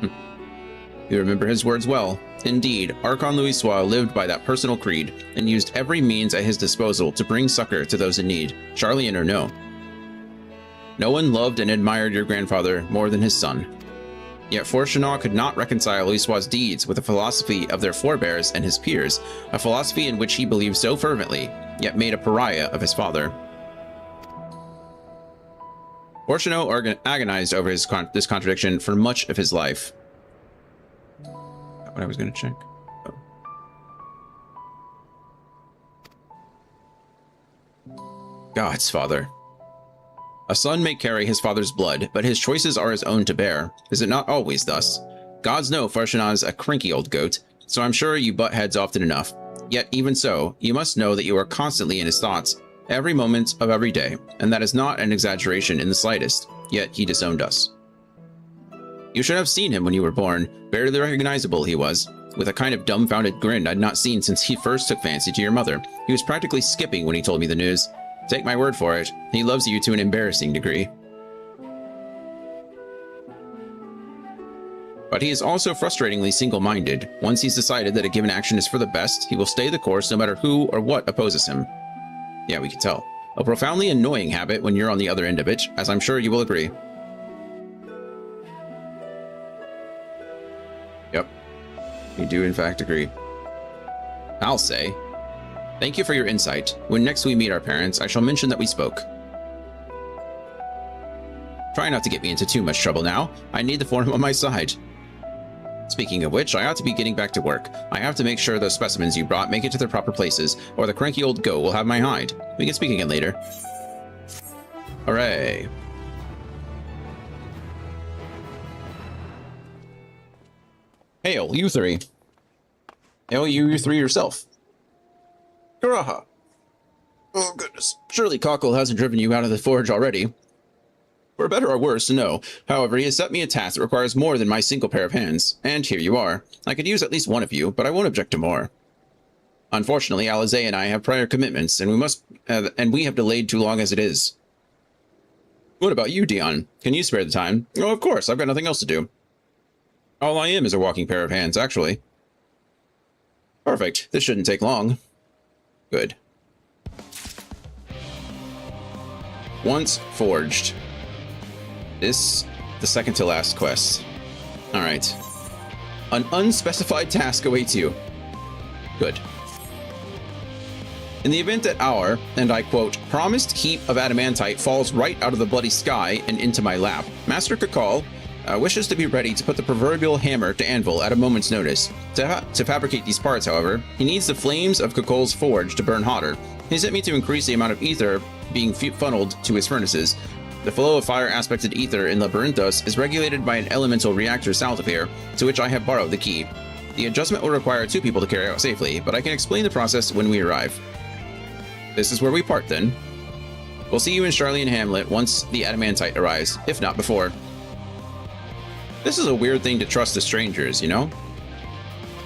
You remember his words well. Indeed, Archon Louis Sois lived by that personal creed, and used every means at his disposal to bring succor to those in need, Sharlayan or no. No one loved and admired your grandfather more than his son. Yet Fortunato could not reconcile Louis Sois' deeds with the philosophy of their forebears and his peers, a philosophy in which he believed so fervently, yet made a pariah of his father. Fortunato agonized over this contradiction for much of his life. That's what I was going to check. Oh. God's father. A son may carry his father's blood, but his choices are his own to bear. Is it not always thus? Gods know Fortuna's a cranky old goat, so I'm sure you butt heads often enough. Yet even so, you must know that you are constantly in his thoughts, every moment of every day, and that is not an exaggeration in the slightest, yet he disowned us. You should have seen him when you were born. Barely recognizable he was, with a kind of dumbfounded grin I'd not seen since he first took fancy to your mother. He was practically skipping when he told me the news. Take my word for it, he loves you to an embarrassing degree. But he is also frustratingly single-minded. Once he's decided that a given action is for the best, he will stay the course no matter who or what opposes him. Yeah, we can tell. A profoundly annoying habit when you're on the other end of it, as I'm sure you will agree. Yep. We do in fact agree. I'll say, thank you for your insight. When next we meet our parents, I shall mention that we spoke. Try not to get me into too much trouble now. I need the form on my side. Speaking of which, I ought to be getting back to work. I have to make sure those specimens you brought make it to their proper places, or the cranky old goat will have my hide. We can speak again later. Hooray. Hail, you three. Hail you three yourself. Garaha. Oh, goodness. Surely Cockle hasn't driven you out of the forge already. For better or worse, no. However, he has set me a task that requires more than my single pair of hands. And here you are. I could use at least one of you, but I won't object to more. Unfortunately, Alizé and I have prior commitments, and we have delayed too long as it is. What about you, Dion? Can you spare the time? Oh, of course. I've got nothing else to do. All I am is a walking pair of hands, actually. Perfect. This shouldn't take long. Good. Once forged. This, the second to last quest. Alright. An unspecified task awaits you. Good. In the event that our, and I quote, promised heap of adamantite falls right out of the bloody sky and into my lap, Master Kakal wishes to be ready to put the proverbial hammer to anvil at a moment's notice. To fabricate these parts, however, he needs the flames of Kakol's forge to burn hotter. He sent me to increase the amount of ether being funneled to his furnaces. The flow of fire-aspected ether in Labyrinthos is regulated by an elemental reactor south of here, to which I have borrowed the key. The adjustment will require 2 people to carry out safely, but I can explain the process when we arrive. This is where we part, then. We'll see you in Charlian Hamlet once the adamantite arrives, if not before. This is a weird thing to trust to strangers, you know?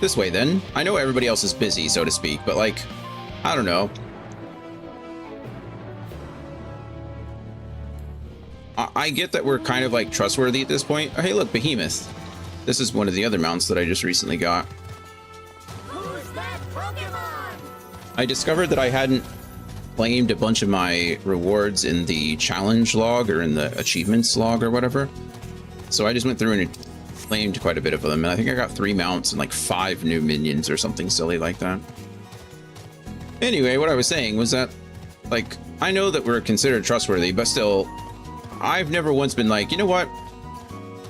This way, then. I know everybody else is busy, so to speak, but like, I don't know. I get that we're kind of like trustworthy at this point. Oh, hey, look, Behemoth. This is one of the other mounts that I just recently got. Who's that Pokemon? I discovered that I hadn't claimed a bunch of my rewards in the challenge log or in the achievements log or whatever. So I just went through and claimed quite a bit of them. And I think I got 3 mounts and like 5 new minions or something silly like that. Anyway, what I was saying was that, like, I know that we're considered trustworthy, but still, I've never once been like, you know what?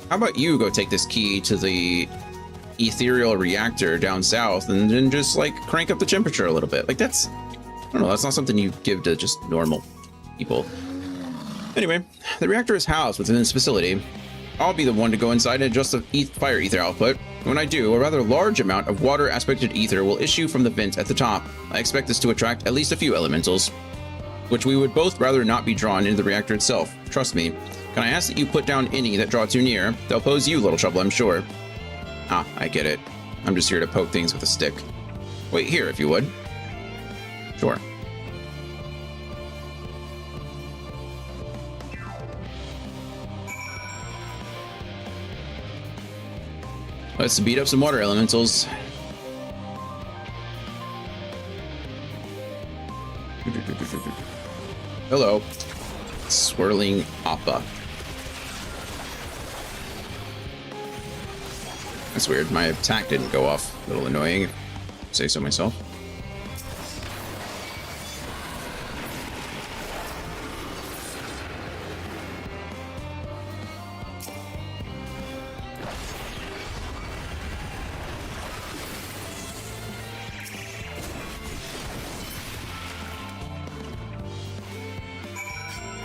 How about you go take this key to the ethereal reactor down south and then just like crank up the temperature a little bit. Like that's, I don't know, that's not something you give to just normal people. Anyway, the reactor is housed within this facility. I'll be the one to go inside and adjust the fire ether output. When I do, a rather large amount of water aspected ether will issue from the vent at the top. I expect this to attract at least a few elementals, which we would both rather not be drawn into the reactor itself. Trust me. Can I ask that you put down any that draw too near? They'll pose you little trouble, I'm sure. Ah, I get it. I'm just here to poke things with a stick. Wait here, if you would. Sure. Let's beat up some water elementals. Hello. Swirling Appa. That's weird. My attack didn't go off. A little annoying, say so myself.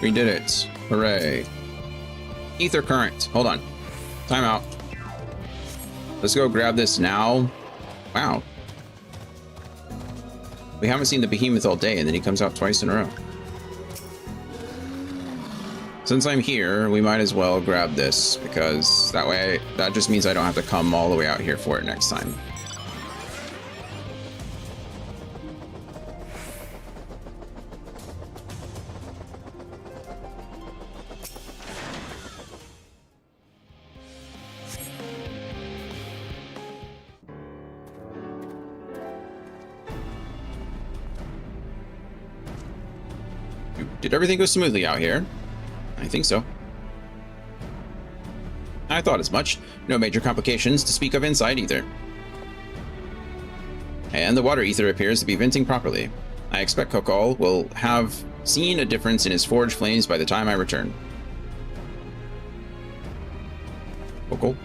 We did it. Hooray. Ether current. Hold on. Time out. Let's go grab this now. Wow. We haven't seen the behemoth all day, and then he comes out twice in a row. Since I'm here, we might as well grab this, because that way, that just means I don't have to come all the way out here for it next time. Did everything go smoothly out here? I think so. I thought as much. No major complications to speak of inside either. And the water ether appears to be venting properly. I expect Kokol will have seen a difference in his forge flames by the time I return. Kokol.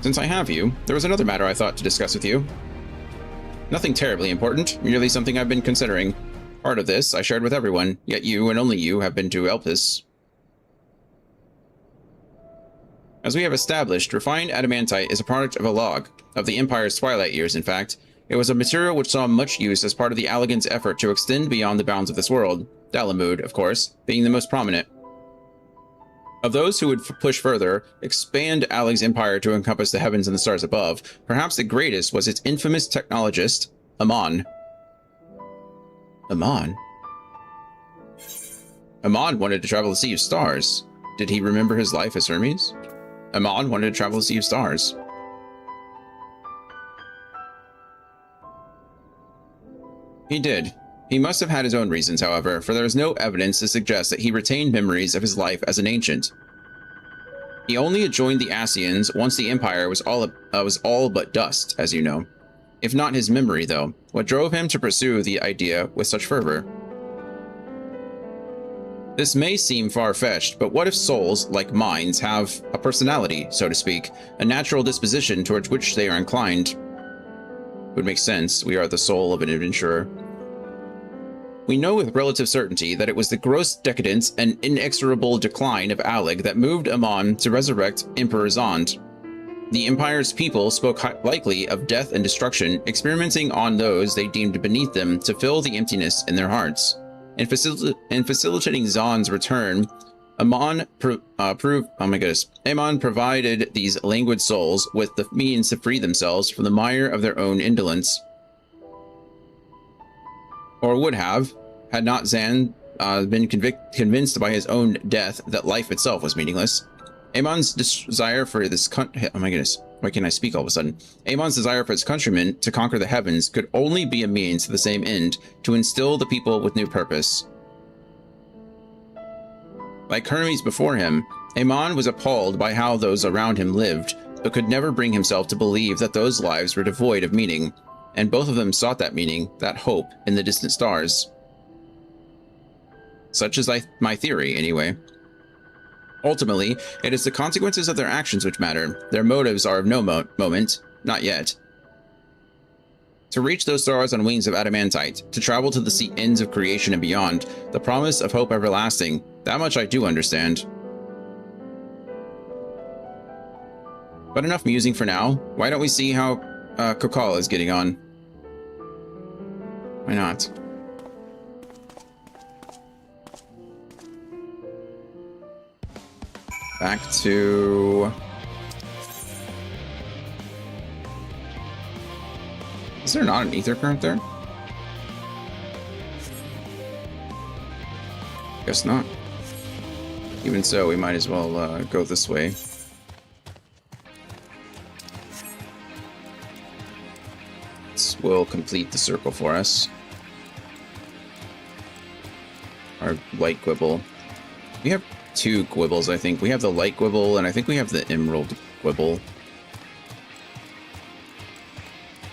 Since I have you, there was another matter I thought to discuss with you. Nothing terribly important, merely something I've been considering. Part of this I shared with everyone, yet you and only you have been to Elpis. As we have established, refined adamantite is a product of a log, of the Empire's twilight years in fact. It was a material which saw much use as part of the Allagan's effort to extend beyond the bounds of this world, Dalamud, of course, being the most prominent. Of those who would push further, expand Alleg's empire to encompass the heavens and the stars above, perhaps the greatest was its infamous technologist, Amon. Amon? Amon wanted to travel the Sea of Stars. Did he remember his life as Hermes? Amon wanted to travel the Sea of Stars. He did. He must have had his own reasons, however, for there is no evidence to suggest that he retained memories of his life as an ancient. He only joined the Ascians once the Empire was all but dust, as you know. If not his memory, though, what drove him to pursue the idea with such fervor? This may seem far-fetched, but what if souls, like minds, have a personality, so to speak, a natural disposition towards which they are inclined? It would make sense. We are the soul of an adventurer. We know with relative certainty that it was the gross decadence and inexorable decline of Alleg that moved Amon to resurrect Emperor Zond. The Empire's people spoke likely of death and destruction, experimenting on those they deemed beneath them to fill the emptiness in their hearts. In facilitating Zond's return, Amon provided these languid souls with the means to free themselves from the mire of their own indolence. Or would have, had not Zan been convinced by his own death that life itself was meaningless. Amon's desire for this oh my goodness, why can't I speak all of a sudden? Amon's desire for his countrymen to conquer the heavens could only be a means to the same end, to instill the people with new purpose. Like Hermes before him, Amon was appalled by how those around him lived, but could never bring himself to believe that those lives were devoid of meaning, and both of them sought that meaning, that hope, in the distant stars. Such is my theory, anyway. Ultimately, it is the consequences of their actions which matter. Their motives are of no moment, not yet. To reach those stars on wings of adamantite, to travel to the ends of creation and beyond, the promise of hope everlasting, that much I do understand. But enough musing for now. Why don't we see how Kokal is getting on? Why not? Back to... Is there not an ether current there? Guess not. Even so, we might as well go this way. This will complete the circle for us. Our light quibble. We have two quibbles, I think. We have the light quibble, and I think we have the emerald quibble.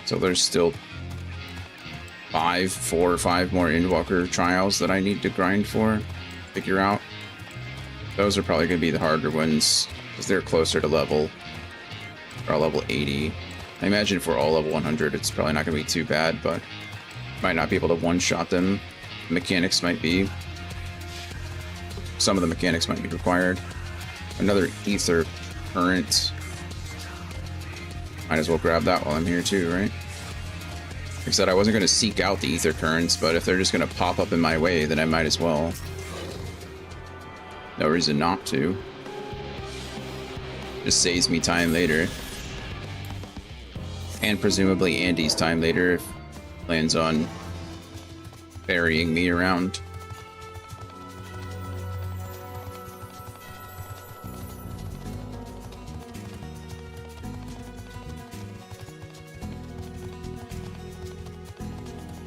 So there's still 4 or 5 more Endwalker trials that I need to grind for, figure out. Those are probably going to be the harder ones, because they're closer to level, or level 80. I imagine if we're all level 100, it's probably not going to be too bad, but might not be able to one-shot them. Mechanics might be. Some of the mechanics might be required. Another ether current. Might as well grab that while I'm here too, right? Like I said, I wasn't going to seek out the ether currents, but if they're just going to pop up in my way, then I might as well. No reason not to. Just saves me time later. And presumably Andy's time later if he plans on ferrying me around.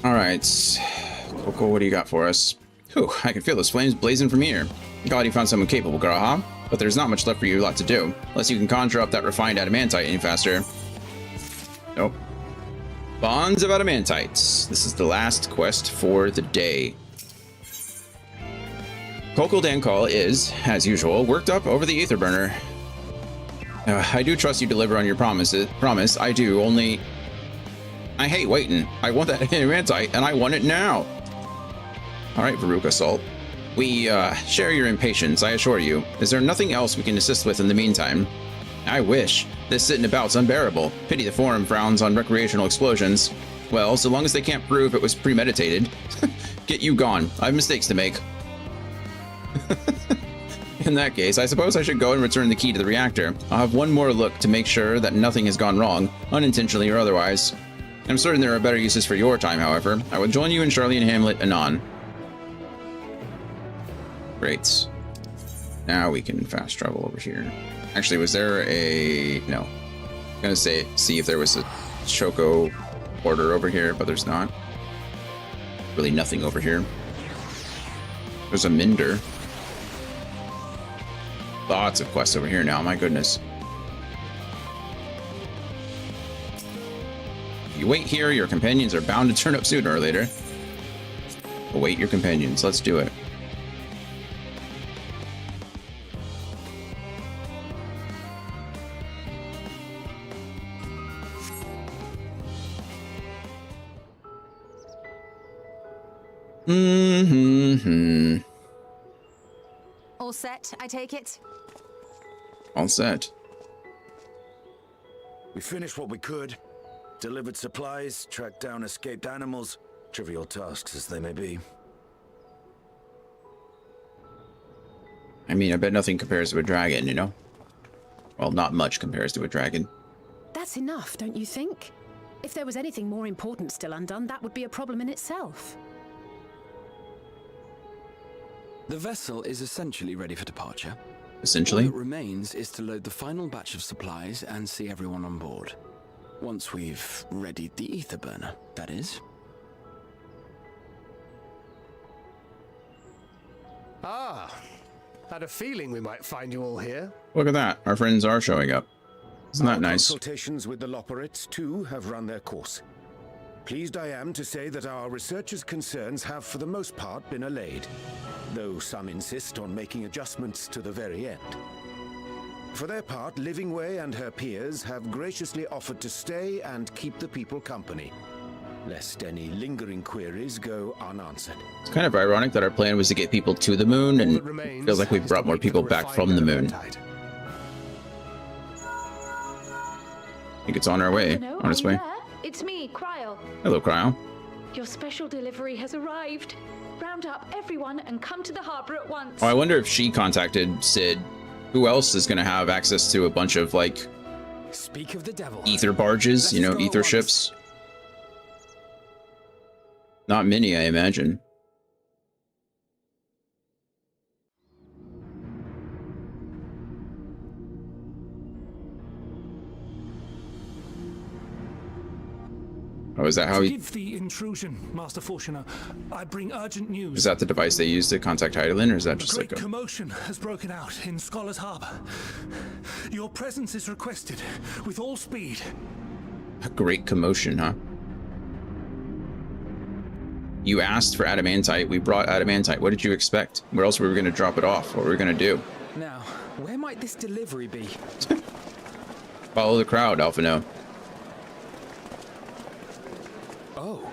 Alright, Coco, what do you got for us? Whew, I can feel those flames blazing from here. Glad you found someone capable, Graha. But there's not much left for you lot to do, unless you can conjure up that refined adamantite any faster. Nope. Bonds of Adamantites. This is the last quest for the day. Kokol Dankal is, as usual, worked up over the ether burner. I do trust you deliver on your promise. I do, only... I hate waiting. I want that adamantite, and I want it now. Alright, Veruca Salt. We, share your impatience, I assure you. Is there nothing else we can assist with in the meantime? I wish. This sitting about's unbearable. Pity the Forum frowns on recreational explosions. Well, so long as they can't prove it was premeditated. Get you gone. I have mistakes to make. In that case, I suppose I should go and return the key to the reactor. I'll have one more look to make sure that nothing has gone wrong, unintentionally or otherwise. I'm certain there are better uses for your time, however. I will join you in Charlie and Hamlet anon. Great. Now we can fast travel over here. Actually, was there a... No. I'm gonna say, see if there was a Choco order over here, but there's not. Really nothing over here. There's a Minder. Lots of quests over here now, my goodness. If you wait here, your companions are bound to turn up sooner or later. Await your companions. Let's do it. All set, I take it? All set. We finished what we could. Delivered supplies, tracked down escaped animals. Trivial tasks as they may be. I mean, I bet nothing compares to a dragon, you know? Well, not much compares to a dragon. That's enough, don't you think? If there was anything more important still undone, that would be a problem in itself. The vessel is essentially ready for departure. Essentially? All that remains is to load the final batch of supplies and see everyone on board. Once we've readied the ether burner, that is. Ah, had a feeling we might find you all here. Look at that. Our friends are showing up. Isn't that nice? Consultations with the Loperites, too, have run their course. Pleased I am to say that our researchers' concerns have, for the most part, been allayed, though some insist on making adjustments to the very end. For their part, Livingway and her peers have graciously offered to stay and keep the people company, lest any lingering queries go unanswered. It's kind of ironic that our plan was to get people to the moon, and it feels like we've brought more people back from the moon. I think it's on our way, on its way. It's me, Cryle. Hello, Cryle. Your special delivery has arrived. Round up everyone and come to the harbor at once. Oh, I wonder if she contacted Sid. Who else is going to have access to a bunch of, like, Speak of the devil. Ether barges, you know, ether ships? Not many, I imagine. Oh, is that how he... Forgive the intrusion, Master Fortuner. I bring urgent news. Is that the device they use to contact Hydaelyn, or is that just like a... commotion has broken out in Scholar's Harbor. Your presence is requested with all speed. A great commotion, huh? You asked for adamantite, we brought adamantite. What did you expect? Where else were we going to drop it off? What were we going to do? Now, where might this delivery be? Follow the crowd, Alphino. Oh.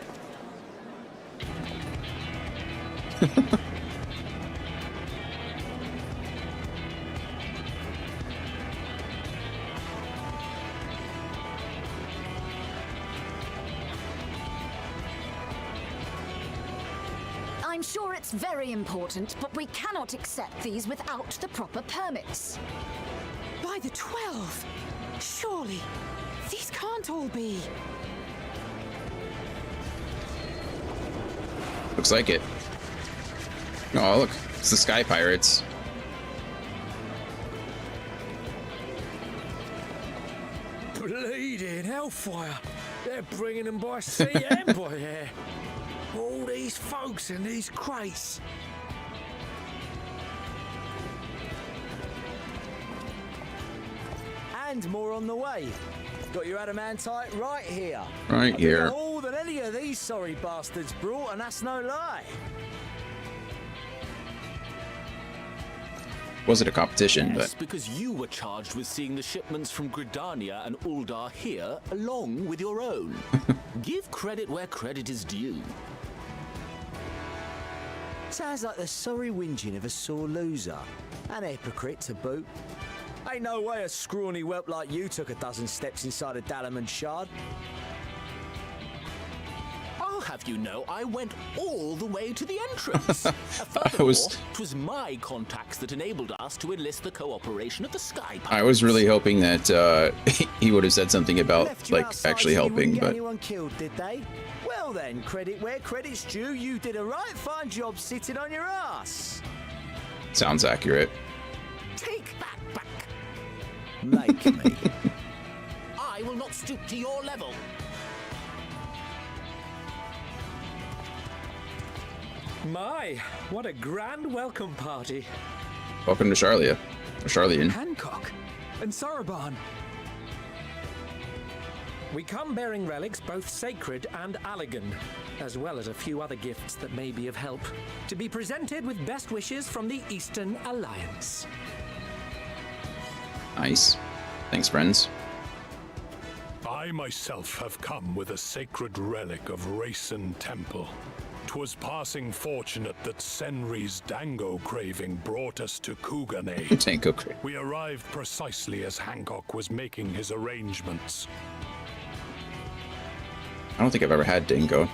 I'm sure it's very important, but we cannot accept these without the proper permits. By the 12! Surely, these can't all be... Looks like it. Oh, look. It's the Sky Pirates. Bleeding hellfire. They're bringing them by sea and by air. All these folks in these crates. And more on the way. Got your adamantite right here. Right here. More than any of these sorry bastards brought, and that's no lie. Wasn't a competition, Yes, but because you were charged with seeing the shipments from Gridania and Uldar here, along with your own. Give credit where credit is due. Sounds like the sorry whinging of a sore loser. An hypocrite to boot. Ain't no way a scrawny whelp like you took a dozen steps inside a Dalamon shard. I'll have you know, I went all the way to the entrance. was- It was my contacts that enabled us to enlist the cooperation of the Sky Pirates. I was really hoping that he would have said something about Left you like outside actually so you helping, wouldn't get but anyone killed, did they? Well then, credit where credit's due. You did a right fine job sitting on your ass. sounds accurate. Take that back. Make me. I will not stoop to your level. My, what a grand welcome party. Welcome to Charlia. Or Charlian. Hancock and Saraban. We come bearing relics both sacred and Allegan, as well as a few other gifts that may be of help, to be presented with best wishes from the Eastern Alliance. Nice. Thanks, friends. I myself have come with a sacred relic of Rayson Temple. 'Twas passing fortunate that Senri's Dango craving brought us to Kugane. Dango craving. We arrived precisely as Hancock was making his arrangements. I don't think I've ever had Dingo.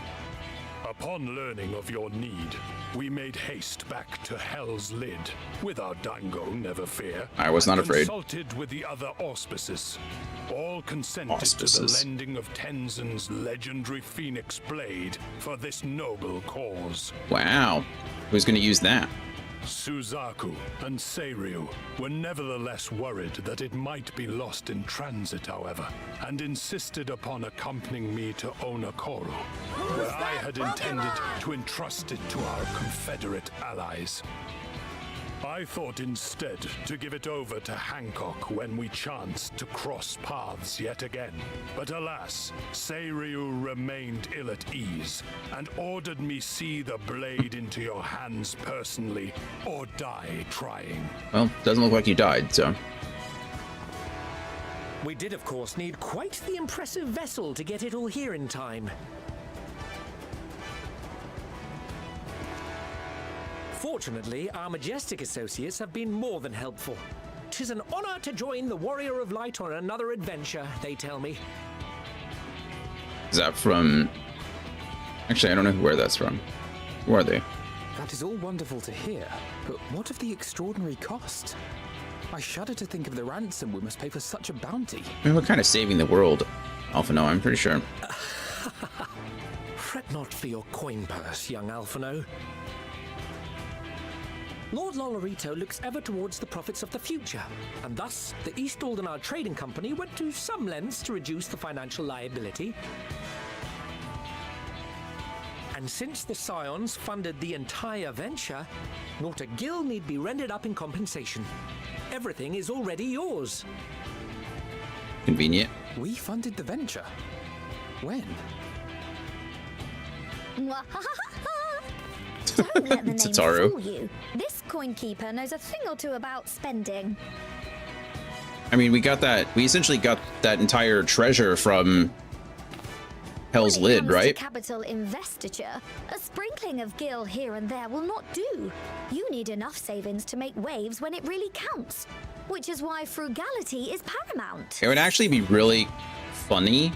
Upon learning of your need, we made haste back to Hell's Lid. With our Dango, never fear. I was not and afraid. Consulted with the other auspices. All consented to Auspices. the lending of Tenzin's legendary Phoenix Blade for this noble cause. Wow. Who's gonna use that? Suzaku and Seiryu were nevertheless worried that it might be lost in transit, however, and insisted upon accompanying me to Onokoro, where I had intended to entrust it to our Confederate allies. I thought instead to give it over to Hancock when we chanced to cross paths yet again. But alas, Seiryu remained ill at ease and ordered me see the blade into your hands personally or die trying. Well, doesn't look like you died, so. We did, of course, need quite the impressive vessel to get it all here in time. Fortunately, our majestic associates have been more than helpful. 'Tis an honor to join the Warrior of Light on another adventure, they tell me. Is that from... Actually, I don't know where that's from. Who are they? That is all wonderful to hear, but what of the extraordinary cost? I shudder to think of the ransom we must pay for such a bounty. I mean, we're kind of saving the world. Alphano, I'm pretty sure. Fret not for your coin purse, young Alphano. Lord Lolorito looks ever towards the profits of the future, and thus the East Aldenar Trading Company went to some lengths to reduce the financial liability. And since the Scions funded the entire venture, not a gill need be rendered up in compensation. Everything is already yours. Convenient. We funded the venture. When? Don't let the name Tataru. fool you. This coin keeper knows a thing or two about spending. I mean, we essentially got that entire treasure from Hell's Lid, Comes to right? capital investiture, a sprinkling of gil here and there will not do. You need enough savings to make waves when it really counts, which is why frugality is paramount. It would actually be really funny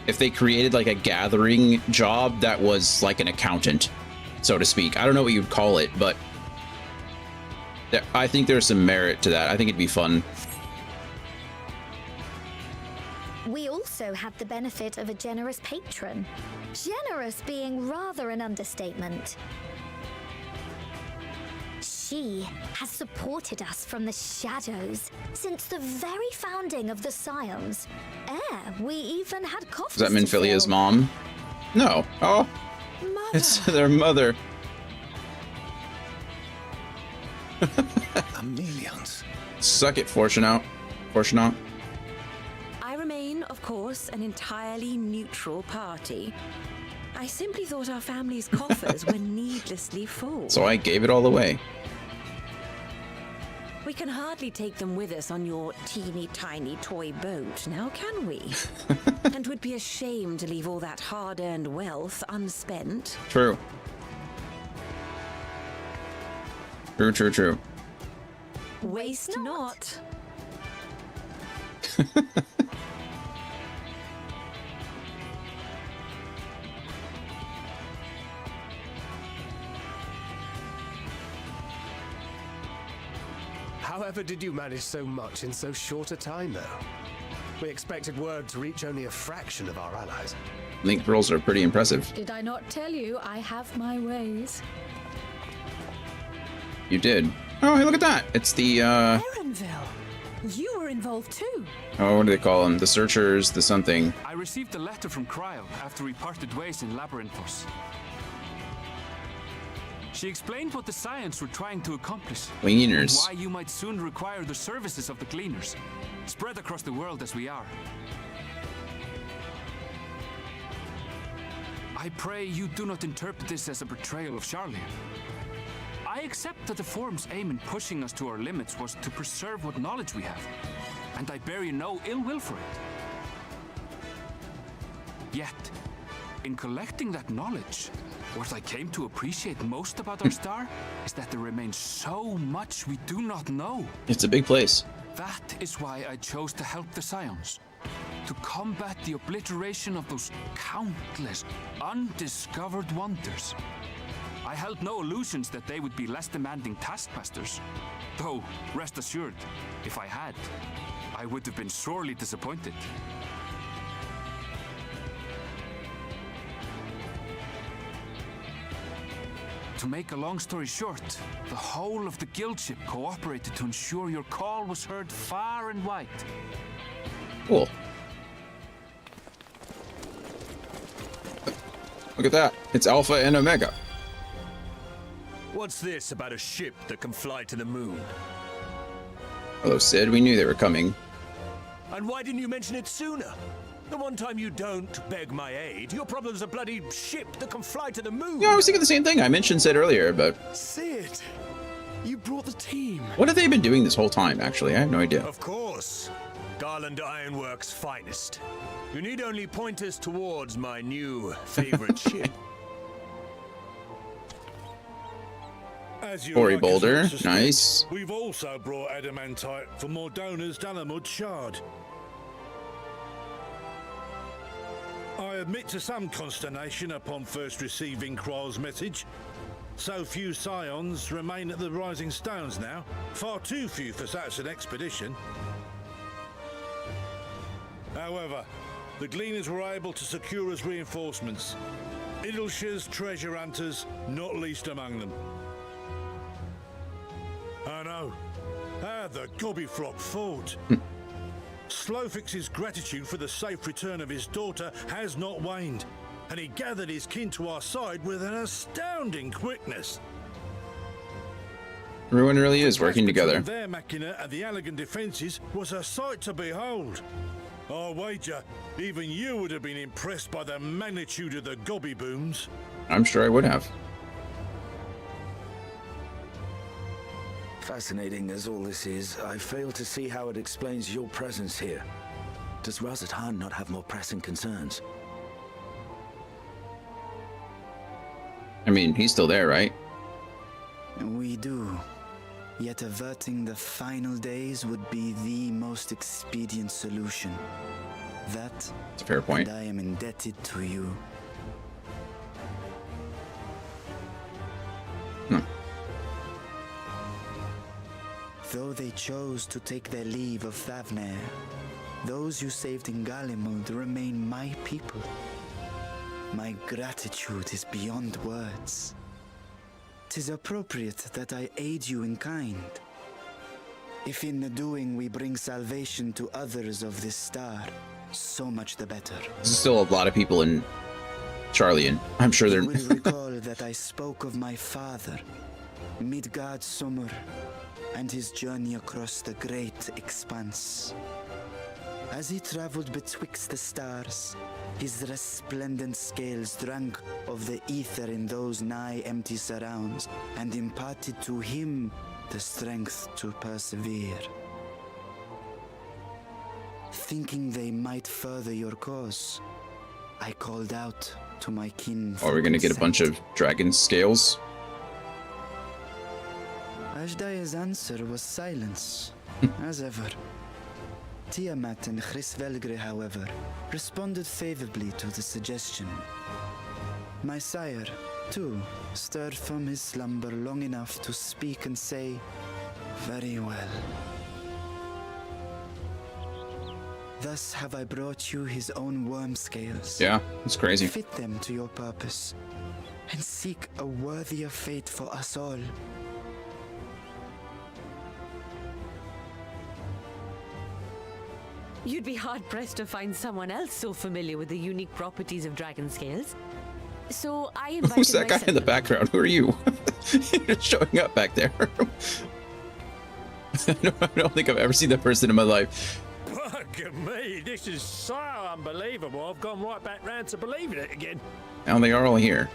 if they created like a gathering job that was like an accountant, so to speak. I don't know what you'd call it, but I think there's some merit to that. I think it'd be fun. We also had the benefit of a generous patron. Generous being rather an understatement. She has supported us from the shadows since the very founding of the Scions. We even had coffers. Is that Minfilia's mom? No. Oh. It's their mother. Millions. Suck it, Fortunate. Fortunate. I remain, of course, an entirely neutral party. I simply thought our family's coffers were needlessly full. So I gave it all away. We can hardly take them with us on your teeny tiny toy boat, now can we? And would be ashamed to leave all that hard-earned wealth unspent. True. True. Waste not. However did you manage so much in so short a time, though? We expected word to reach only a fraction of our allies. Link pearls are pretty impressive. Did I not tell you I have my ways? You did. Oh, hey, look at that. It's the, Erenville, you were involved too. oh, what do they call them? The searchers, the something. I received a letter from Cryo after we parted ways in Labyrinthos. She explained what the Scions were trying to accomplish. Gleaners. And why you might soon require the services of the Gleaners, spread across the world as we are. I pray you do not interpret this as a betrayal of Charlian. I accept that the Forum's aim in pushing us to our limits was to preserve what knowledge we have, and I bear you no ill will for it. Yet, in collecting that knowledge, what I came to appreciate most about our star is that there remains so much we do not know. It's a big place. That is why I chose to help the Scions. To combat the obliteration of those countless undiscovered wonders. I held no illusions that they would be less demanding taskmasters. Though, rest assured, if I had, I would have been sorely disappointed. To make a long story short, the whole of the guild ship cooperated to ensure your call was heard far and wide. Cool. Look at that. It's Alpha and Omega. What's this about a ship that can fly to the moon? Hello, Sid. We knew they were coming. And why didn't you mention it sooner? The one time you don't beg my aid, your problem's a bloody ship that can fly to the moon. Yeah, I was thinking the same thing. I mentioned Sid earlier, but... Sid, you brought the team. What have they been doing this whole time, actually? I have no idea. Of course. Garland Ironworks' finest. You need only point us towards my new favorite ship. As you Ori like Boulder, us to suspect, nice. We've also brought adamantite for Mordona's Dalamud Shard. I admit to some consternation upon first receiving Kral's message. So few Scions remain at the Rising Stones now. Far too few for such an expedition. However, the Gleaners were able to secure us reinforcements. Idleshires, treasure hunters, not least among them. I know. How the Gobbyfrock fought. Slowfix's gratitude for the safe return of his daughter has not waned, and he gathered his kin to our side with an astounding quickness. Everyone really is working together. Their machina and the Allegan defences was a sight to behold. I wager even you would have been impressed by the magnitude of the gobby booms. I'm sure I would have. Fascinating as all this is, I fail to see how it explains your presence here. Does Razat-Han not have more pressing concerns? I mean, he's still there, right? We do. Yet averting the final days would be the most expedient solution. That's a fair point. And I am indebted to you. Though they chose to take their leave of Thavnair, those you saved in Galimund remain my people. My gratitude is beyond words. 'Tis appropriate that I aid you in kind. If in the doing we bring salvation to others of this star, so much the better. There's still a lot of people in Charlian. I'm sure they're. You will recall that I spoke of my father, Midgard Summer, and his journey across the great expanse. As he traveled betwixt the stars, his resplendent scales drank of the ether in those nigh empty surrounds, and imparted to him the strength to persevere. Thinking they might further your cause, I called out to my kin. Are we gonna get a bunch of dragon scales? Ashdaya's answer was silence, as ever. Tiamat and Hrisvelgre, however, responded favorably to the suggestion. My sire, too, stirred from his slumber long enough to speak and say, "Very well. Thus have I brought you his own worm scales. Yeah, it's crazy. Fit them to your purpose, and seek a worthier fate for us all." You'd be hard-pressed to find someone else so familiar with the unique properties of dragon scales. So I invited Who's that guy in the background? Who are you? You're just showing up back there. I don't think I've ever seen that person in my life. Bugger me, this is so unbelievable. I've gone right back round to believing it again. Now they are all here.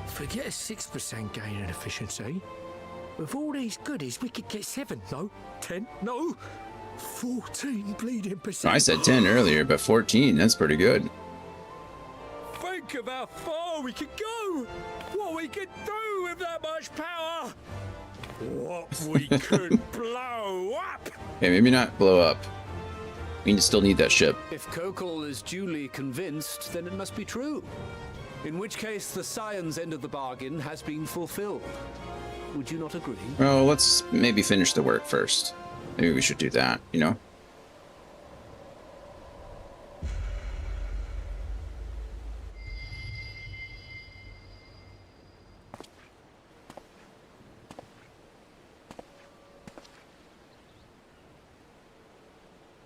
Forget a 6% gain in efficiency. With all these goodies, we could get 7, no, 10, no, 14 bleeding percent. I said 10 earlier, but 14, that's pretty good. Think of how far we could go. What we could do with that much power. What we could blow up. Okay, maybe not blow up. We still need that ship. If Kokol is duly convinced, then it must be true. In which case, the Scion's end of the bargain has been fulfilled. Would you not agree? Well, let's maybe finish the work first. Maybe we should do that, you know?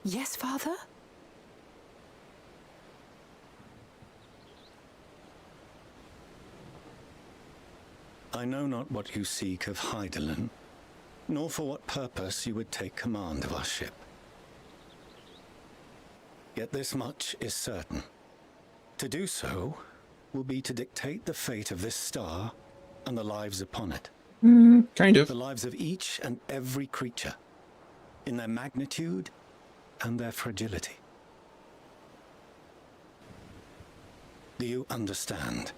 Yes, Father? I know not what you seek of Hydaelyn, nor for what purpose you would take command of our ship. Yet this much is certain. To do so will be to dictate the fate of this star and the lives upon it. Kind of. The lives of each and every creature, in their magnitude and their fragility. Do you understand?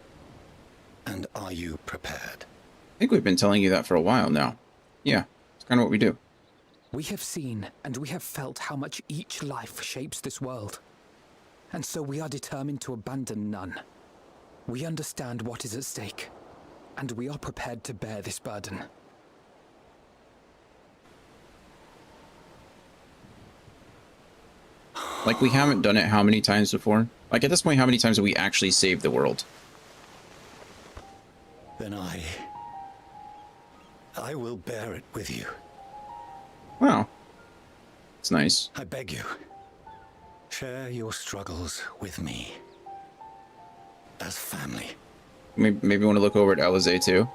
And are you prepared? I think we've been telling you that for a while now. Yeah, it's kind of what we do. We have seen and we have felt how much each life shapes this world. And so we are determined to abandon none. We understand what is at stake, and we are prepared to bear this burden. Like, we haven't done it how many times before? Like, at this point, how many times have we actually saved the world? Then I will bear it with you. Wow. It's nice. I beg you, share your struggles with me. As family. Maybe want to look over at Alizé too.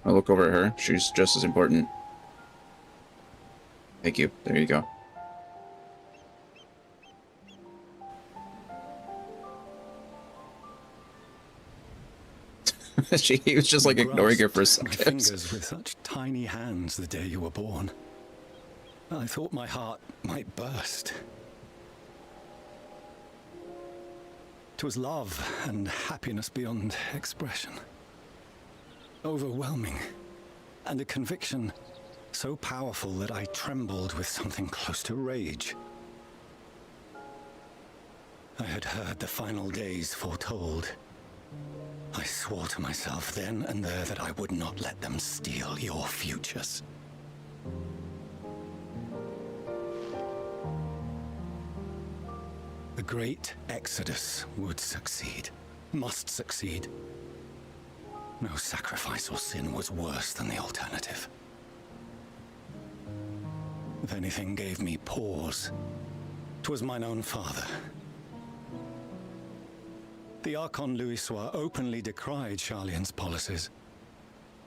I'll look over at her. She's just as important. Thank you. There you go. He was just like ignoring her for a second. Fingers with such tiny hands the day you were born. I thought my heart might burst. 'Twas love and happiness beyond expression. Overwhelming. And a conviction so powerful that I trembled with something close to rage. I had heard the final days foretold. I swore to myself then and there that I would not let them steal your futures. The great exodus would succeed, must succeed. No sacrifice or sin was worse than the alternative. If anything gave me pause, 'twas mine own father. the Archon Louisoix openly decried Charlian's policies.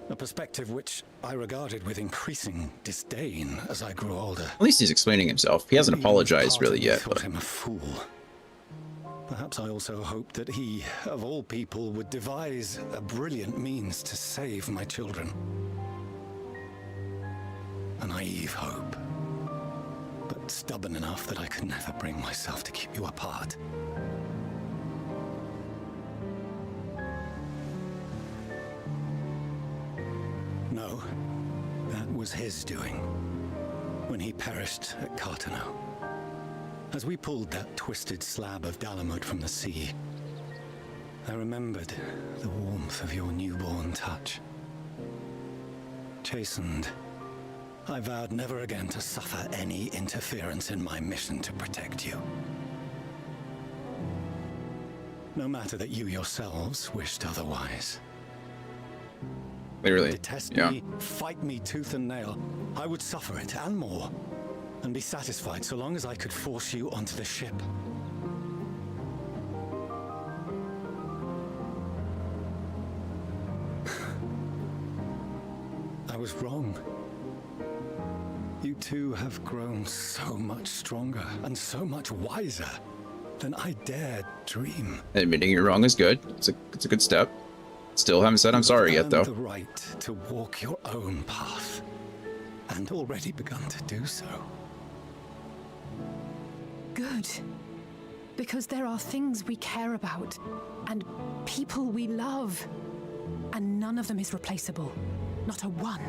A perspective which I regarded with increasing disdain as I grew older. At least he's explaining himself. He hasn't apologized really yet. I thought him a fool. Perhaps I also hoped that he, of all people, would devise a brilliant means to save my children. A naive hope, but stubborn enough that I could never bring myself to keep you apart. No, that was his doing, when he perished at Carteneau. As we pulled that twisted slab of Dalamud from the sea, I remembered the warmth of your newborn touch. Chastened, I vowed never again to suffer any interference in my mission to protect you. No matter that you yourselves wished otherwise. Literally, detest yeah. me, fight me tooth and nail, I would suffer it and more, and be satisfied so long as I could force you onto the ship. I was wrong. You two have grown so much stronger and so much wiser than I dared dream. Admitting you're wrong is good. It's a good step. Still haven't said I'm sorry yet, though. The right to walk your own path, and already begun to do so. Good. Because there are things we care about, and people we love, and none of them is replaceable. Not a one.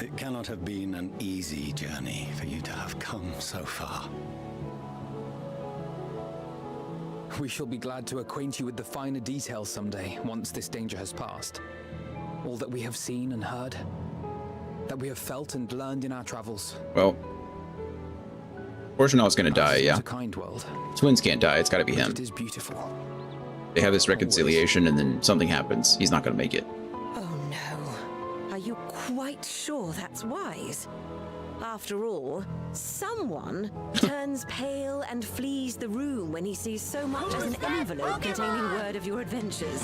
It cannot have been an easy journey for you to have come so far. We shall be glad to acquaint you with the finer details someday, once this danger has passed. All that we have seen and heard, that we have felt and learned in our travels. Well, Fortunal's gonna die, yeah. It's a kind world. Twins can't die, it's gotta be him. It is beautiful. They have this reconciliation and then something happens. He's not gonna make it. Oh no. Are you quite sure that's wise? After all, someone turns pale and flees the room when he sees so much as an envelope containing word of your adventures.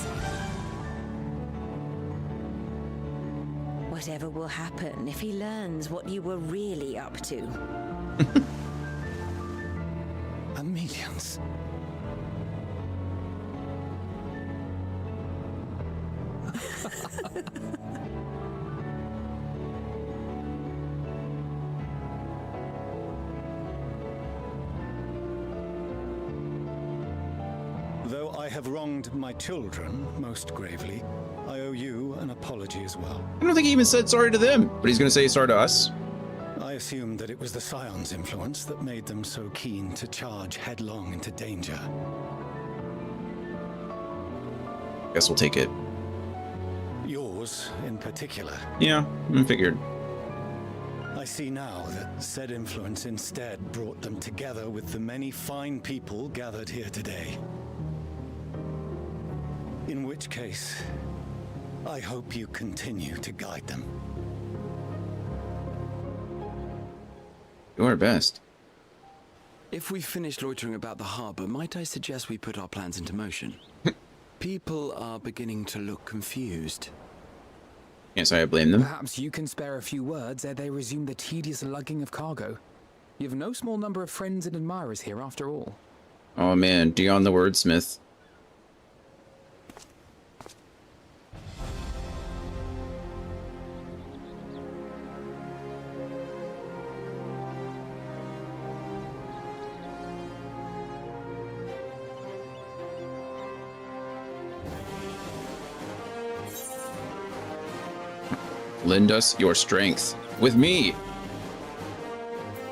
Whatever will happen if he learns what you were really up to? Millions. Though I have wronged my children most gravely, I owe you an apology as well. I don't think he even said sorry to them, but he's gonna say sorry to us. I assumed that it was the Scion's influence that made them so keen to charge headlong into danger. Guess we'll take it. Yours, in particular. Yeah, I figured. I see now that said influence instead brought them together with the many fine people gathered here today. In which case, I hope you continue to guide them. Do our best. If we've finished loitering about the harbor, might I suggest we put our plans into motion? People are beginning to look confused. Can't say I blame them. Perhaps you can spare a few words ere they resume the tedious lugging of cargo. You have no small number of friends and admirers here after all. Oh man, Dion the wordsmith. Lend us your strength with me.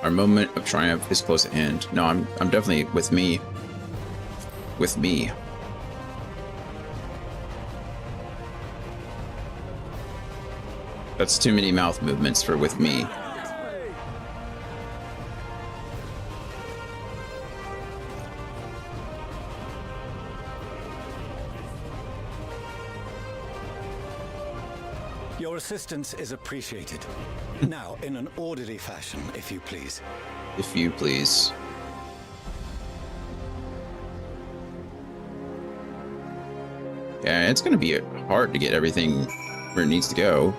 Our moment of triumph is close at hand. No, I'm definitely with me. With me. That's too many mouth movements for with me. Your assistance is appreciated. Now, in an orderly fashion, if you please. If you please. Yeah, it's gonna be hard to get everything where it needs to go.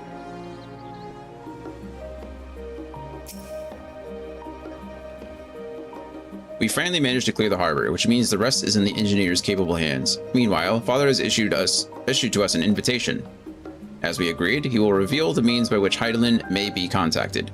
We finally managed to clear the harbor, which means the rest is in the engineer's capable hands. Meanwhile, Father has issued to us an invitation. As we agreed, he will reveal the means by which Hydaelyn may be contacted.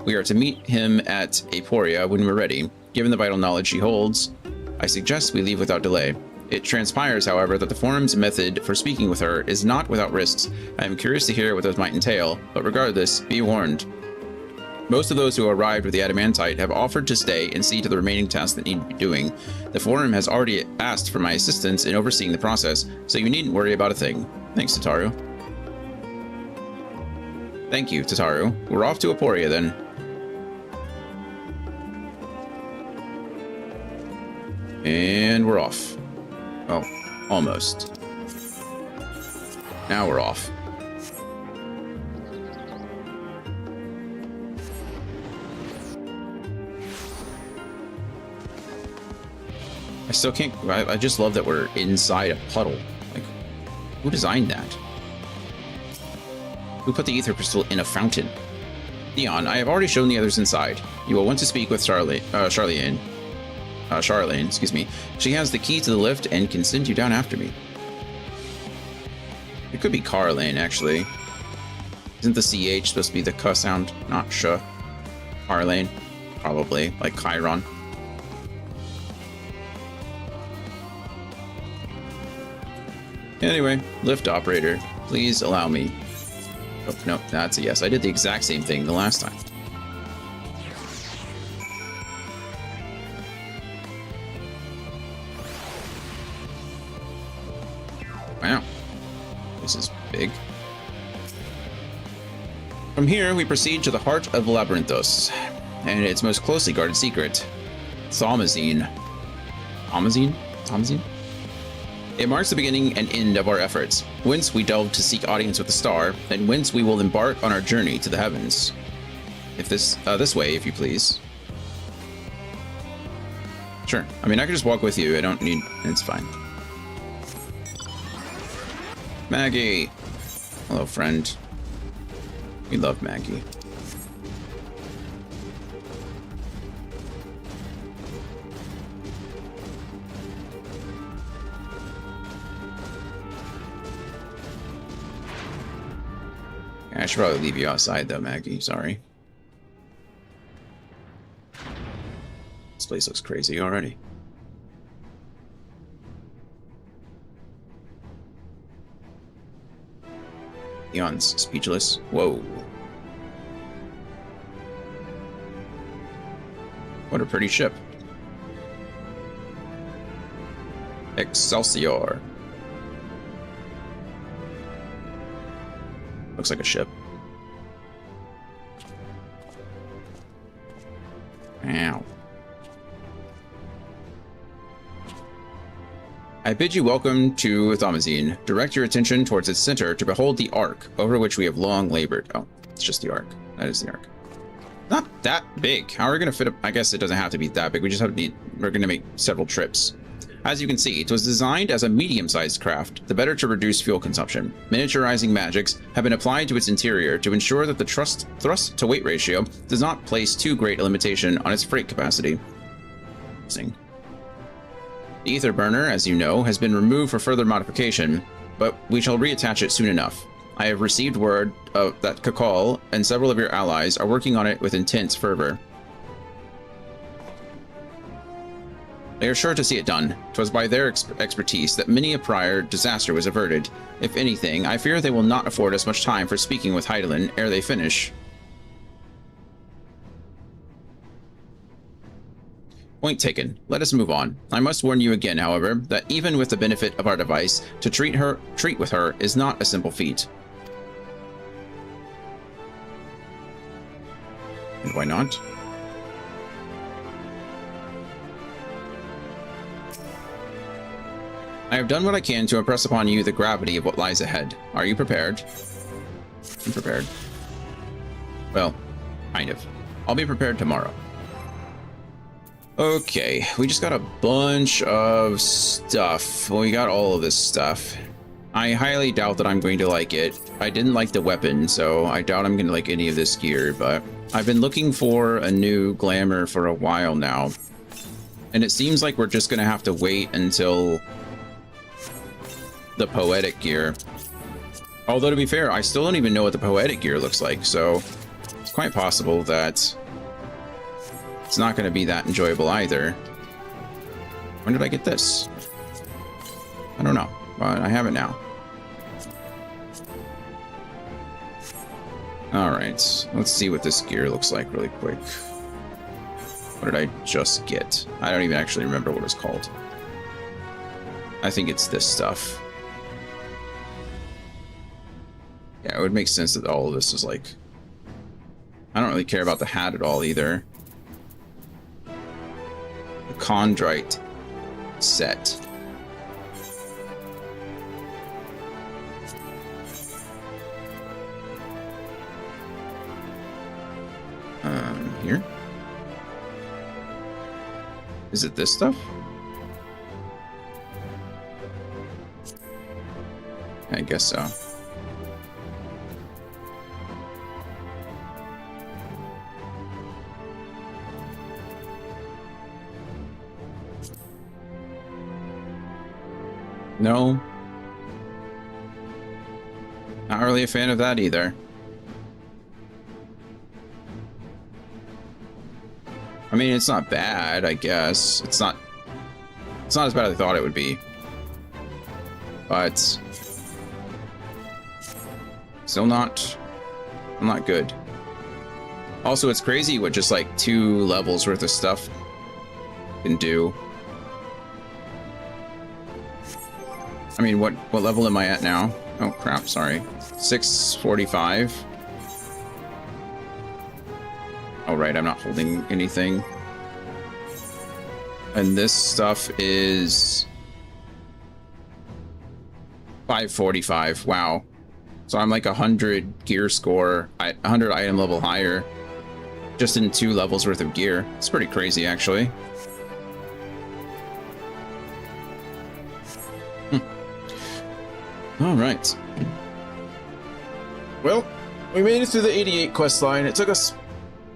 We are to meet him at Aporia when we're ready. Given the vital knowledge she holds, I suggest we leave without delay. It transpires, however, that the Forum's method for speaking with her is not without risks. I am curious to hear what those might entail, but regardless, be warned. Most of those who arrived with the Adamantite have offered to stay and see to the remaining tasks that need to be doing. The Forum has already asked for my assistance in overseeing the process, so you needn't worry about a thing. Thanks, Tataru. Thank you, Tataru. We're off to Aporia, then. And we're off. Well, almost. Now we're off. I still can't. I just love that we're inside a puddle. Like, who designed that? Who put the ether crystal in a fountain? Theon, I have already shown the others inside. You will want to speak with Charlene, excuse me. She has the key to the lift and can send you down after me. It could be Carlane, actually. Isn't the CH supposed to be the K sound? Not sh. Carlane. Probably. Like Chiron. Anyway, lift operator, please allow me. Oh, no, that's a yes. I did the exact same thing the last time. Wow. This is big. From here, we proceed to the heart of Labyrinthos, and its most closely guarded secret, Thaumasine. Thaumasine? It marks the beginning and end of our efforts, whence we delve to seek audience with the star, and whence we will embark on our journey to the heavens. If this way, if you please. Sure. I mean, I could just walk with you. I don't need... It's fine. Maggie! Hello, friend. We love Maggie. I should probably leave you outside, though, Maggie. Sorry. This place looks crazy already. Theon's speechless. Whoa. What a pretty ship. Excelsior. Looks like a ship. Ow. I bid you welcome to Thaumasine. Direct your attention towards its center to behold the Ark, over which we have long labored. Oh, it's just the Ark. That is the Ark. Not that big. How are we going to fit up? I guess it doesn't have to be that big. We just have to we're going to make several trips. As you can see, it was designed as a medium-sized craft, the better to reduce fuel consumption. Miniaturizing magics have been applied to its interior to ensure that the thrust-to-weight ratio does not place too great a limitation on its freight capacity. The ether burner, as you know, has been removed for further modification, but we shall reattach it soon enough. I have received word that Kakal and several of your allies are working on it with intense fervor. They are sure to see it done. 'Twas by their expertise that many a prior disaster was averted. If anything, I fear they will not afford us much time for speaking with Hydaelyn ere they finish. Point taken. Let us move on. I must warn you again, however, that even with the benefit of our device, to treat with her is not a simple feat. And why not? I have done what I can to impress upon you the gravity of what lies ahead. Are you prepared? I'm prepared. Well, kind of. I'll be prepared tomorrow. Okay, we just got a bunch of stuff. Well, we got all of this stuff. I highly doubt that I'm going to like it. I didn't like the weapon, so I doubt I'm going to like any of this gear, but I've been looking for a new glamour for a while now. And it seems like we're just going to have to wait until the poetic gear. Although, to be fair, I still don't even know what the poetic gear looks like, so it's quite possible that it's not going to be that enjoyable either. When did I get this? I don't know, but I have it now. All right, let's see what this gear looks like really quick. What did I just get? I don't even actually remember what it's called. I think it's this stuff. Yeah, it would make sense that all of this is like... I don't really care about the hat at all either. The Chondrite set. Here? Is it this stuff? I guess so. No. Not really a fan of that either. I mean, it's not bad, I guess. It's not as bad as I thought it would be. But still not good. Also, it's crazy what just like 2 levels worth of stuff can do. I mean, what level am I at now? Oh crap, sorry. 645. Oh right, I'm not holding anything. And this stuff is 545. Wow. So I'm like 100 gear score, 100 item level higher, just in 2 levels worth of gear. It's pretty crazy, actually. All right. Well, we made it through the 88 quest line. It took us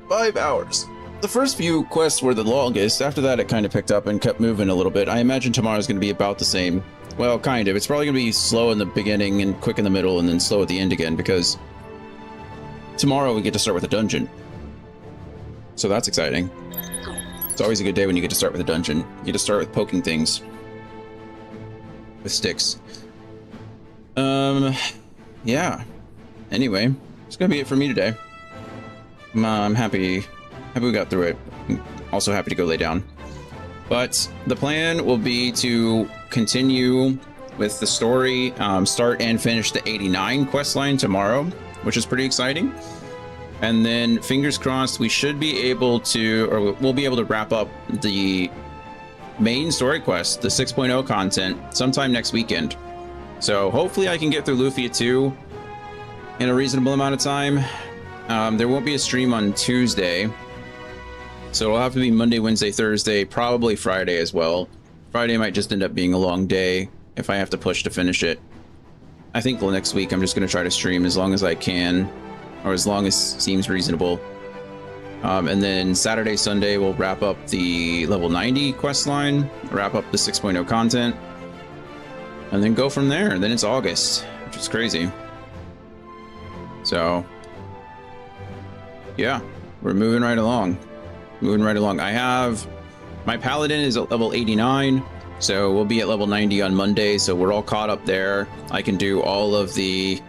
5 hours. The first few quests were the longest. After that, it kind of picked up and kept moving a little bit. I imagine tomorrow's going to be about the same. Well, kind of. It's probably going to be slow in the beginning and quick in the middle and then slow at the end again, because tomorrow we get to start with a dungeon. So that's exciting. It's always a good day when you get to start with a dungeon. You get to start with poking things with sticks. Yeah. Anyway, it's gonna be it for me today. I'm happy we got through it. I'm also happy to go lay down. But the plan will be to continue with the story, start and finish the 89 quest line tomorrow, which is pretty exciting. And then, fingers crossed, we should be able to, or we'll be able to wrap up the main story quest, the 6.0 content, sometime next weekend. So hopefully I can get through Lufia 2 in a reasonable amount of time. There won't be a stream on Tuesday, so it'll have to be Monday, Wednesday, Thursday, probably Friday as well. Friday might just end up being a long day if I have to push to finish it. I think next week I'm just going to try to stream as long as I can, or as long as seems reasonable. And then Saturday, Sunday, we'll wrap up the level 90 quest line, wrap up the 6.0 content, and then go from there. And then it's August, which is crazy. So, yeah, we're moving right along. I have, my paladin is at level 89, so we'll be at level 90 on Monday, so we're all caught up there. I can do all of the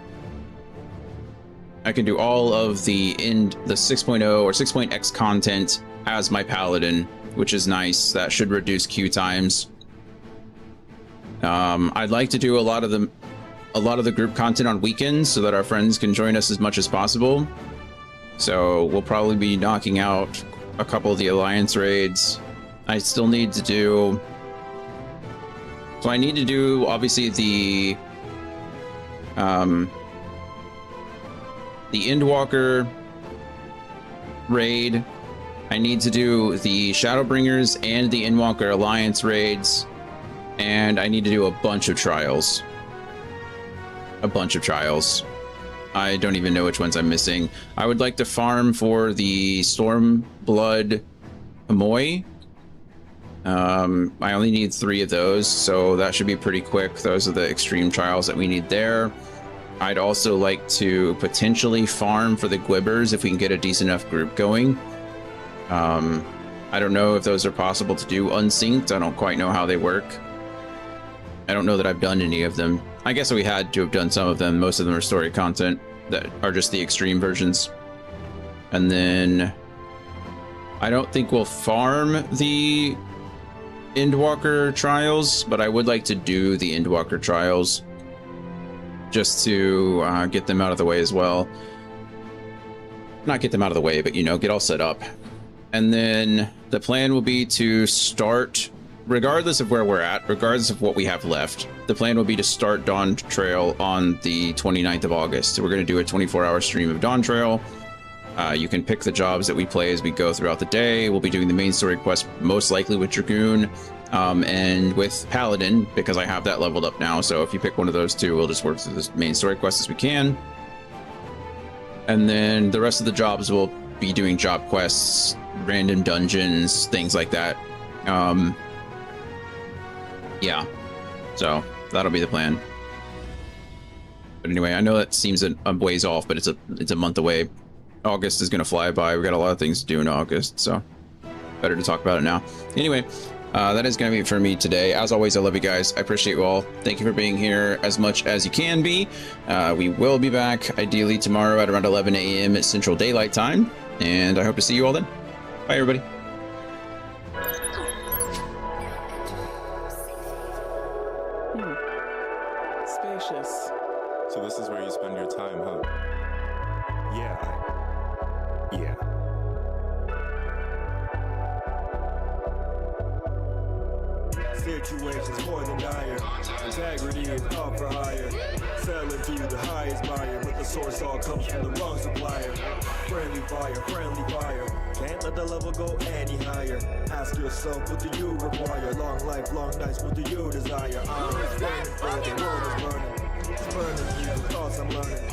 6.0 or 6.x content as my paladin, which is nice. That should reduce queue times. I'd like to do a lot of the group content on weekends so that our friends can join us as much as possible. So we'll probably be knocking out a couple of the alliance raids. I still need to do, so I need to do obviously the Endwalker raid. I need to do the Shadowbringers and the Endwalker alliance raids, and I need to do a bunch of trials. a bunch of trials. I don't even know which ones I'm missing. I would like to farm for the Stormblood Amoy. I only need 3 of those, so that should be pretty quick. Those are the extreme trials that we need there. I'd also like to potentially farm for the Gwibbers if we can get a decent enough group going. I don't know if those are possible to do unsynced. I don't quite know how they work. I don't know that I've done any of them. I guess we had to have done some of them. Most of them are story content that are just the extreme versions. And then I don't think we'll farm the Endwalker trials, but I would like to do the Endwalker trials just to get them out of the way as well. Not get them out of the way, but, you know, get all set up. And then the plan will be to start, regardless of where we're at, regardless of what we have left, the plan will be to start Dawn Trail on the 29th of August. So we're going to do a 24-hour stream of Dawn Trail. You can pick the jobs that we play as we go throughout the day. We'll be doing the main story quest most likely with Dragoon and with Paladin, because I have that leveled up now. So if you pick one of those two, we'll just work through the main story quest as we can. And then the rest of the jobs will be doing job quests, random dungeons, things like that. Yeah, so that'll be the plan. But anyway, I know that seems a ways off, but it's a month away. August is gonna fly by. We got a lot of things to do in August, so better to talk about it now. Anyway, that is gonna be it for me today. As always, I love you guys. I appreciate you all. Thank you for being here as much as you can be. We will be back ideally tomorrow at around 11 a.m. at Central Daylight Time, and I hope to see you all then. Bye, everybody. Spacious. So this is where you spend your time, huh? Yeah. Situations more than dire. Integrity is up for hire. Selling to you the highest buyer, but the source all comes from the wrong supplier. Friendly fire, friendly fire. Can't let the level go any higher. Ask yourself, what do you require? Long life, long nights, what do you desire? I'm burning for the world is burning. It's burning you, the thoughts I'm learning.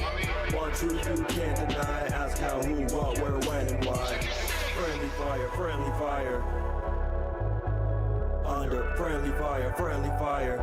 One truth you can't deny. Ask how, who, what, where, when, and why. Friendly fire, friendly fire. Under friendly fire, friendly fire.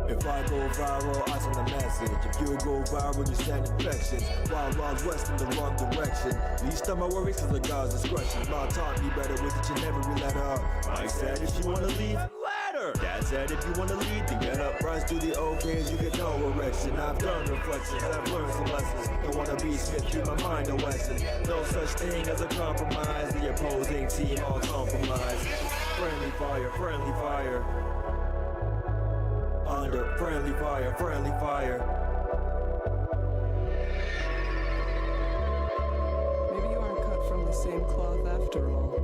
If I go viral, I send a message. If you go viral, you send infections. Wild West in the wrong direction. Least of my worries cause of God's discretion. Mom taught me better with each and every letter. Mike said if you wanna leave, let her. Dad said if you wanna lead, then get up. Rise to the okays, you get no erection. I've done reflections, I've learned some lessons. Don't wanna be Smith, keep my mind a lesson. No such thing as a compromise. The opposing team all compromised. Friendly fire, friendly fire. Under friendly fire, friendly fire. Maybe you aren't cut from the same cloth after all.